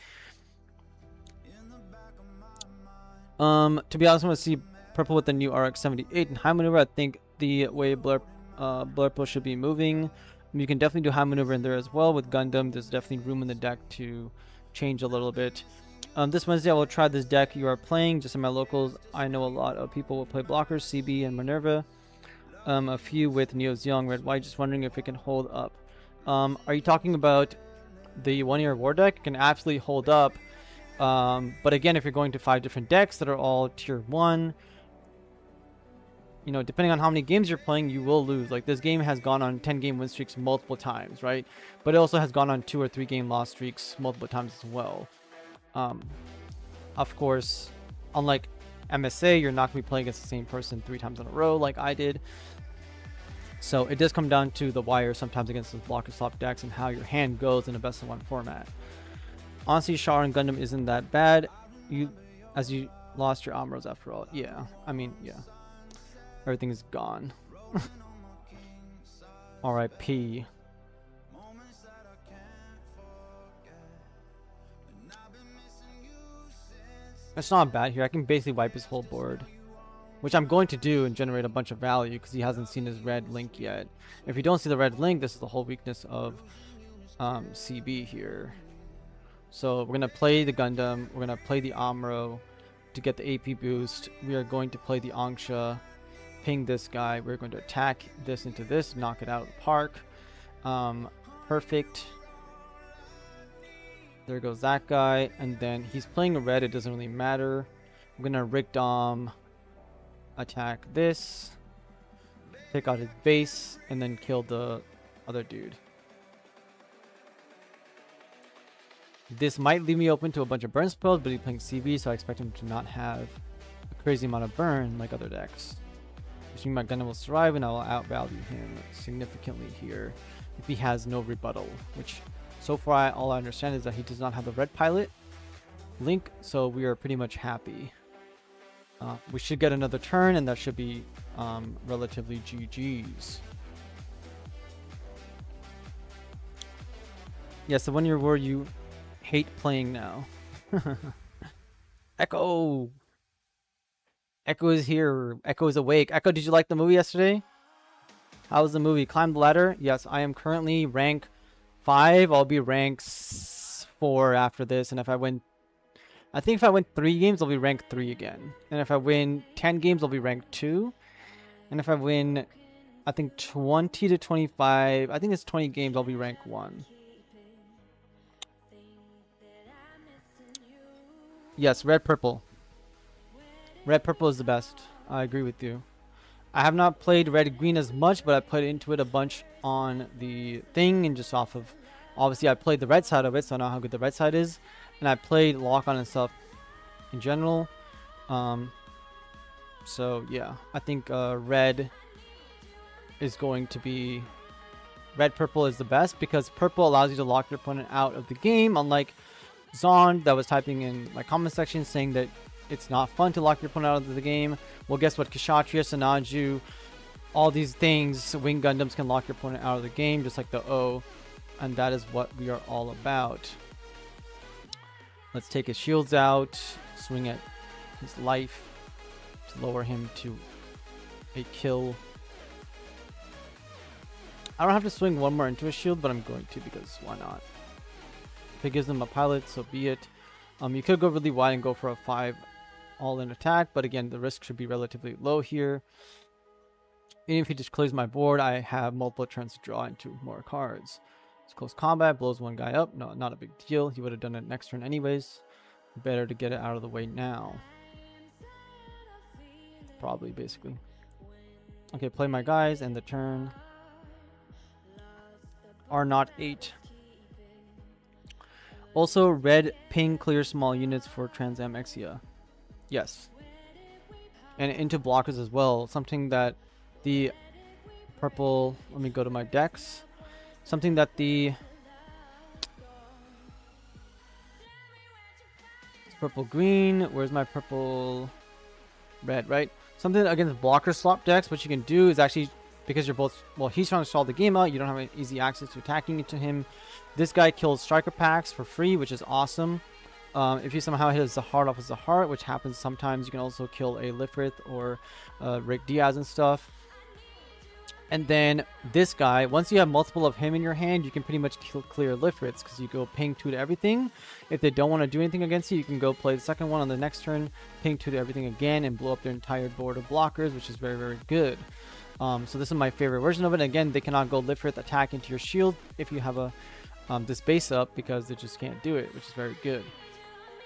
To be honest, I want to see purple with the new RX-78 and high maneuver. I think the way Blurple should be moving. You can definitely do high maneuver in there as well with Gundam. There's definitely room in the deck to change a little bit. This Wednesday I will try this deck you are playing just in my locals. I know a lot of people will play blockers, CB and Minerva. A few with Neo Zeong red white. Just wondering if it can hold up. Are you talking about the 1-year war deck? It can absolutely hold up. But again, if you're going to 5 different decks that are all tier 1, you know, depending on how many games you're playing, you will lose. Like, this game has gone on 10-game win streaks multiple times, right? But it also has gone on 2 or 3 game loss streaks multiple times as well. Of course, unlike MSA, you're not going to be playing against the same person 3 times in a row like I did. So it does come down to the wire sometimes against those blocker swap decks and how your hand goes in a best of 1 format. Honestly, Char and Gundam isn't that bad. You lost your Amros after all. Yeah, I mean, yeah. Everything's gone. R.I.P. That's not bad here. I can basically wipe his whole board, which I'm going to do and generate a bunch of value because he hasn't seen his red link yet. If you don't see the red link, this is the whole weakness of CB here. So we're gonna play the Gundam. We're gonna play the Amuro to get the AP boost. We are going to play the Angsha, ping this guy. We're going to attack this into this, knock it out of the park. Perfect. There goes that guy, and then he's playing a red. It doesn't really matter. I'm gonna Rick Dom, attack this, take out his base, and then kill the other dude. This might leave me open to a bunch of burn spells, but he's playing CB, so I expect him to not have a crazy amount of burn like other decks. Which means my Gundam will survive, and I will outvalue him significantly here if he has no rebuttal, which so far all I understand is that he does not have a red pilot link, so we are pretty much happy. We should get another turn, and that should be relatively GG's. Yes, the 1 year war you hate playing now. Echo! Echo is here. Echo is awake. Echo, did you like the movie yesterday? How was the movie? Climb the ladder? Yes, I am currently rank 5. I'll be rank 4 after this, and if I win, I think if I win 3 games, I'll be rank 3 again. And if I win 10 games, I'll be rank 2. And if I win, I think 20 to 25, I think it's 20 games, I'll be rank 1. Yes, red purple. Red purple is the best. I agree with you. I have not played red green as much, but I put into it a bunch on the thing and just off of. Obviously, I played the red side of it, so I know how good the red side is, and I played lock on and stuff in general. So yeah, I think red is going to be. Red purple is the best because purple allows you to lock your opponent out of the game, unlike Zond that was typing in my comment section saying that it's not fun to lock your opponent out of the game. Well, guess what? Kshatriya, Sanaju, all these things, Wing Gundams can lock your opponent out of the game, just like the O, and that is what we are all about. Let's take his shields out, swing at his life to lower him to a kill. I don't have to swing one more into a shield, but I'm going to because why not? If it gives them a pilot, so be it. You could go really wide and go for a 5 all-in attack, but again, the risk should be relatively low here. Even if he just clears my board, I have multiple turns to draw into more cards. It's close combat, blows one guy up. No, not a big deal. He would have done it next turn anyways. Better to get it out of the way now. Probably, basically. Okay, play my guys, end the turn. R08. Also, red ping clears small units for Trans Am Exia. Yes. And into blockers as well. Something that the purple... Let me go to my decks. Something that the... It's purple green. Where's my purple red, right? Something against blocker swap decks, what you can do is actually... Because you're both... Well, he's trying to stall the game out. You don't have easy access to attacking into him. This guy kills striker packs for free, which is awesome. If you somehow hit the heart off as a heart, which happens sometimes, you can also kill a Lifrith or Rick Diaz and stuff. And then this guy, once you have multiple of him in your hand, you can pretty much clear Lifriths because you go ping 2 to everything. If they don't want to do anything against you, you can go play the second one on the next turn, ping 2 to everything again, and blow up their entire board of blockers, which is very, very good. So this is my favorite version of it. Again, they cannot go Lifrith attack into your shield if you have a this base up because they just can't do it, which is very good.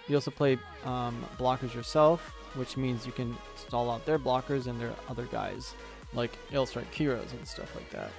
You also play blockers yourself, which means you can stall out their blockers and their other guys, like Ailstrike Kiras and stuff like that.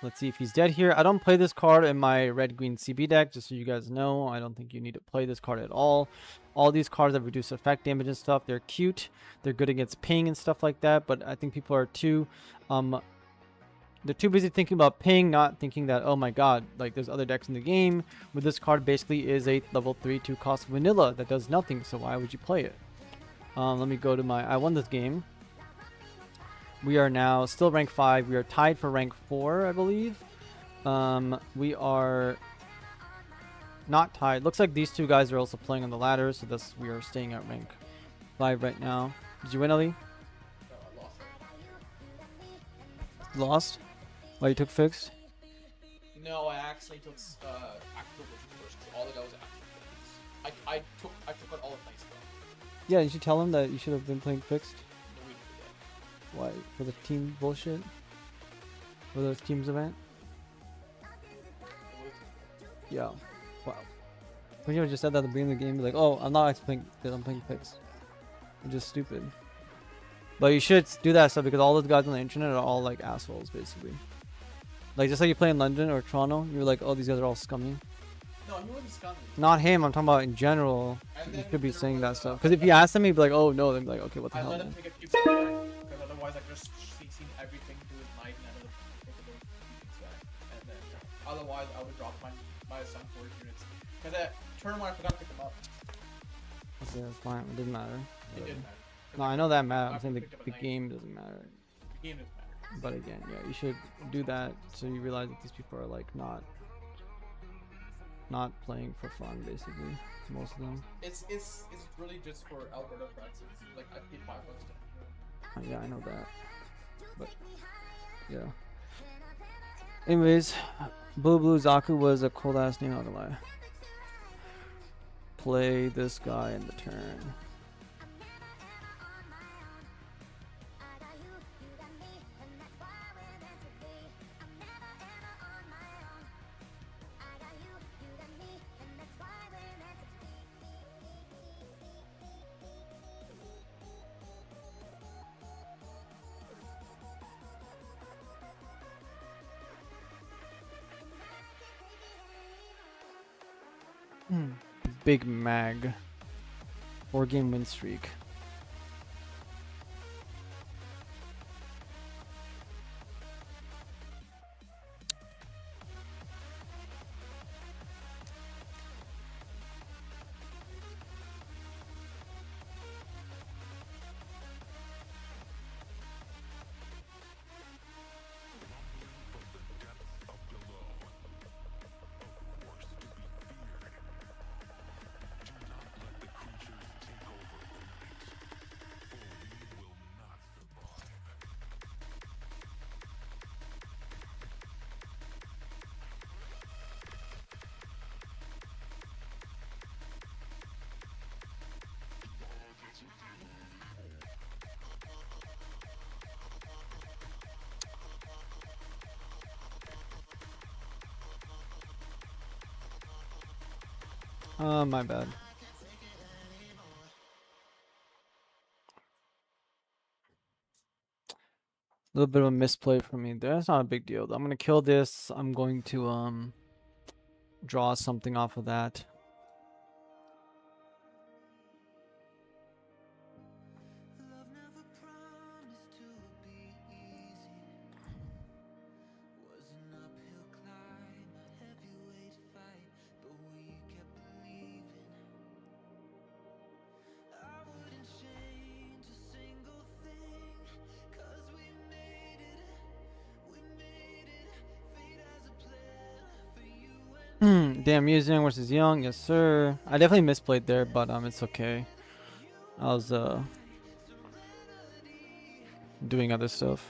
Let's see if he's dead here. I don't play this card in my red-green CB deck, just so you guys know. I don't think you need to play this card at all. All these cards have reduced effect damage and stuff. They're cute. They're good against ping and stuff like that, but I think people are too... they're too busy thinking about ping, not thinking that, oh my god, like there's other decks in the game where this card basically is a level 3 2 cost vanilla that does nothing, so why would you play it? Let me go to my... I won this game. We are now still rank 5. We are tied for rank 4, I believe. We are not tied. Looks like these two guys are also playing on the ladder, so thus we are staying at rank 5 right now. Did you win, Ali? Lost? Why you took fixed? No, I actually took active first. 'Cause all I got was active plays. I took out all of nice though. Yeah, you should tell him that you should have been playing fixed. No, we didn't do that. Why? For the team bullshit? For the teams event? Yeah. Wow. When you just said that at the beginning of the game, be like, oh, I'm not actually playing because I'm playing fixed. You're just stupid. But you should do that stuff because all those guys on the internet are all like assholes, basically. Like just like you play in London or Toronto, you're like, oh, these guys are all scummy. No, he wasn't scummy. Not him. I'm talking about in general. And You then should be there saying was, that stuff. Because if you ask them, he'd be like, oh no, they'd be like, okay, what the I hell? let him Man? take a few steps back because otherwise, like, just seen everything to his night and I let him take a little few things back. And then otherwise, I would drop my some 4 units because at turn 1 I forgot to pick them up. Okay, that's fine. It didn't matter. It didn't matter. No, I know that matters. I'm After saying we the picked up a the knight, game doesn't matter. The game doesn't matter. But again, yeah, you should do that so you realize that these people are like not playing for fun, basically. Most of them. It's really just for Alberta practice. Like I paid $5 to enter. Yeah, I know that. But yeah. Anyways, Blue Zaku was a cold ass name, not gonna lie. Play this guy in the turn. Big Mag. 4-game win streak. My bad. A little bit of a misplay for me there. That's not a big deal though. I'm gonna kill this. I'm going to draw something off of that. Love never promised to be easy. Was an uphill climb, a heavyweight fight, but we kept believing. I wouldn't change a single thing, 'cause we made it. Fate has a plan for you and Damn, Young versus Young, yes sir. I definitely misplayed there, but it's okay. I was doing other stuff.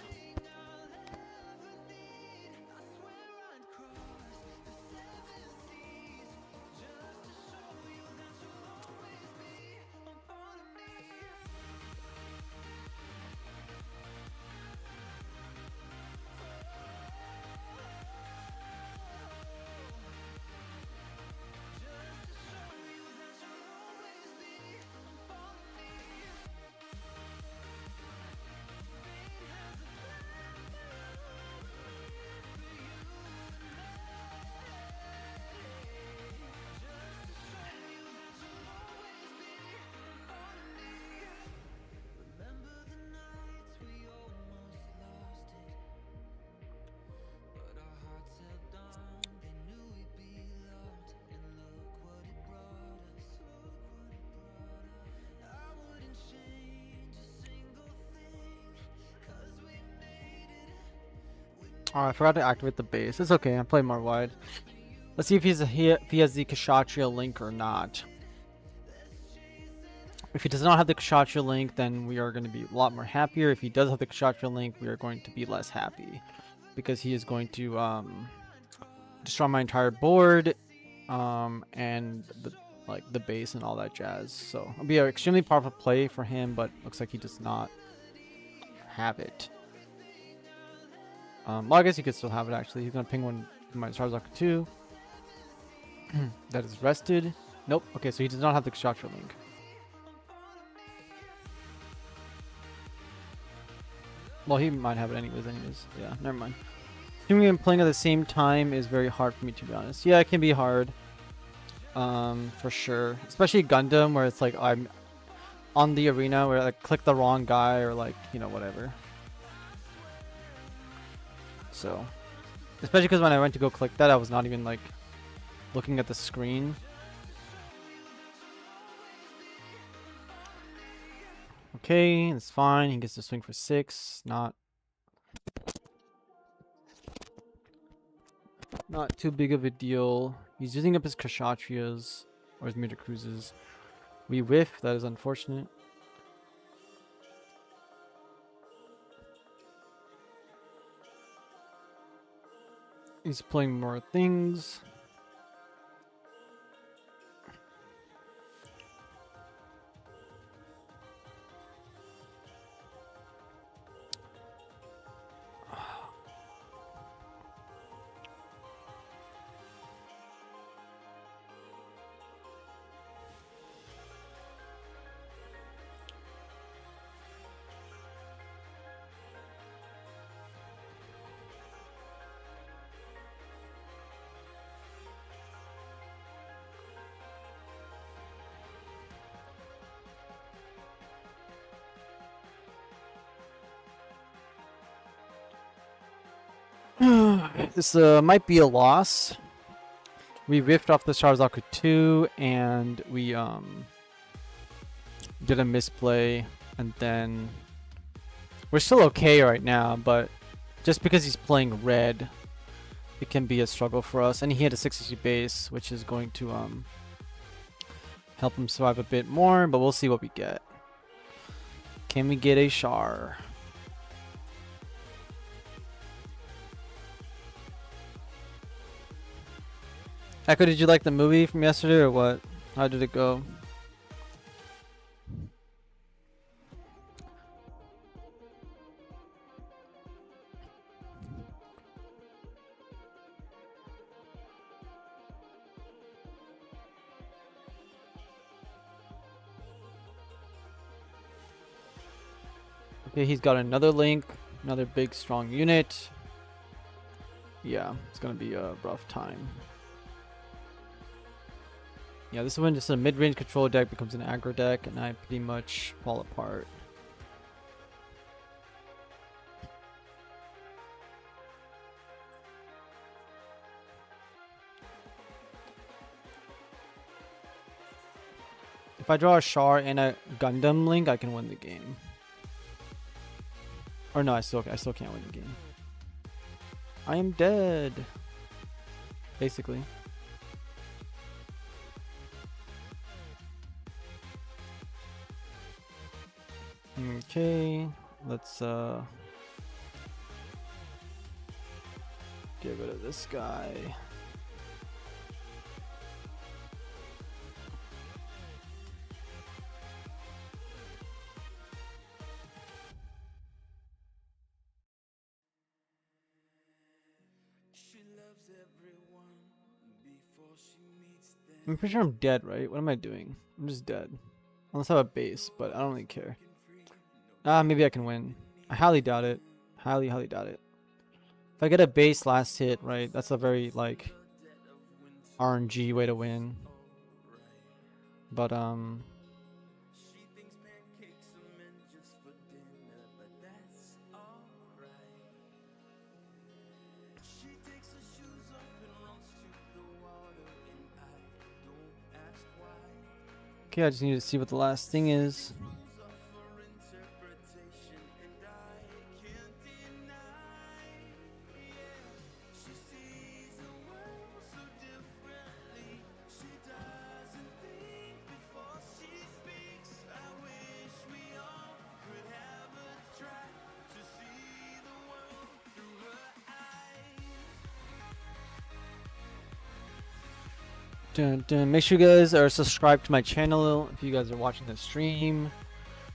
Oh, I forgot to activate the base. It's okay. I play more wide. Let's see if if he has the Kshatriya link or not. If he does not have the Kshatriya link, then we are going to be a lot more happier. If he does have the Kshatriya link, we are going to be less happy, because he is going to destroy my entire board, and the base and all that jazz. So it'll be an extremely powerful play for him, but looks like he does not have it. Well, I guess he could still have it actually. He's gonna ping one in my Charizard 2. That is rested. Nope. Okay, so he does not have the Kshatriya link. Well, he might have it anyways. Yeah, never mind. Streaming and playing at the same time is very hard for me, to be honest. Yeah, it can be hard. For sure. Especially Gundam, where it's like I'm on the arena where I click the wrong guy or like, you know, whatever. So, especially because when I went to go click that, I was not even like looking at the screen. Okay, it's fine. He gets to swing for 6. Not too big of a deal. He's using up his Kshatriyas or his Major Cruises. We whiff. That is unfortunate. He's playing more things. This might be a loss. We riffed off the Charizard 2 and we did a misplay, and then we're still okay right now, but just because he's playing red, it can be a struggle for us. And he had a 60 base, which is going to help him survive a bit more, but we'll see what we get. Can we get a Char? Echo, did you like the movie from yesterday or what? How did it go? Okay, he's got another Link, another big strong unit. Yeah, it's gonna be a rough time. Yeah, this is when just a mid-range control deck becomes an aggro deck, and I pretty much fall apart. If I draw a Char and a Gundam Link, I can win the game. Or no, I still can't win the game. I am dead. Basically. Okay, let's get rid of this guy. I'm pretty sure I'm dead, right? What am I doing? I'm just dead. Unless I have a base, but I don't really care. Maybe I can win. I highly doubt it. Highly doubt it. If I get a base last hit, right, that's a very, like, RNG way to win. But, okay, I just need to see what the last thing is. Dun, dun. Make sure you guys are subscribed to my channel if you guys are watching the stream.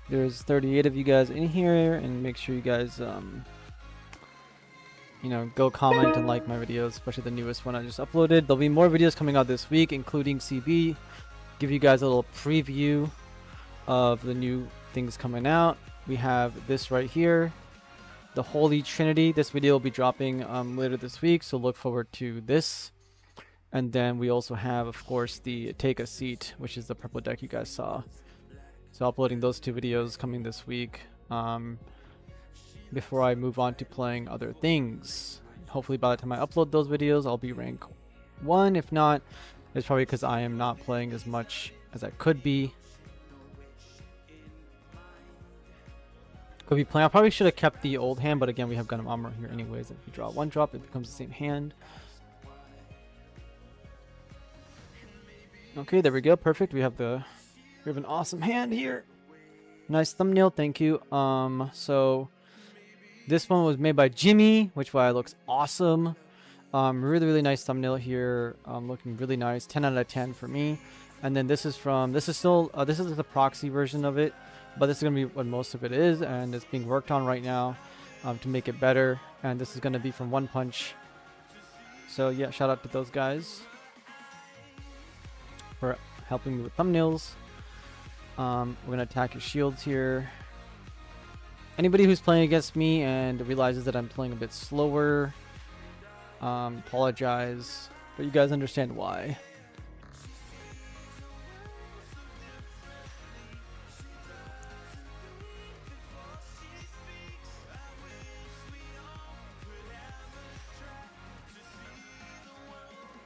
There's 38 of you guys in here, and make sure you guys you know, go comment and like my videos, especially the newest one I just uploaded. There'll be more videos coming out this week, including CB. Give you guys a little preview of the new things coming out. We have this right here, the Holy Trinity. This video will be dropping later this week, so look forward to this. And then we also have, of course, the Take a Seat, which is the purple deck you guys saw. So uploading those two videos coming this week before I move on to playing other things. Hopefully by the time I upload those videos, I'll be rank 1. If not, it's probably because I am not playing as much as I could be. Could be playing. I probably should have kept the old hand, but again, we have Gundam Armor here anyways. If you draw one drop, it becomes the same hand. Okay, there we go. Perfect. We have an awesome hand here. Nice thumbnail, thank you. So this one was made by Jimmy, which why it looks awesome. Really nice thumbnail here. Looking really nice. 10 out of 10 for me. And then this is still this is the proxy version of it, but this is gonna be what most of it is, and it's being worked on right now to make it better. And this is gonna be from One Punch. So yeah, shout out to those guys for helping me with thumbnails. We're gonna attack your shields here. Anybody who's playing against me and realizes that I'm playing a bit slower, apologize, but you guys understand why.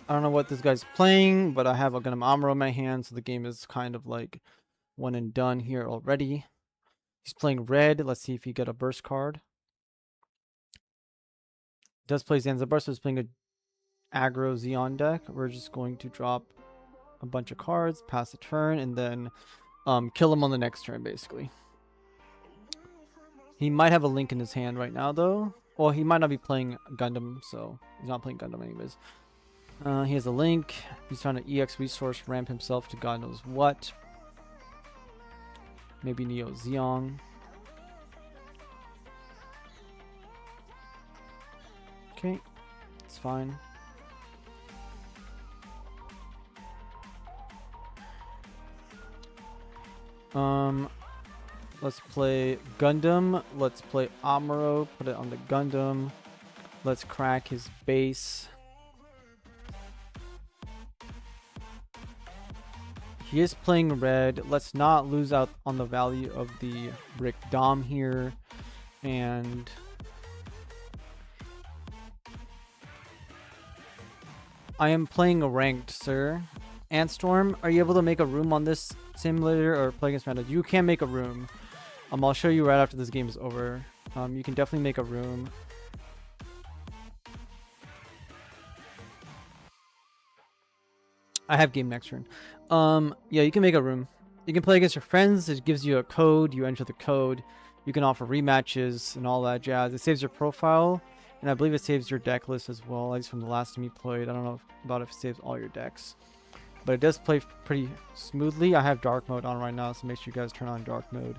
I don't know what this guy's playing, but I have a Gundam Amuro in my hand, so the game is kind of like one and done here already. He's playing red. Let's see if he get a burst card. Does play Zanzibar, so he's playing a aggro Xeon deck. We're just going to drop a bunch of cards, pass the turn, and then kill him on the next turn, basically. He might have a Link in his hand right now, though. Well, he might not be playing Gundam, so he's not playing Gundam anyways. He has a Link. He's trying to EX resource ramp himself to God knows what. Maybe Neo Zeong. Okay, it's fine. Let's play Gundam. Let's play Amuro. Put it on the Gundam. Let's crack his base. He is playing red. Let's not lose out on the value of the Brick Dom here. And I am playing a ranked, sir. Antstorm, are you able to make a room on this simulator or play against random? You can make a room. I'll show you right after this game is over. You can definitely make a room. I have game next turn. Yeah, you can make a room. You can play against your friends. It gives you a code. You enter the code. You can offer rematches and all that jazz. It saves your profile, and I believe it saves your deck list as well, at least from the last time you played. I don't know about if it saves all your decks, but it does play pretty smoothly. I have dark mode on right now, so make sure you guys turn on dark mode.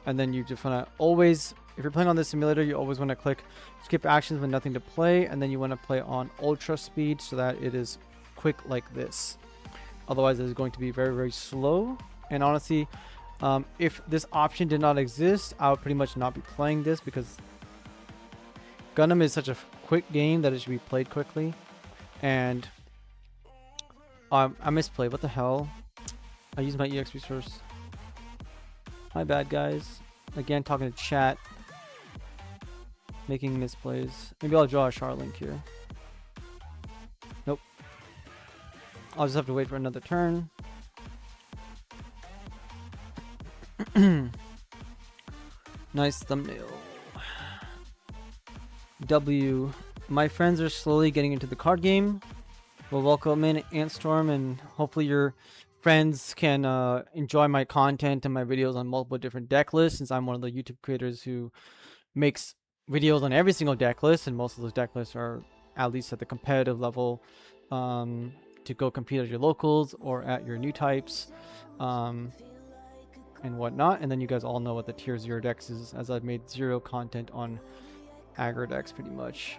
And then you just want to always, if you're playing on this simulator, you always want to click skip actions when nothing to play, and then you want to play on ultra speed so that it is quick like this. Otherwise, it is going to be very slow. And honestly, if this option did not exist, I would pretty much not be playing this, because Gundam is such a quick game that it should be played quickly. And I misplayed. What the hell? I used my EX resource. My bad, guys. Again, talking to chat. Making misplays. Maybe I'll draw a Char Link here. Nope. I'll just have to wait for another turn. Nice thumbnail. W. My friends are slowly getting into the card game. Well, welcome in, Antstorm, and hopefully your friends can enjoy my content and my videos on multiple different deck lists, since I'm one of the YouTube creators who makes videos on every single deck list, and most of those deck lists are at least at the competitive level to to go compete at your locals or at your new types, and whatnot. And then you guys all know what the tier 0 decks is, as I've made 0 content on aggro decks pretty much,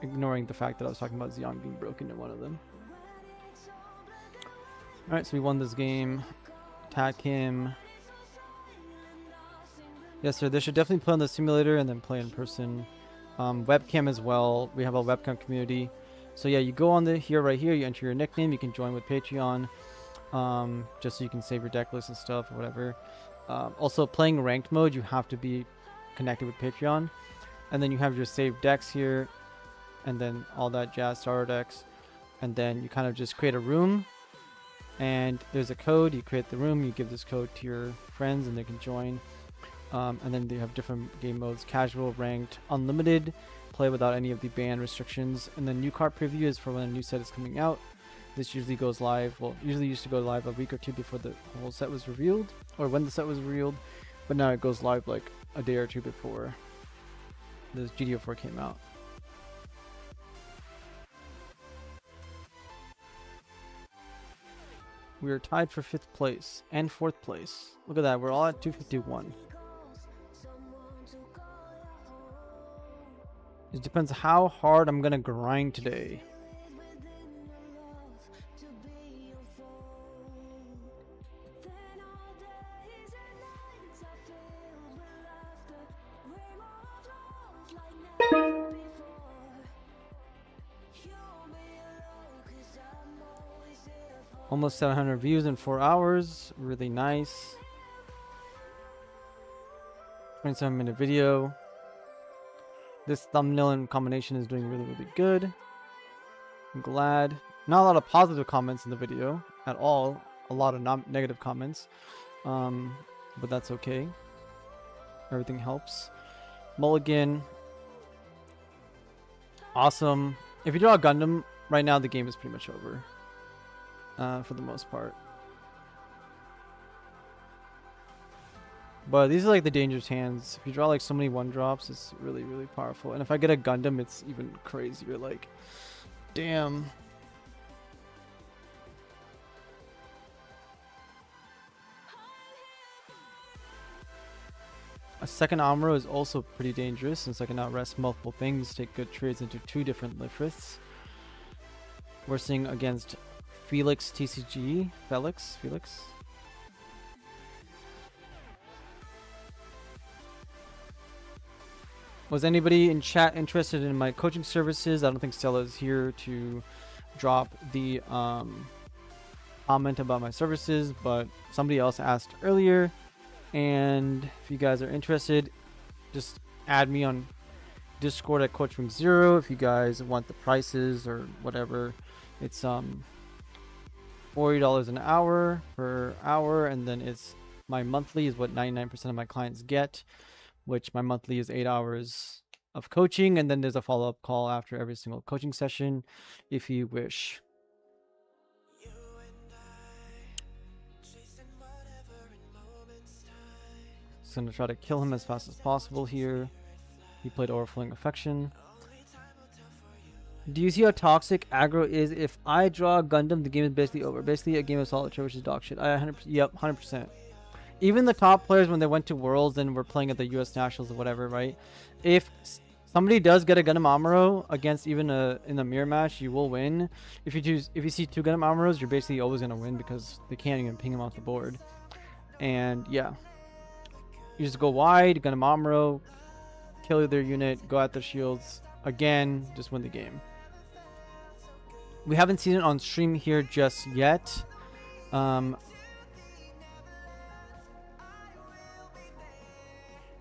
ignoring the fact that I was talking about Xeon being broken in one of them. Alright, so we won this game. Attack him. Yes, sir. They should definitely play on the simulator and then play in person. Webcam as well. We have a webcam community. So yeah, you go on the right here. You enter your nickname. You can join with Patreon, just so you can save your deck list and stuff or whatever. Also, playing ranked mode, you have to be connected with Patreon, and then you have your saved decks here, and then all that jazz, starter decks, and then you kind of just create a room. And there's a code. You create the room. You give this code to your friends, and they can join. And then they have different game modes: casual, ranked, unlimited, play without any of the ban restrictions. And then new card preview is for when a new set is coming out. This usually goes live. Well, usually used to go live a week or two before the whole set was revealed, or when the set was revealed. But now it goes live like a day or two before this GD04 came out. We are tied for 5th place and 4th place. Look at that. We're all at 251. It depends how hard I'm gonna grind today. Almost 700 views in 4 hours. Really nice. 27-minute video. This thumbnail and combination is doing really, really good. I'm glad. Not a lot of positive comments in the video at all. A lot of negative comments. But that's okay. Everything helps. Mulligan. Awesome. If you draw a Gundam right now, the game is pretty much over. For the most part. But these are like the dangerous hands. If you draw like so many 1-drops, it's really, really powerful. And if I get a Gundam, it's even crazier. Like, damn. A second Amuro is also pretty dangerous, since I can outrest multiple things, take good trades into 2 different Lifriths. We're seeing against Felix TCG. Felix? Was anybody in chat interested in my coaching services? I don't think Stella is here to drop the comment about my services, but somebody else asked earlier. And if you guys are interested, just add me on Discord at CoachWing0 if you guys want the prices or whatever. It's $40 an hour per hour, and then it's my monthly is what 99% of my clients get, which my monthly is 8 hours of coaching, and then there's a follow-up call after every single coaching session if you wish. Just gonna try to kill him as fast as possible here. He played Overflowing Affection. Do you see how toxic aggro is? If I draw a Gundam, the game is basically over. Basically a game of solitaire, which is dog shit. 100%. Even the top players, when they went to Worlds and were playing at the US Nationals or whatever, right? If somebody does get a Gundam Amuro against even in a mirror match, you will win. If you see 2 Gundam Amuros, you're basically always gonna win because they can't even ping them off the board. And yeah, you just go wide, Gundam Amuro, kill their unit, go at their shields again, just win the game. We haven't seen it on stream here just yet.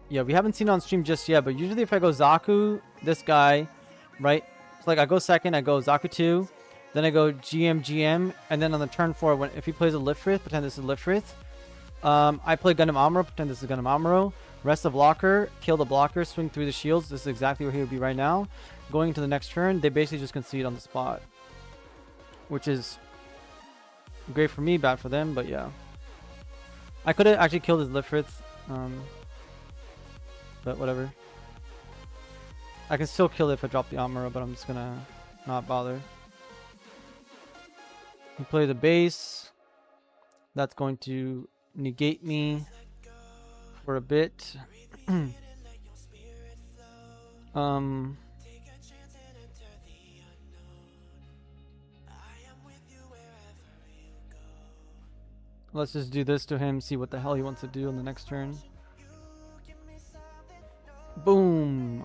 Yeah, we haven't seen it on stream just yet, but usually if I go Zaku, this guy, right? It's like I go second, I go Zaku 2, then I go GM, and then on the turn 4, if he plays a Lifrith, pretend this is Lifrith. I play Gundam Amuro, pretend this is Gundam Amuro. Rest the blocker, kill the blocker, swing through the shields. This is exactly where he would be right now. Going into the next turn, they basically just concede on the spot, which is great for me, bad for them, but yeah. I could have actually killed his Lifrith, but whatever. I can still kill it if I drop the Amuro, but I'm just gonna not bother. You play the base. That's going to negate me for a bit. um. Let's just do this to him, see what the hell he wants to do in the next turn. Boom.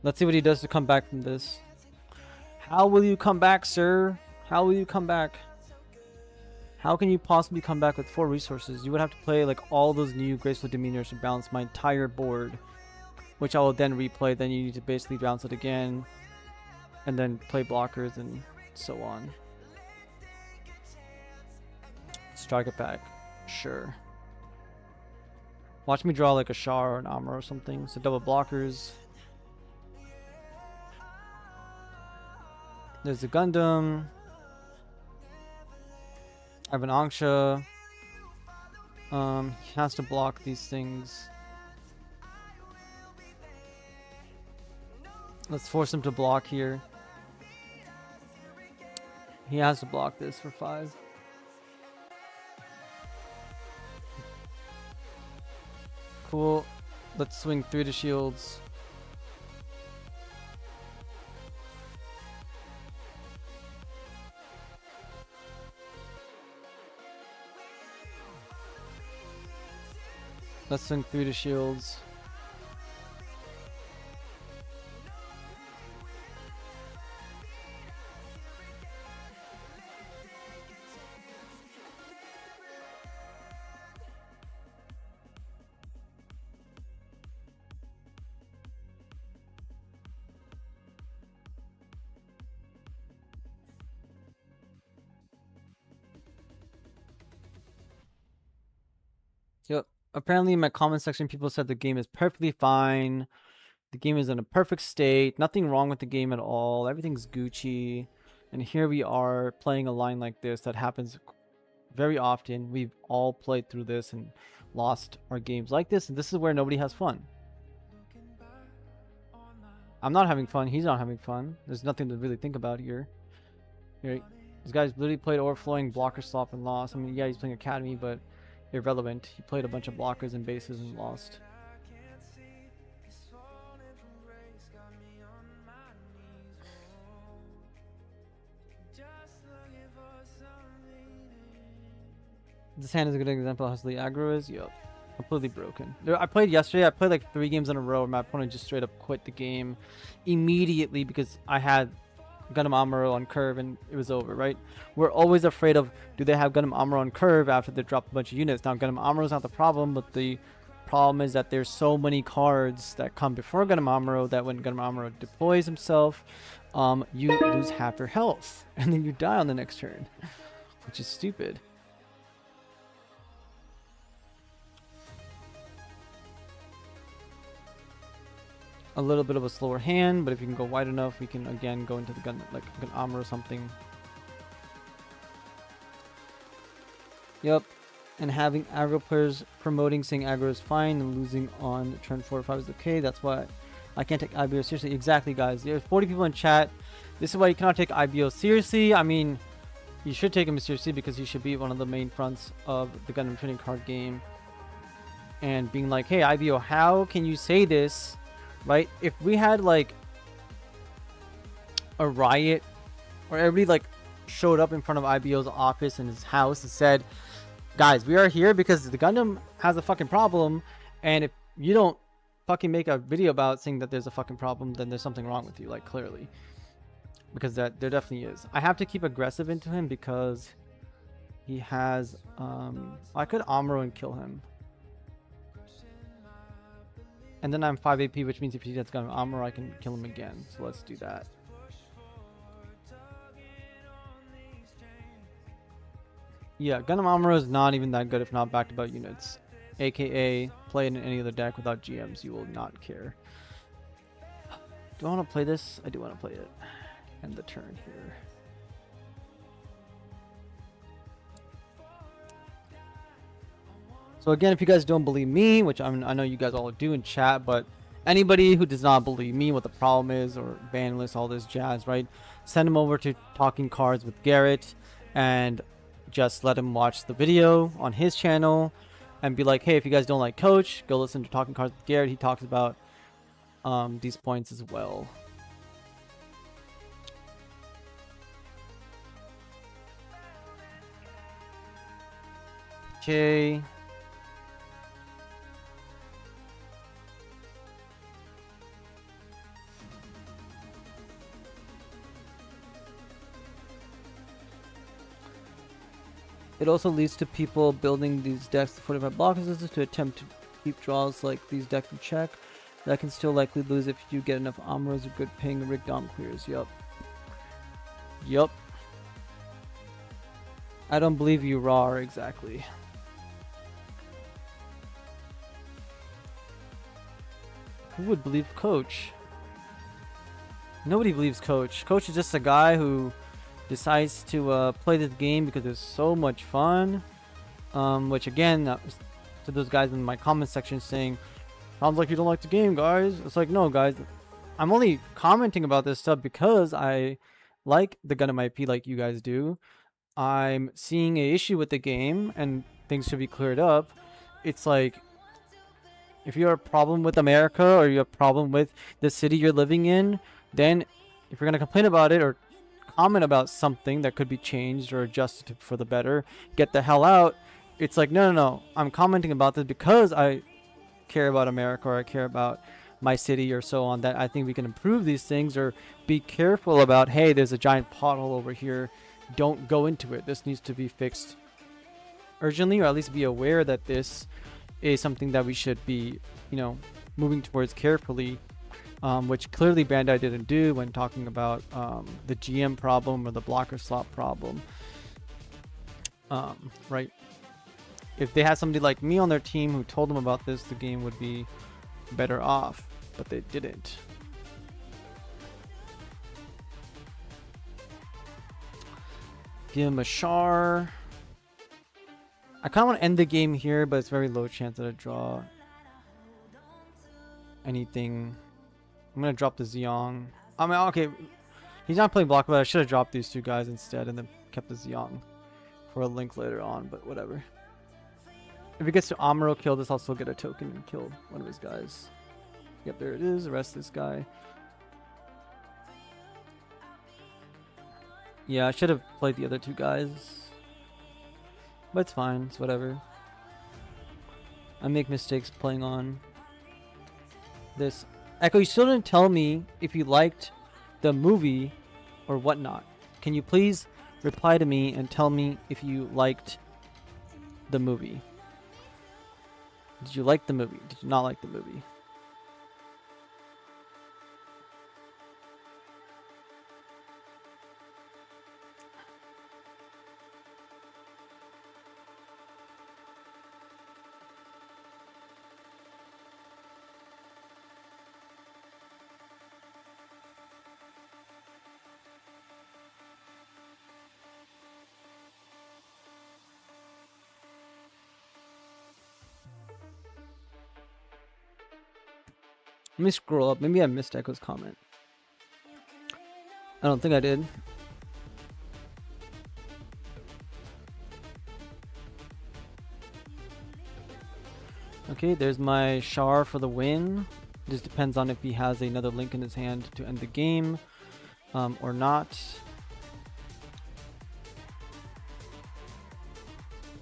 Let's see what he does to come back from this. How will you come back, sir? How will you come back? How can you possibly come back with 4 resources? You would have to play like all those new graceful demeanors to balance my entire board, which I will then replay. Then you need to basically bounce it again, and then play blockers and so on. Strike it back. Sure. Watch me draw like a Shah or an Amra or something. So double blockers. There's the Gundam. I have an Angsha. He has to block these things. Let's force him to block here. He has to block this for 5. Cool. Let's swing 3 to shields. Let's swing 3 to shields. Yep. Apparently in my comment section, people said the game is perfectly fine. The game is in a perfect state. Nothing wrong with the game at all. Everything's Gucci. And here we are playing a line like this that happens very often. We've all played through this and lost our games like this. And this is where nobody has fun. I'm not having fun. He's not having fun. There's nothing to really think about here. This guy's literally played overflowing, blocker slop, and lost. I mean, yeah, he's playing Academy, but irrelevant. He played a bunch of blockers and bases and lost. This hand is a good example of how silly aggro is. Yup. Completely broken. I played yesterday. I played like 3 games in a row where my opponent just straight up quit the game immediately because I had Gundam Amuro on curve and it was over, right? We're always afraid of, do they have Gundam Amuro on curve after they drop a bunch of units? Now, Gundam Amuro is not the problem, but the problem is that there's so many cards that come before Gundam Amuro that when Gundam Amuro deploys himself, you lose half your health and then you die on the next turn, which is stupid. A little bit of a slower hand, but if you can go wide enough, we can again go into the gun like an armor or something. Yep. And having aggro players promoting saying aggro is fine and losing on turn 4 or 5 is okay. That's why I can't take IBO seriously. Exactly, guys. There's 40 people in chat. This is why you cannot take IBO seriously. I mean, you should take him seriously because he should be one of the main fronts of the Gundam trading card game. And being like, hey, IBO, how can you say this? Right? If we had like a riot or everybody like showed up in front of IBO's office in his house and said, guys, we are here because the Gundam has a fucking problem, and if you don't fucking make a video about saying that there's a fucking problem, then there's something wrong with you, like clearly. Because that there definitely is. I have to keep aggressive into him because he has I could Amuro and kill him. And then I'm 5 AP, which means if he gets Gundam Amuro, I can kill him again. So let's do that. Yeah, Gundam Amuro is not even that good if not backed about units. AKA, play it in any other deck without GMs, you will not care. Do I want to play this? I do want to play it. End the turn here. So again, if you guys don't believe me, which I know you guys all do in chat, but Anybody who does not believe me what the problem is, or ban list, all this jazz, right? Send him over to Talking Cards with Garrett and just let him watch the video on his channel and be like, hey, if you guys don't like Coach, go listen to Talking Cards with Garrett. He talks about these points as well. Okay. It also leads to people building these decks to 45 blockers to attempt to keep draws like these decks in check. That can still likely lose if you get enough Amuros or good ping rig dom clears. Yup. Yup. I don't believe you, Rar, exactly. Who would believe Coach? Nobody believes Coach. Coach is just a guy who decides to play this game because it's so much fun. Which again, to those guys in my comment section saying, sounds like you don't like the game, guys. It's like, no, guys. I'm only commenting about this stuff because I like the Gundam IP like you guys do. I'm seeing an issue with the game and things should be cleared up. It's like, if you have a problem with America or you have a problem with the city you're living in, then if you're going to complain about it or comment about something that could be changed or adjusted for the better, get the hell out. It's like, no, I'm commenting about this because I care about America or I care about my city or so on, that I think we can improve these things, or be careful about, hey, there's a giant pothole over here, don't go into it, this needs to be fixed urgently, or at least be aware that this is something that we should be, you know, moving towards carefully, which clearly Bandai didn't do when talking about the GM problem or the blocker slot problem. Right? If they had somebody like me on their team who told them about this, the game would be better off, but they didn't. Give him a Char. I kind of want to end the game here, but it's very low chance that I draw anything. I'm going to drop the Zeong. I mean, okay, he's not playing block, but I should have dropped these two guys instead and then kept the Zeong for a link later on, but whatever. If he gets to Amuro kill this, I'll still get a token and kill one of his guys. Yep, there it is. Arrest this guy. Yeah, I should have played the other two guys. But it's fine. It's whatever. I make mistakes playing on this. Echo, you still didn't tell me if you liked the movie or whatnot. Can you please reply to me and tell me if you liked the movie? Did you like the movie? Did you not like the movie? Let me scroll up. Maybe I missed Echo's comment. I don't think I did. Okay, there's my Char for the win. This depends on if he has another link in his hand to end the game or not.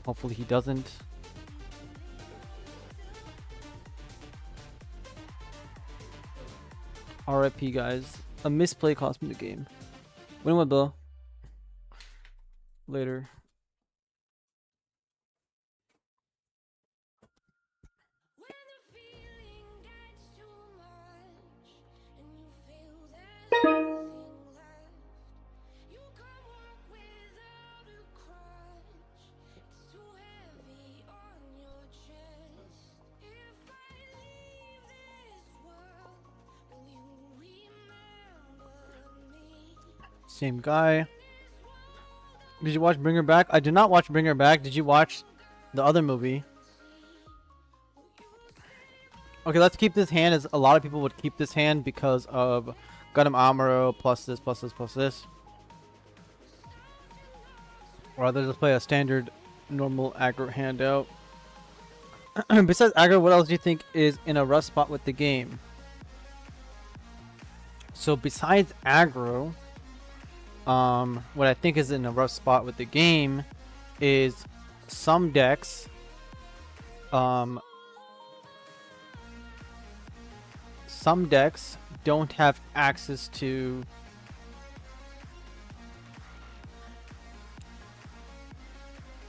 Hopefully he doesn't. RIP, guys. A misplay cost me the game. Win one, Bill. Later. Same guy. Did you watch Bring Her Back? I did not watch Bring Her Back. Did you watch the other movie? Okay, let's keep this hand as a lot of people would keep this hand because of Gundam Amuro plus this, plus this, plus this. Or rather just play a standard normal aggro hand out. Besides aggro, what else do you think is in a rough spot with the game? So besides aggro, what I think is in a rough spot with the game is some decks don't have access to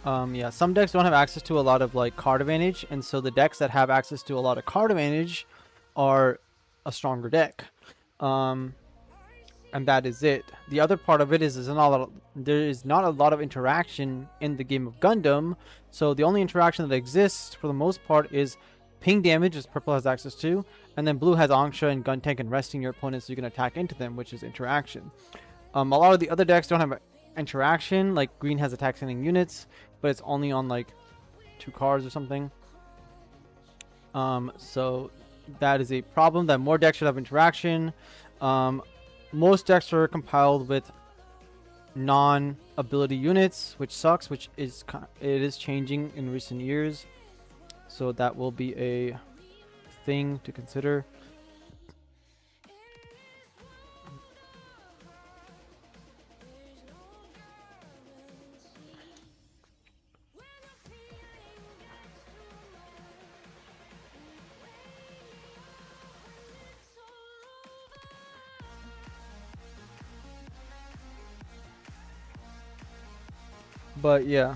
some decks don't have access to a lot of like card advantage, and so the decks that have access to a lot of card advantage are a stronger deck. And that is it. The other part of it is there is not a lot of interaction in the game of Gundam. So the only interaction that exists for the most part is ping damage, as purple has access to, and then blue has Angsha and gun tank and resting your opponents so you can attack into them, which is interaction. A lot of the other decks don't have interaction, like green has attack sending units, but it's only on like 2 cards or something. So that is a problem, that more decks should have interaction. Most decks are compiled with non-ability units, which sucks, it is changing in recent years. So that will be a thing to consider. But yeah.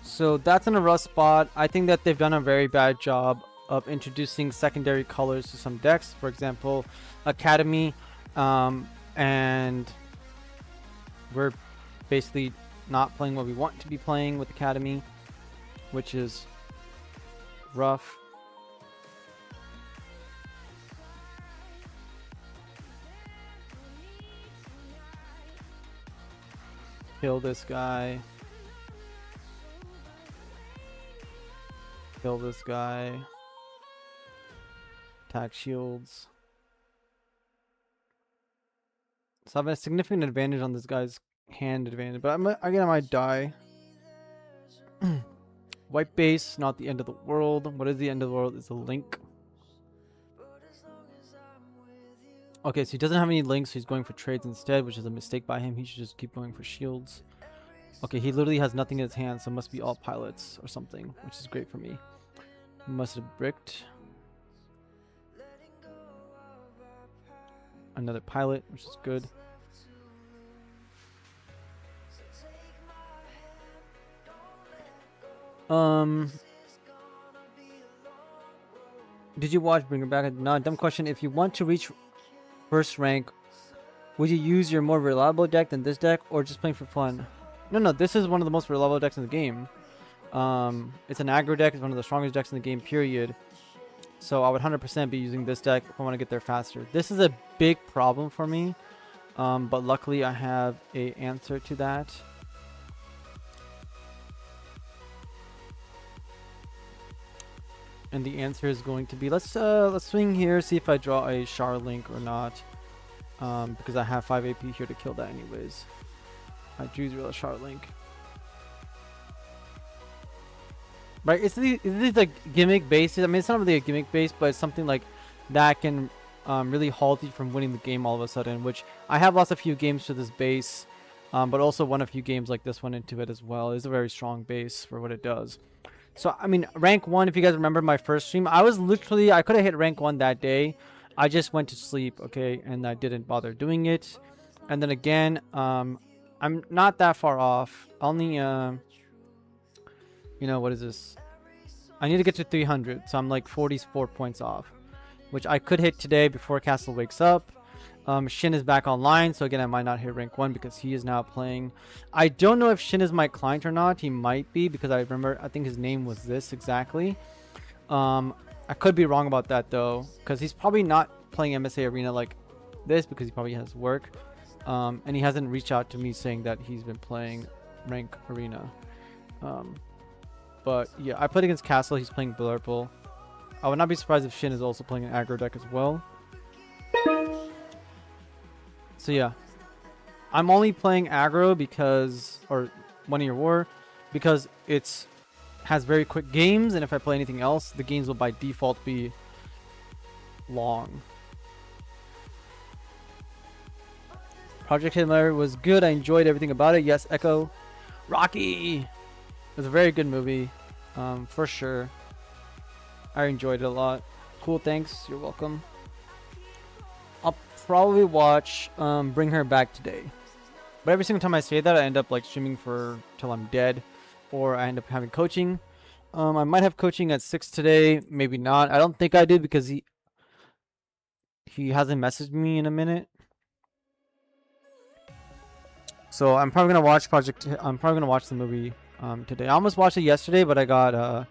So that's in a rough spot. I think that they've done a very bad job of introducing secondary colors to some decks. For example, Academy, and we're basically not playing what we want to be playing with Academy, which is rough. Kill this guy. Kill this guy. Attack shields. So I have a significant advantage on this guy's hand advantage, but I might die. White base, not the end of the world. What is the end of the world? It's a link. Okay, so he doesn't have any links, so he's going for trades instead, which is a mistake by him. He should just keep going for shields. Okay, he literally has nothing in his hand, so it must be all pilots or something, which is great for me. Must have bricked. Another pilot, which is good. Did you watch Bring It Back? No, dumb question. If you want to reach first rank, would you use your more reliable deck than this deck, or just playing for fun? No, this is one of the most reliable decks in the game. It's an aggro deck. It's one of the strongest decks in the game, period. So I would 100% be using this deck if I want to get there faster. This is a big problem for me, but luckily I have a answer to that. And the answer is going to be, let's swing here, see if I draw a Char Link or not, because I have 5 AP here to kill that anyways. I choose real Char Link. Right, it's these like gimmick bases. I mean, it's not really a gimmick base, but it's something like that can really halt you from winning the game all of a sudden, which I have lost a few games to this base, but also won a few games like this one into it as well. It's a very strong base for what it does. So, I mean, rank 1, if you guys remember my first stream, I could have hit rank 1 that day. I just went to sleep, okay, and I didn't bother doing it. And then again, I'm not that far off. Only, you know, what is this? I need to get to 300, so I'm like 44 points off, which I could hit today before Castle wakes up. Shin is back online, so again, I might not hit rank 1 because he is now playing. I don't know if Shin is my client or not. He might be, because I think his name was this exactly. I could be wrong about that though, because he's probably not playing MSA Arena like this because he probably has work. And he hasn't reached out to me saying that he's been playing rank arena. But yeah, I played against Castle. He's playing Blurple. I would not be surprised if Shin is also playing an aggro deck as well. So yeah, I'm only playing aggro because, or One Year War, because it's has very quick games, and if I play anything else, the games will by default be long. Project Hitler was good. I enjoyed everything about it. Yes, Echo. Rocky! It was a very good movie, for sure. I enjoyed it a lot. Cool, thanks. You're welcome. I'll probably watch Bring Her Back today. But every single time I say that, I end up like streaming for till I'm dead, or I end up having coaching. I might have coaching at 6 today, maybe not. I don't think I did because he hasn't messaged me in a minute. So I'm probably gonna watch I'm probably gonna watch the movie today. I almost watched it yesterday, but I got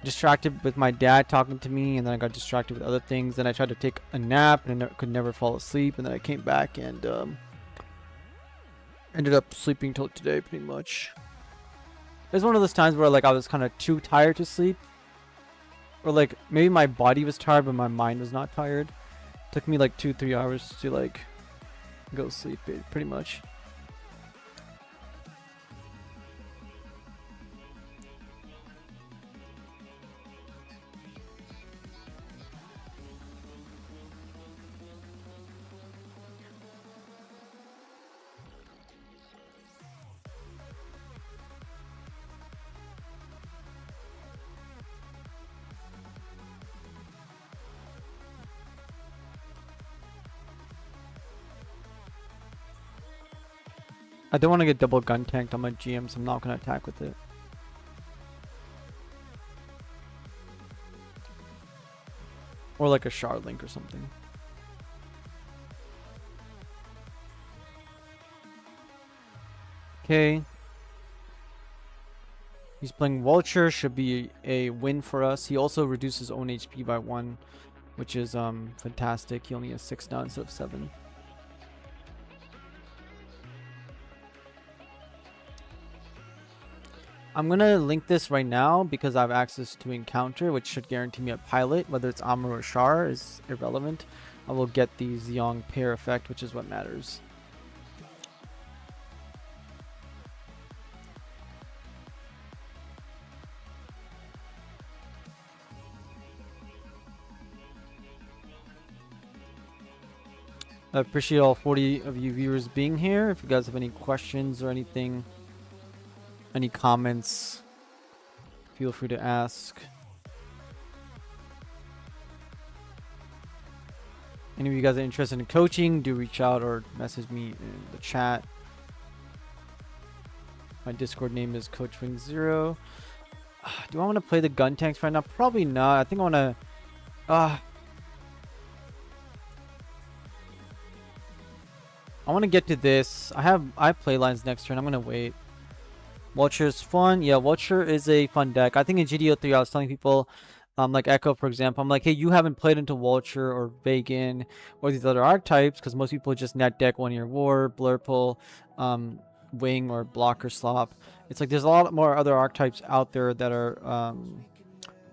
distracted with my dad talking to me, and then I got distracted with other things. Then I tried to take a nap and I could never fall asleep, and then I came back and ended up sleeping till today pretty much. It was one of those times where like I was kind of too tired to sleep, or like maybe my body was tired but my mind was not tired. Took me like 2-3 hours to like go sleep pretty much. I don't want to get double gun tanked on my GM, so I'm not going to attack with it. Or like a shard link or something. Okay. He's playing Vulture, should be a win for us. He also reduces his own HP by 1, which is fantastic. He only has 6 now instead of 7. I'm gonna link this right now because I have access to Encounter, which should guarantee me a pilot. Whether it's Amr or Char is irrelevant. I will get the Zeong pair effect, which is what matters. I appreciate all 40 of you viewers being here. If you guys have any questions or anything, any comments, feel free to ask. Any of you guys are interested in coaching, do reach out or message me in the chat. My Discord name is CoachWing0. Do I want to play the gun tanks right now? Probably not. I think I want to... I want to get to this. I have play lines next turn. I'm going to wait. Vulture is fun. Yeah, Vulture is a fun deck. I think in GD03 I was telling people, like Echo for example, I'm like, hey, you haven't played into Vulture or Vegan or these other archetypes because most people just net deck One Year War, Blurple, Wing or Blocker Slop. It's like there's a lot more other archetypes out there that are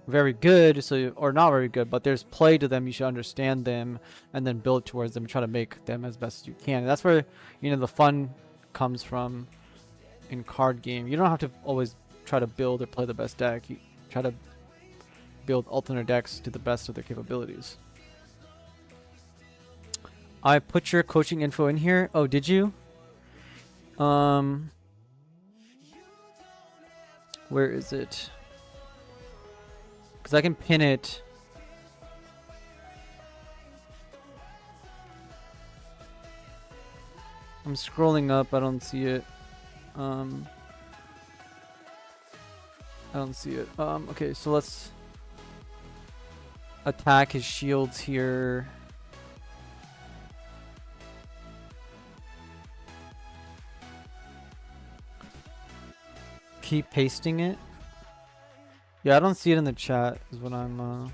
very good, so or not very good, but there's play to them. You should understand them and then build towards them, try to make them as best as you can. And that's where, you know, the fun comes from in card game. You don't have to always try to build or play the best deck. You try to build alternate decks to the best of their capabilities. I put your coaching info in here. Oh, did you? Where is it? Because I can pin it. I'm scrolling up. I don't see it. I don't see it. Okay, so let's attack his shields here. Keep pasting it. Yeah, I don't see it in the chat is what I'm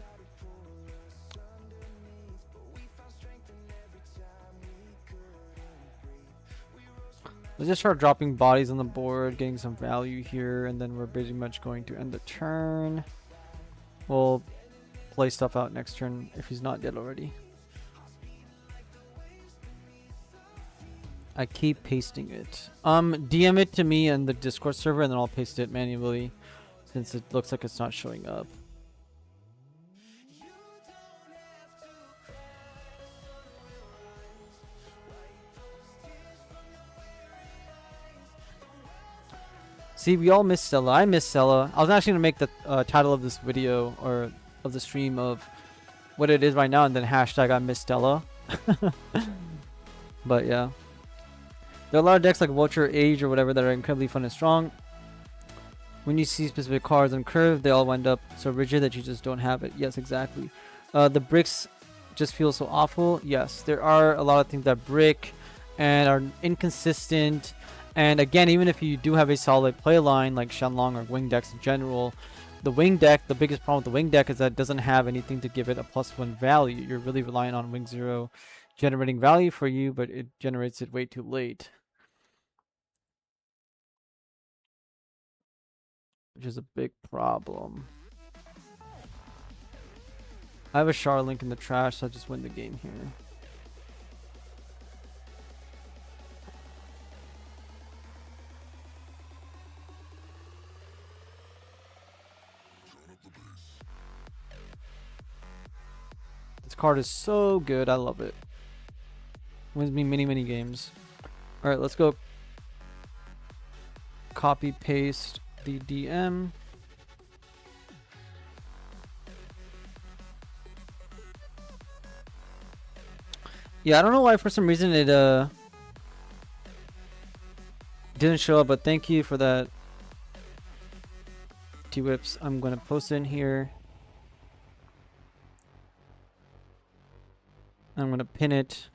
Let's just start dropping bodies on the board, getting some value here, and then we're pretty much going to end the turn. We'll play stuff out next turn if he's not dead already. I keep pasting it. DM it to me in the Discord server and then I'll paste it manually since it looks like it's not showing up. See, we all miss Stella. I miss Stella. I was actually going to make the title of this video or of the stream of what it is right now and then hashtag I miss Stella. But yeah. There are a lot of decks like Vulture, Age, or whatever that are incredibly fun and strong. When you see specific cards on curve, they all wind up so rigid that you just don't have it. Yes, exactly. The bricks just feel so awful. Yes, there are a lot of things that brick and are inconsistent. And again, even if you do have a solid play line like Shenlong or wing decks in general, the wing deck, the biggest problem with the wing deck is that it doesn't have anything to give it a +1 value. You're really relying on wing 0 generating value for you, but it generates it way too late. Which is a big problem. I have a Char Link in the trash, so I just win the game here. This card is so good, I love it. Wins me many games. Alright, let's go copy paste the DM. Yeah, I don't know why for some reason it didn't show up, but thank you for that, T-Whips. I'm gonna post it in here. I'm gonna pin it.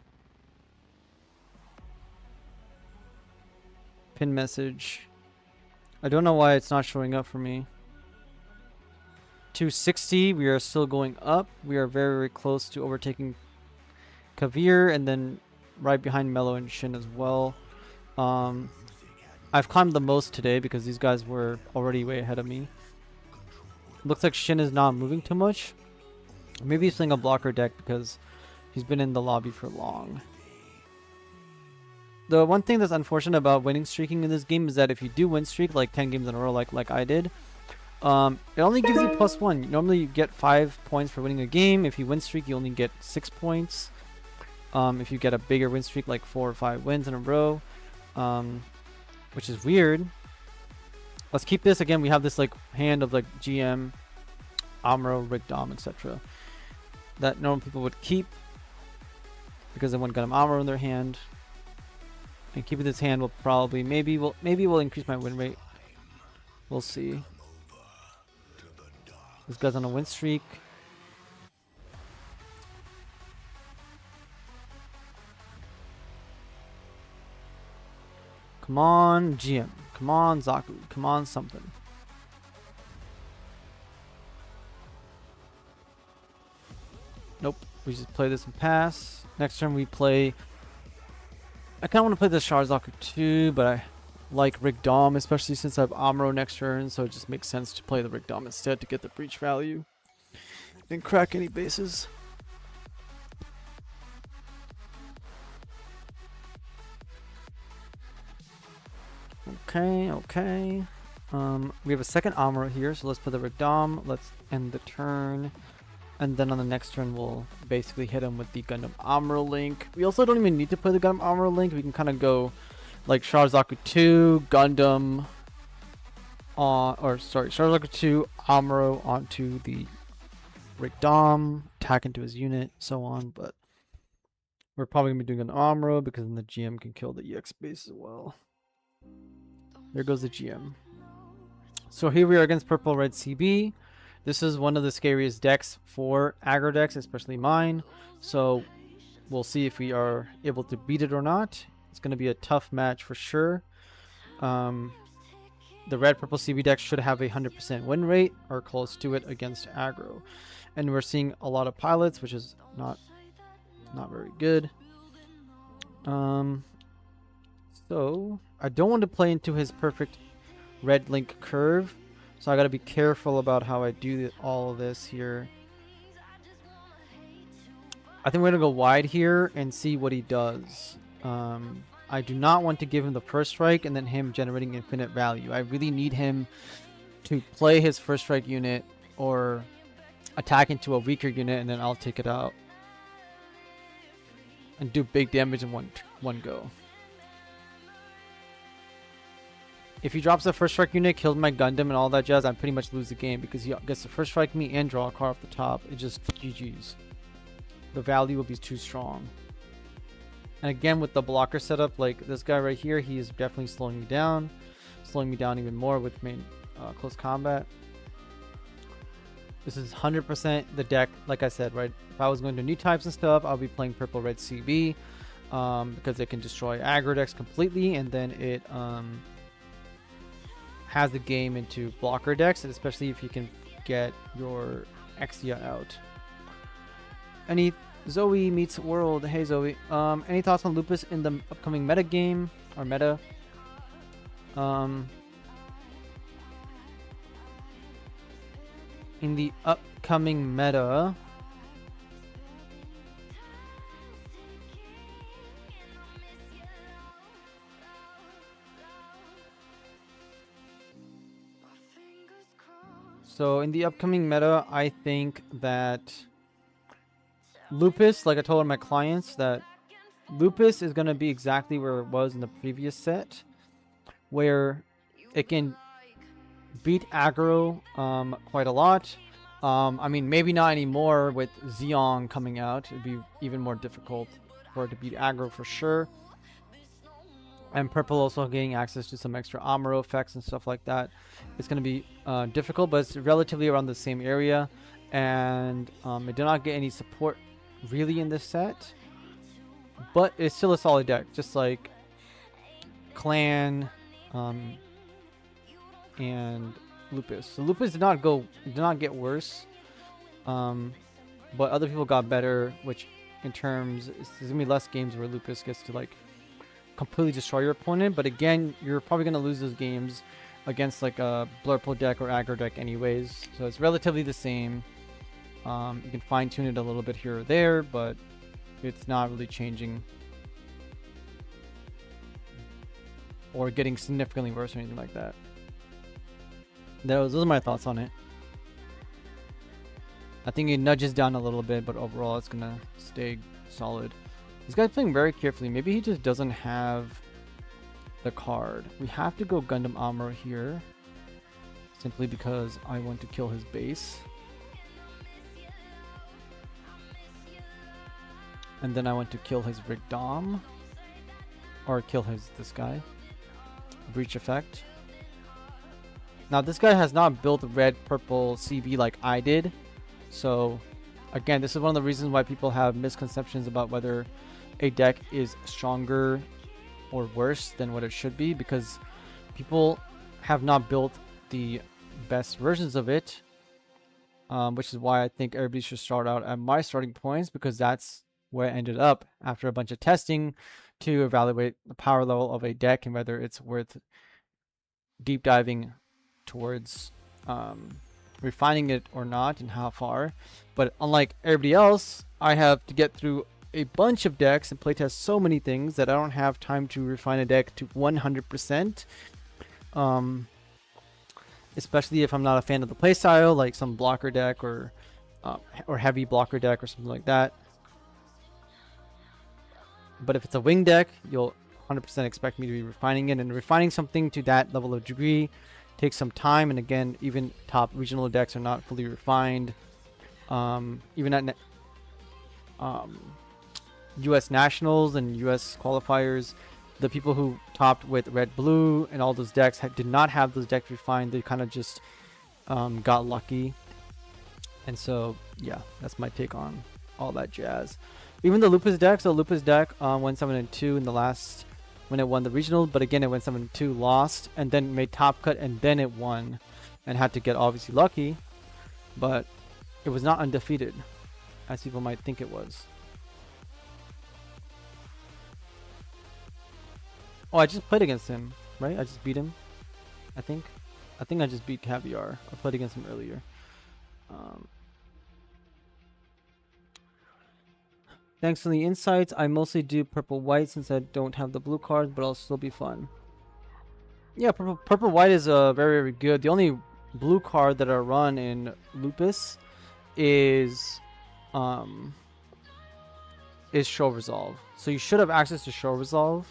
Pin message. I don't know why it's not showing up for me. 260, we are still going up. We are very close to overtaking Kavir and then right behind Mello and Shin as well. I've climbed the most today because these guys were already way ahead of me. Looks like Shin is not moving too much. Maybe he's playing a blocker deck because he's been in the lobby for long. The one thing that's unfortunate about winning streaking in this game is that if you do win streak like 10 games in a row like I did, it only gives you +1. Normally you get 5 points for winning a game. If you win streak, you only get 6 points. If you get a bigger win streak like 4 or 5 wins in a row, which is weird. Let's keep this. Again, we have this like hand of like GM, Amro, Rick Dom, etc. that normal people would keep because they want Gundam Amro in their hand. And keeping this hand will probably maybe will increase my win rate. We'll see. This guy's on a win streak. Come on, GM. Come on, Zaku. Come on, something. Nope. We just play this and pass. Next turn we play. I kind of want to play the Charizard 2, but I like Rick Dom, especially since I have Amro next turn, so it just makes sense to play the Rick Dom instead to get the breach value and crack any bases. Okay. We have a second Amro here, so let's put the Rick Dom. Let's end the turn. And then on the next turn, we'll basically hit him with the Gundam Amro Link. We also don't even need to play the Gundam Amro Link. We can kind of go like Charizard 2, Gundam, Charizard 2, Amro onto the Rick Dom, attack into his unit, so on. But we're probably going to be doing an Amro because then the GM can kill the EX base as well. There goes the GM. So here we are against Purple Red CB. This is one of the scariest decks for aggro decks, especially mine. So we'll see if we are able to beat it or not. It's going to be a tough match for sure. The red-purple CB deck should have a 100% win rate or close to it against aggro. And we're seeing a lot of pilots, which is not very good. So I don't want to play into his perfect red link curve, so I got to be careful about how I do all of this here. I think we're going to go wide here and see what he does. I do not want to give him the first strike and then him generating infinite value. I really need him to play his first strike unit or attack into a weaker unit, and then I'll take it out and do big damage in one go. If he drops the first strike unit, kills my Gundam and all that jazz, I pretty much lose the game because he gets to first strike me and draw a card off the top. It just GG's. The value will be too strong. And again, with the blocker setup, like this guy right here, he is definitely slowing me down even more with main close combat. This is 100% the deck, like I said, right? If I was going to new types and stuff, I'll be playing purple red CB because it can destroy aggro decks completely, and then it has the game into blocker decks, and especially if you can get your Exia out. Any Zoe meets world. Hey Zoe. Any thoughts on Lupus in the upcoming meta game or meta? In the upcoming meta, so in the upcoming meta, I think that Lupus, like I told my clients, that Lupus is going to be exactly where it was in the previous set, where it can beat aggro quite a lot. I mean, maybe not anymore with Xeon coming out. It'd be even more difficult for it to beat aggro for sure. And purple also getting access to some extra Amuro effects and stuff like that. It's going to be difficult, but it's relatively around the same area. And it did not get any support really in this set, but it's still a solid deck, just like Clan and Lupus. So Lupus did not get worse, but other people got better, which in terms there's gonna be less games where Lupus gets to like completely destroy your opponent, but again, you're probably gonna lose those games against like a Blurple deck or aggro deck anyways, so it's relatively the same. You can fine tune it a little bit here or there, but it's not really changing or getting significantly worse or anything like that. Those are my thoughts on it. I think it nudges down a little bit, but overall it's gonna stay solid. This guy's playing very carefully. Maybe he just doesn't have the card. We have to go Gundam Amuro here, simply because I want to kill his base. And then I want to kill his Rigdom. Or kill this guy. Breach effect. Now this guy has not built red, purple CB like I did. So again, this is one of the reasons why people have misconceptions about whether a deck is stronger or worse than what it should be, because people have not built the best versions of it. Which is why I think everybody should start out at my starting points, because that's where I ended up after a bunch of testing to evaluate the power level of a deck and whether it's worth deep diving towards refining it or not and how far. But unlike everybody else, I have to get through a bunch of decks and playtest so many things that I don't have time to refine a deck to 100%. Especially if I'm not a fan of the playstyle, like some blocker deck or heavy blocker deck or something like that. But if it's a wing deck, you'll 100% expect me to be refining it, and refining something to that level of degree takes some time. And again, even top regional decks are not fully refined. Even at US Nationals and US qualifiers, the people who topped with red blue and all those decks did not have those decks refined. They kind of just got lucky. And so yeah, that's my take on all that jazz. Even the Lupus deck, so Lupus deck went 7-2 in the last when it won the regional, but again it went 7-2, lost, and then made top cut, and then it won, and had to get obviously lucky, but it was not undefeated as people might think it was. Oh, I just played against him, right? I just beat him. I think I just beat Caviar. I played against him earlier. Thanks for the insights. I mostly do purple white since I don't have the blue cards, but I'll still be fun. Yeah, purple white is very, very good. The only blue card that I run in Lupus is Show Resolve. So you should have access to Show Resolve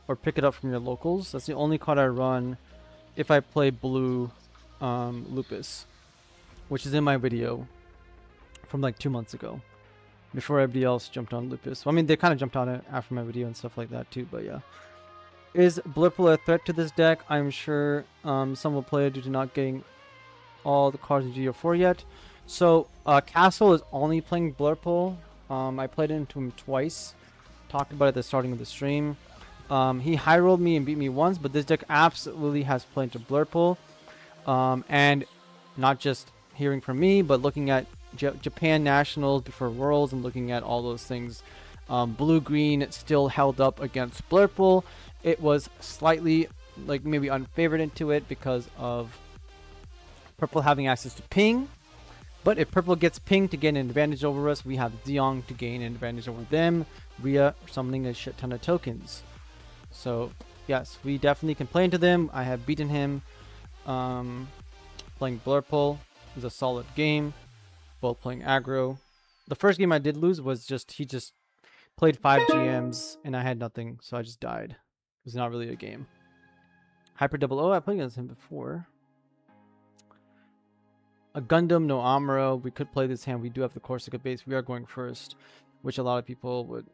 or pick it up from your locals. That's the only card I run if I play blue Lupus, which is in my video from like 2 months ago, before everybody else jumped on Lupus. Well, I mean, they kind of jumped on it after my video and stuff like that too, but yeah. Is Blurple a threat to this deck? I'm sure some will play it due to not getting all the cards in GD04 yet. So Castle is only playing Blurple. I played into him twice. Talked about it at the starting of the stream. He high rolled me and beat me once, but this deck absolutely has played into Blurple. And not just hearing from me, but looking at Japan Nationals before Worlds and looking at all those things. Blue-green still held up against Blurple. It was slightly, like, maybe unfavored into it because of purple having access to ping. But if purple gets ping to gain an advantage over us, we have Zeong to gain an advantage over them via summoning a shit ton of tokens. So, yes, we definitely can play into them. I have beaten him. Playing Blurple was a solid game. Both playing aggro. The first game I did lose was he just played 5 GMs and I had nothing, so I just died. It was not really a game. Hyper Double O, I played against him before. A Gundam, no Amuro. We could play this hand. We do have the Corsica base. We are going first, which a lot of people would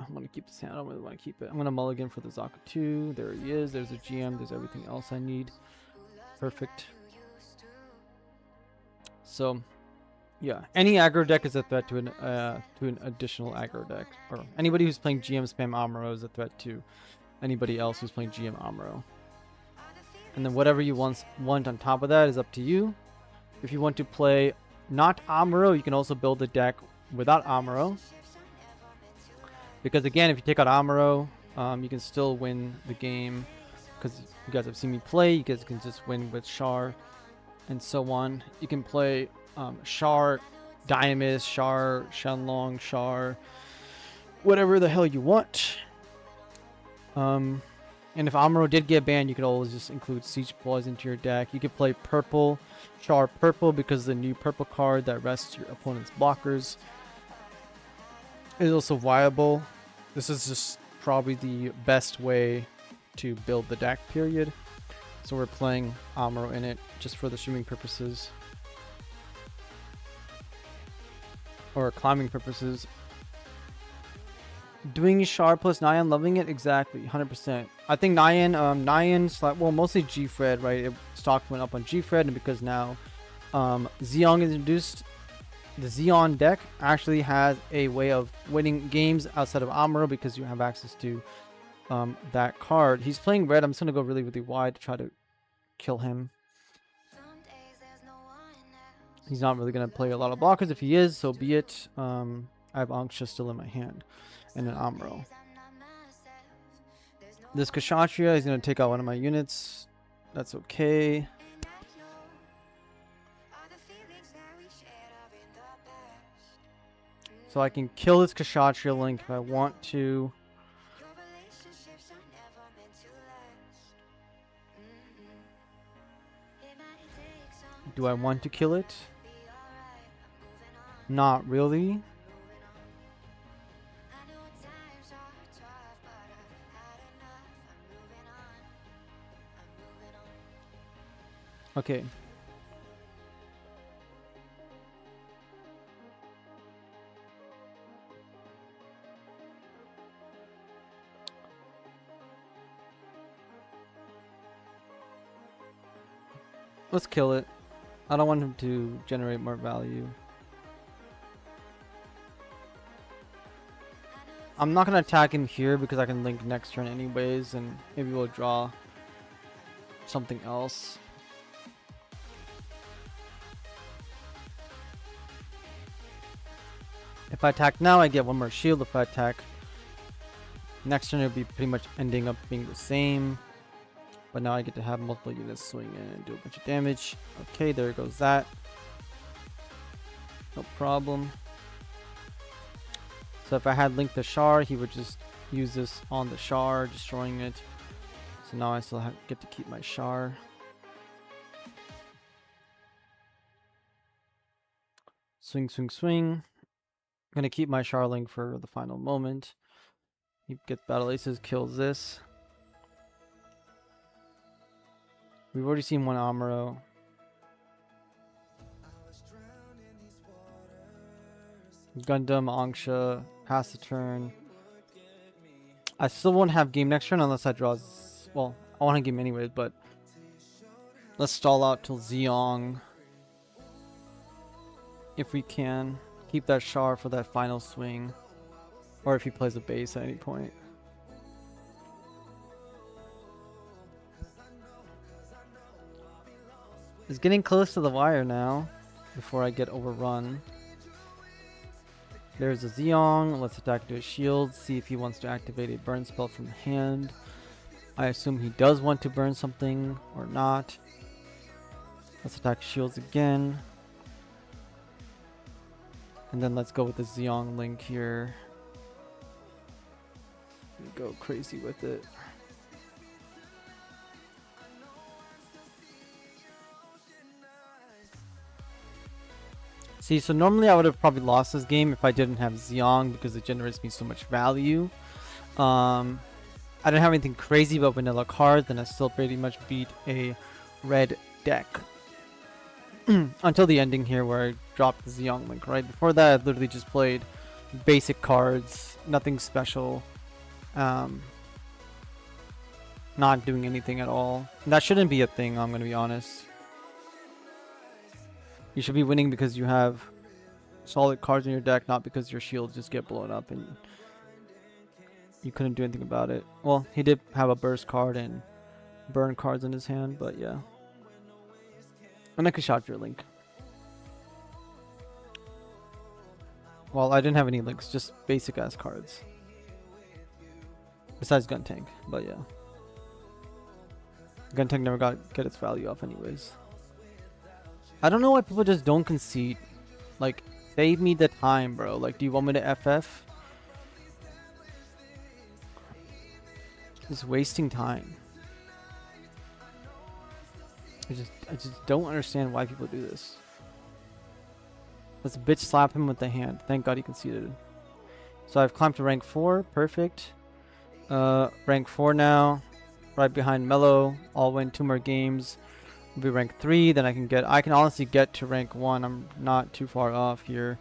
want to keep this hand. I don't really want to keep it. I'm going to mulligan for the Zaka 2. There he is. There's a GM. There's everything else I need. Perfect. So, yeah. Any aggro deck is a threat to an additional aggro deck. Or anybody who's playing GM spam Amuro is a threat to anybody else who's playing GM Amuro. And then whatever you want on top of that is up to you. If you want to play not Amuro, you can also build a deck without Amuro. Because again, if you take out Amuro, you can still win the game. Because you guys have seen me play, you guys can just win with Char and so on. You can play Char, Dynamis, Char, Shenlong, Char, whatever the hell you want. And if Amuro did get banned, you could always just include Siege Boys into your deck. You could play purple, Char purple, because the new purple card that rests your opponent's blockers is also viable. This is just probably the best way to build the deck, period. So we're playing Amuro in it just for the streaming purposes. Or climbing purposes. Doing Char plus Nyan, loving it, exactly, 100%. I think Nyan, well, mostly G-Fred, right? Stock went up on G-Fred, and because now Zeong is introduced, the Zeon deck actually has a way of winning games outside of Amuro because you have access to that card. He's playing red. I'm just going to go really, really wide to try to kill him. He's not really going to play a lot of blockers. If he is, so be it. I have Anksha still in my hand. And an Amuro. This Kshatriya is going to take out one of my units. That's okay. So I can kill this Kshatriya link if I want to. Do I want to kill it? Not really. Okay. Let's kill it. I don't want him to generate more value. I'm not going to attack him here because I can link next turn anyways, and maybe we'll draw something else. If I attack now, I get one more shield. If I attack Next turn it'll be pretty much ending up being the same. But now I get to have multiple units swing in and do a bunch of damage. Okay, there goes that. No problem. So if I had linked the Char, he would just use this on the Char, destroying it. So now I still get to keep my Char. Swing, swing, swing. I'm gonna keep my Char link for the final moment. He gets battle aces, kills this. We've already seen one Amuro. Gundam, Angsha, pass the turn. I still won't have game next turn unless I draw. Well, I want to game anyways, but let's stall out till Zeong. If we can. Keep that Char for that final swing. Or if he plays a base at any point. It's getting close to the wire now. Before I get overrun. There's a Zeong. Let's attack into his shield. See if he wants to activate a burn spell from hand. I assume he does want to burn something or not. Let's attack shields again. And then let's go with the Zeong link here. Go crazy with it. See, so normally I would have probably lost this game if I didn't have Zeong because it generates me so much value. I didn't have anything crazy about vanilla cards, and I still pretty much beat a red deck. Until the ending here where I dropped the Zeong link, right? Before that, I literally just played basic cards, nothing special. Not doing anything at all. And that shouldn't be a thing, I'm going to be honest. You should be winning because you have solid cards in your deck, not because your shields just get blown up and you couldn't do anything about it. Well, he did have a burst card and burn cards in his hand, but yeah. And I could shot your link. Well, I didn't have any links, just basic ass cards. Besides Gun Tank, but yeah. Gun Tank never get its value off anyways. I don't know why people just don't concede. Like, save me the time, bro. Like, do you want me to FF? It's wasting time. I just don't understand why people do this. Let's bitch slap him with the hand. Thank God he conceded. So I've climbed to rank 4. Perfect. Rank 4 now. Right behind Mello. I'll win 2 more games. Be rank 3, then I can honestly get to rank 1. I'm not too far off here.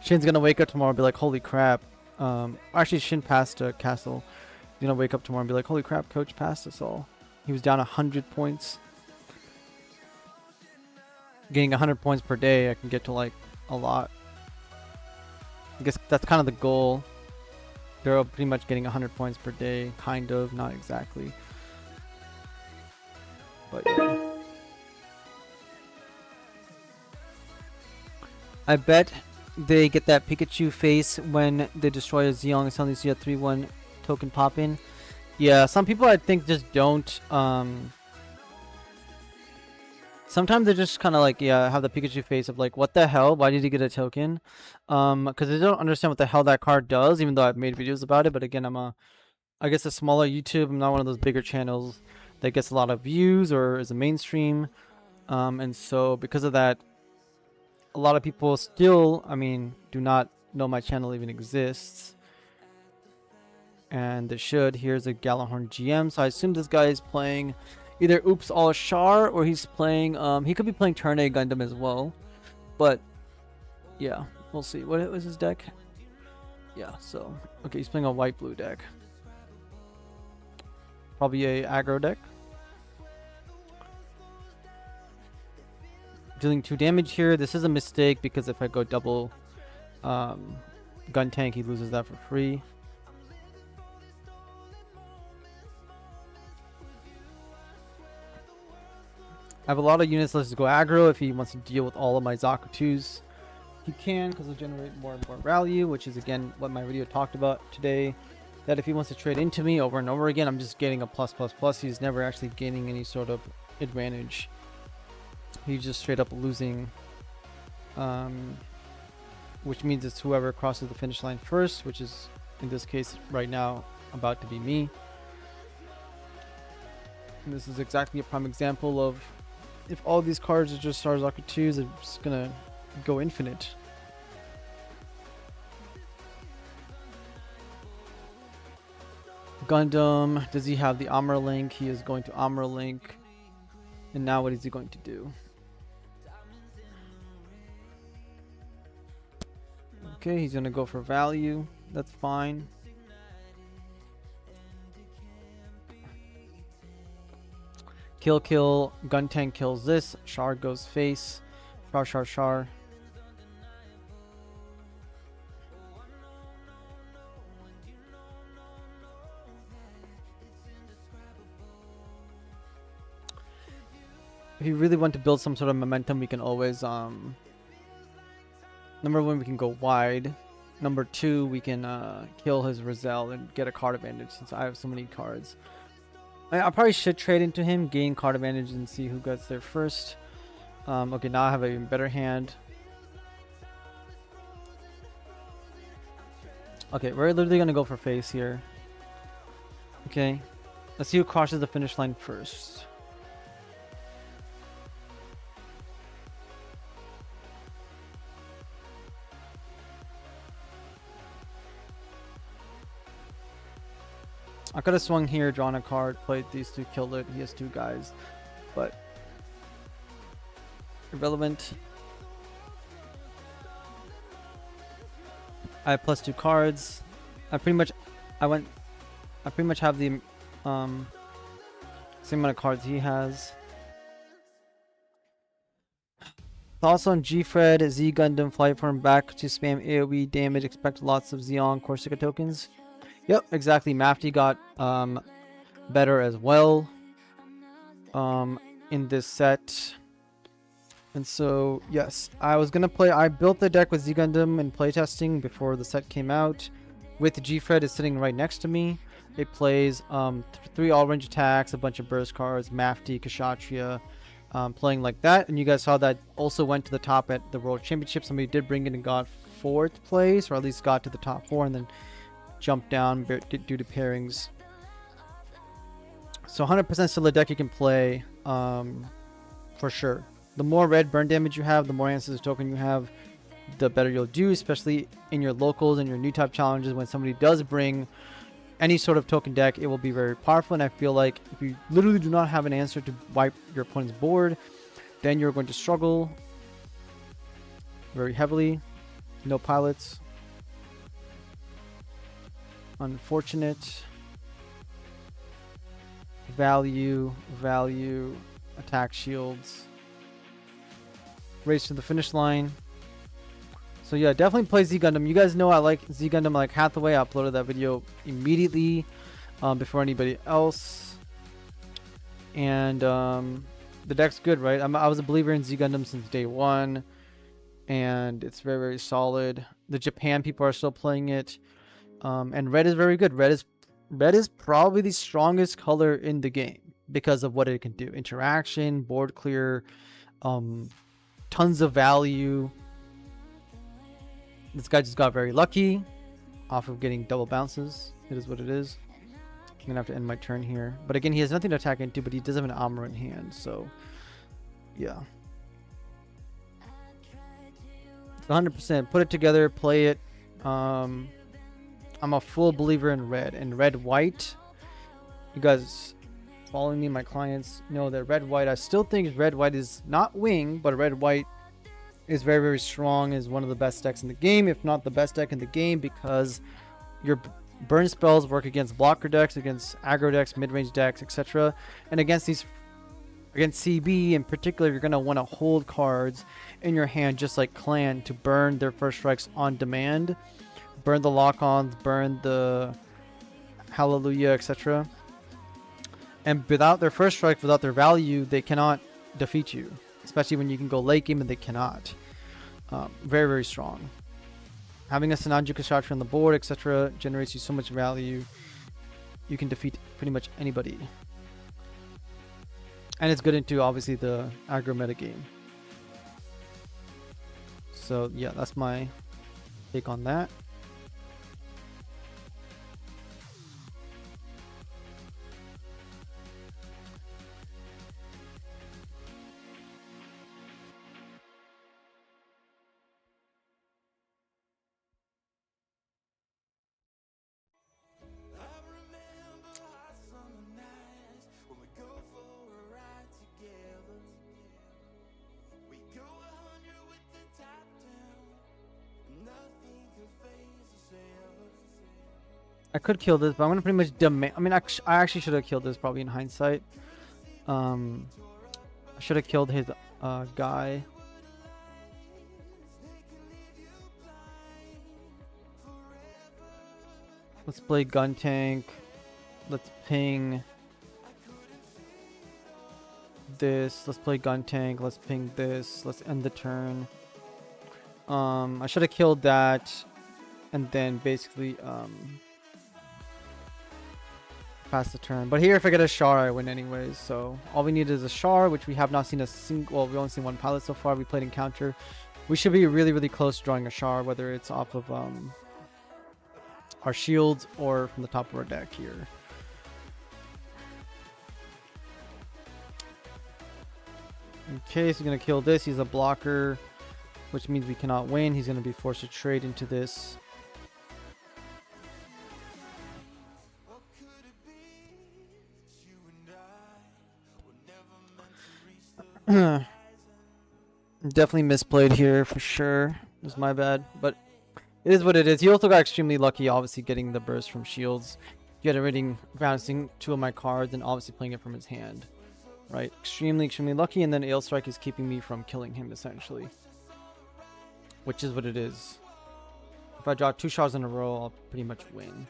Shin's gonna wake up tomorrow and be like, holy crap. Actually, Shin passed Castle. He's gonna wake up tomorrow and be like, holy crap, coach passed us all. He was down 100 points. Getting 100 points per day, I can get to like a lot. I guess that's kind of the goal. They're pretty much getting 100 points per day, kind of, not exactly. But yeah. I bet they get that Pikachu face when they destroy a Zeong and suddenly see a 3-1 token pop in. Yeah, some people I think just don't. Sometimes they just kind of like, yeah, have the Pikachu face of like, what the hell? Why did he get a token? Because they don't understand what the hell that card does, even though I've made videos about it. But again, I guess a smaller YouTube. I'm not one of those bigger channels that gets a lot of views or is a mainstream. And so because of that, a lot of people still, do not know my channel even exists. And they should. Here's a Galahorn GM. So I assume this guy is playing either Oops All Char or he's playing, he could be playing Turn A Gundam as well. But, yeah, we'll see. What was his deck? Yeah, so, okay, he's playing a white-blue deck. Probably a aggro deck. Dealing 2 damage here. This is a mistake because if I go double Gun Tank, he loses that for free. I have a lot of units. Let's go aggro. If he wants to deal with all of my Zakutus, he can, because it'll generate more and more value, which is again what my video talked about today. that if he wants to trade into me over and over again, I'm just getting a plus plus plus. He's never actually gaining any sort of advantage. He's just straight up losing, which means it's whoever crosses the finish line first, which is in this case right now about to be me. And this is exactly a prime example of if all these cards are just Starzaka 2s, it's gonna go infinite. Gundam, does he have the Armor Link? He is going to Armor Link. And now what is he going to do? Okay, he's gonna go for value. That's fine. Kill, gun tank kills this. Char goes face. Char. If you really want to build some sort of momentum, we can always number one, we can go wide. Number two, we can kill his Rizal and get a card advantage since I have so many cards. I probably should trade into him, gain card advantage, and see who gets there first. Okay, now I have an even better hand. Okay, we're literally gonna go for face here. Okay, let's see who crosses the finish line first. I could have swung here, drawn a card, played these two, killed it. He has two guys, but irrelevant. I have plus two cards. I pretty much have the same amount of cards he has. Thoughts on G-Fred, Z Gundam, flight form back to spam AoE damage, expect lots of Xeon Corsica tokens. Yep, exactly. Mafty got better as well in this set. And so, yes, I built the deck with Z Gundam in playtesting before the set came out. With G-Fred is sitting right next to me. It plays 3 all-range attacks, a bunch of burst cards, Mafty, Kshatriya, playing like that. And you guys saw that also went to the top at the World Championship. Somebody did bring it and got 4th place, or at least got to the top 4, and then jump down due to pairings. So 100% still a deck you can play for sure. The more red burn damage you have, the more Ancestor token you have, the better you'll do, especially in your locals and your new type challenges. When somebody does bring any sort of token deck, it will be very powerful. And I feel like if you literally do not have an answer to wipe your opponent's board, then you're going to struggle very heavily. No pilots. Unfortunate. Value, attack shields. Race to the finish line. So yeah, definitely play Z Gundam. You guys know I like Z Gundam like Hathaway. I uploaded that video immediately before anybody else. And the deck's good, right? I was a believer in Z Gundam since day one. And it's very, very solid. The Japan people are still playing it. And red is very good. Red is probably the strongest color in the game because of what it can do. Interaction, board clear, tons of value. This guy just got very lucky off of getting double bounces. It is what it is. I'm gonna have to end my turn here. But again, he has nothing to attack into, but he does have an armor in hand, so yeah. 100%. Put it together, play it. I'm a full believer in red and red white. You guys following me, my clients know that red white. I still think red white is not wing, but red white is very, very strong. Is one of the best decks in the game, if not the best deck in the game, because your burn spells work against blocker decks, against aggro decks, mid-range decks, etc. And against CB in particular, you're gonna want to hold cards in your hand, just like Clan, to burn their first strikes on demand. Burn the lock-ons, burn the Hallelujah, etc. And without their first strike, without their value, they cannot defeat you. Especially when you can go late game and they cannot. Very, very strong. Having a Sananjuku structure on the board, etc., generates you so much value. You can defeat pretty much anybody. And it's good into, obviously, the aggro meta game. So, yeah, that's my take on that. I could kill this, but I'm gonna pretty much demand. I mean, I actually should have killed this probably in hindsight. I should have killed his guy. Let's play gun tank. Let's ping this. Let's play gun tank. Let's ping this. Let's end the turn. I should have killed that, and then basically pass the turn. But here, if I get a Char, I win anyways. So all we need is a Char, which we have not seen a single. Well, we've only seen one pilot so far. We played encounter. We should be really, really close to drawing a Char, whether it's off of our shields or from the top of our deck here. Okay, so he's gonna kill this. He's a blocker, which means we cannot win. He's gonna be forced to trade into this. Definitely misplayed here for sure. It was my bad, but it is what it is. He also got extremely lucky, obviously getting the burst from shields, generating, bouncing 2 of my cards, and obviously playing it from his hand. Right, extremely lucky, and then Ale Strike is keeping me from killing him essentially, which is what it is. If I draw 2 shots in a row, I'll pretty much win.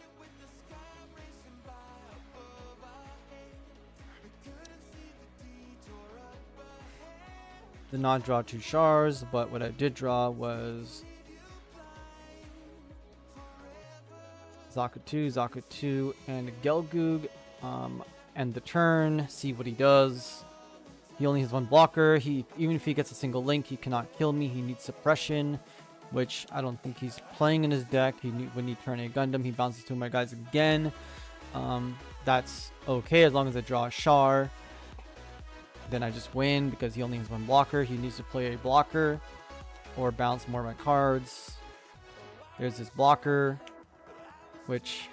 Did not draw 2 shards, but what I did draw was Zaka 2, and Gelgoog. End the turn, see what he does. He only has 1 blocker. Even if he gets a single link, he cannot kill me. He needs suppression, which I don't think he's playing in his deck. When he turn a Gundam, he bounces 2 of my guys again. That's okay as long as I draw a Char. Then I just win because he only has 1 blocker. He needs to play a blocker or bounce more of my cards. There's this blocker, which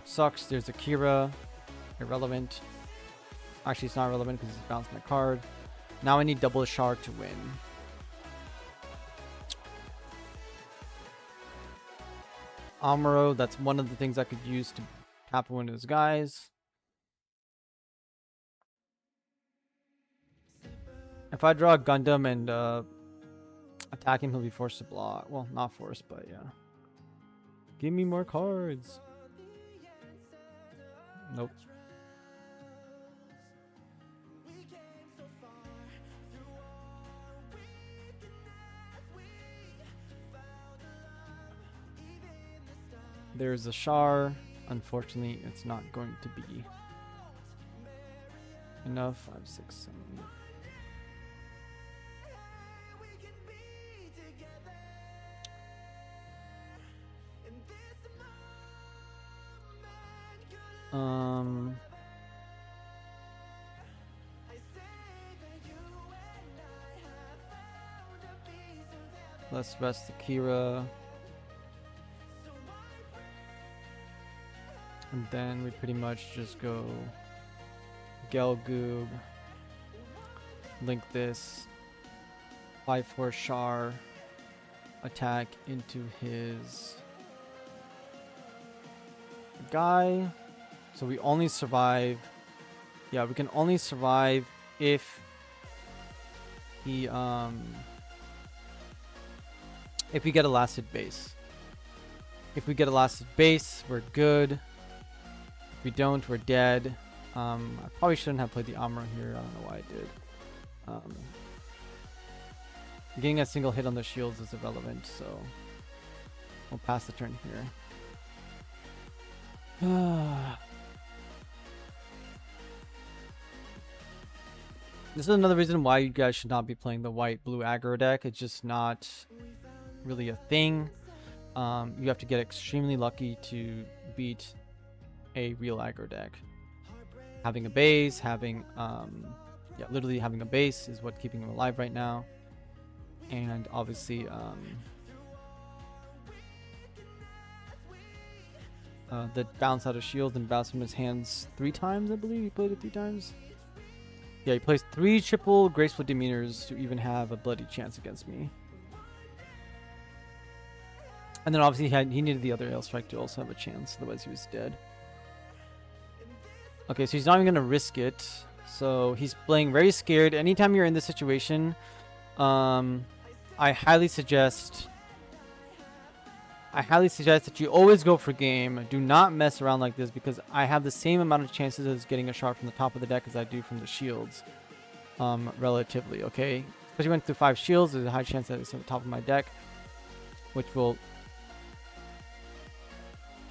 sucks. There's Akira, irrelevant. Actually, it's not relevant because he's bounced my card. Now I need double Char to win. Amuro, that's one of the things I could use to tap one of his guys. If I draw a Gundam and attack him, he'll be forced to block. Well, not forced, but yeah. Give me more cards. Nope. There's a Char. Unfortunately, it's not going to be enough. 5, 6, 7, 8. Let's rest Akira. And then we pretty much just go Gelgoog, link this, 5/4 Char, attack into his guy. So we only survive. Yeah, we can only survive if he if we get a last hit base. If we get a last hit base, we're good. If we don't, we're dead. I probably shouldn't have played the Amuro here. I don't know why I did. Getting a single hit on the shields is irrelevant, so We'll pass the turn here. This is another reason why you guys should not be playing the white-blue aggro deck. It's just not really a thing. You have to get extremely lucky to beat a real aggro deck. Having a base, yeah, literally having a base is what's keeping him alive right now. And obviously, the bounce out of shield and bounce from his hands 3 times, I believe. He played it 3 times. Yeah, he plays 3 triple graceful demeanors to even have a bloody chance against me. And then obviously he needed the other air strike to also have a chance, otherwise he was dead. Okay, so he's not even gonna risk it. So he's playing very scared. Anytime you're in this situation, I highly suggest that you always go for game. Do not mess around like this, because I have the same amount of chances as getting a shard from the top of the deck as I do from the shields. Relatively, okay? Especially when through 5 shields, there's a high chance that it's on the top of my deck, which will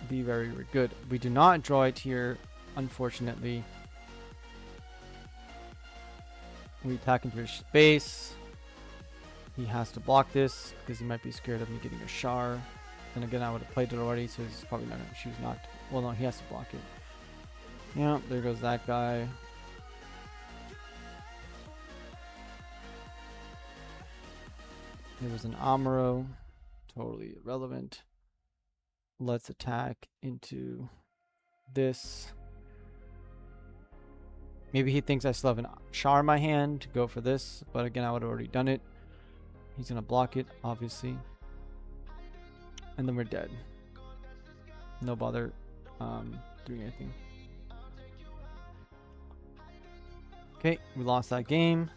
be very, very good. We do not draw it here, unfortunately. We attack into his space. He has to block this because he might be scared of me getting a Char. Then again, I would have played it already, so he's probably not going to choose not to. Well, no, he has to block it. Yeah, there goes that guy. There was an Amuro. Totally irrelevant. Let's attack into this. Maybe he thinks I still have an Char in my hand to go for this, but again, I would have already done it. He's gonna block it, obviously. And then we're dead. No bother doing anything. Okay, we lost that game.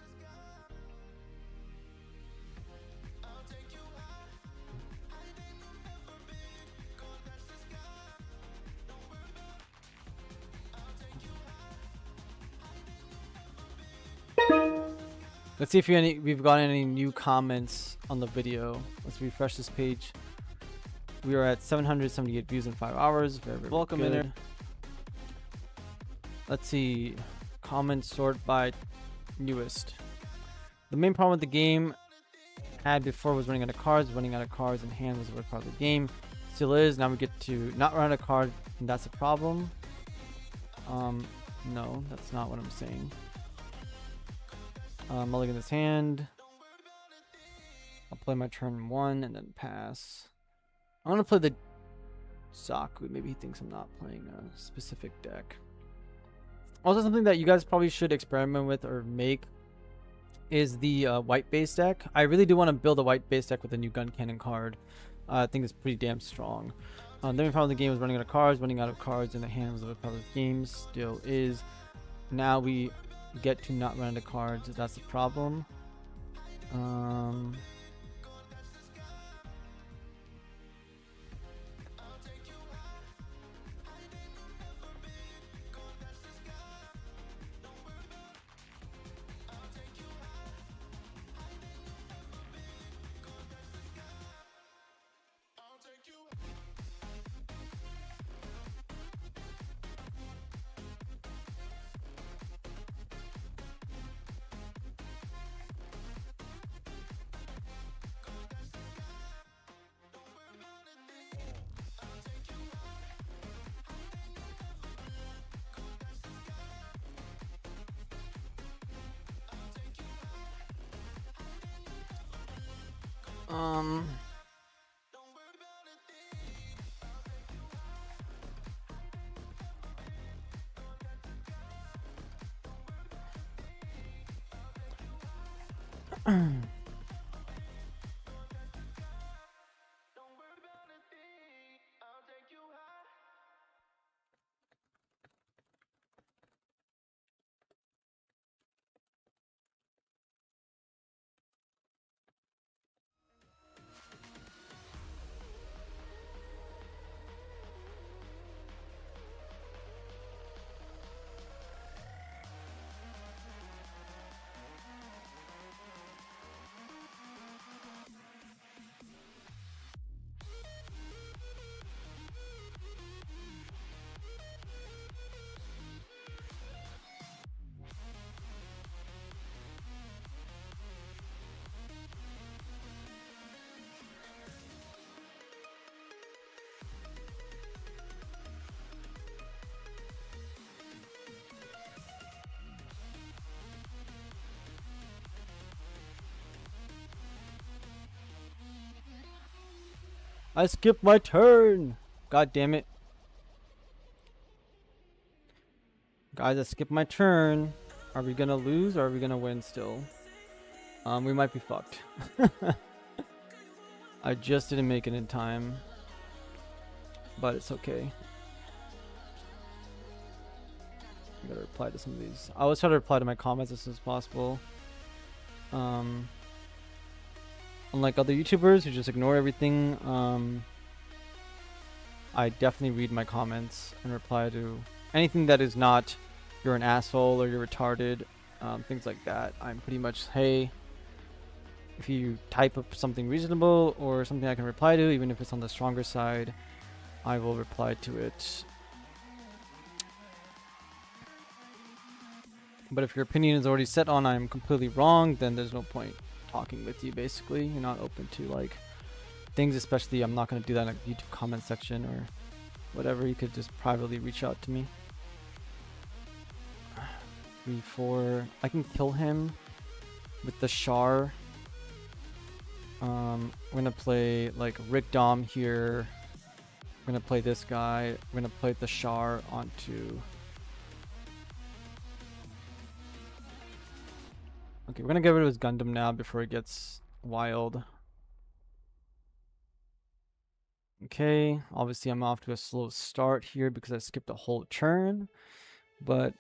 Let's see if we've got any new comments on the video. Let's refresh this page. We are at 778 views in 5 hours. Very, very welcome good. In there. Let's see. Comments sort by newest. The main problem with the game had before was running out of cards. Running out of cards in hand was a part of the game. Still is. Now we get to not run out of cards, and that's a problem. No, that's not what I'm saying. Mulligan this hand. I'll play my turn 1 and then pass. I want to play the Zaku. Maybe he thinks I'm not playing a specific deck. Also, something that you guys probably should experiment with or make is the white base deck. I really do want to build a white base deck with a new gun cannon card. I think it's pretty damn strong. The main problem of the game was running out of cards. Running out of cards in the hand was a part of the game. Still is. Now we get to not run out of cards. That's the problem. I skipped my turn. God damn it. Guys, I skipped my turn. Are we gonna lose or are we gonna win still? We might be fucked. I just didn't make it in time. But it's okay. I gotta reply to some of these. I always try to reply to my comments as soon as possible. Unlike other YouTubers who just ignore everything, I definitely read my comments and reply to anything that is not you're an asshole or you're retarded, things like that. I'm pretty much, hey, if you type up something reasonable or something I can reply to, even if it's on the stronger side, I will reply to it. But if your opinion is already set on I'm completely wrong, then there's no point talking with you, basically. You're not open to, like, things, especially I'm not going to do that in a YouTube comment section or whatever. You could just privately reach out to me. 3-4. I can kill him with the Char. We're going to play, like, Rick Dom here. We're going to play this guy. We're going to play the Char onto... Okay, we're gonna get rid of his Gundam now before it gets wild. Okay, obviously I'm off to a slow start here because I skipped a whole turn, but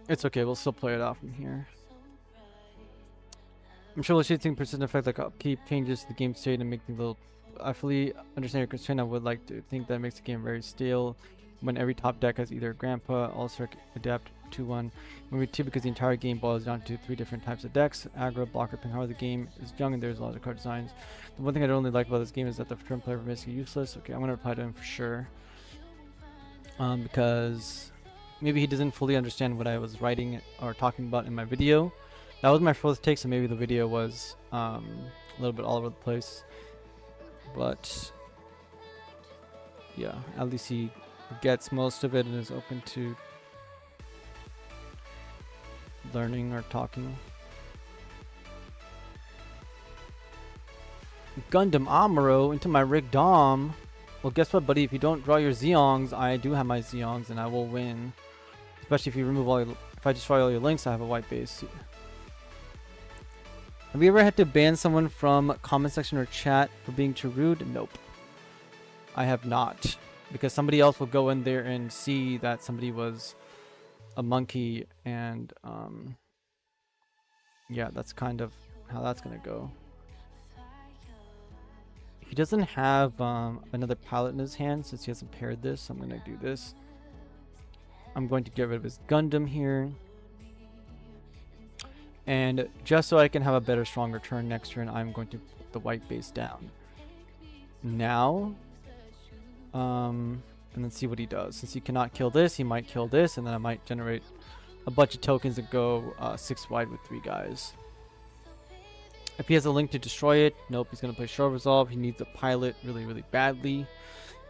it's okay, we'll still play it out from here. I'm sure the shifting persistent effect like upkeep changes to the game state and make things a little... I fully understand your concern. I would like to think that makes the game very stale when every top deck has either Grandpa, All-Star, Adapt, 2-1. Maybe 2 because the entire game boils down to 3 different types of decks: aggro, blocker, ping. However, the game is young and there's a lot of card designs. The one thing I don't really like about this game is that the turn player is basically useless. Okay, I'm gonna reply to him for sure. Because maybe he doesn't fully understand what I was writing or talking about in my video. That was my first take, so maybe the video was a little bit all over the place. But yeah, at least he gets most of it and is open to learning or talking. Gundam Amuro into my Rig Dom. Well, guess what, buddy? If you don't draw your Zeongs, I do have my Zeongs and I will win. Especially if you remove all your... If I destroy all your links, I have a white base. Have you ever had to ban someone from comment section or chat for being too rude? Nope. I have not. Because somebody else will go in there and see that somebody was a monkey and yeah, that's kind of how that's gonna go. He doesn't have another pilot in his hand since he hasn't paired this. I'm gonna do this. I'm going to get rid of his Gundam here. And just so I can have a better, stronger turn next turn, I'm going to put the white base down. Now, and then see what he does. Since he cannot kill this, he might kill this, and then I might generate a bunch of tokens that go 6 wide with 3 guys. If he has a link to destroy it, nope, he's going to play Short Resolve. He needs a pilot really, really badly.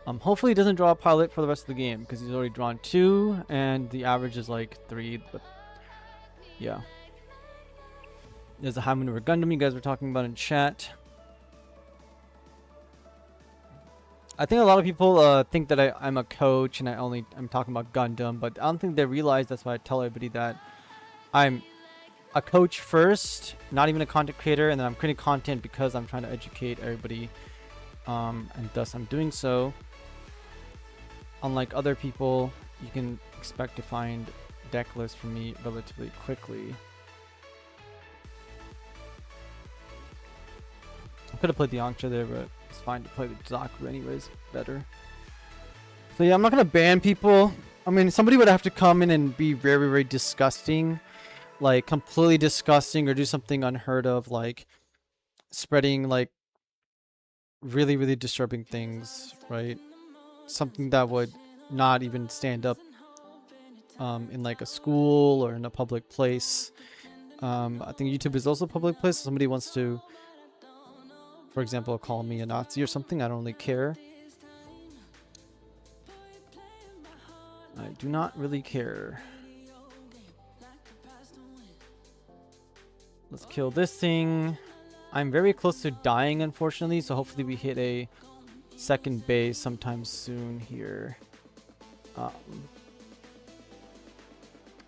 Hopefully he doesn't draw a pilot for the rest of the game, because he's already drawn 2, and the average is like 3, but yeah. There's a high maneuver Gundam you guys were talking about in chat. I think a lot of people think that I'm a coach and I'm talking about Gundam, but I don't think they realize that's why I tell everybody that I'm a coach first, not even a content creator, and then I'm creating content because I'm trying to educate everybody, and thus I'm doing so. Unlike other people, you can expect to find deck lists from me relatively quickly. I could have played the Yamcha there, but it's fine to play the Zaku anyways, better. So yeah, I'm not gonna ban people. I mean, somebody would have to come in and be very, very disgusting, like completely disgusting, or do something unheard of, like spreading like really, really disturbing things, right? Something that would not even stand up in like a school or in a public place. I think YouTube is also a public place. If somebody wants to, for example, call me a Nazi or something, I don't really care. I do not really care. Let's kill this thing. I'm very close to dying, unfortunately, so hopefully we hit a second base sometime soon here.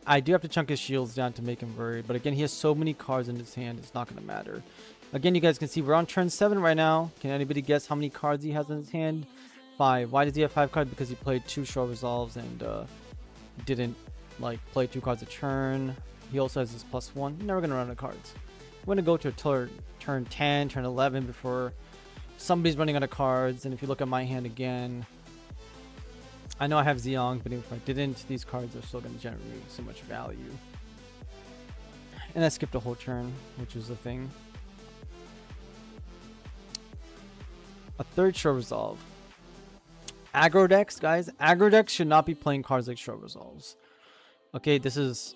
I do have to chunk his shields down to make him worried, but again, he has so many cards in his hand, it's not going to matter. Again, you guys can see we're on turn 7 right now. Can anybody guess how many cards he has in his hand? 5. Why does he have 5 cards? Because he played 2 short resolves and didn't like play 2 cards a turn. He also has his +1. Never going to run out of cards. I'm going to go to a turn 10, turn 11 before somebody's running out of cards. And if you look at my hand again, I know I have Zeong, but if I didn't, these cards are still going to generate so much value. And I skipped a whole turn, which was the thing. A 3rd short resolve. Aggro decks, guys. Aggro decks should not be playing cards like short resolves. Okay, this is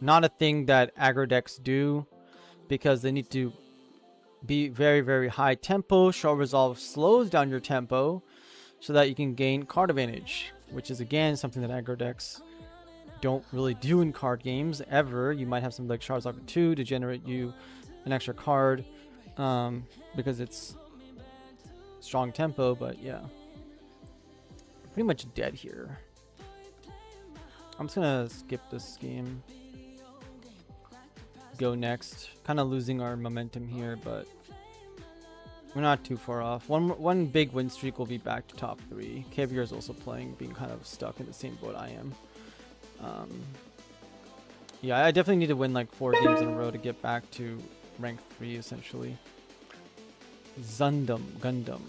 not a thing that aggro decks do because they need to be very, very high tempo. Short resolve slows down your tempo so that you can gain card advantage, which is again something that aggro decks don't really do in card games ever. You might have something like Charizard 2 to generate you an extra card because it's strong tempo, but yeah. Pretty much dead here. I'm just gonna skip this game. Go next. Kind of losing our momentum here, but we're not too far off. One big win streak will be back to top 3. Caviar is also playing, being kind of stuck in the same boat I am. Yeah, I definitely need to win like 4 games in a row to get back to rank 3 essentially. Gundam.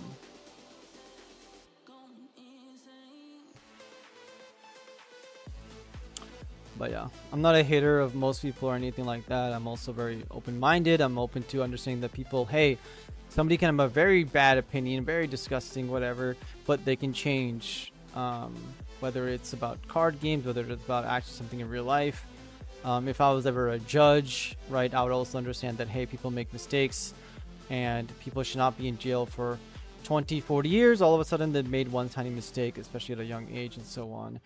But yeah, I'm not a hater of most people or anything like that. I'm also very open-minded. I'm open to understanding that people, hey, somebody can have a very bad opinion, very disgusting, whatever, but they can change. Whether it's about card games, whether it's about actually something in real life. If I was ever a judge, right, I would also understand that, hey, people make mistakes and people should not be in jail for 20, 40 years. All of a sudden they made one tiny mistake, especially at a young age and so on.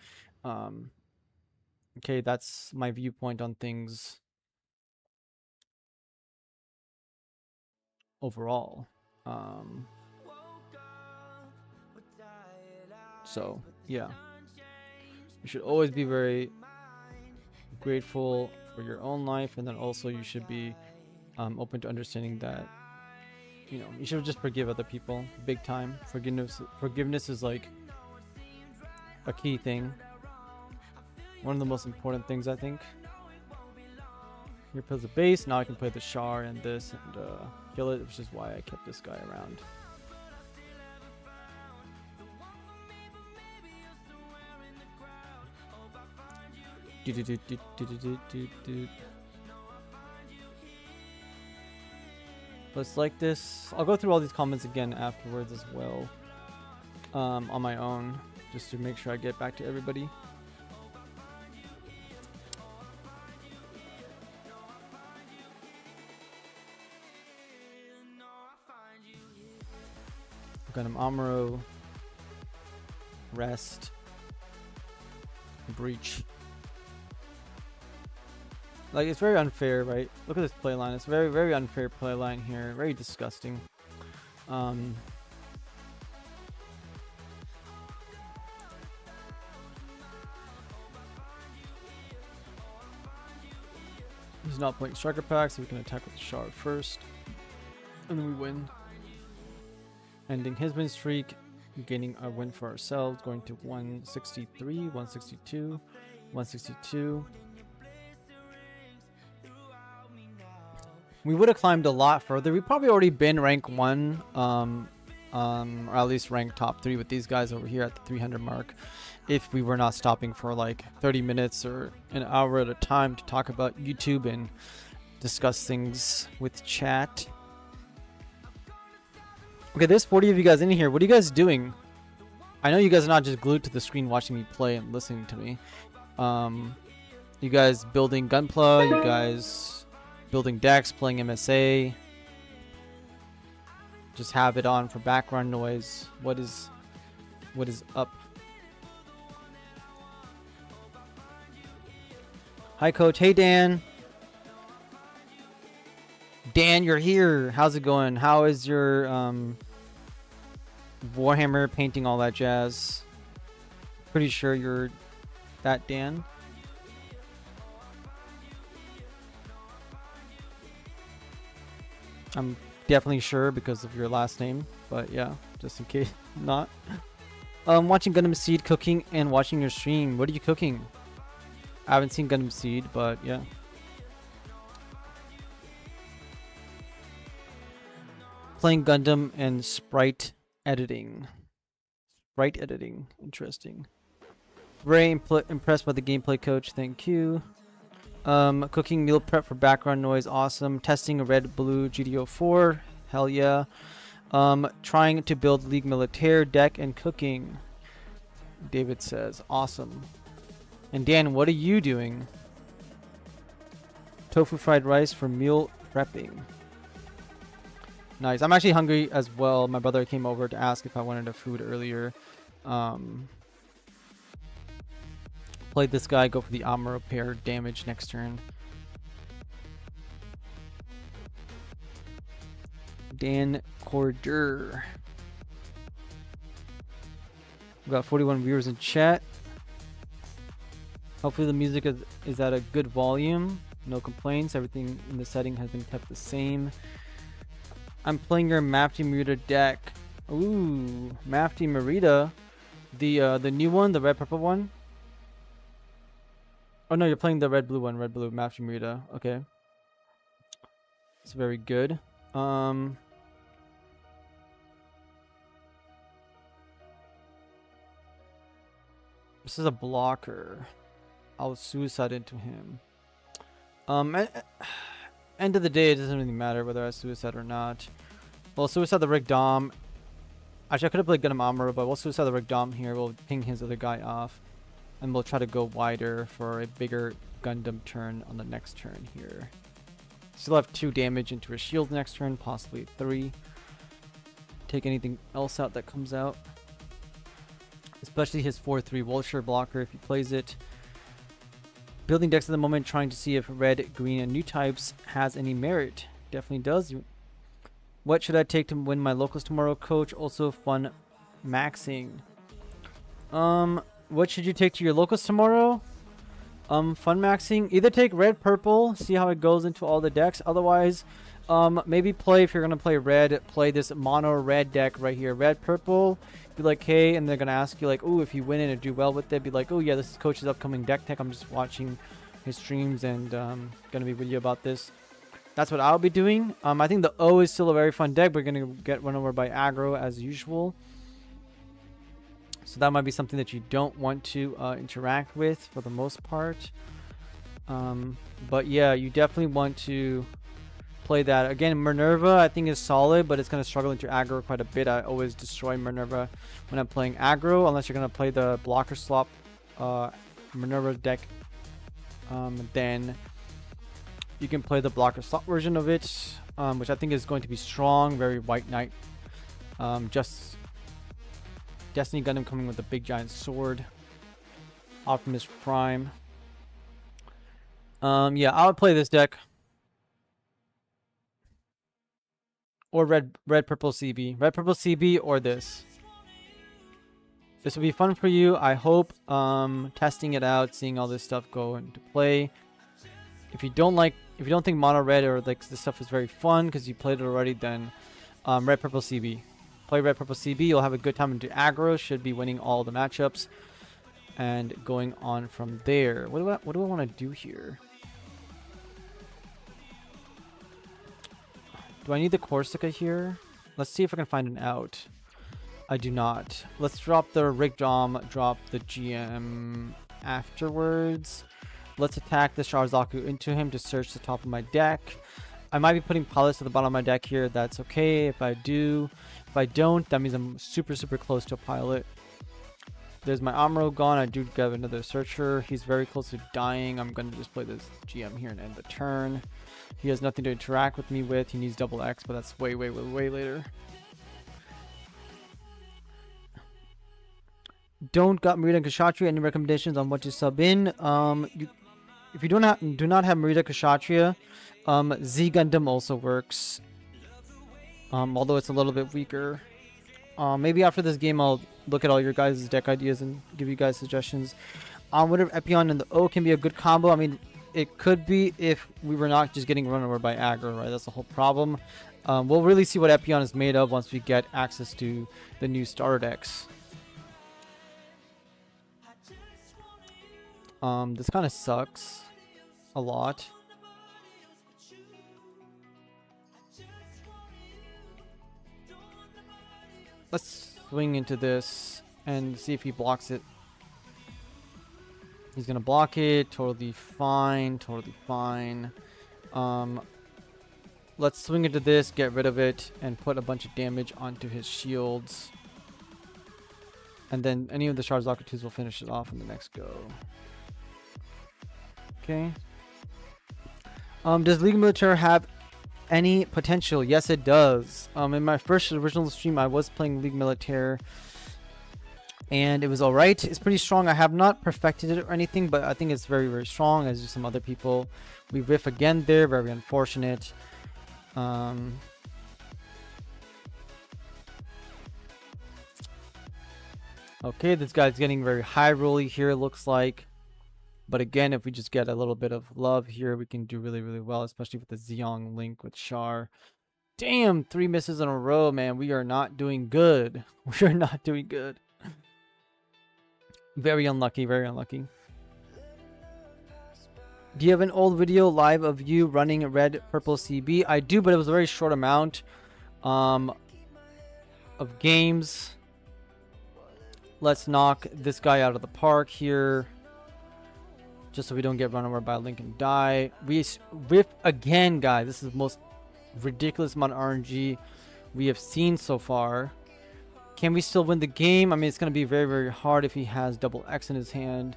Okay, that's my viewpoint on things overall. So, yeah. You should always be very grateful for your own life, and then also you should be open to understanding that, you know, you should just forgive other people big time. Forgiveness is like a key thing. One of the most important things, I think. Here plays the base. Now I can play the Char and this and kill it, which is why I kept this guy around. Let's like this. I'll go through all these comments again afterwards as well, on my own, just to make sure I get back to everybody. Got him Amuro, Rest, Breach. Like, it's very unfair, right? Look at this play line. It's very, very unfair play line here. Very disgusting. He's not playing Striker Pack, so we can attack with the Shard first. And then we win. Ending his win streak, gaining a win for ourselves, going to 163, 162, 162. We would have climbed a lot further. We've probably already been rank 1, or at least rank top 3 with these guys over here at the 300 mark, if we were not stopping for like 30 minutes or an hour at a time to talk about YouTube and discuss things with chat. Okay, there's 40 of you guys in here. What are you guys doing? I know you guys are not just glued to the screen watching me play and listening to me. You guys building Gunpla, you guys building decks, playing MSA. Just have it on for background noise. What is up? Hi, Coach. Hey, Dan. Dan, you're here. How's it going? How is your Warhammer painting, all that jazz? Pretty sure you're that Dan. I'm definitely sure because of your last name, but yeah, just in case not. Watching Gundam Seed cooking and watching your stream. What are you cooking? I haven't seen Gundam Seed, but yeah. Playing Gundam and sprite editing. Sprite editing, interesting. Very impressed by the gameplay, coach. Thank you. Cooking meal prep for background noise, awesome. Testing a red blue GD04, hell yeah. Trying to build League Militaire deck and cooking. David says, awesome. And Dan, what are you doing? Tofu fried rice for meal prepping. Nice. I'm actually hungry as well. My brother came over to ask if I wanted a food earlier. Played this guy, go for the armor repair damage next turn. Dan Corder. We got 41 viewers in chat. Hopefully the music is at a good volume. No complaints. Everything in the setting has been kept the same. I'm playing your Mafty Merida deck. Ooh, Mafty Merida. The new one, the red purple one. Oh no, you're playing the red blue one, red blue Mafty Merida. Okay. It's very good. This is a blocker. I'll suicide into him. End of the day, it doesn't really matter whether I suicide or not. We'll suicide the Rig Dom. Actually, I could have played Gundam Amuro, but we'll suicide the Rig Dom here. We'll ping his other guy off. And we'll try to go wider for a bigger Gundam turn on the next turn here. Still have 2 damage into his shield next turn, possibly 3. Take anything else out that comes out. Especially his 4-3 Vulture blocker if he plays it. Building decks at the moment, trying to see if red, green, and new types has any merit. Definitely does. What should I take to win my locals tomorrow, coach? Also fun maxing. What should you take to your locals tomorrow? Fun maxing. Either take red, purple, see how it goes into all the decks. Otherwise, maybe play, if you're gonna play red, play this mono red deck right here. Red, purple. Be like, hey, and they're gonna ask you like, oh, if you win it or do well with it, be like, oh yeah, this is coach's upcoming deck tech. I'm just watching his streams and gonna be with you about this. That's what I'll be doing. I think the O is still a very fun deck. We're gonna get run over by aggro as usual. So that might be something that you don't want to interact with for the most part. But yeah, you definitely want to play that. Again, Minerva I think is solid, but it's going to struggle into aggro quite a bit. I always destroy Minerva when I'm playing aggro, unless you're going to play the blocker swap Minerva deck. Then you can play the blocker swap version of it, which I think is going to be strong, very White Knight. Just Destiny Gundam coming with a big giant sword. Optimus Prime. Yeah, I would play this deck. Or red purple CB. Red purple CB or this. This will be fun for you, I hope. Testing it out, seeing all this stuff go into play. If you don't think mono red or like this stuff is very fun because you played it already, then red purple CB. Play red purple CB, you'll have a good time into aggro, should be winning all the matchups and going on from there. What do I want to do here? Do I need the Corsica here? Let's see if I can find an out. I do not. Let's drop the Rig Dom, drop the GM afterwards. Let's attack the Sharzaku into him to search the top of my deck. I might be putting pilots at the bottom of my deck here. That's okay if I do. If I don't, that means I'm super close to a pilot. There's my Amuro gone. I do get another searcher. He's very close to dying. I'm going to just play this GM here and end the turn. He has nothing to interact with me with. He needs double X, but that's way later. Don't got Marita and Kashatri. Any recommendations on what to sub in? You're if you do not have Marita Kshatriya, Z Gundam also works. Although it's a little bit weaker. Maybe after this game I'll look at all your guys' deck ideas and give you guys suggestions. Whatever Epion and the O can be a good combo. I mean, it could be if we were not just getting run over by aggro, right? That's the whole problem. We'll really see what Epion is made of once we get access to the new starter decks. This kind of sucks a lot. Let's swing into this and see if he blocks it. He's gonna block it. Totally fine. Totally fine. Let's swing into this, get rid of it, and put a bunch of damage onto his shields. And then any of the Shards Locker 2s will finish it off in the next go. Okay. Does League Militaire have any potential? Yes, it does. In my first original stream, I was playing League Militaire, and it was alright. It's pretty strong. I have not perfected it or anything, but I think it's very, very strong, as do some other people. We whiff again there. Very unfortunate. Okay, this guy's getting very high rolly here, looks like. But again, if we just get a little bit of love here, we can do really, really well, especially with the Zeong link with Char. Damn, 3 misses in a row, man. We are not doing good. We are not doing good. Very unlucky, very unlucky. Do you have an old video live of you running red, purple CB? I do, but it was a very short amount of games. Let's knock this guy out of the park here, just so we don't get run over by a Link and die. We whiff again, guys. This is the most ridiculous amount of RNG we have seen so far. Can we still win the game? I mean, it's going to be very, very hard if he has double X in his hand.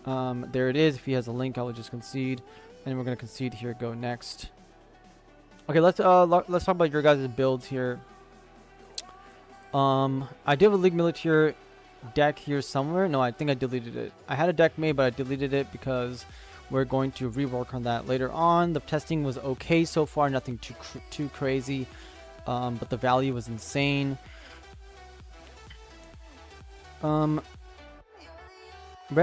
There it is. If he has a Link, I will just concede. And we're going to concede here. Go next. Okay, let's talk about your guys' builds here. I do have a League Militaire deck here somewhere. No, I think I deleted it. I had a deck made, but I deleted it because we're going to rework on that later on. The testing was okay so far, nothing too crazy, but the value was insane. Red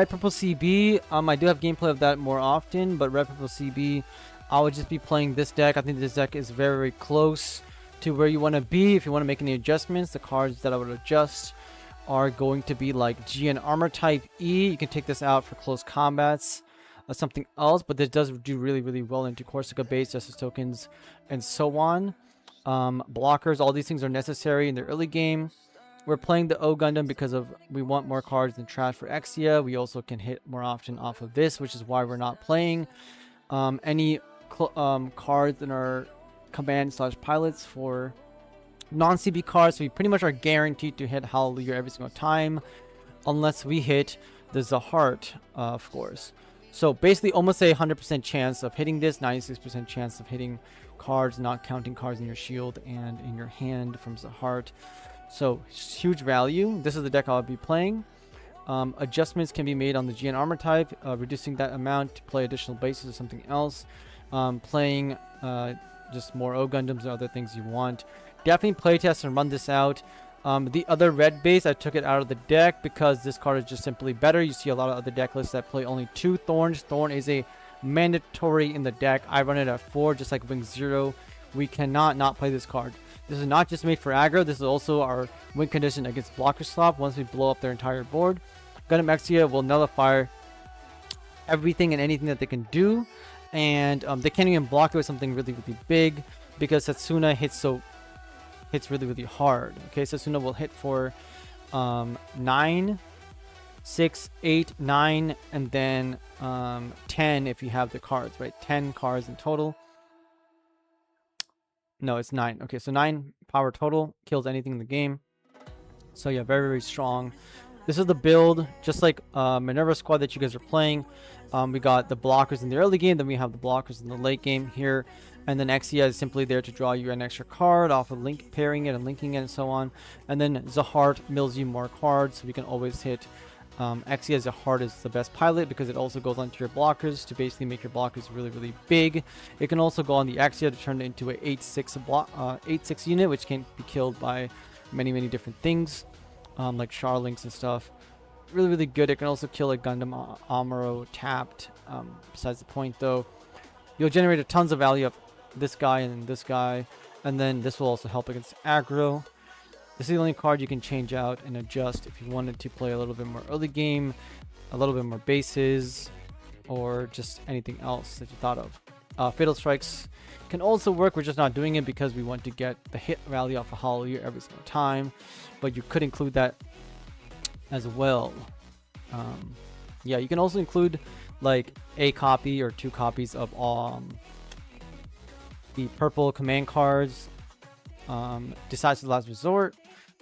Purple CB, I do have gameplay of that more often, but Red Purple CB, I would just be playing this deck. I think this deck is very, very close to where you want to be. If you want to make any adjustments, the cards that I would adjust are going to be like GN Armor Type E. You can take this out for close combats or something else, but this does do really, really well into Corsica base, Justice tokens, and so on. Blockers, all these things are necessary in the early game. We're playing the O Gundam because of we want more cards than trash for Exia. We also can hit more often off of this, which is why we're not playing any cards in our command/pilots for non-CB cards. So we pretty much are guaranteed to hit Hallelujah every single time, unless we hit the Zahart, of course. So basically almost a 100% chance of hitting this, 96% chance of hitting cards, not counting cards in your shield and in your hand from Zahart. So huge value. This is the deck I'll be playing. Adjustments can be made on the GN Armor type, reducing that amount to play additional bases or something else. Playing just more O Gundams and other things you want. Definitely playtest and run this out. The other red base, I took it out of the deck because this card is just simply better. You see a lot of other deck lists that play only 2 Thorns. Thorn is a mandatory in the deck. I run it at 4, just like Wing Zero. We cannot not play this card. This is not just made for aggro. This is also our win condition against blocker slop. Once we blow up their entire board, Gundam Exia will nullify everything and anything that they can do, and they can't even block it with something really, really big because Setsuna hits really, really hard. Okay, Setsuna will hit for 9, 6, 8, 9, and then 10 if you have the cards, right? 10 cards in total. No, it's 9. Okay, so 9 power total, kills anything in the game. So yeah, very, very strong. This is the build, just like Minerva squad that you guys are playing. We got the blockers in the early game, then we have the blockers in the late game here. And then Exia is simply there to draw you an extra card off of pairing it and linking it and so on. And then Zahart mills you more cards, so we can always hit Exia as a heart is the best pilot because it also goes onto your blockers to basically make your blockers really, really big. It can also go on the Exia to turn it into an 8/6 unit, which can be killed by many, many different things, like Charlinks and stuff. Really, really good. It can also kill a Gundam Amuro tapped. Besides the point, though, you'll generate tons of value of this guy and this guy, and then this will also help against aggro. This is the only card you can change out and adjust if you wanted to play a little bit more early game, a little bit more bases, or just anything else that you thought of. Fatal Strikes can also work. We're just not doing it because we want to get the hit value off a Hallelujah every single time, but you could include that as well. Yeah, you can also include like a copy or 2 copies of the purple command cards. Decisive Last Resort,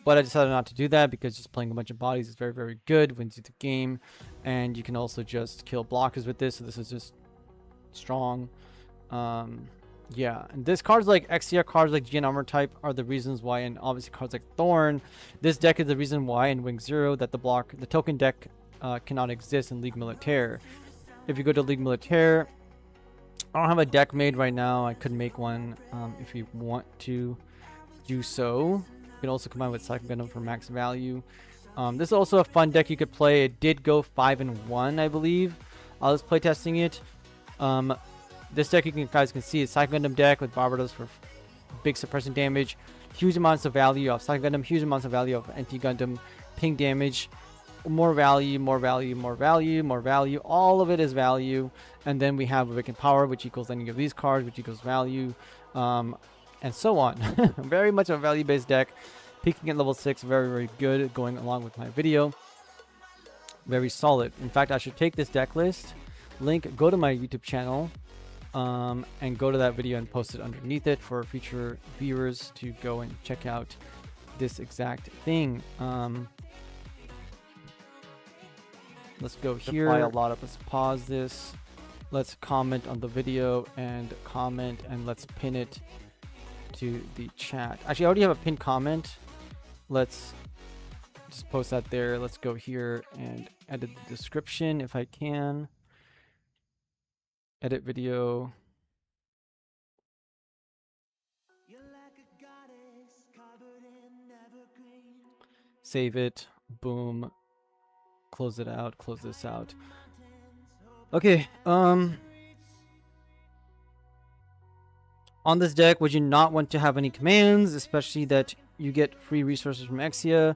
but I decided not to do that because just playing a bunch of bodies is very, very good, wins you the game, and you can also just kill blockers with this, so this is just strong. Yeah, and this cards like Exia, cards like GN Armor type are the reasons why, and obviously cards like Thorn, this deck is the reason why in Wing Zero that the token deck cannot exist in League Militaire. If you go to League Militaire, I don't have a deck made right now. I could make one if you want to do so. You can also combine with Psychic Venom for max value. This is also a fun deck you could play. It did go 5-1, I believe. I was playtesting it. This deck, you guys can see, is Psychic Gundam deck with Barbados for big suppressing damage, huge amounts of value of Psychic Gundam, huge amounts of value of anti-Gundam, ping damage, more value, more value, more value, more value. All of it is value. And then we have Awakened Power, which equals any of these cards, which equals value, and so on. Very much a value-based deck. Peaking at level 6, very, very good, going along with my video. Very solid. In fact, I should take this deck list, link, go to my YouTube channel, and go to that video and post it underneath it for future viewers to go and check out this exact thing. Let's go here. Let's pause this. Let's comment on the video and comment, and let's pin it to the chat. Actually, I already have a pinned comment. Let's just post that there. Let's go here and edit the description if I can. Edit video. Save it. Boom. Close it out. Close this out. Okay. On this deck, would you not want to have any commands, especially that you get free resources from Exia?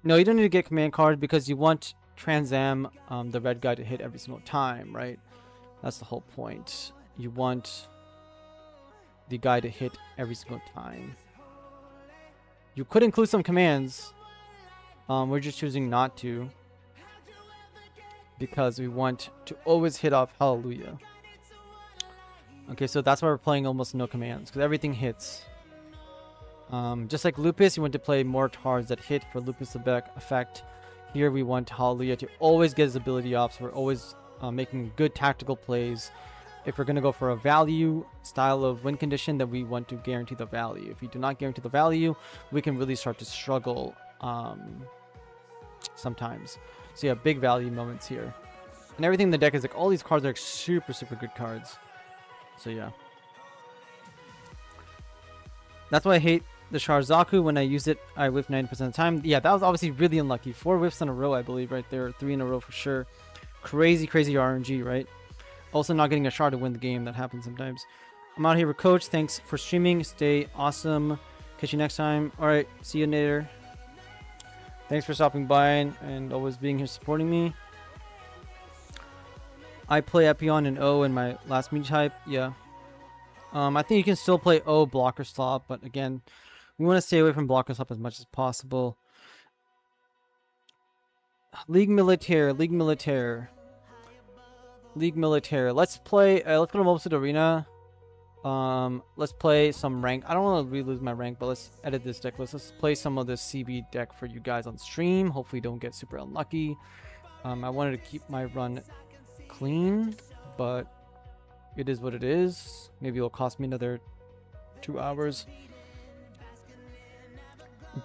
No, you don't need to get command cards because you want Transam, the red guy, to hit every single time, right? That's the whole point. You want the guy to hit every single time. You could include some commands. We're just choosing not to because we want to always hit off Hallelujah. Okay, so that's why we're playing almost no commands, because everything hits. Just like Lupus, you want to play more cards that hit for Lupus effect. Here we want Hallelujah to always get his ability off, so we're always making good tactical plays. If we're going to go for a value style of win condition, then we want to guarantee the value. If we do not guarantee the value, we can really start to struggle sometimes. So yeah, big value moments here. And everything in the deck is like, all these cards are like super, super good cards. So yeah. That's why I hate the Sharzaku. When I use it, I whiff 90% of the time. Yeah, that was obviously really unlucky. 4 whiffs in a row, I believe, right there. 3 in a row for sure. Crazy, crazy RNG, right? Also not getting a shard to win the game. That happens sometimes. I'm out here with Coach. Thanks for streaming. Stay awesome. Catch you next time. Alright, see you later. Thanks for stopping by and always being here supporting me. I play Epion and O in my last meet type. Yeah. I think you can still play O blocker slot, but again, we want to stay away from blocker slot as much as possible. League Militaire, League Militaire. League Militaire. Let's play, let's go to Mobile Suit Arena. Let's play some rank. I don't want to really lose my rank, but let's edit this deck. Let's play some of this CB deck for you guys on stream. Hopefully don't get super unlucky. I wanted to keep my run clean, but it is what it is. Maybe it'll cost me another 2 hours.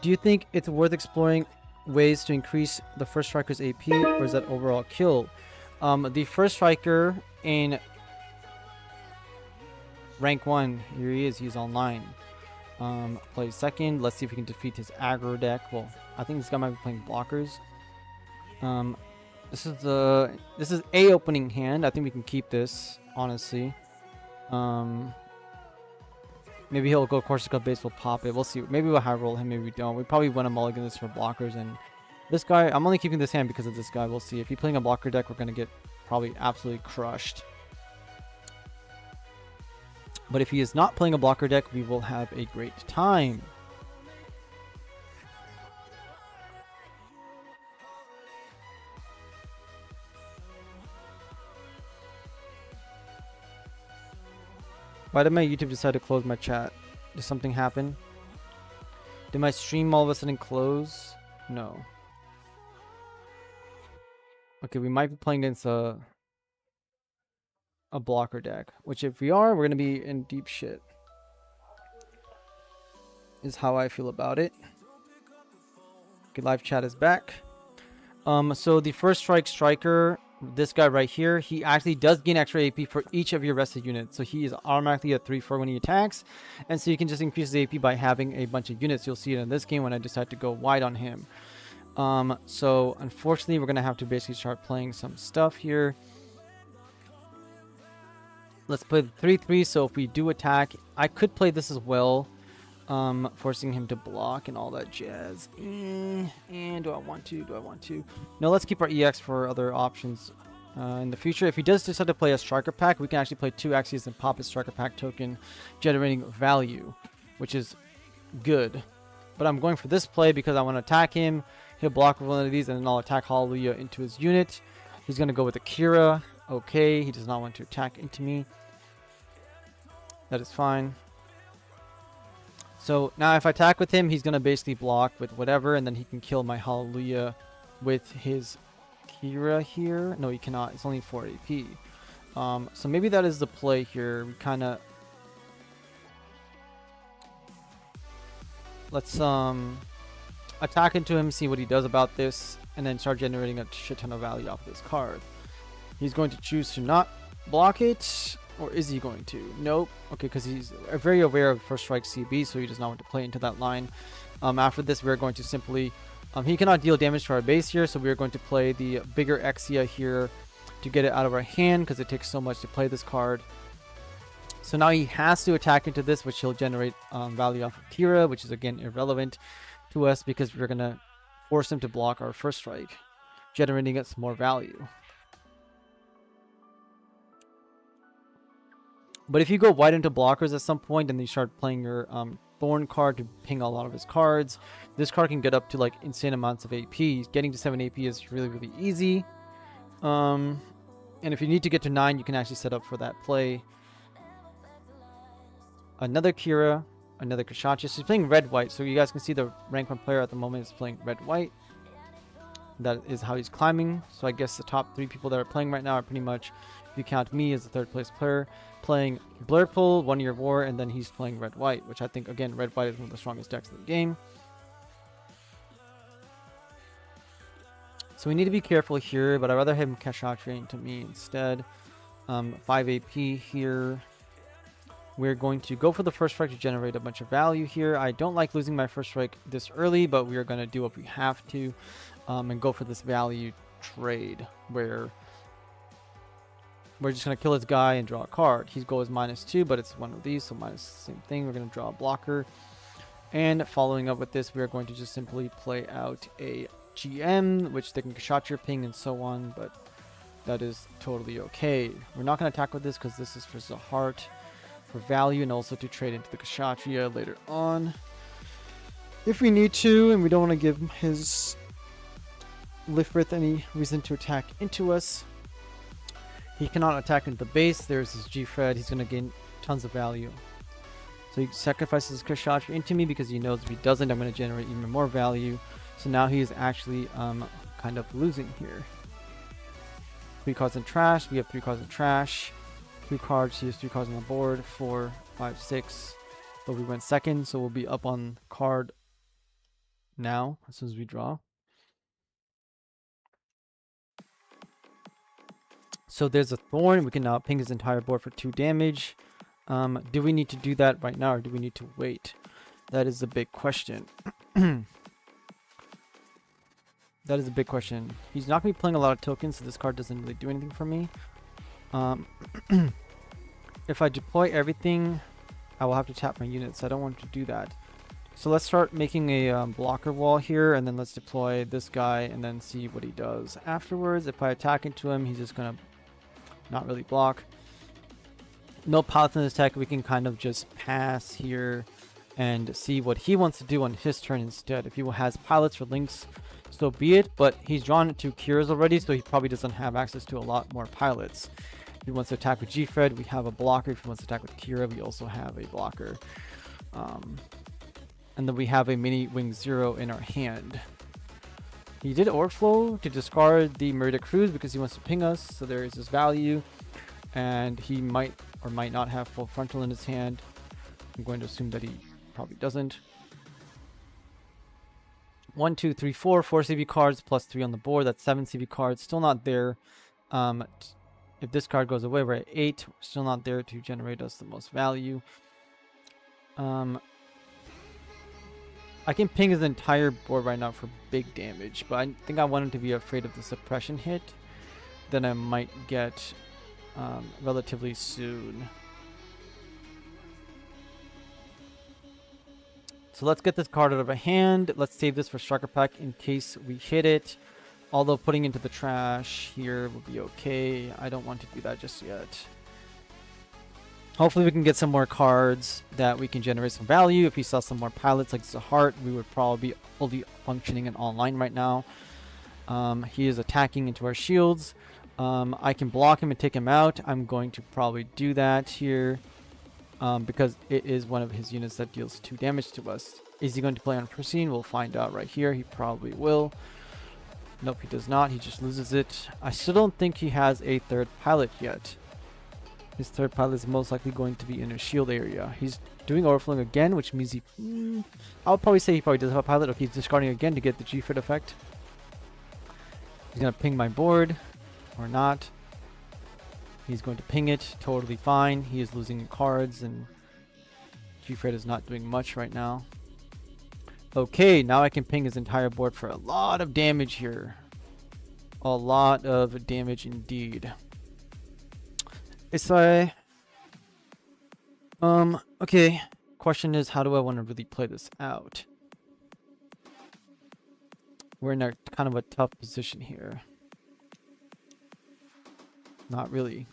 Do you think it's worth exploring ways to increase the first striker's AP, or is that overall kill? The first striker in rank 1, here he is, he's online. Plays second. Let's see if we can defeat his aggro deck. Well, I think this guy might be playing blockers. This is a opening hand. I think we can keep this, honestly. Maybe he'll go Corsica base, we'll pop it. We'll see. Maybe we'll high roll him, maybe we don't. We probably win a mulligan this for blockers, and this guy, I'm only keeping this hand because of this guy. We'll see. If he's playing a blocker deck, we're gonna get probably absolutely crushed. But if he is not playing a blocker deck, we will have a great time. Why did my YouTube decide to close my chat? Did something happen? Did my stream all of a sudden close? No. Okay, we might be playing against a blocker deck, which if we are, we're gonna be in deep shit, is how I feel about it. Okay, live chat is back. So the first striker, this guy right here, he actually does gain extra AP for each of your rested units, so he is automatically a 3/4 when he attacks, and so you can just increase his AP by having a bunch of units. You'll see it in this game when I decide to go wide on him. So unfortunately we're gonna have to basically start playing some stuff here. Let's play the 3/3. So if we do attack, I could play this as well, forcing him to block and all that jazz. And do I want to? No, let's keep our EX for other options in the future. If he does decide to play a striker pack, we can actually play 2 Axies and pop his striker pack token, generating value, which is good. But I'm going for this play because I want to attack him. He'll block with one of these, and then I'll attack Hallelujah into his unit. He's going to go with Akira. Okay, he does not want to attack into me. That is fine. So now if I attack with him, he's going to basically block with whatever, and then he can kill my Hallelujah with his Kira here. No, he cannot. It's only 4 AP. So maybe that is the play here. We kind of... Let's attack into him, see what he does about this, and then start generating a shit ton of value off of this card. He's going to choose to not block it, or is he going to? Nope. Okay, because he's very aware of first strike CB, so he does not want to play into that line. After this, we're going to simply... he cannot deal damage to our base here, so we're going to play the bigger Exia here to get it out of our hand, because it takes so much to play this card. So now he has to attack into this, which he'll generate value off of Kira, which is again irrelevant to us because we're going to force him to block our first strike, generating us more value. But if you go wide into blockers at some point and you start playing your Thorn card to ping a lot of his cards, this card can get up to like insane amounts of AP. Getting to 7 AP is really, really easy. And if you need to get to 9, you can actually set up for that play. Another Kira, another Kashachi. So he's playing red-white, so you guys can see the rank 1 player at the moment is playing red-white. That is how he's climbing. So I guess the top 3 people that are playing right now are pretty much, if you count me as the 3rd place player, playing Blurple, 1 Year War, and then he's playing red-white, which I think, again, red-white is one of the strongest decks in the game. So we need to be careful here, but I'd rather have him Kashachi into me instead. 5 AP here. We're going to go for the first strike to generate a bunch of value here. I don't like losing my first strike this early, but we are going to do what we have to and go for this value trade where we're just going to kill this guy and draw a card. His goal is -2, but it's one of these, so minus the same thing. We're going to draw a blocker. And following up with this, we are going to just simply play out a GM, which they can shot your ping and so on, but that is totally okay. We're not going to attack with this because this is for Zahart, for value, and also to trade into the Kshatriya later on if we need to, and we don't want to give his Lifrith any reason to attack into us. He cannot attack into the base. There's his G-Fred. He's going to gain tons of value. So he sacrifices Kshatriya into me because he knows if he doesn't, I'm going to generate even more value. So now he is actually kind of losing here. 3 cards in trash. We have 3 cards in trash. 2 cards. He has 3 cards on the board. 4, 5, 6. But we went second, so we'll be up on card now as soon as we draw. So there's a Thorn. We can now ping his entire board for 2 damage. Do we need to do that right now, or do we need to wait? That is the big question. That is a big question. He's not going to be playing a lot of tokens, so this card doesn't really do anything for me. If I deploy everything, I will have to tap my units. I don't want to do that. So let's start making a blocker wall here, and then let's deploy this guy and then see what he does afterwards. If I attack into him, he's just going to not really block. No pilots in this tech. We can kind of just pass here and see what he wants to do on his turn instead. If he has pilots or links, so be it, but he's drawn 2 cures already, so he probably doesn't have access to a lot more pilots. If he wants to attack with G-Fred, we have a blocker. If he wants to attack with Kira, we also have a blocker. And then we have a mini Wing 0 in our hand. He did Overflow to discard the Merida Cruise because he wants to ping us, so there is his value. And he might or might not have full frontal in his hand. I'm going to assume that he probably doesn't. 1, 2, 3, 4 CV cards plus 3 on the board. That's 7 CV cards. Still not there. If this card goes away, we're at 8. Still not there to generate us the most value. I can ping his entire board right now for big damage, but I think I want him to be afraid of the suppression hit. Then I might get relatively soon. So let's get this card out of our hand. Let's save this for Striker Pack in case we hit it. Although putting into the trash here will be okay. I don't want to do that just yet. Hopefully we can get some more cards that we can generate some value. If we saw some more pilots like Zahart, we would probably be fully functioning and online right now. He is attacking into our shields. I can block him and take him out. I'm going to probably do that here. Because it is one of his units that deals 2 damage to us. Is he going to play on Pristine? We'll find out right here. He probably will. Nope, he does not. He just loses it. I still don't think he has a 3rd pilot yet. His 3rd pilot is most likely going to be in a shield area. He's doing overflowing again, which means he... I would probably say he probably does have a pilot. Okay, he's discarding again to get the G-Fit effect. He's going to ping my board. Or not. He's going to ping it, totally fine. He is losing cards, and G-Fred is not doing much right now. Okay, now I can ping his entire board for a lot of damage here. A lot of damage indeed. It's like... okay. Question is, how do I want to really play this out? We're in a kind of a tough position here. Not really.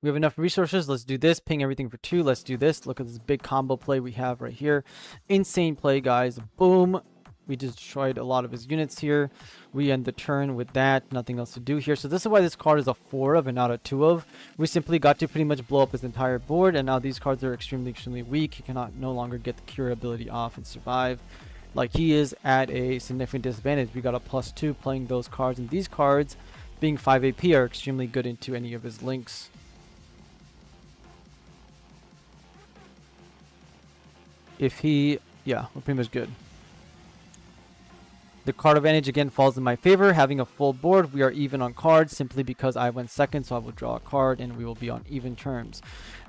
We have enough resources. Let's do this. Ping everything for 2. Let's do this. Look at this big combo play we have right here. Insane play, guys. Boom. We just destroyed a lot of his units here. We end the turn with that. Nothing else to do here. So this is why this card is a 4 of and not a 2 of. We simply got to pretty much blow up his entire board. And now these cards are extremely, extremely weak. He cannot no longer get the cure ability off and survive. Like, he is at a significant disadvantage. We got a +2 playing those cards. And these cards, being 5 AP, are extremely good into any of his links. If he... yeah, we're pretty much good. The card advantage again falls in my favor. Having a full board, we are even on cards simply because I went second, so I will draw a card and we will be on even terms.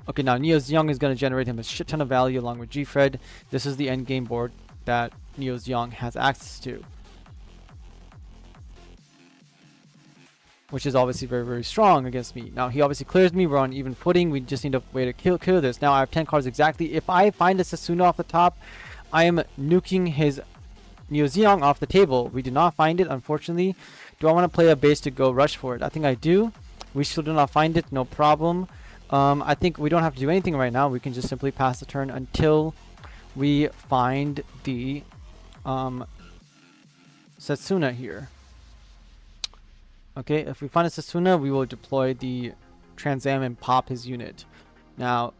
Okay, now Neo's Young is going to generate him a shit ton of value along with G-Fred. This is the end game board that Neo's Young has access to, which is obviously very, very strong against me. Now, he obviously clears me. We're on even footing. We just need a way to kill this. Now, I have 10 cards exactly. If I find a Sasuna off the top, I am nuking his Neo Zeong off the table. We do not find it, unfortunately. Do I want to play a base to go rush for it? I think I do. We still do not find it. No problem. I think we don't have to do anything right now. We can just simply pass the turn until we find the Setsuna here. Okay, if we find a Setsuna, we will deploy the Trans Am and pop his unit. Now,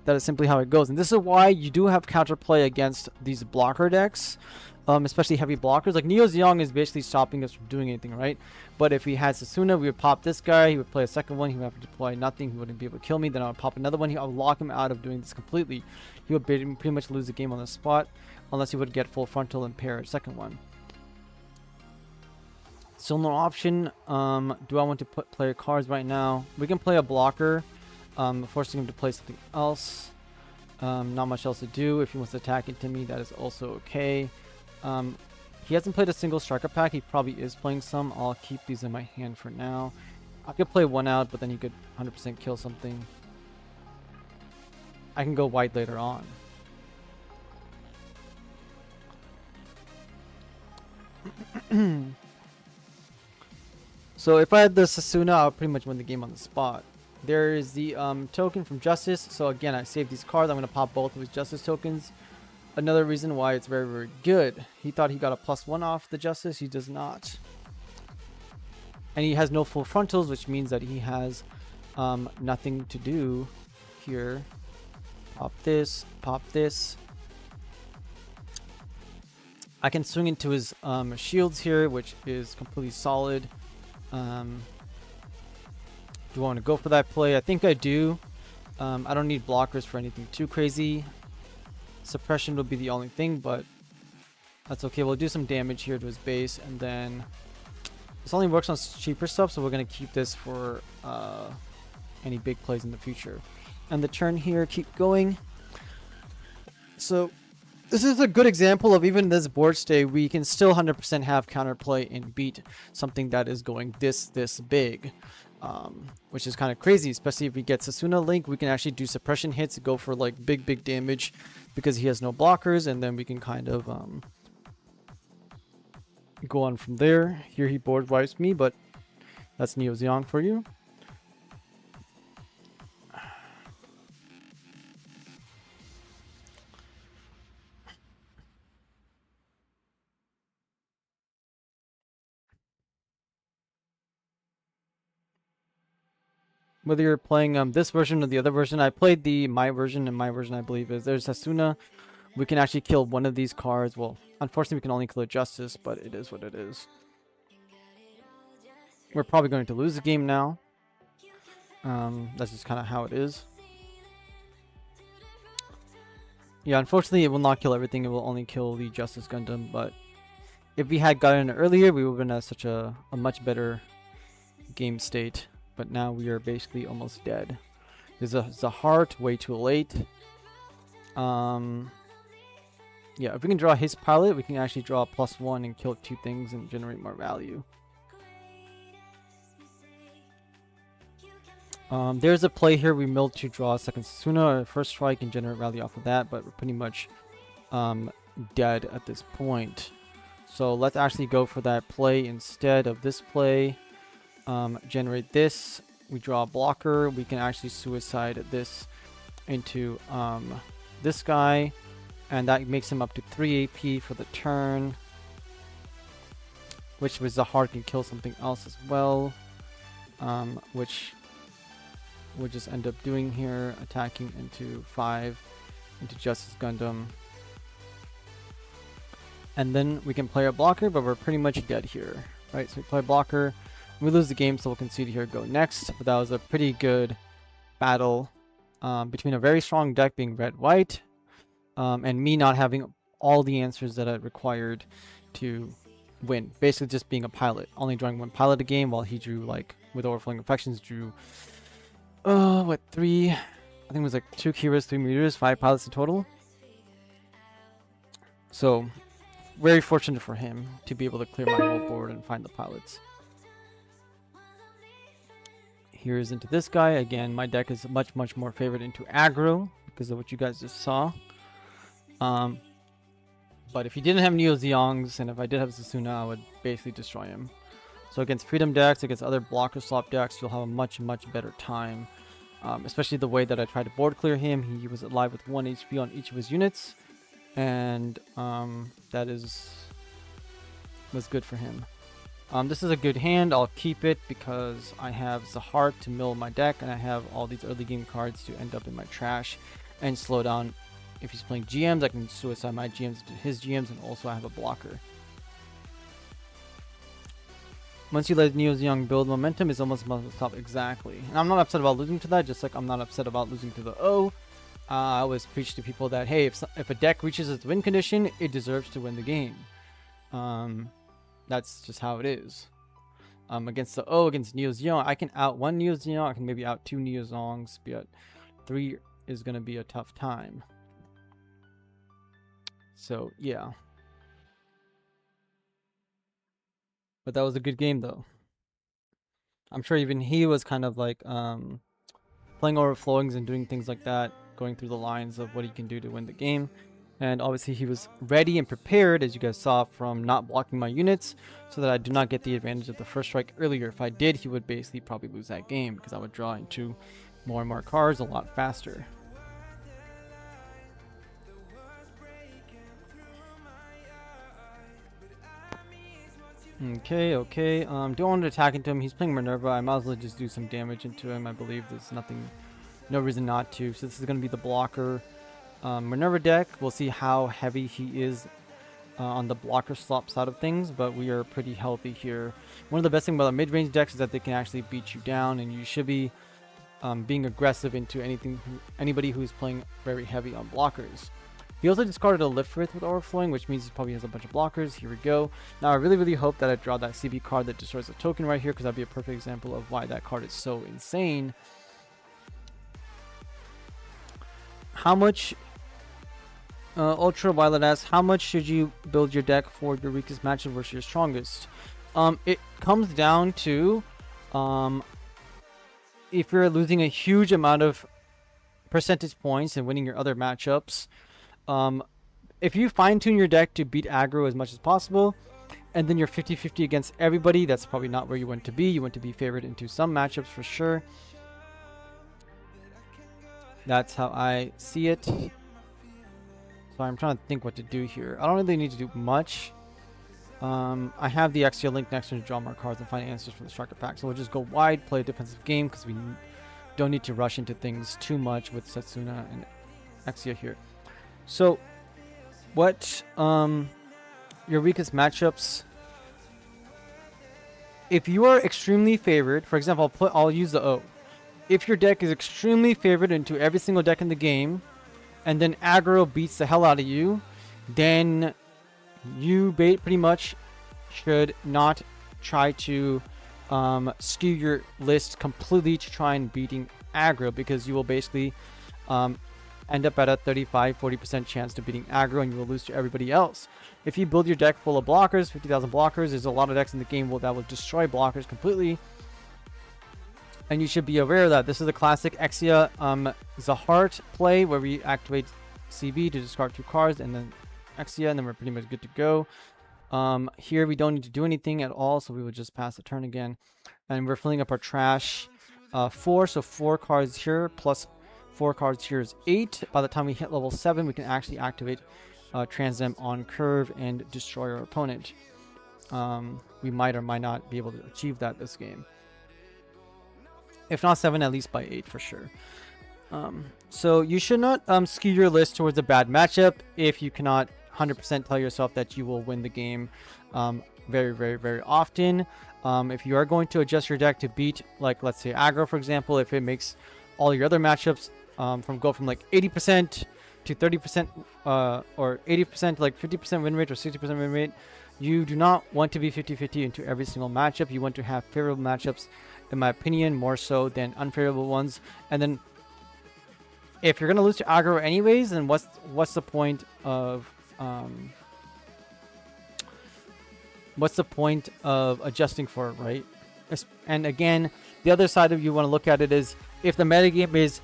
that is simply how it goes. And this is why you do have counterplay against these blocker decks, especially heavy blockers. Like, Neo Zeong is basically stopping us from doing anything, right? But if he had Sasuna, we would pop this guy. He would play a second one. He would have to deploy nothing. He wouldn't be able to kill me. Then I would pop another one. I would lock him out of doing this completely. He would pretty much lose the game on the spot, unless he would get full frontal and pair a second one. Still no option. Do I want to play cards right now? We can play a blocker, forcing him to play something else. Not much else to do. If he wants to attack into me, that is also okay. He hasn't played a single striker pack. He probably is playing some. I'll keep these in my hand for now. I could play one out, but then he could 100% kill something. I can go white later on. So if I had the Sasuna, I would pretty much win the game on the spot. There is the token from Justice. So again, I saved these cards. I'm going to pop both of his Justice tokens. Another reason why it's very, very good. He thought he got a +1 off the Justice. He does not. And he has no full frontals, which means that he has nothing to do here. Pop this, pop this. I can swing into his shields here, which is completely solid. Do I want to go for that play? I think I do. I don't need blockers for anything too crazy. Suppression will be the only thing, but that's okay. We'll do some damage here to his base, and then this only works on cheaper stuff, so we're going to keep this for any big plays in the future. And the turn here, keep going. So this is a good example of, even this board state, we can still 100% have counterplay and beat something that is going this big. Which is kind of crazy, especially if we get Sasuna Link. We can actually do suppression hits, go for like big damage because he has no blockers, and then we can kind of go on from there. Here he board wipes me, but that's Neo Zeong for you. Whether you're playing this version or the other version, I played my version, and my version I believe is there's Hasuna. We can actually kill one of these cards. Well, unfortunately we can only kill a Justice, but it is what it is. We're probably going to lose the game now. That's just kind of how it is. Yeah, unfortunately it will not kill everything. It will only kill the Justice Gundam, but if we had gotten it earlier, we would have been at such a much better game state. But now we are basically almost dead. There's a heart, way too late. Yeah, if we can draw his pilot, we can actually draw a +1 and kill 2 things and generate more value. There's a play here. We milled to draw a second Sasuna, or first strike, and generate value off of that, but we're pretty much dead at this point. So let's actually go for that play instead of this play. Generate this. We draw a blocker. We can actually suicide this into this guy, and that makes him up to 3 AP for the turn, which with Zahar can kill something else as well, which we'll just end up doing here, attacking into 5 into Justice Gundam, and then we can play a blocker, but we're pretty much dead here, right? So we play blocker. We lose the game, so we'll concede here, go next. But that was a pretty good battle between a very strong deck being red-white and me not having all the answers that I required to win. Basically just being a pilot. Only drawing 1 pilot a game, while he drew, like, with Overflowing Affections, drew, what, 3? I think it was like 2 Kiras, 3 Meteors, 5 pilots in total. So, very fortunate for him to be able to clear my whole board and find the pilots. Here's into this guy. Again, my deck is much more favored into aggro because of what you guys just saw. But if he didn't have Neo Zeongs, and if I did have Sasuna, I would basically destroy him. So against Freedom decks, against other blocker swap decks, you'll have a much better time. Especially the way that I tried to board clear him. He was alive with 1 HP on each of his units, and that was good for him. This is a good hand. I'll keep it because I have Zahar to mill my deck, and I have all these early game cards to end up in my trash and slow down. If he's playing GMs, I can suicide my GMs to his GMs, and also I have a blocker. Once you let Neo Zeong build momentum, it's almost must stop exactly. And I'm not upset about losing to that, just like I'm not upset about losing to the O. I always preach to people that, hey, if a deck reaches its win condition, it deserves to win the game. That's just how it is. against the O, against Neo Zeon, I can out one Neo Zeon, I can maybe out two Neo Zongs, but 3 is going to be a tough time. So, yeah. But that was a good game, though. I'm sure even he was kind of like playing overflowings and doing things like that, going through the lines of what he can do to win the game. And obviously he was ready and prepared, as you guys saw, from not blocking my units, so that I do not get the advantage of the first strike earlier. If I did, he would basically probably lose that game, because I would draw into more and more cards a lot faster. Okay. Don't want to attack into him. He's playing Minerva. I might as well just do some damage into him. I believe there's no reason not to. So this is going to be the blocker Minerva deck. We'll see how heavy he is on the blocker slop side of things, but we are pretty healthy here. One of the best things about the mid-range decks is that they can actually beat you down, and you should be being aggressive into anybody who's playing very heavy on blockers. He also discarded a Lifrith with Overflowing, which means he probably has a bunch of blockers. Here we go. Now, I really hope that I draw that CB card that destroys a token right here, because that'd be a perfect example of why that card is so insane. How much... Ultraviolet asks, how much should you build your deck for your weakest matchup versus your strongest? It comes down to... if you're losing a huge amount of percentage points and winning your other matchups... if you fine-tune your deck to beat aggro as much as possible, and then you're 50-50 against everybody, that's probably not where you want to be. You want to be favored into some matchups for sure. That's how I see it. So I'm trying to think what to do here. I don't really need to do much. I have the Exia link next to draw more cards and find answers for the Striker pack. So we'll just go wide, play a defensive game, because we don't need to rush into things too much with Setsuna and Exia here. So, what your weakest matchups? If you are extremely favored, for example, I'll use the O. If your deck is extremely favored into every single deck in the game, and then aggro beats the hell out of you, then you pretty much should not try to skew your list completely to try and beating aggro, because you will basically end up at a 35-40% chance to beating aggro, and you will lose to everybody else. If you build your deck full of blockers, 50,000 blockers, there's a lot of decks in the game that will destroy blockers completely, and you should be aware of that. This is a classic Exia Zahart play, where we activate CB to discard 2 cards, and then Exia, and then we're pretty much good to go. Here we don't need to do anything at all, so we will just pass the turn again, and we're filling up our trash 4, so 4 cards here plus 4 cards here is 8. By the time we hit level 7, we can actually activate Transcend on curve and destroy our opponent. We might or might not be able to achieve that this game. If not 7, at least by 8 for sure. So you should not skew your list towards a bad matchup if you cannot 100% tell yourself that you will win the game very often. If you are going to adjust your deck to beat, like, let's say aggro, for example, if it makes all your other matchups go from like 80% to 30% or 80% to like 50% win rate or 60% win rate, you do not want to be 50-50 into every single matchup. You want to have favorable matchups, in my opinion, more so than unfavorable ones. And then if you're going to lose to aggro anyways, then what's the point of adjusting for it, right? And again, the other side of you want to look at it is, if the metagame is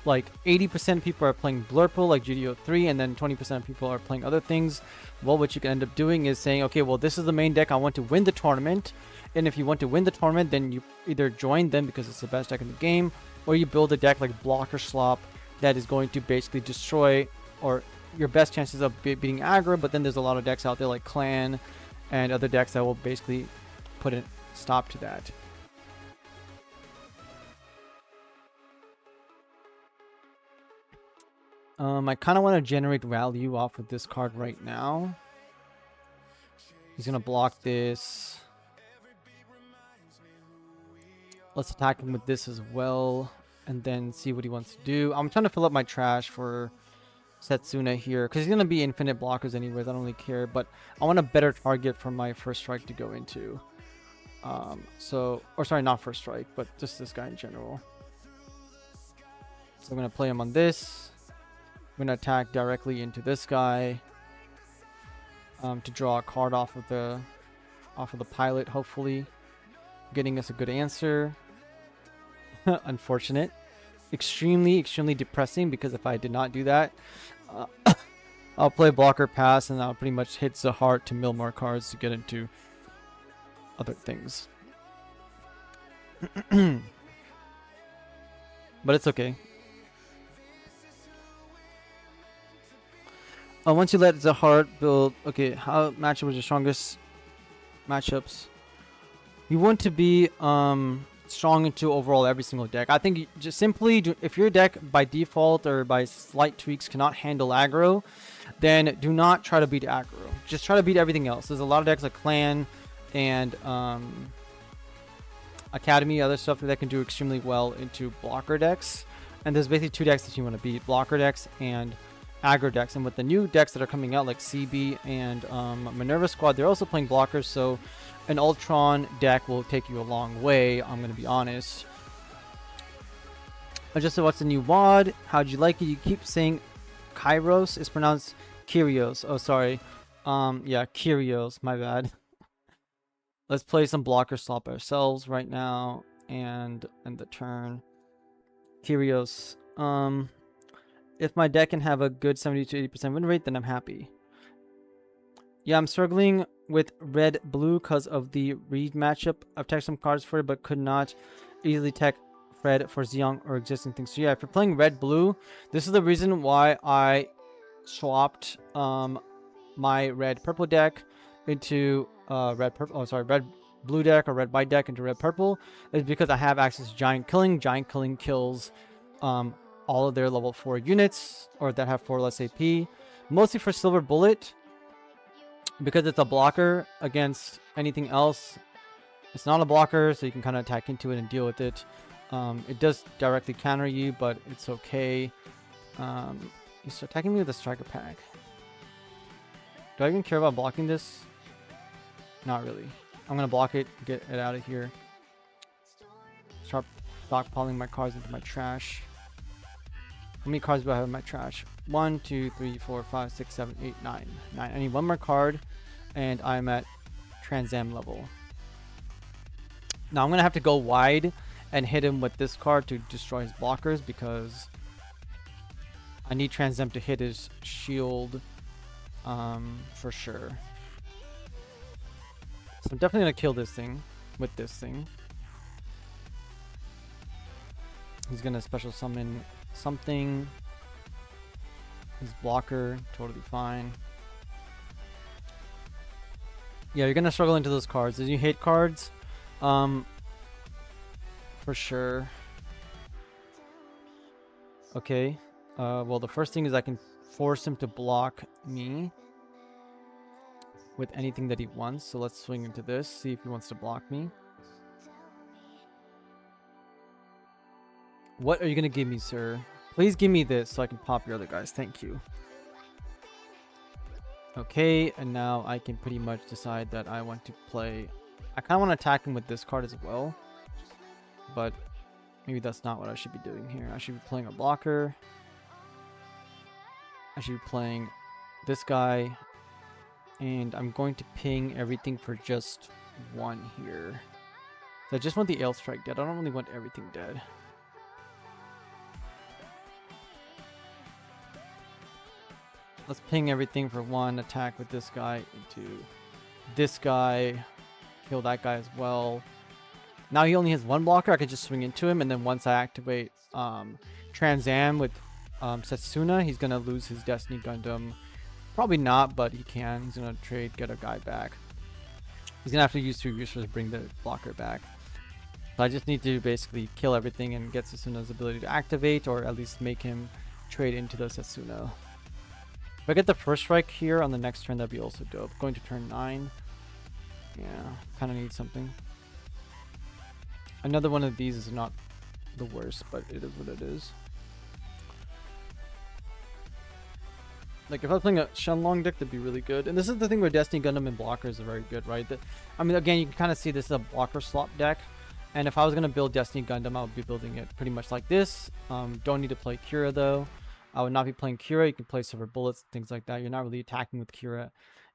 like 80% of people are playing Blurple like GD03, and then 20% of people are playing other things, well, what you can end up doing is saying, okay, well, this is the main deck, I want to win the tournament. And if you want to win the tournament, then you either join them because it's the best deck in the game, or you build a deck like Blocker Slop that is going to basically destroy, or your best chances of beating aggro. But then there's a lot of decks out there like Clan and other decks that will basically put a stop to that. I kind of want to generate value off of this card right now. He's going to block this. Let's attack him with this as well, and then see what he wants to do. I'm trying to fill up my trash for Setsuna here, because he's going to be infinite blockers anyways. I don't really care, but I want a better target for my first strike to go into. Or sorry, not first strike, but just this guy in general. So I'm gonna play him on this. I'm gonna attack directly into this guy to draw a card off of the pilot, hopefully getting us a good answer. Unfortunate. Extremely depressing, because if I did not do that, I'll play blocker pass and I'll pretty much hit the heart to mill more cards to get into other things. But it's okay. Once you let the heart build, okay, how matchup was your strongest matchups? You want to be strong into overall every single deck. I think just simply if your deck by default or by slight tweaks cannot handle aggro, then do not try to beat aggro. Just try to beat everything else. There's a lot of decks like Clan and Academy, other stuff that can do extremely well into blocker decks. And there's basically two decks that you want to beat: blocker decks and aggro decks. And with the new decks that are coming out like CB and Minerva Squad, they're also playing blockers, so an Ultron deck will take you a long way, I'm going to be honest. I just said, what's the new WOD? How'd you like it? You keep saying Kairos. It's pronounced Kyrios. Oh, sorry. Yeah, Kyrios. My bad. Let's play some blocker slop ourselves right now and end the turn. Kyrios. If my deck can have a good 70 to 80% win rate, then I'm happy. Yeah, I'm struggling with red-blue because of the read matchup. I've teched some cards for it, but could not easily tech Fred for Zeong or existing things. So yeah, if you're playing red-blue, this is the reason why I swapped my red-purple deck into red-blue deck or red-white deck into red-purple. Is because I have access to Giant Killing. Giant Killing kills all of their level 4 units, or that have 4 less AP. Mostly for Silver Bullet, because it's a blocker against anything else. It's not a blocker, so you can kind of attack into it and deal with it. It does directly counter you, but it's okay. He's attacking me with a striker pack. Do I even care about blocking this? Not really. I'm gonna block it, get it out of here. Start stockpiling my cards into my trash. How many cards do I have in my trash? 1, 2, 3, 4, 5, 6, 7, 8, 9. I need one more card, and I'm at Transam level. Now I'm going to have to go wide and hit him with this card to destroy his blockers, because I need Transam to hit his shield for sure. So I'm definitely going to kill this thing with this thing. He's going to special summon something. His blocker, totally fine. Yeah, you're gonna struggle into those cards. Did you hate cards? For sure. Okay. Well, the first thing is I can force him to block me with anything that he wants. So let's swing into this, see if he wants to block me. What are you gonna give me, sir? Please give me this so I can pop your other guys. Thank you. Okay, and now I can pretty much decide that I want to play... I kind of want to attack him with this card as well, but maybe that's not what I should be doing here. I should be playing a blocker. I should be playing this guy, and I'm going to ping everything for just one here. So I just want the Ale Strike dead. I don't really want everything dead. Let's ping everything for one, attack with this guy into this guy, kill that guy as well. Now he only has one blocker. I could just swing into him, and then once I activate Transam with Setsuna, he's going to lose his Destiny Gundam. Probably not, but he can. He's going to trade, get a guy back. He's going to have to use 2 resources to bring the blocker back. So I just need to basically kill everything and get Setsuna's ability to activate, or at least make him trade into the Setsuna. If I get the first strike here on the next turn, that'd be also dope. Going to turn 9. Yeah, kind of need something. Another one of these is not the worst, but it is what it is. Like if I was playing a Shenlong deck, that'd be really good. And this is the thing where Destiny Gundam and blockers are very good, right? I mean, again, you can kind of see this is a blocker slop deck. And if I was gonna build Destiny Gundam, I would be building it pretty much like this. Don't need to play Kira though. I would not be playing Kira. You can play Silver Bullets, things like that. You're not really attacking with Kira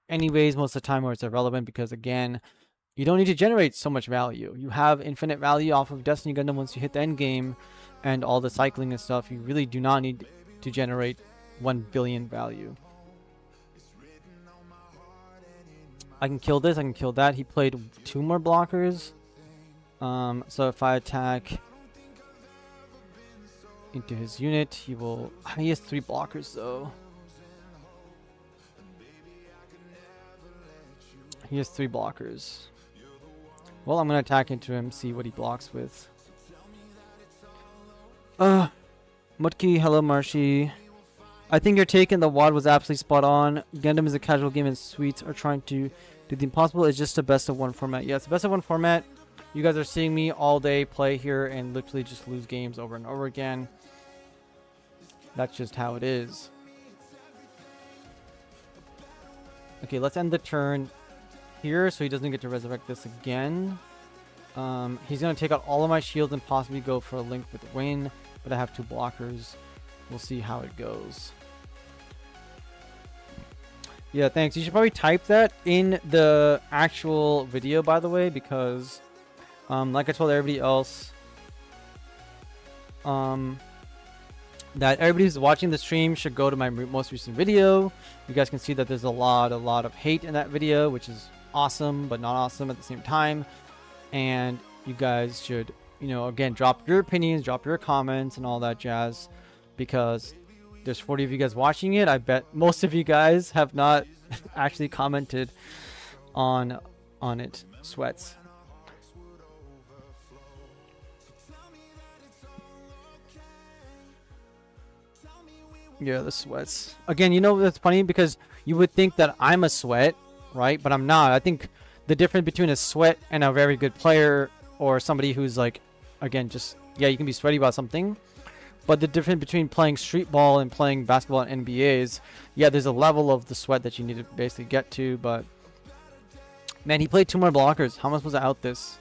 anyways most of the time, where it's irrelevant because again, you don't need to generate so much value. You have infinite value off of Destiny Gundam once you hit the end game and all the cycling and stuff. You really do not need to generate 1 billion value. I can kill this, I can kill that. He played 2 more blockers. So if I attack into his unit, he has 3 blockers though. He has 3 blockers. Well, I'm gonna attack into him, see what he blocks with. Mutki, hello Marshy. I think your take in the WOD was absolutely spot on. Gundam is a casual game and Sweets are trying to do the impossible. It's just a best of 1 format. Yeah, it's a best of 1 format. You guys are seeing me all day play here and literally just lose games over and over again. That's just how it is. Okay, let's end the turn here so he doesn't get to resurrect this again. He's going to take out all of my shields and possibly go for a link with Wayne, but I have 2 blockers. We'll see how it goes. Yeah, thanks. You should probably type that in the actual video, by the way, because like I told everybody else, that everybody who's watching the stream should go to my most recent video. You guys can see that there's a lot of hate in that video, which is awesome, but not awesome at the same time. And you guys should, you know, again, drop your opinions, drop your comments and all that jazz, because there's 40 of you guys watching it. I bet most of you guys have not actually commented on it. Sweats. Yeah, the sweats. Again, you know, that's funny because you would think that I'm a sweat, right? But I'm not. I think the difference between a sweat and a very good player, or somebody who's like, again, just, yeah, you can be sweaty about something. But the difference between playing street ball and playing basketball and NBA is, yeah, there's a level of the sweat that you need to basically get to. But, man, he played 2 more blockers. How am I supposed to out this?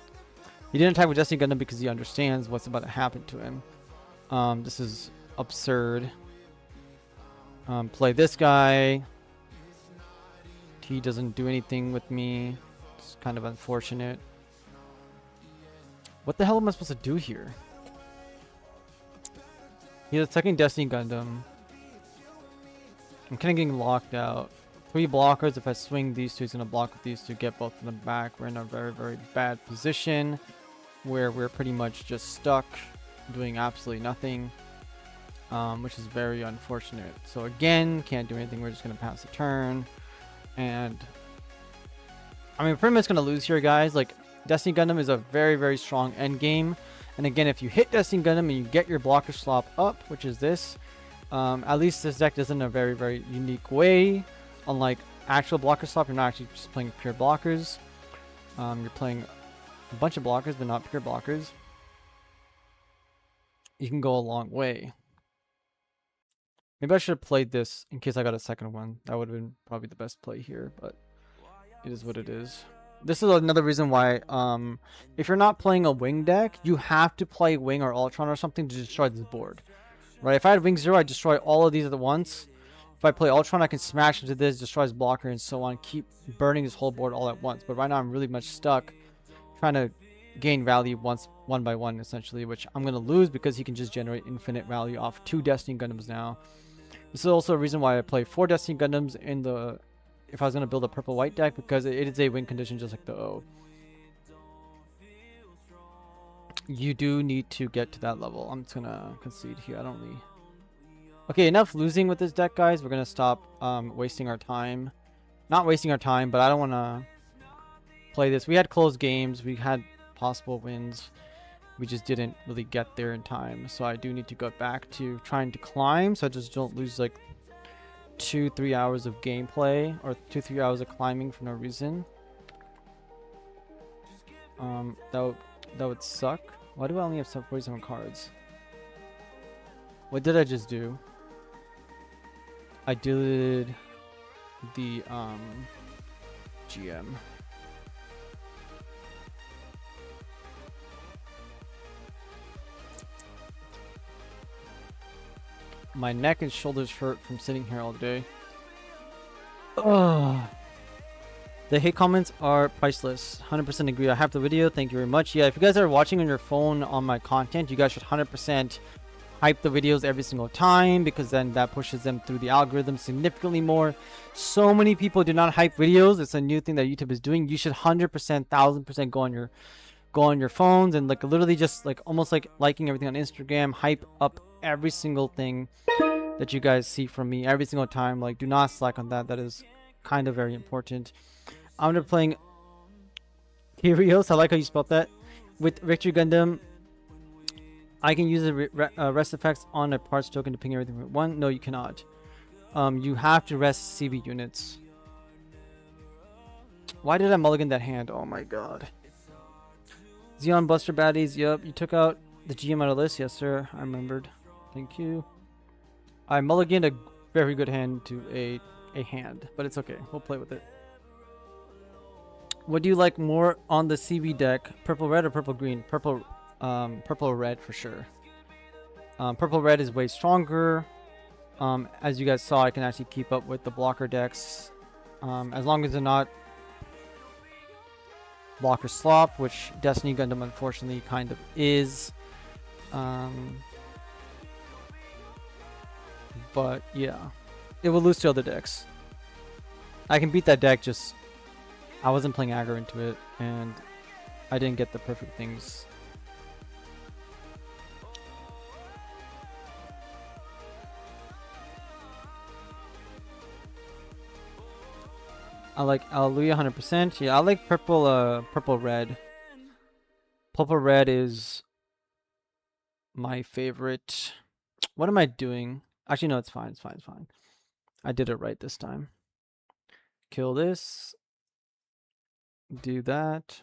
He didn't attack with Destiny Gundam because he understands what's about to happen to him. This is absurd. Play this guy. He doesn't do anything with me. It's kind of unfortunate. What the hell am I supposed to do here? He's attacking Destiny Gundam. I'm kind of getting locked out. 3 blockers. If I swing these 2, he's going to block with these 2, get both of them back. We're in a very, very bad position where we're pretty much just stuck doing absolutely nothing. Which is very unfortunate. So again, can't do anything. We're just going to pass the turn. And I mean, we're pretty much going to lose here, guys. Like, Destiny Gundam is a very, very strong end game. And again, if you hit Destiny Gundam and you get your blocker slop up, which is this, at least this deck does it in a very, very unique way. Unlike actual blocker slop, you're not actually just playing pure blockers. You're playing a bunch of blockers, but not pure blockers. You can go a long way. Maybe I should have played this in case I got a second one. That would have been probably the best play here, but it is what it is. This is another reason why, if you're not playing a wing deck, you have to play wing or Ultron or something to destroy this board. Right? If I had wing 0, I'd destroy all of these at once. If I play Ultron, I can smash into this, destroy his blocker, and so on. Keep burning this whole board all at once. But right now, I'm really much stuck trying to gain value one by one, essentially, which I'm going to lose because he can just generate infinite value off 2 Destiny Gundams now. This is also a reason why I play 4 Destiny Gundams in the, if I was going to build a purple-white deck, because it is a win condition just like the O. You do need to get to that level. I'm just going to concede here. I don't really... Okay, enough losing with this deck, guys. We're going to stop wasting our time. Not wasting our time, but I don't want to play this. We had close games. We had possible wins. We just didn't really get there in time. So I do need to go back to trying to climb, so I just don't lose like 2-3 hours of gameplay or 2-3 hours of climbing for no reason. That would suck. Why do I only have 47 cards? What did I just do? I deleted the GM. My neck and shoulders hurt from sitting here all day. Ugh. The hate comments are priceless. 100% agree. I have the video. Thank you very much. Yeah, if you guys are watching on your phone on my content, you guys should 100% hype the videos every single time, because then that pushes them through the algorithm significantly more. So many people do not hype videos. It's a new thing that YouTube is doing. You should 100%, 1000% go on your phones and like literally just like almost like liking everything on Instagram. Hype up every single thing that you guys see from me every single time. Like, do not slack on that. That is kind of very important. I'm gonna be playing Kyrios. I like how you spelled that. With Victory Gundam, I can use the rest effects on a parts token to ping everything with one. No, you cannot. You have to rest CB units. Why did I mulligan that hand? Oh my god. Xeon Buster baddies. Yep, you took out the GM out of the list. Yes, sir. I remembered. Thank you. I mulliganed a very good hand to a hand, but it's okay. We'll play with it. What do you like more on the CB deck? Purple red or purple green? Purple red for sure. Purple red is way stronger. As you guys saw, I can actually keep up with the blocker decks. As long as they're not blocker slop, which Destiny Gundam unfortunately kind of is. But yeah, it will lose to other decks. I can beat that deck, just I wasn't playing aggro into it, and I didn't get the perfect things. I like Hallelujah 100%. Yeah, I like purple red. Purple red is my favorite. What am I doing? Actually, no, it's fine. It's fine. It's fine. I did it right this time. Kill this. Do that.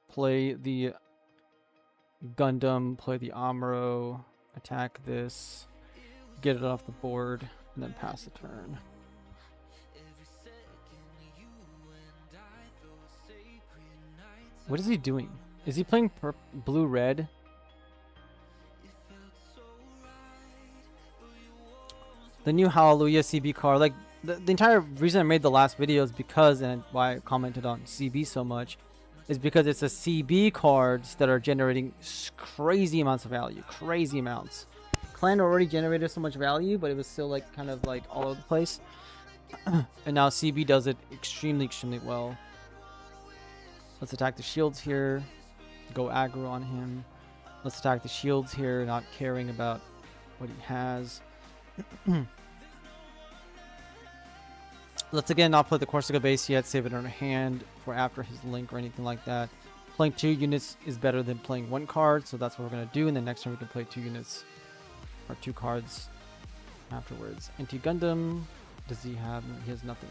Play the Gundam. Play the Amuro. Attack this. Get it off the board. And then pass the turn. What is he doing? Is he playing blue-red? The new Hallelujah CB card, like the entire reason I made the last video is because, and why I commented on CB so much, is because it's a CB cards that are generating crazy amounts of value, crazy amounts. Clan already generated so much value, but it was still like kind of like all over the place. And now CB does it extremely well. Let's attack the shields here. Go aggro on him. Let's attack the shields here, not caring about what he has. Let's again not play the Corsica base yet. Save it on our hand for after his link or anything like that. Playing 2 units is better than playing 1 card, so that's what we're going to do. And then next turn we can play 2 units. Or 2 cards afterwards. Anti-Gundam, does he have? He has nothing.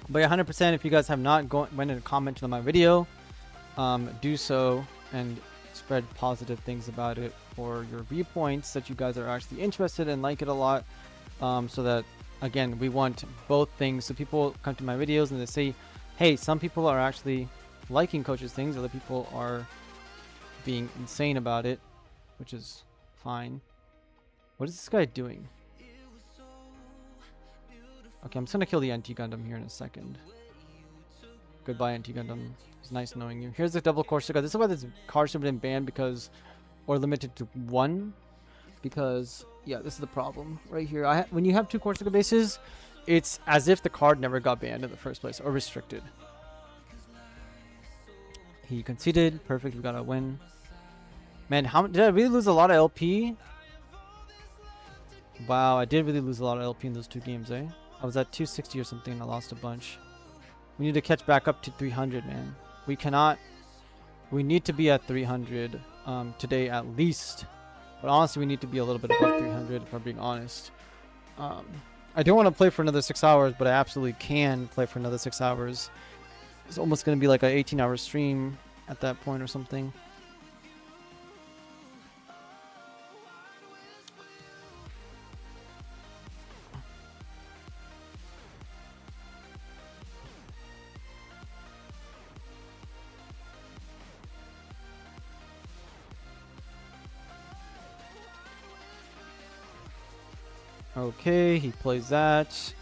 But 100%, if you guys have not went and commented on my video, do so and spread positive things about it, or your viewpoints that you guys are actually interested in, like it a lot, so that, again, we want both things. So people come to my videos and they say, hey, some people are actually liking Coach's things, other people are being insane about it, which is fine. What is this guy doing? Okay, I'm just gonna kill the Anti-Gundam here in a second. Goodbye, Anti-Gundam. It's nice knowing you. Here's the double Corsica. This is why this card should have been banned, because, or limited to 1, because yeah, this is the problem right here. When you have 2 Corsica bases, it's as if the card never got banned in the first place or restricted. He conceded. Perfect. We got a win. Man, did I really lose a lot of LP? Wow, I did really lose a lot of LP in those 2 games, eh? I was at 260 or something and I lost a bunch. We need to catch back up to 300, man. We cannot. We need to be at 300 today at least. But honestly, we need to be a little bit above 300 if I'm being honest. I don't want to play for another 6 hours, but I absolutely can play for another 6 hours. It's almost going to be like an 18-hour stream at that point or something. Okay, he plays that.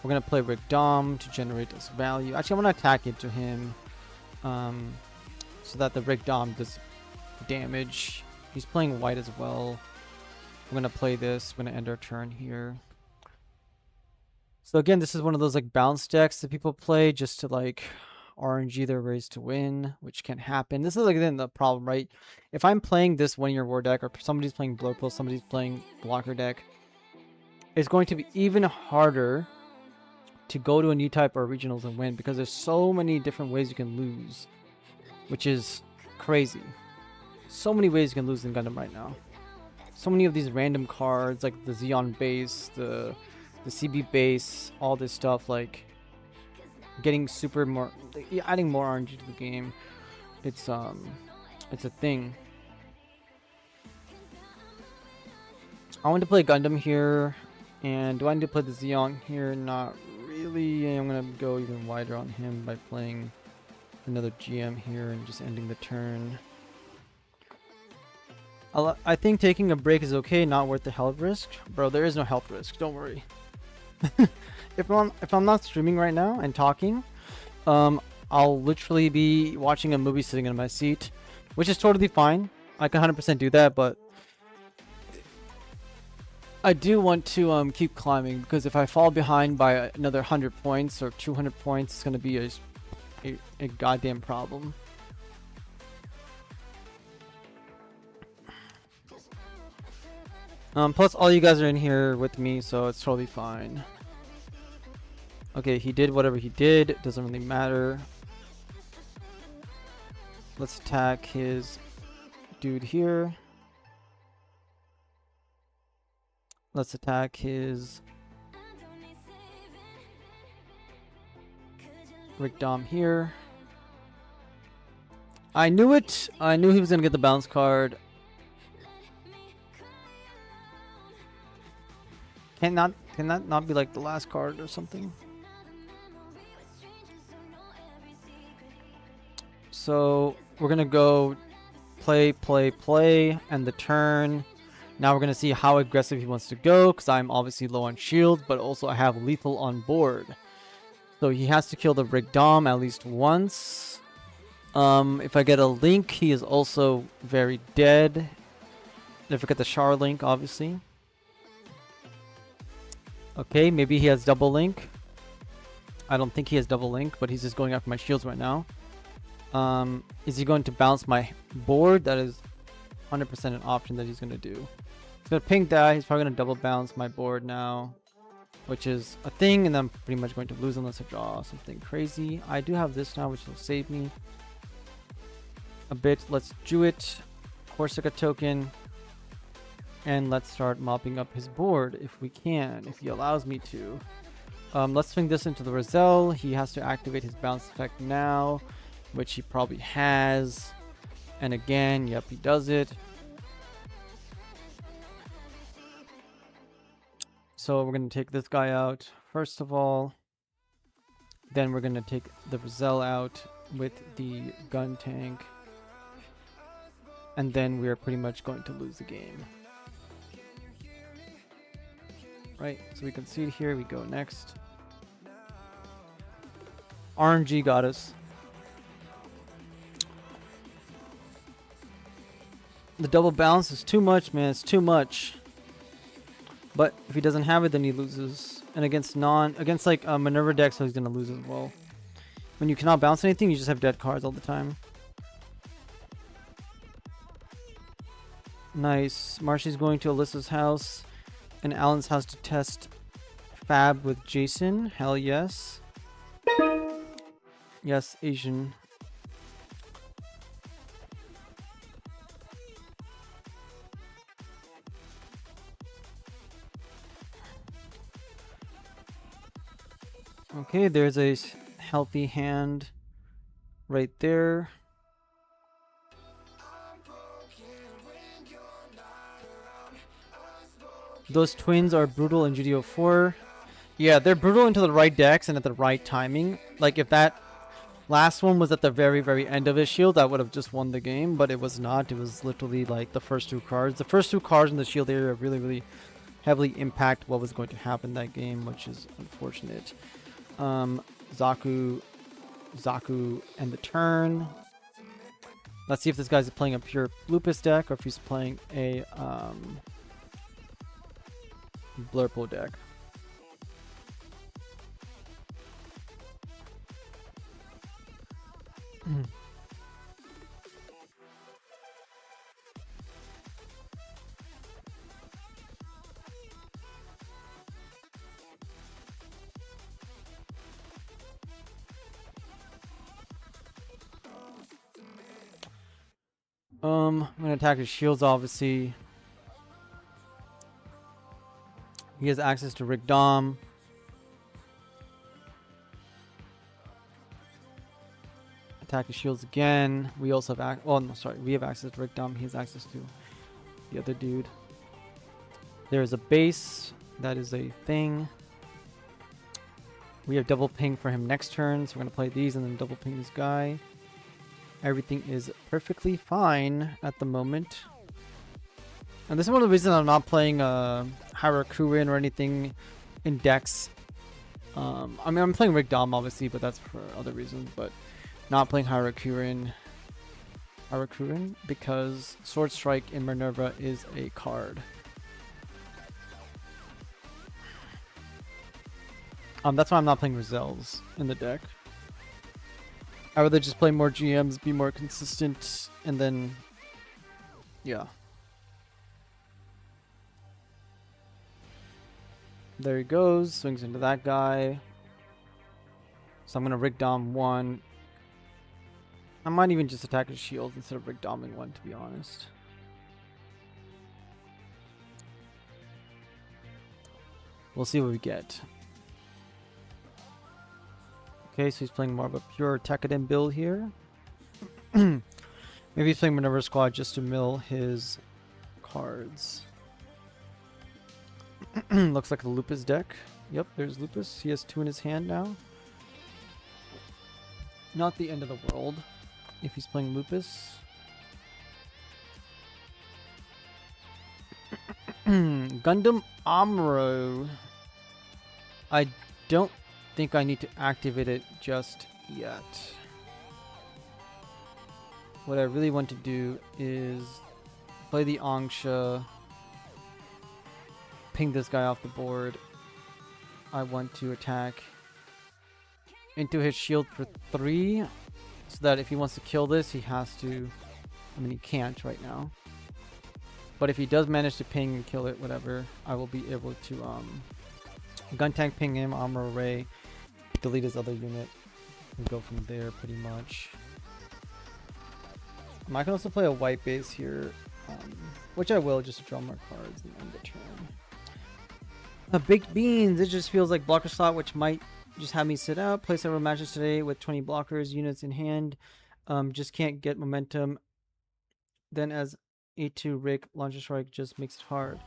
We're gonna play Rick Dom to generate this value. Actually, I'm gonna attack into him, so that the Rick Dom does damage. He's playing white as well. I'm gonna play this. We're gonna end our turn here. So again, this is one of those like bounce decks that people play just to like RNG their race to win, which can happen. This is like then the problem, right? If I'm playing this 1-year war deck, or somebody's playing blow pill, somebody's playing blocker deck, it's going to be even harder to go to a new type or regionals and win because there's so many different ways you can lose, which is crazy. So many ways you can lose in Gundam right now. So many of these random cards, like the Xeon base, the CB base, all this stuff, like getting adding more RNG to the game. It's a thing. I want to play Gundam here, and do I need to play the Xeon here? Not really. I'm gonna go even wider on him by playing another GM here and just ending the turn. I think taking a break is okay, not worth the health risk. Bro, there is no health risk, don't worry. If I'm not streaming right now and talking, I'll literally be watching a movie sitting in my seat, which is totally fine. I can 100% do that, but I do want to keep climbing, because if I fall behind by another 100 points or 200 points, it's going to be a goddamn problem. Plus all you guys are in here with me, so it's totally fine. Okay, he did whatever he did. It doesn't really matter. Let's attack his dude here. Let's attack his Rick Dom here. I knew it. I knew he was gonna get the bounce card. Can that not be like the last card or something? So we're gonna go play, and the turn. Now we're gonna see how aggressive he wants to go, because I'm obviously low on shield, but also I have lethal on board. So he has to kill the Rick Dom at least once. If I get a link, he is also very dead. If I get the Char link, obviously. Okay, maybe he has double link. I don't think he has double link, but he's just going after my shields right now. Is he going to bounce my board? That is 100% an option that he's going to do. He's going to ping that. He's probably going to double bounce my board now, which is a thing, and I'm pretty much going to lose unless I draw something crazy. I do have this now, which will save me a bit. Let's do it. Corsica token. And let's start mopping up his board if we can, if he allows me to. Let's swing this into the Roselle. He has to activate his bounce effect now, which he probably has. And again, yep, he does it. So we're going to take this guy out first of all. Then we're going to take the Roselle out with the gun tank. And then we are pretty much going to lose the game. Right, so we can see here, we go next. RNG got us. The double bounce is too much, man. It's too much. But if he doesn't have it, then he loses. And against like Minerva decks, so he's gonna lose as well. When you cannot bounce anything, you just have dead cards all the time. Nice. Marshy's going to Alyssa's house and Alan's house to test Fab with Jason. Hell yes. Yes, Asian. Okay, there's a healthy hand right there. Those twins are brutal in GD04. Yeah, they're brutal into the right decks and at the right timing. Like, if that last one was at the very, very end of his shield, I would have just won the game, but it was not. It was literally like the first two cards. The first two cards in the shield area are really, really heavily impact what was going to happen that game, which is unfortunate. Zaku and the turn. Let's see if this guy's playing a pure Lupus deck or if he's playing a Blurple deck. I'm gonna attack his shields, obviously. He has access to Rick Dom. Attack his shields again. We also have we have access to Rick Dom. He has access to the other dude. There's a base. That is a thing. We have double ping for him next turn, so we're gonna play these and then double ping this guy. Everything is perfectly fine at the moment. And this is one of the reasons I'm not playing Harakurin or anything in decks. I mean, I'm playing Rick Dom, obviously, but that's for other reasons. But not playing Harakurin because Sword Strike in Minerva is a card. That's why I'm not playing Rozelles in the deck. I'd rather just play more GMs, be more consistent, and then, yeah. There he goes, swings into that guy. So I'm going to Rick Dom 1. I might even just attack his shield instead of Rick Doming 1, to be honest. We'll see what we get. Okay, so he's playing more of a pure Tekkadan build here. Maybe he's playing Minerva Squad just to mill his cards. Looks like a Lupus deck. Yep, there's Lupus. He has 2 in his hand now. Not the end of the world if he's playing Lupus. Gundam Amuro. I don't think I need to activate it just yet. What I really want to do is play the Angsha, ping this guy off the board. I want to attack into his shield for 3, so that if he wants to kill this, he has to. I mean, he can't right now. But if he does manage to ping and kill it, whatever, I will be able to gun tank ping him, armor array, delete his other unit, and go from there pretty much. I can also play a white base here, which I will, just to draw more cards and end the turn. Baked Beans, it just feels like blocker slot, which might just have me sit out. Play several matches today with 20 blockers, units in hand. Just can't get momentum. Then as A2 Rick, Launcher Strike just makes it hard.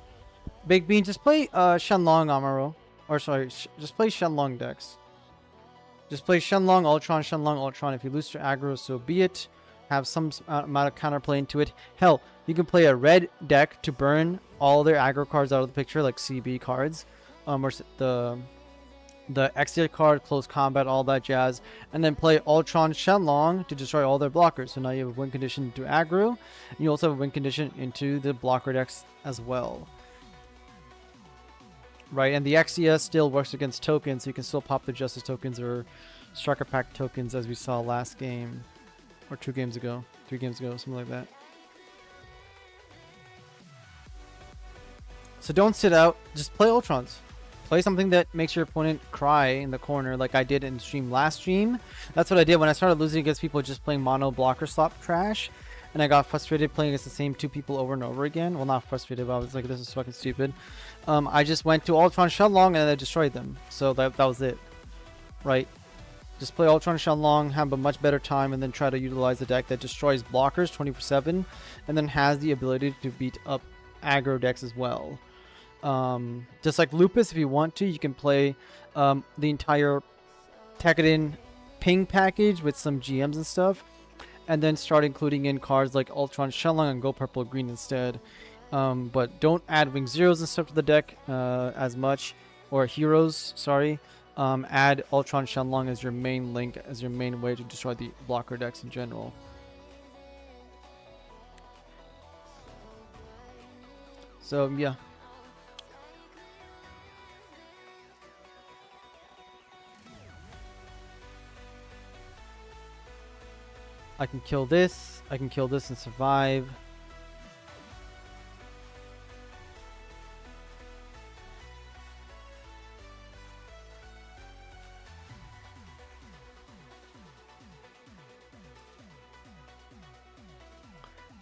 Baked Bean, just play Shenlong Amuro. Or sorry, just play Shenlong decks. Just play Shenlong Ultron. If you lose your aggro, so be it. Have some amount of counterplay into it. Hell, you can play a red deck to burn all their aggro cards out of the picture, like CB cards, or the Exia card, close combat, all that jazz, and then play Ultron Shenlong to destroy all their blockers. So now you have a win condition to aggro, and you also have a win condition into the blocker decks as well. Right, and the Exia still works against tokens, so you can still pop the Justice tokens or Striker Pack tokens as we saw last game. Or 2 games ago, 3 games ago, something like that. So don't sit out, just play Ultrons. Play something that makes your opponent cry in the corner like I did in stream last stream. That's what I did when I started losing against people just playing mono blocker slot trash. And I got frustrated playing against the same 2 people over and over again. Well, not frustrated, but I was like, this is fucking stupid. I just went to Ultron Shenlong and I destroyed them. So that was it. Right? Just play Ultron Shenlong, have a much better time, and then try to utilize the deck that destroys blockers 24/7, and then has the ability to beat up aggro decks as well. Just like Lupus, if you want to, you can play the entire Tekkadan ping package with some GMs and stuff, and then start including in cards like Ultron Shenlong and go purple green instead. But don't add wing zeros and stuff to the deck as much, or heroes, sorry. Add Ultron Shenlong as your main link, as your main way to destroy the blocker decks in general. So yeah. I can kill this, I can kill this and survive.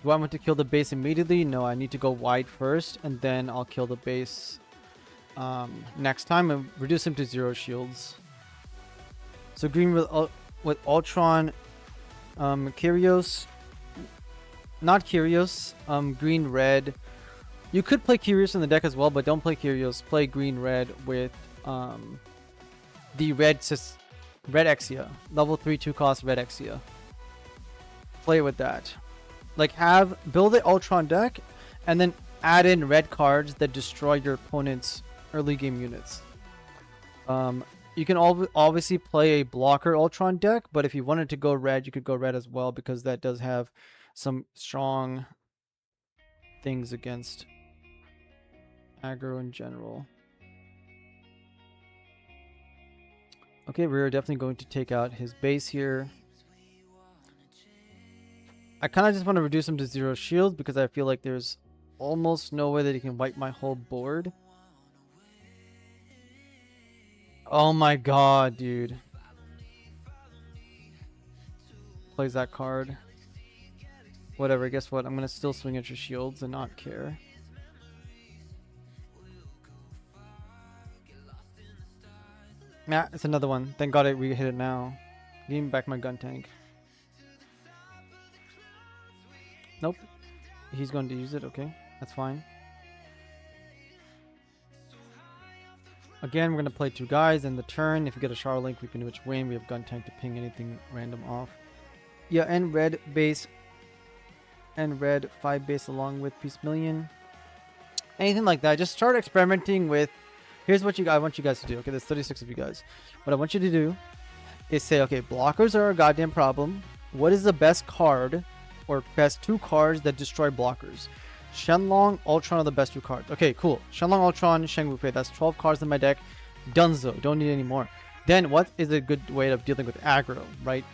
Do I want to kill the base immediately? No, I need to go wide first, and then I'll kill the base next time and reduce him to 0 shields. So green with Ultron, Kyrios, not Kyrios, green red. You could play Kyrios in the deck as well, but don't play Kyrios. Play green red with the red Exia, level 3 2 cost red Exia. Play with that. Like, build the Ultron deck and then add in red cards that destroy your opponent's early game units. You can obviously play a blocker Ultron deck, but if you wanted to go red, you could go red as well, because that does have some strong things against aggro in general. Okay, we're definitely going to take out his base here. I kind of just want to reduce him to 0 shield because I feel like there's almost no way that he can wipe my whole board. Oh my god, dude. Plays that card. Whatever, guess what? I'm going to still swing at your shields and not care. Yeah, it's another one. Thank god we hit it now. Give me back my gun tank. Nope. He's going to use it. Okay, that's fine. Again, we're going to play 2 guys in the turn. If you get a Char Link, we can which win. We have gun tank to ping anything random off. Yeah, and red base. And red 5 base along with Peace Million. Anything like that. Just start experimenting with... Here's what I want you guys to do. Okay, there's 36 of you guys. What I want you to do is say, okay, blockers are a goddamn problem. What is the best card or best 2 cards that destroy blockers? Shenlong, Ultron are the best 2 cards. Okay, cool. Shenlong, Ultron, Shang Wufei. That's 12 cards in my deck. Dunzo. Don't need any more. Then what is a good way of dealing with aggro, right?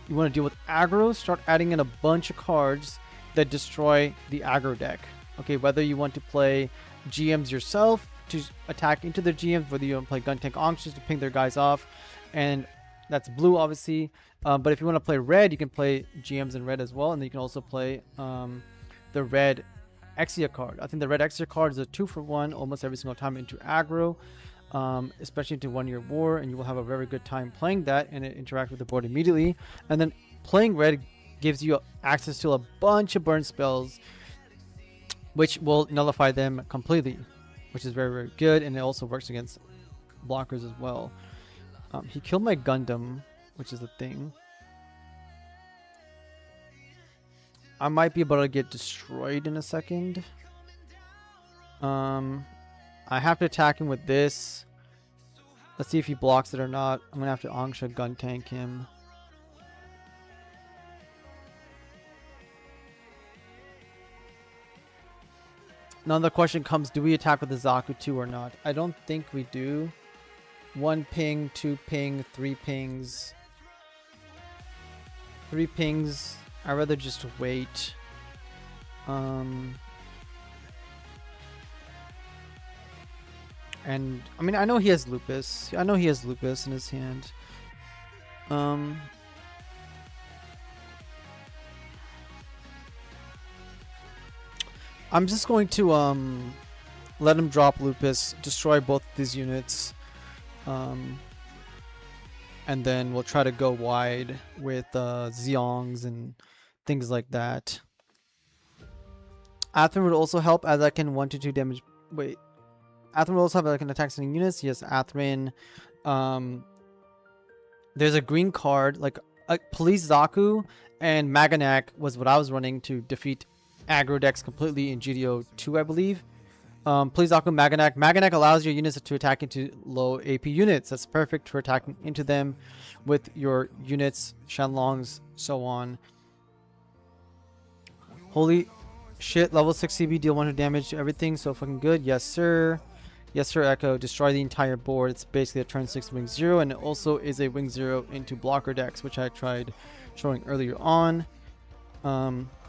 You want to deal with aggro, start adding in a bunch of cards that destroy the aggro deck. Okay, whether you want to play GMs yourself to attack into their GMs, whether you want to play gun tank auctions to ping their guys off, and that's blue obviously. But if you want to play red, you can play GMs in red as well, and then you can also play the red Exia card. I think the red Exia card is a 2-for-1 almost every single time into aggro, especially into 1-year war, and you will have a very good time playing that and interact with the board immediately. And then playing red gives you access to a bunch of burn spells, which will nullify them completely, which is very, very good, and it also works against blockers as well. He killed my Gundam, which is the thing. I might be able to get destroyed in a second. I have to attack him with this. Let's see if he blocks it or not. I'm gonna have to Angsha gun tank him. Now the question comes, do we attack with the Zaku 2 or not? I don't think we do. 1 ping, 2 ping, 3 pings. 3 pings. I'd rather just wait. And I mean, I know he has Lupus. I know he has Lupus in his hand. I'm just going to let him drop Lupus, destroy both of these units, and then we'll try to go wide with Zeongs and things like that. Atherin would also help, as I can 1 to 2 damage. Wait, Atherin would also help as I can attack sending units. Yes, Atherin. There's a green card like Police Zaku and Maganak was what I was running to defeat aggro decks completely in GD02, I believe. Please Aqua Maganak. Maganak allows your units to attack into low AP units. That's perfect for attacking into them with your units, Shenlongs, so on. Holy shit, level 6 CB, deal 100 damage to everything, so fucking good. Yes, sir. Yes, sir, Echo. Destroy the entire board. It's basically a turn 6 wing 0, and it also is a wing 0 into blocker decks, which I tried showing earlier on.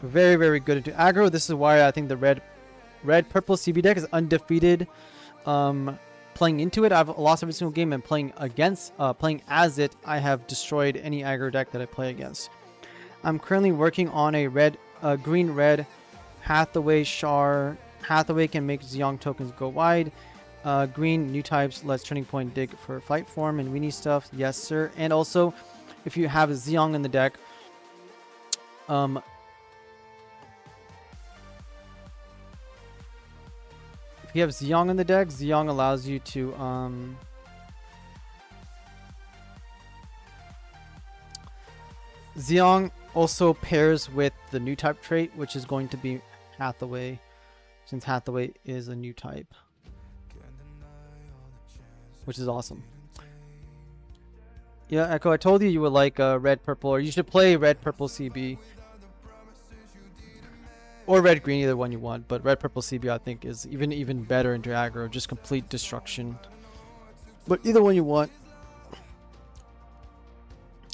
Very, very good into aggro. This is why I think the red purple CB deck is undefeated. Playing into it, I've lost every single game, and playing as it, I have destroyed any aggro deck that I play against. I'm currently working on a green red Hathaway Char. Hathaway can make Zeong tokens go wide. Green new types, let's Turning Point dig for fight form and weenie stuff. Yes, sir. And also, if you have Zeong in the deck, if you have Zeong in the deck, Zeong allows you to Zeong also pairs with the new type trait, which is going to be Hathaway, since Hathaway is a new type, which is awesome. Yeah, Echo, I told you would like red purple, or you should play red purple CB or red green, either one you want. But red purple CB I think is even better into aggro, just complete destruction. But either one you want.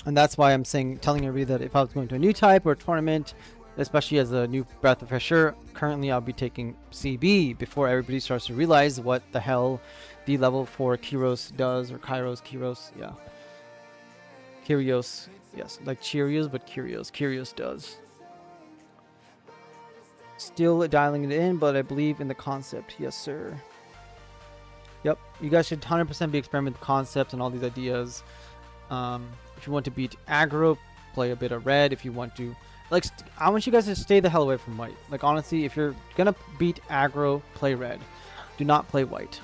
And that's why I'm telling everybody that if I was going to a new type or a tournament, especially as a new breath of fresh air, currently I'll be taking CB before everybody starts to realize what the hell the level 4 Kyros does, or Kyros, yeah. Kyrios, yes, like Cheerios, but Kyrios does. Still dialing it in, but I believe in the concept. Yes, sir. Yep, you guys should 100% be experimenting with concepts and all these ideas. If you want to beat aggro, play a bit of red. If you want to, like, I want you guys to stay the hell away from white. Like, honestly, if you're gonna beat aggro, play red. Do not play white.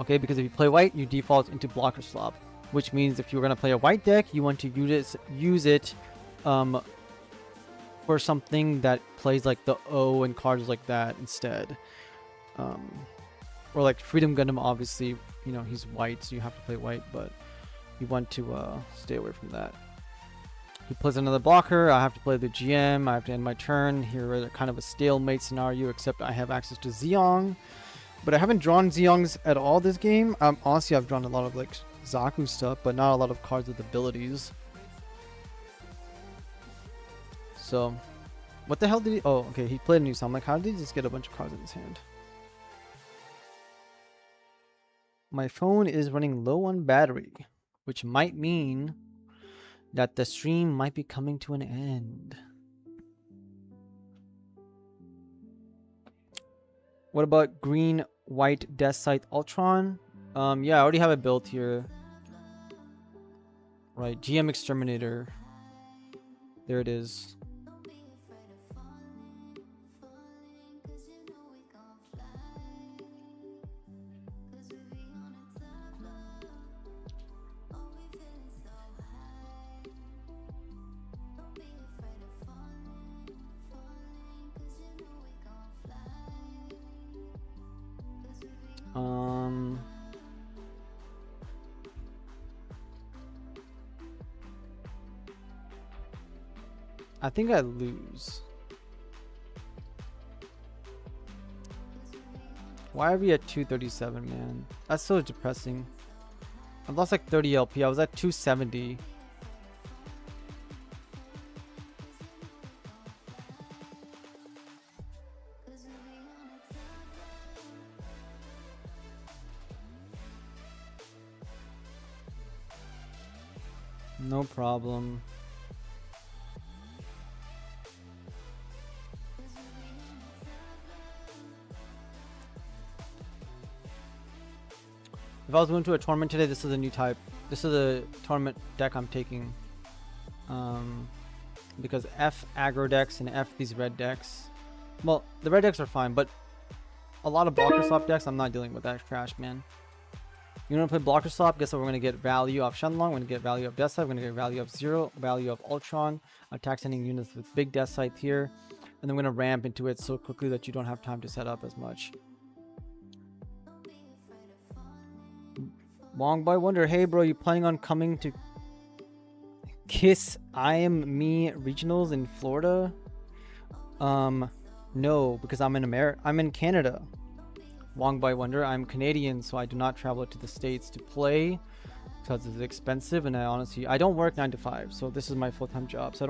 Okay, because if you play white, you default into blocker slop, which means if you're gonna play a white deck, you want to use it for something that plays like the O and cards like that instead. Or like Freedom Gundam, obviously, you know, he's white, so you have to play white, but you want to stay away from that. He plays another blocker, I have to play the GM, I have to end my turn. Here is kind of a stalemate scenario, except I have access to Zeong. But I haven't drawn Zeongs at all this game. Honestly, I've drawn a lot of like Zaku stuff, but not a lot of cards with abilities. So, what the hell did he... Oh, okay, he played a new song. I'm like, how did he just get a bunch of cards in his hand? My phone is running low on battery, which might mean that the stream might be coming to an end. What about green, white, Death Sight, Ultron? Yeah, I already have it built here. Right, GM Exterminator. There it is. I think I lose. Why are we at 237, man? That's so depressing. I lost like 30 LP. I was at 270. No problem. If I was going to a tournament today, this is a new type. This is a tournament deck I'm taking. Because F aggro decks and F these red decks. Well, the red decks are fine, but a lot of blocker swap decks, I'm not dealing with that trash, man. You want to play blocker swap? Guess what? We're going to get value of Shenlong. We're going to get value of Death Sight. We're going to get value of Zero, value of Ultron. Attack sending units with big Death Sight here. and I'm gonna ramp into it so quickly that you don't have time to set up as much. Wong Boy Wonder, hey bro, you planning on coming to Kiss I Am Me regionals in Florida? No, because I'm in Canada. Wong Boy Wonder, I'm Canadian, so I do not travel to the States to play because it's expensive, and I don't work 9 to 5, so this is my full-time job, so I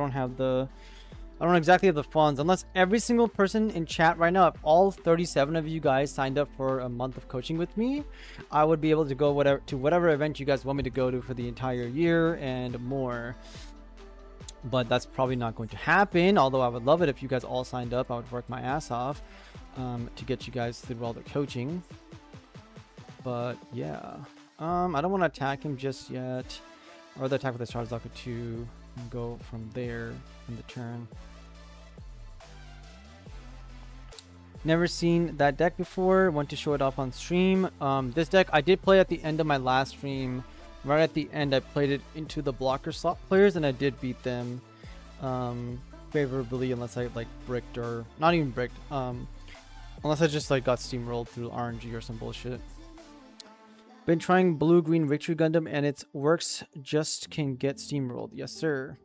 don't exactly have the funds. Unless every single person in chat right now, if all 37 of you guys signed up for a month of coaching with me, I would be able to go whatever event you guys want me to go to for the entire year and more. But that's probably not going to happen, although I would love it if you guys all signed up. I would work my ass off to get you guys through all the coaching. But yeah, I don't want to attack him just yet. I'd rather attack with the Charizard 2 and go from there in the turn. Never seen that deck before. Want to show it off on stream. This deck I did play at the end of my last stream. Right at the end, I played it into the blocker slot players, and I did beat them favorably, unless I like bricked, or not even bricked. Unless I just like got steamrolled through RNG or some bullshit. Been trying blue-green Victory Gundam, and its works just can get steamrolled. Yes, sir.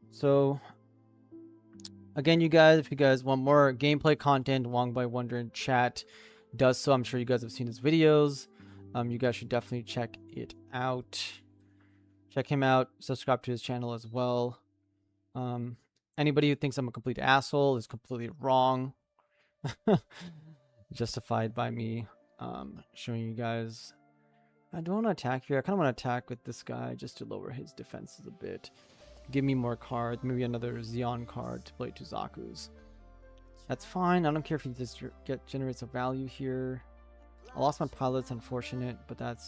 So, again, you guys, if you guys want more gameplay content, Wong by Wonder in chat does so. I'm sure you guys have seen his videos. You guys should definitely check it out. Check him out. Subscribe to his channel as well. Anybody who thinks I'm a complete asshole is completely wrong. Justified by me showing you guys. I don't want to attack here. I kind of want to attack with this guy just to lower his defenses a bit. Give me more cards. Maybe another Xeon card to play to Zaku's. That's fine. I don't care if he just generates a value here. I lost my pilots, unfortunate, but that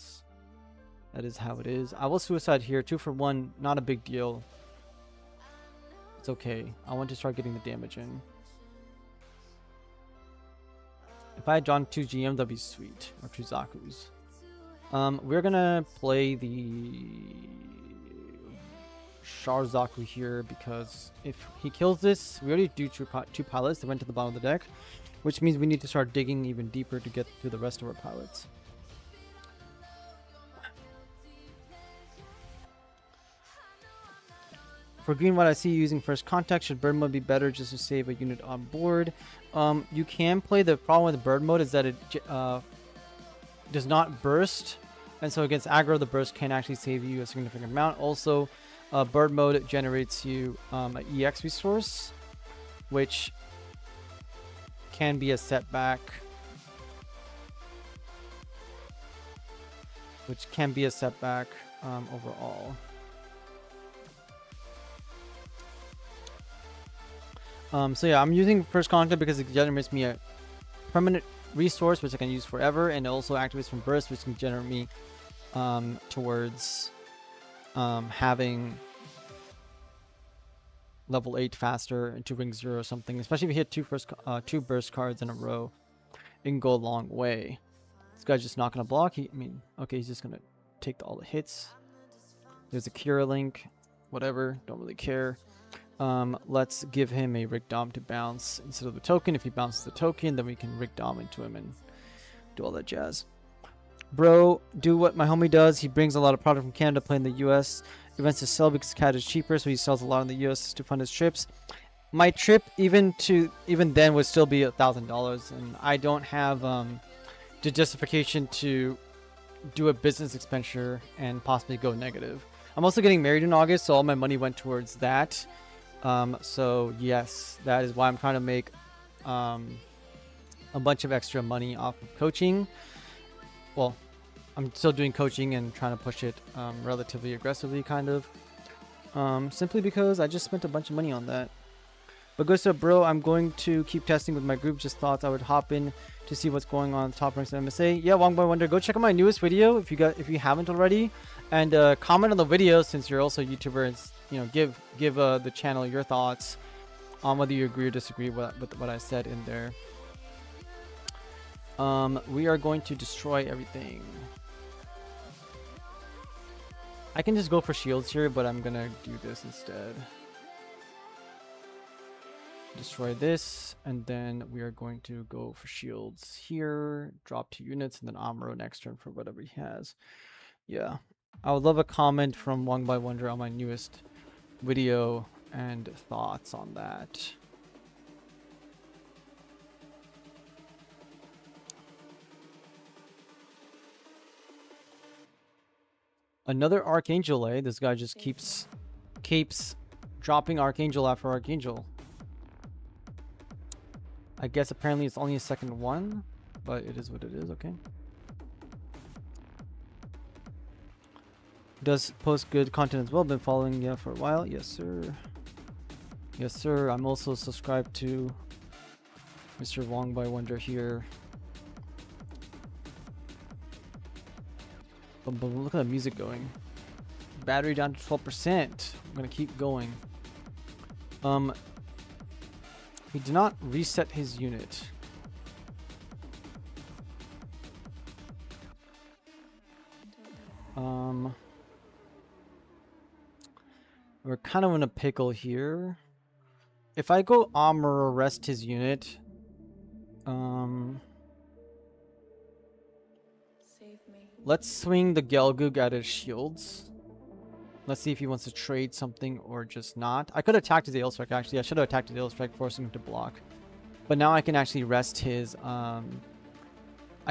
is how it is. I will suicide here. 2 for 1, not a big deal. It's okay. I want to start getting the damage in. If I had drawn 2 GM, that'd be sweet. Or 2 Zaku's. We're gonna play the Sharzaku here, because if he kills this, we already do 2 pilots that went to the bottom of the deck, which means we need to start digging even deeper to get through the rest of our pilots. For green, what I see using first contact, should bird mode be better just to save a unit on board? You can play. The problem with bird mode is that it does not burst, and so against aggro, the burst can actually save you a significant amount. Also, bird mode generates you an EX resource, which can be a setback. Overall. So yeah, I'm using first contact because it generates me a permanent resource which I can use forever, and it also activates from burst, which can generate me towards having level 8 faster into ring 0 or something. Especially if you hit 2 burst cards in a row, it can go a long way. This guy's just not gonna block. Okay, he's just gonna take all the hits. There's a Cure Link, whatever, don't really care. Let's give him a Rig Dom to bounce instead of the token. If he bounces the token, then we can Rig Dom into him and do all that jazz. Bro, do what my homie does. He brings a lot of product from Canada, play in the US. Events to sell because CAD is cheaper, so he sells a lot in the US to fund his trips. My trip, even then, would still be $1,000, and I don't have the justification to do a business expenditure and possibly go negative. I'm also getting married in August, so all my money went towards that. So yes, that is why I'm trying to make a bunch of extra money off of coaching. Well, I'm still doing coaching and trying to push it relatively aggressively, kind of. Simply because I just spent a bunch of money on that. But good stuff, bro. I'm going to keep testing with my group. Just thought I would hop in to see what's going on in the top ranks of MSA. Yeah, Wong Boy Wonder, go check out my newest video if you haven't already, and comment on the video since you're also a YouTuber, and give the channel your thoughts on whether you agree or disagree with what I said in there. We are going to destroy everything. I can just go for shields here, but I'm gonna do this instead. destroy this, and then we are going to go for shields here, drop 2 units, and then Amuro next turn for whatever he has. Yeah, I would love a comment from Wong by Wonder on my newest video and thoughts on that. Another Archangel, eh? This guy just keeps dropping Archangel after Archangel. I guess apparently it's only a second one, but it is what it is, okay? Does post good content as well. Been following you for a while. Yes, sir. Yes, sir. I'm also subscribed to Mr. Wong by Wonder here. But look at the music going. Battery down to 12%. I'm gonna keep going. He did not reset his unit. We're kind of in a pickle here. If I go armor arrest his unit, let's swing the Gelgoog at his shields. Let's see if he wants to trade something or just not. I could have attacked his Ailstrike actually. I should have attacked his Ailstrike, forcing him to block. But now I can actually rest his I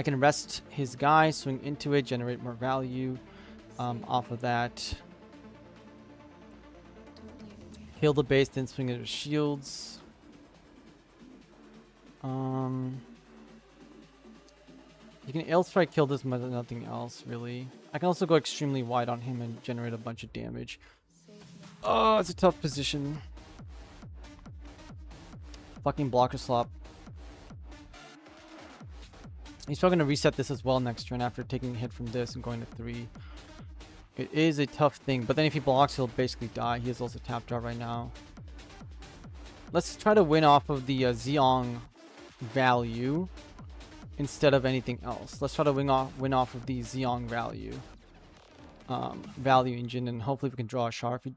can rest his guy, swing into it, generate more value off of that. Heal the base, then swing at his shields. You can Ailstrike kill this but nothing else, really. I can also go extremely wide on him and generate a bunch of damage. Oh, it's a tough position. Fucking blocker slop. He's probably going to reset this as well next turn after taking a hit from this and going to 3. It is a tough thing, but then if he blocks, he'll basically die. He is also tapped out right now. Let's try to win off of the Zeong value instead of anything else. Let's try to win off of the Zeong value engine, and hopefully we can draw a Sharp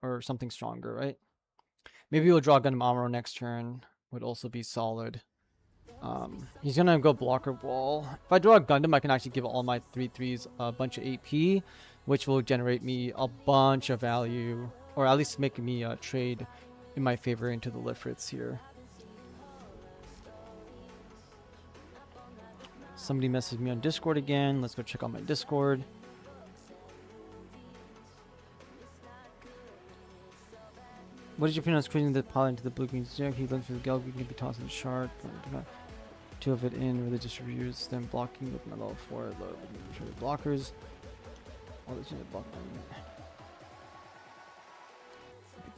or something stronger, right? Maybe we'll draw Gundam Amuro next turn. Would also be solid. He's gonna go blocker wall. If I draw a Gundam, I can actually give all my 3/3s a bunch of AP, which will generate me a bunch of value, or at least make me trade in my favor into the Lifrits here. Somebody messaged me on Discord again. Let's go check out my Discord. What is your opinion on squeezing the pilot into the blue green stack? He left for the Gelgoog, can be tossed in the shard. 2 of it in, really distributes, then blocking with my level 4 low blockers. All this unit block on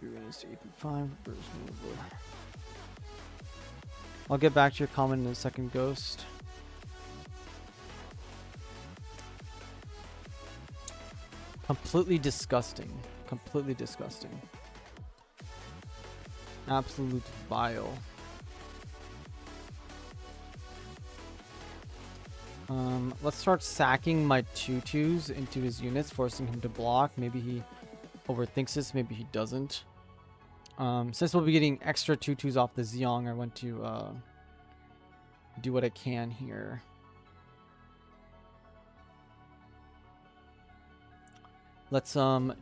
3 units to 8.5. I'll get back to your comment in a second, Ghost. Completely disgusting. Completely disgusting. Absolute vile. Let's start sacking my 2/2s into his units, forcing him to block. Maybe he overthinks this, maybe he doesn't. Since we'll be getting extra 2/2s off the Zeong, I want to do what I can here. Let's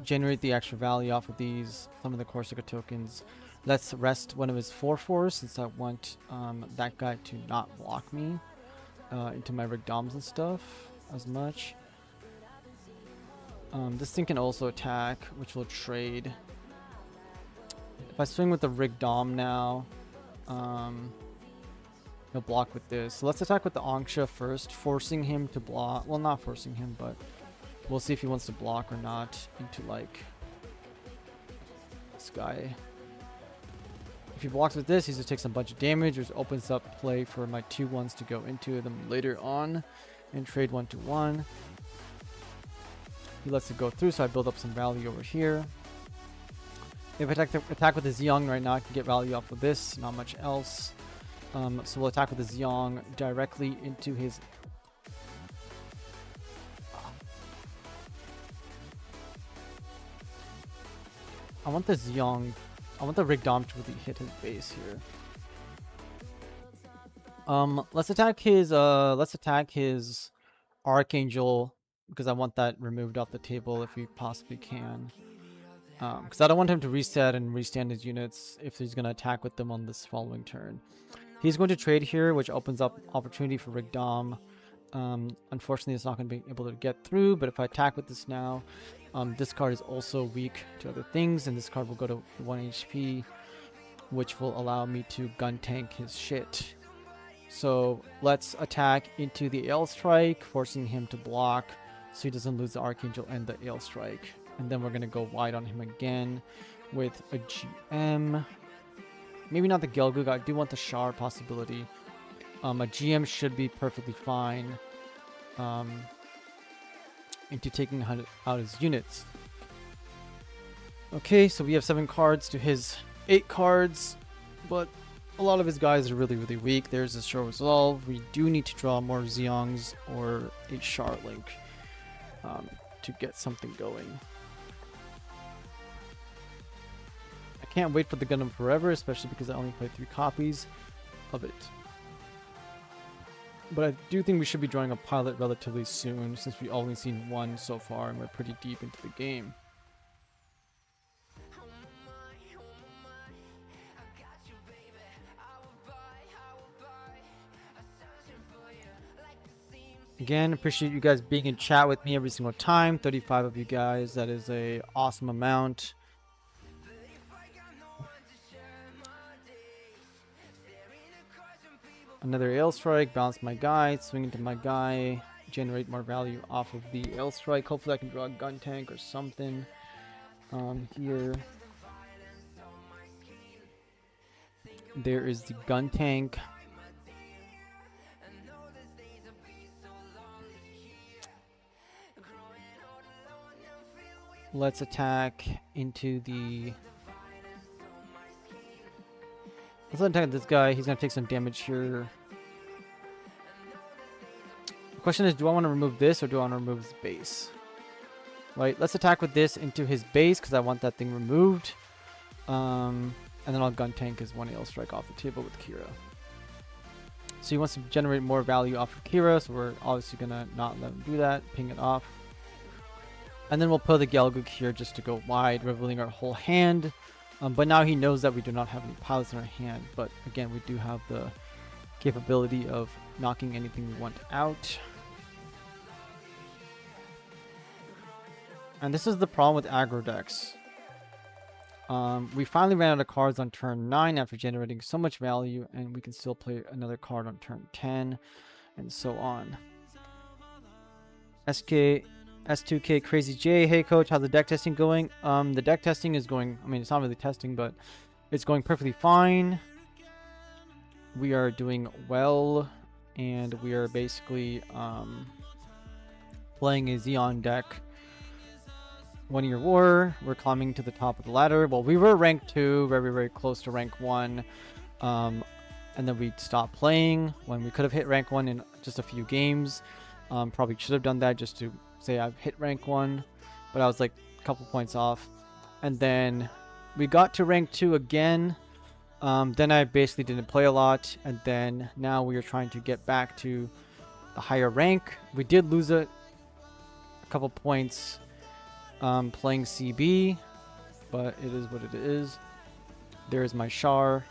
generate the extra value off of these, some of the Corsica tokens. Let's rest one of his 4/4s since I want that guy to not block me into my Rigdoms and stuff as much. This thing can also attack, which will trade. If I swing with the Rigdom now, he'll block with this. So let's attack with the Angsha first, forcing him to block. Well, not forcing him, but we'll see if he wants to block or not into, like, this guy. If he blocks with this, he just takes a bunch of damage, which opens up play for my 2/1s to go into them later on and trade 1-1. He lets it go through, so I build up some value over here. If I attack with the Zeong right now, I can get value off of this, not much else. So we'll attack with the Zeong directly into his... I want the Zeong I want the Rig Dom to really hit his base here. Let's attack his Archangel because I want that removed off the table if we possibly can. Because I don't want him to reset and restand his units if he's going to attack with them on this following turn. He's going to trade here, which opens up opportunity for Rig Dom. Unfortunately, it's not going to be able to get through, but if I attack with this now, this card is also weak to other things, and this card will go to 1 HP, which will allow me to gun tank his shit. So let's attack into the Ale Strike, forcing him to block so he doesn't lose the Archangel and the Ale Strike. And then we're going to go wide on him again with a GM. Maybe not the Gelgoog, I do want the Shard possibility. A GM should be perfectly fine into taking out his units. Okay, so we have 7 cards to his 8 cards, but a lot of his guys are really, really weak. There's a Short Resolve. We do need to draw more Zeongs or a Shard Link to get something going. I can't wait for the Gundam Forever, especially because I only played 3 copies of it. But I do think we should be drawing a pilot relatively soon, since we've only seen 1 so far and we're pretty deep into the game. Again, appreciate you guys being in chat with me every single time. 35 of you guys, that is a awesome amount. Another Ale Strike, balance my guy, swing into my guy, generate more value off of the Ale Strike. Hopefully I can draw a gun tank or something here. There is the gun tank. Let's attack into the... Let's attack this guy. He's going to take some damage here. The question is, do I want to remove this or do I want to remove his base? Right, let's attack with this into his base because I want that thing removed. And then I'll gun tank his 1 Ale Strike off the table with Kira. So he wants to generate more value off of Kira, so we're obviously going to not let him do that. Ping it off. And then we'll put the Gelgoog here just to go wide, revealing our whole hand. But now he knows that we do not have any pilots in our hand. But again, we do have the capability of knocking anything we want out. And this is the problem with aggro decks. We finally ran out of cards on turn 9 after generating so much value, and we can still play another card on turn 10, and so on. S2K Crazy J, hey coach, how's the deck testing going? The deck testing is going, I mean, it's not really testing, but it's going perfectly fine. We are doing well, and we are basically playing a Xeon deck. 1 Year War, we're climbing to the top of the ladder. Well, we were rank 2, very, very close to rank 1. And then we stopped playing when we could have hit rank 1 in just a few games. Probably should have done that just to say I've hit rank 1, but I was like a couple points off. And then we got to rank 2 again. Then I basically didn't play a lot, and then now we are trying to get back to a higher rank. We did lose a couple points playing CB, but it is what it is. There's my Char.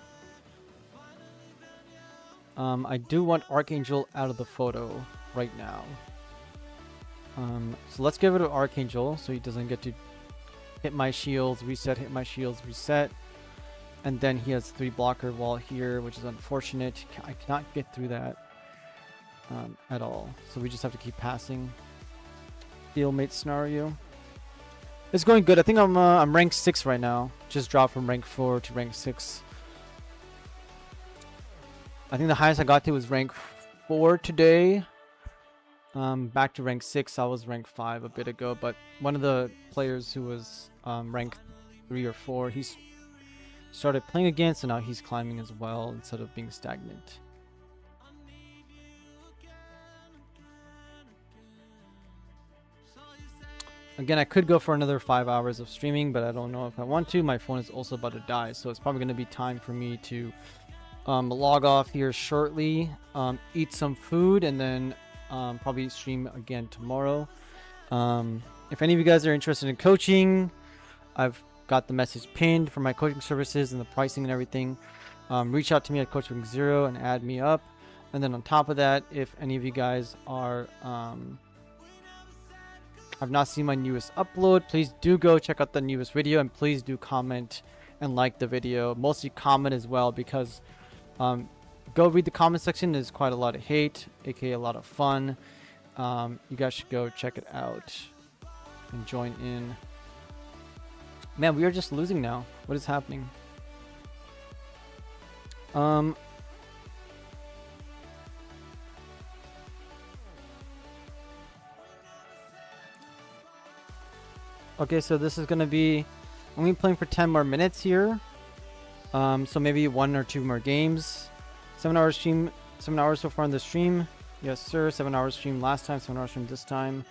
I do want Archangel out of the photo right now. So let's give it to Archangel so he doesn't get to hit my shields, reset, hit my shields, reset. And then he has 3 blocker wall here, which is unfortunate. I cannot get through that at all. So we just have to keep passing. Stalemate scenario. It's going good. I think I'm rank 6 right now. Just dropped from rank 4 to rank 6. I think the highest I got to was rank 4 today. Back to rank 6. I was rank 5 a bit ago, but one of the players who was rank 3 or 4, he's started playing again, so now he's climbing as well instead of being stagnant. Again, I could go for another 5 hours of streaming, but I don't know if I want to. My phone is also about to die, so it's probably going to be time for me to log off here shortly, eat some food, and then probably stream again tomorrow. If any of you guys are interested in coaching, I've got the message pinned for my coaching services and the pricing and everything. Reach out to me at CoachWing0 and add me up. And then on top of that, if any of you guys are have not seen my newest upload, please do go check out the newest video, and please do comment and like the video. Mostly comment as well, because go read the comment section. There's quite a lot of hate, aka a lot of fun. You guys should go check it out and join in. Man, we are just losing now. What is happening? Okay, so this is gonna be, I'm gonna be playing for 10 more minutes here. So maybe 1 or 2 more games. 7 hours stream, 7 hours so far in the stream. Yes, sir. 7 hours stream last time, 7 hours stream this time.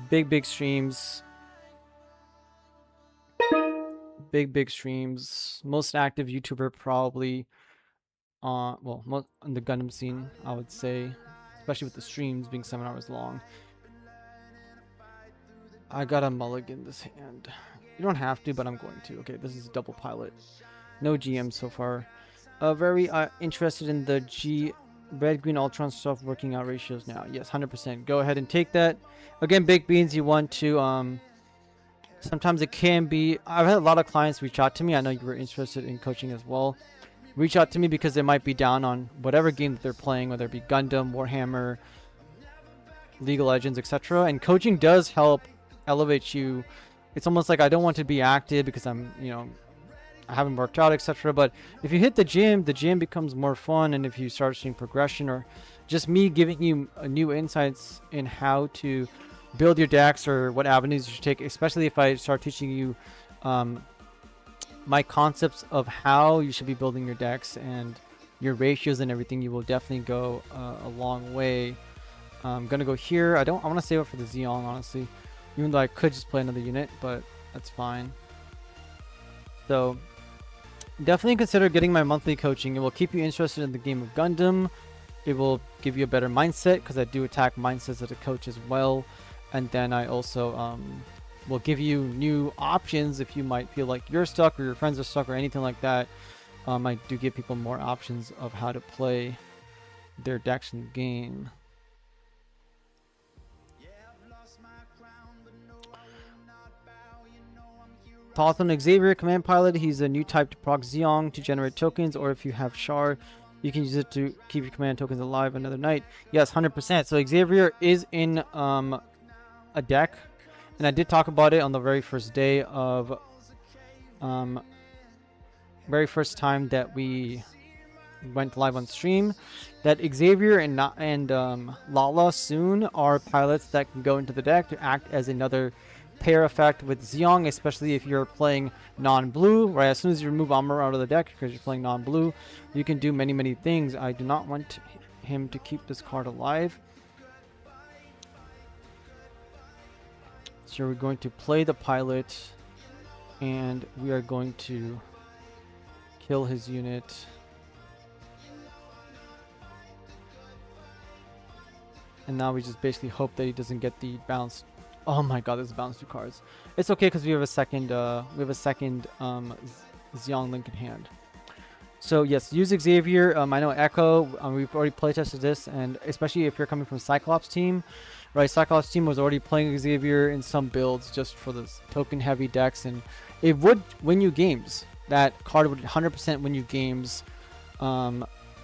Big streams. Big streams. Most active YouTuber probably on, well, most on the Gundam scene, I would say, especially with the streams being 7 hours long. I got a mulligan this hand. You don't have to, but I'm going to. Okay, this is a double pilot. No GM so far. Very interested in the red green Ultron stuff, working out ratios now. Yes, 100%. Go ahead and take that. Again, Big Beans, you want to sometimes it can be, I've had a lot of clients reach out to me. I know you were interested in coaching as well. Reach out to me because they might be down on whatever game that they're playing, whether it be Gundam, Warhammer, League of Legends, etc. And coaching does help elevate you. It's almost like I don't want to be active because I'm, you know, I haven't worked out, etc. But if you hit the gym becomes more fun. And if you start seeing progression, or just me giving you new insights in how to build your decks or what avenues you should take, especially if I start teaching you my concepts of how you should be building your decks and your ratios and everything, you will definitely go a long way. I'm gonna go here. I want to save it for the Xeon, honestly, even though I could just play another unit, but that's fine. So definitely consider getting my monthly coaching. It will keep you interested in the game of Gundam. It will give you a better mindset, because I do attack mindsets as a coach as well. And then I also will give you new options if you might feel like you're stuck or your friends are stuck or anything like that. I do give people more options of how to play their decks in the game. Thoughts on Xavier, command pilot. He's a new type to proc Zeong to generate tokens, or if you have Char, you can use it to keep your command tokens alive another night. Yes, 100%. So Xavier is in a deck, and I did talk about it on the very first day of very first time that we went live on stream, that Xavier and Lala soon are pilots that can go into the deck to act as another pair effect with Zeong, especially if you're playing non-blue, right? As soon as you remove armor out of the deck because you're playing non-blue, you can do many things. I do not want him to keep this card alive, so we're going to play the pilot, and we are going to kill his unit. And now we just basically hope that he doesn't get the bounce. Oh my god, there's bounce 2 cards. It's okay because we have a second Zeong Link in hand. So yes, use Xavier. I know Echo, we've already playtested this, and especially if you're coming from Cyclops team, right? Cyclops team was already playing Xavier in some builds just for this token heavy decks, and it would win you games. That card would 100% win you games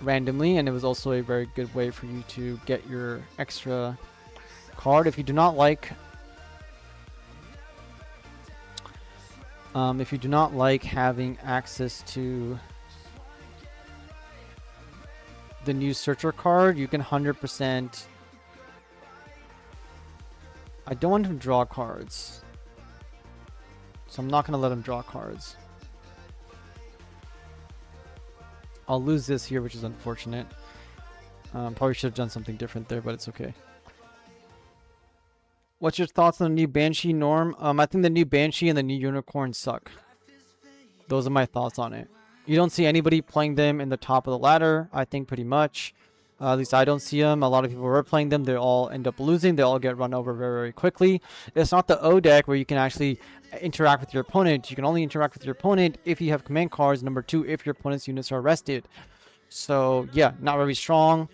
randomly, and it was also a very good way for you to get your extra card. If you do not like having access to the new searcher card, you can 100%. I don't want him to draw cards, so I'm not going to let him draw cards. I'll lose this here, which is unfortunate. Probably should have done something different there, but it's okay. What's your thoughts on the new Banshee Norm? I think the new Banshee and the new Unicorn suck. Those are my thoughts on it. You don't see anybody playing them in the top of the ladder, I think, pretty much. At least I don't see them. A lot of people were playing them. They all end up losing. They all get run over very, very quickly. It's not the O deck where you can actually interact with your opponent. You can only interact with your opponent if you have command cards. Number 2, if your opponent's units are arrested. So, yeah, not very strong.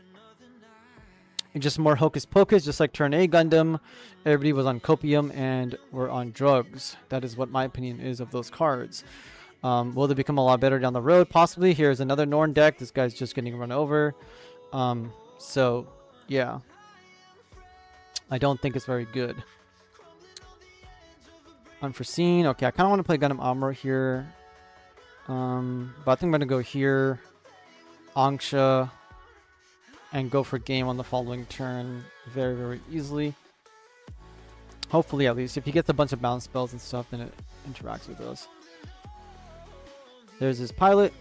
And just more hocus pocus, just like turn A Gundam. Everybody was on copium and were on drugs. That is what my opinion is of those cards. Will they become a lot better down the road? Possibly. Here's another Norn deck. This guy's just getting run over. So, yeah. I don't think it's very good. Unforeseen. Okay, I kind of want to play Gundam Amuro here. But I think I'm going to go here. Angsha. And go for game on the following turn very, very easily. Hopefully, at least. If he gets a bunch of bounce spells and stuff, then it interacts with us. There's his pilot.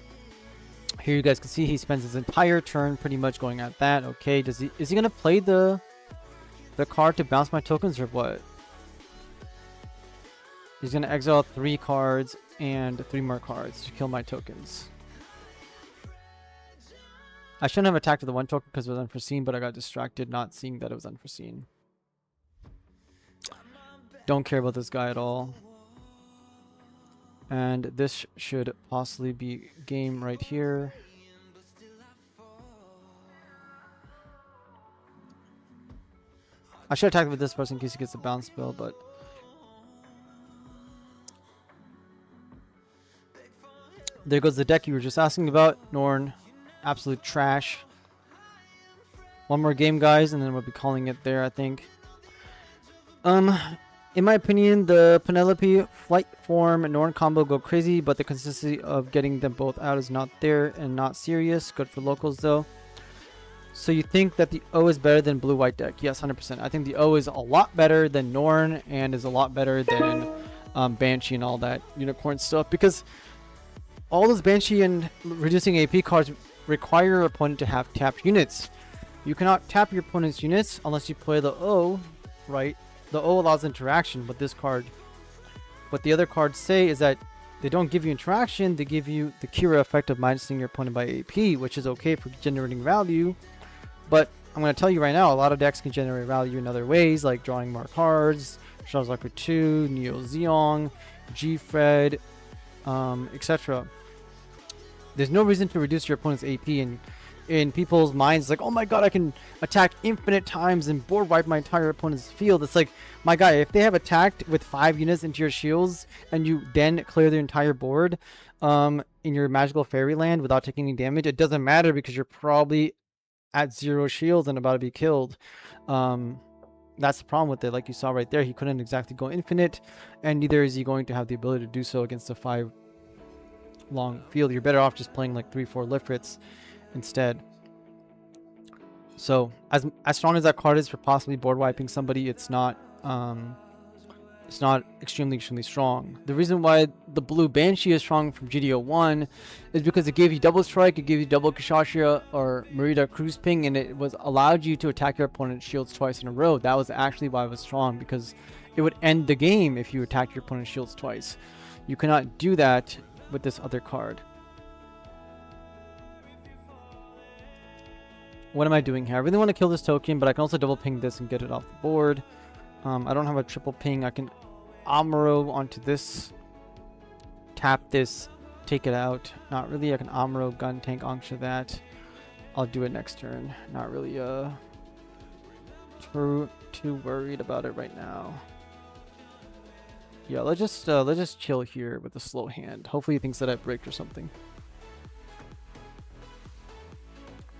Here you guys can see he spends his entire turn pretty much going at that. Okay, is he gonna play the card to bounce my tokens or what? He's gonna exile 3 cards and 3 more cards to kill my tokens. I shouldn't have attacked with the 1 token because it was unforeseen, but I got distracted not seeing that it was unforeseen. Don't care about this guy at all. And this should possibly be game right here. I should attack with this person in case he gets a bounce spell, but there goes the deck you were just asking about. Norn, absolute trash. One more game, guys, and then we'll be calling it there, I think. In my opinion, the Penelope Flight Form and Norn combo go crazy, but the consistency of getting them both out is not there and not serious. Good for locals, though. So you think that the O is better than blue-white deck? Yes, 100%. I think the O is a lot better than Norn and is a lot better than Banshee and all that unicorn stuff, because all those Banshee and reducing AP cards require your opponent to have tapped units. You cannot tap your opponent's units unless you play the O, right? The O allows interaction, but this card, what the other cards say is that they don't give you interaction, they give you the Kira effect of minusing your opponent by AP, which is okay for generating value. But I'm going to tell you right now, a lot of decks can generate value in other ways, like drawing more cards, Charles Locker 2, Neo Zeong, G-Fred, etc. There's no reason to reduce your opponent's AP, and in people's minds, it's like, oh my god, I can attack infinite times and board wipe my entire opponent's field. It's like, my guy, if they have attacked with 5 units into your shields and you then clear their entire board in your magical fairyland without taking any damage, it doesn't matter because you're probably at 0 shields and about to be killed. That's the problem with it. Like you saw right there, he couldn't exactly go infinite, and neither is he going to have the ability to do so against a 5 long field. You're better off just playing like 3-4 Lifrits instead. So as strong as that card is for possibly board wiping somebody, it's not extremely strong. The reason why the blue Banshee is strong from GD01 is because it gave you double strike, it gave you double Kashashia or Merida cruise ping, and it was allowed you to attack your opponent's shields twice in a row. That was actually why it was strong, because it would end the game if you attacked your opponent's shields twice. You cannot do that with this other card. What am I doing here? I really want to kill this token, but I can also double ping this and get it off the board. I don't have a triple ping. I can Amuro onto this, tap this, take it out. Not really. I can Amuro gun tank Angsha that. I'll do it next turn. Not really too worried about it right now. Yeah, let's just chill here with a slow hand. Hopefully he thinks that I break or something.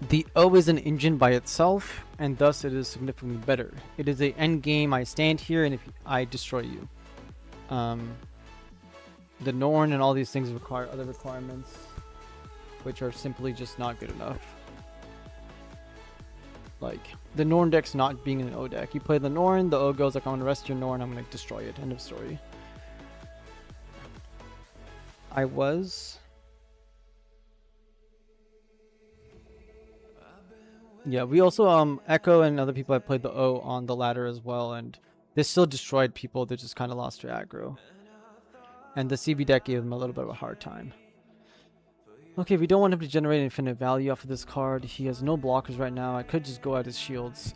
The O is an engine by itself, and thus it is significantly better. It is a end game. I stand here, and if I destroy you. The Norn and all these things require other requirements, which are simply just not good enough. Like, the Norn deck's not being an O deck. You play the Norn, the O goes like, I'm going to rest your Norn, I'm going to destroy it. End of story. Yeah, we also, Echo and other people have played the O on the ladder as well, and They still destroyed people, they just kind of lost their aggro. And the CB deck gave them a little bit of a hard time. Okay, we don't want him to generate infinite value off of this card. He has no blockers right now. I could just go at his shields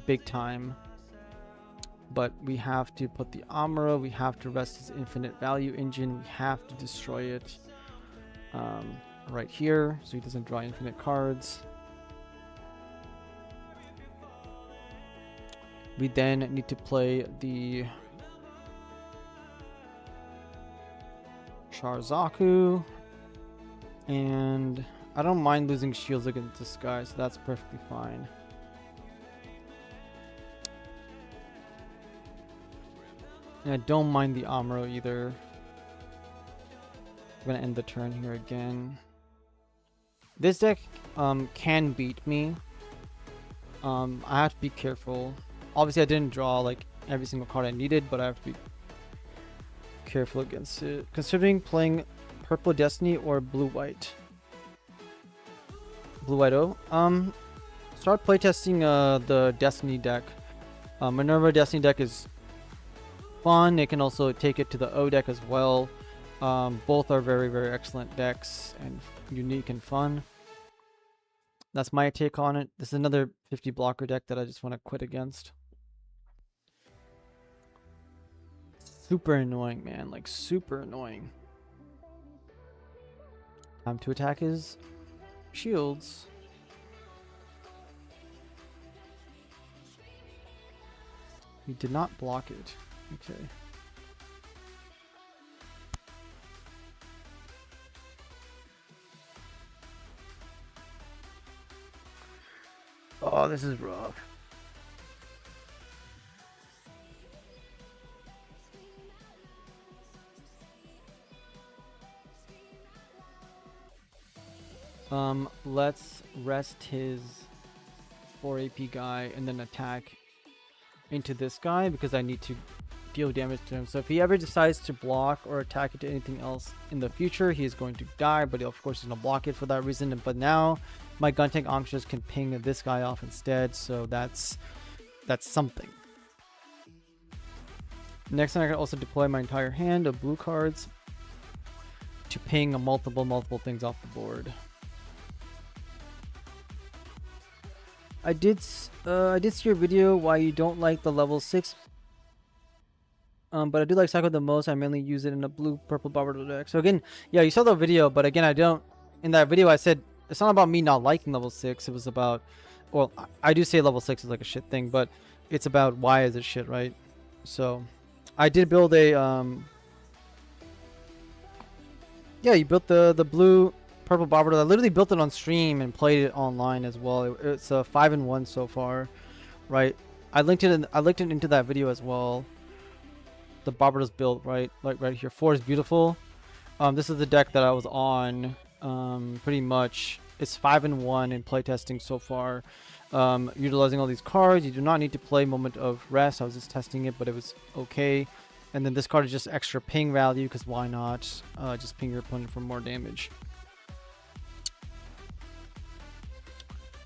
big time. But we have to put the Amuro, we have to rest his infinite value engine, we have to destroy it right here so he doesn't draw infinite cards. We then need to play the Charzaku, and I don't mind losing shields against this guy, so that's perfectly fine. And I don't mind the Amuro either. I'm gonna end the turn here again. This deck can beat me. I have to be careful. Obviously I didn't draw like every single card I needed, but I have to be careful against it. Considering playing Purple Destiny or Blue White. Blue White O. Start playtesting the Destiny deck. Minerva Destiny deck is fun. They can also take it to the O deck as well. Both are very, very excellent decks and unique and fun. That's my take on it. This is another 50 blocker deck that I just want to quit against. Super annoying, man. Like, super annoying. Time to attack his shields. He did not block it. Okay. Oh, this is rough. Let's rest his 4 AP guy and then attack into this guy because I need to deal damage to him. So if he ever decides to block or attack into anything else in the future, he is going to die, but of course he's going to block it for that reason. But now my gun tank Amshas can ping this guy off instead, so that's something. Next time I can also deploy my entire hand of blue cards to ping multiple things off the board. I did see your video why you don't like the level 6, but I do like Psycho the most. I mainly use it in a blue purple Barbardo deck. So again, yeah, you saw the video, but again, I don't. In that video, I said it's not about me not liking level 6. It was about, well, I do say level 6 is like a shit thing, but it's about why is it shit, right? So I did build a yeah, you built the blue purple Barbardo. I literally built it on stream and played it online as well. It's a 5-1 so far, right? I linked it into that video as well. The Barbardo's built right here. 4 is beautiful. This is the deck that I was on. Pretty much it's 5-1 in playtesting so far. Utilizing all these cards. You do not need to play Moment of Rest. I was just testing it, but it was okay. And then this card is just extra ping value because why not? Just ping your opponent for more damage.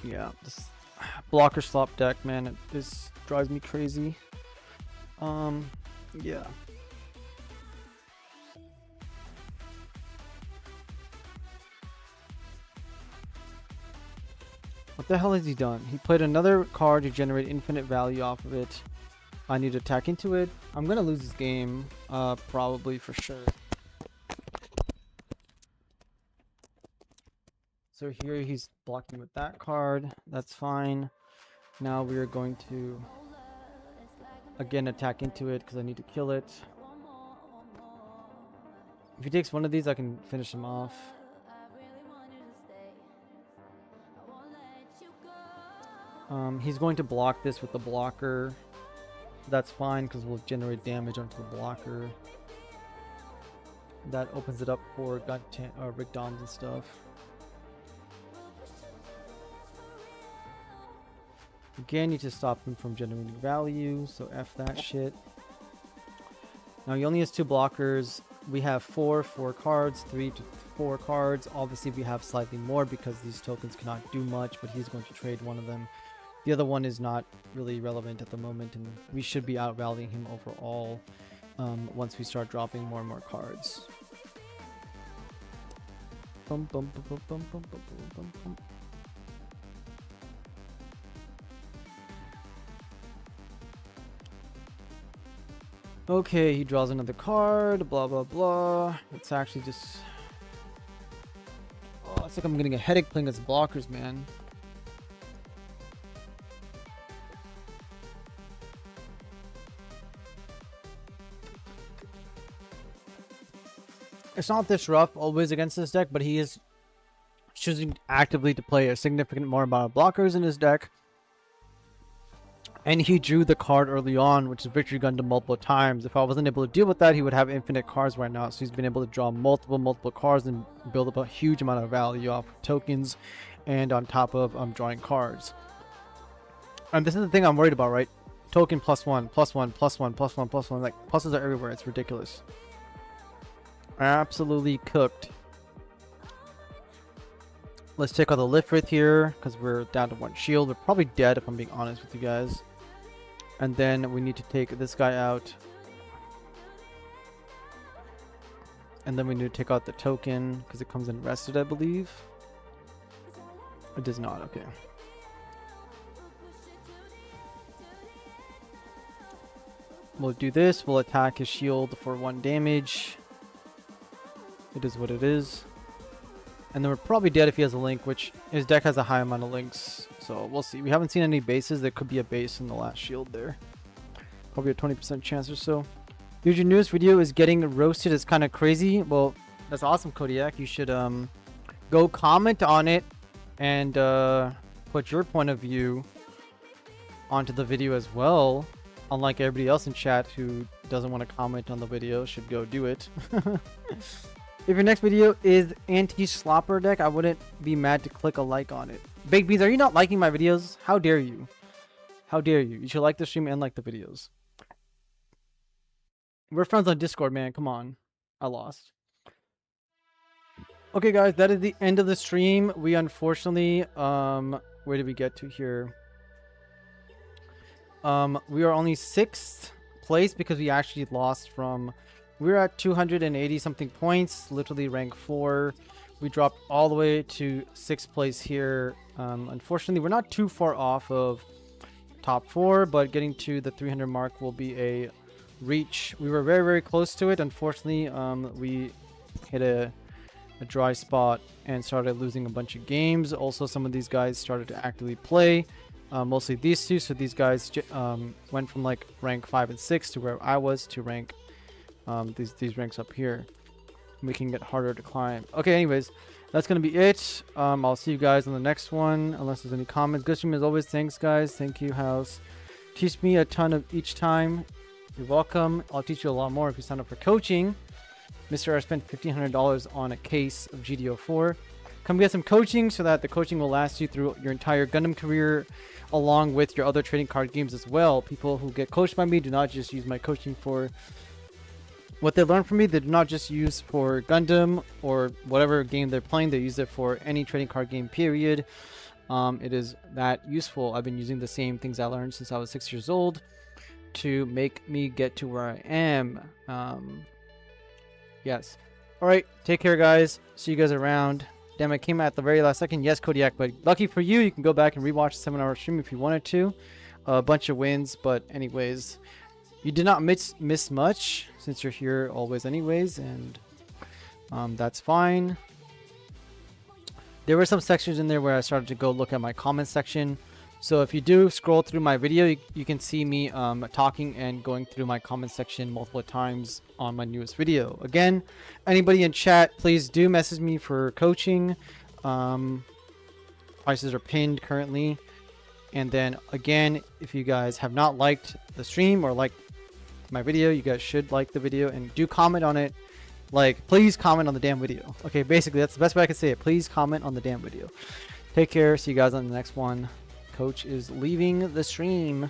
Yeah, this blocker slop deck, man, this drives me crazy. Yeah. What the hell has he done? He played another card to generate infinite value off of it. I need to attack into it. I'm gonna lose this game, probably for sure. So here he's blocking with that card. That's fine. Now we are going to again attack into it because I need to kill it. If he takes one of these, I can finish him off. He's going to block this with the blocker. That's fine because we'll generate damage onto the blocker. That opens it up for Rick Doms and stuff. Again, need to stop him from generating value, so F that shit. Now he only has 2 blockers. We have 4 cards, 3 to 4 cards. Obviously we have slightly more because these tokens cannot do much, but he's going to trade one of them The other one is not really relevant at the moment, and we should be out rallying him overall once we start dropping more and more cards. Bum, bum, bum, bum, bum, bum, bum, bum, bum. Okay, he draws another card, blah blah blah. It's actually just... Oh, it's like I'm getting a headache playing as blockers, man. It's not this rough always against this deck, but he is choosing actively to play a significant more amount of blockers in his deck. And he drew the card early on, which is Victory Gundam multiple times. If I wasn't able to deal with that, he would have infinite cards right now. So he's been able to draw multiple cards and build up a huge amount of value off tokens and on top of drawing cards. And this is the thing I'm worried about, right? Token +1, +1, +1, +1, +1. Like, pluses are everywhere. It's ridiculous. Absolutely cooked. Let's take out the Lifrith here because we're down to 1 shield. We're probably dead if I'm being honest with you guys. And then we need to take this guy out. And then we need to take out the token because it comes in rested, I believe. It does not, okay. We'll do this. We'll attack his shield for 1 damage. It is what it is. And then we're probably dead if he has a link, which his deck has a high amount of links. So we'll see. We haven't seen any bases. There could be a base in the last shield there. Probably a 20% chance or so. Dude, your newest video is getting roasted. It's kind of crazy. Well, that's awesome, Kodiak. You should go comment on it and put your point of view onto the video as well. Unlike everybody else in chat who doesn't want to comment on the video, should go do it. If your next video is anti-slopper deck, I wouldn't be mad to click a like on it. Baked Beans, are you not liking my videos? How dare you? How dare you? You should like the stream and like the videos. We're friends on Discord, man. Come on. I lost. Okay, guys, that is the end of the stream. We unfortunately, where did we get to here? We are only 6th place because we actually lost from... We're at 280 something points, literally rank 4. We dropped all the way to 6th place here. Unfortunately, we're not too far off of top 4, but getting to the 300 mark will be a reach. We were very close to it. Unfortunately, we hit a dry spot and started losing a bunch of games. Also, some of these guys started to actively play. Mostly these two. So these guys went from like rank 5 and 6 to where I was to rank these ranks up here, making it harder to climb. Okay, anyways, that's gonna be it. I'll see you guys on the next one unless there's any comments. Good stream as always. Thanks, guys. Thank you, House. Teach me a ton of each time. You're welcome. I'll teach you a lot more if you sign up for coaching. Mr. I spent $1,500 on a case of GD04. Come get some coaching so that the coaching will last you through your entire Gundam career, along with your other trading card games as well. People who get coached by me do not just use my coaching for what they learn from me. They do not just use for Gundam or whatever game they're playing. They use it for any trading card game, period. It is that useful. I've been using the same things I learned since I was 6 years old to make me get to where I am. Yes. All right. Take care, guys. See you guys around. Damn, I came at the very last second. Yes, Kodiak, but lucky for you, you can go back and rewatch the 7-hour stream if you wanted to. A bunch of wins, but anyways, you did not miss much since you're here always anyways, and that's fine. There were some sections in there where I started to go look at my comment section. So if you do scroll through my video, you can see me talking and going through my comment section multiple times on my newest video. Again, anybody in chat, please do message me for coaching. Prices are pinned currently. And then again, if you guys have not liked the stream or liked my video, you guys should like the video and do comment on it. Like, please comment on the damn video. Okay, basically that's the best way I can say it. Please comment on the damn video. Take care. See you guys on the next one. Coach is leaving the stream.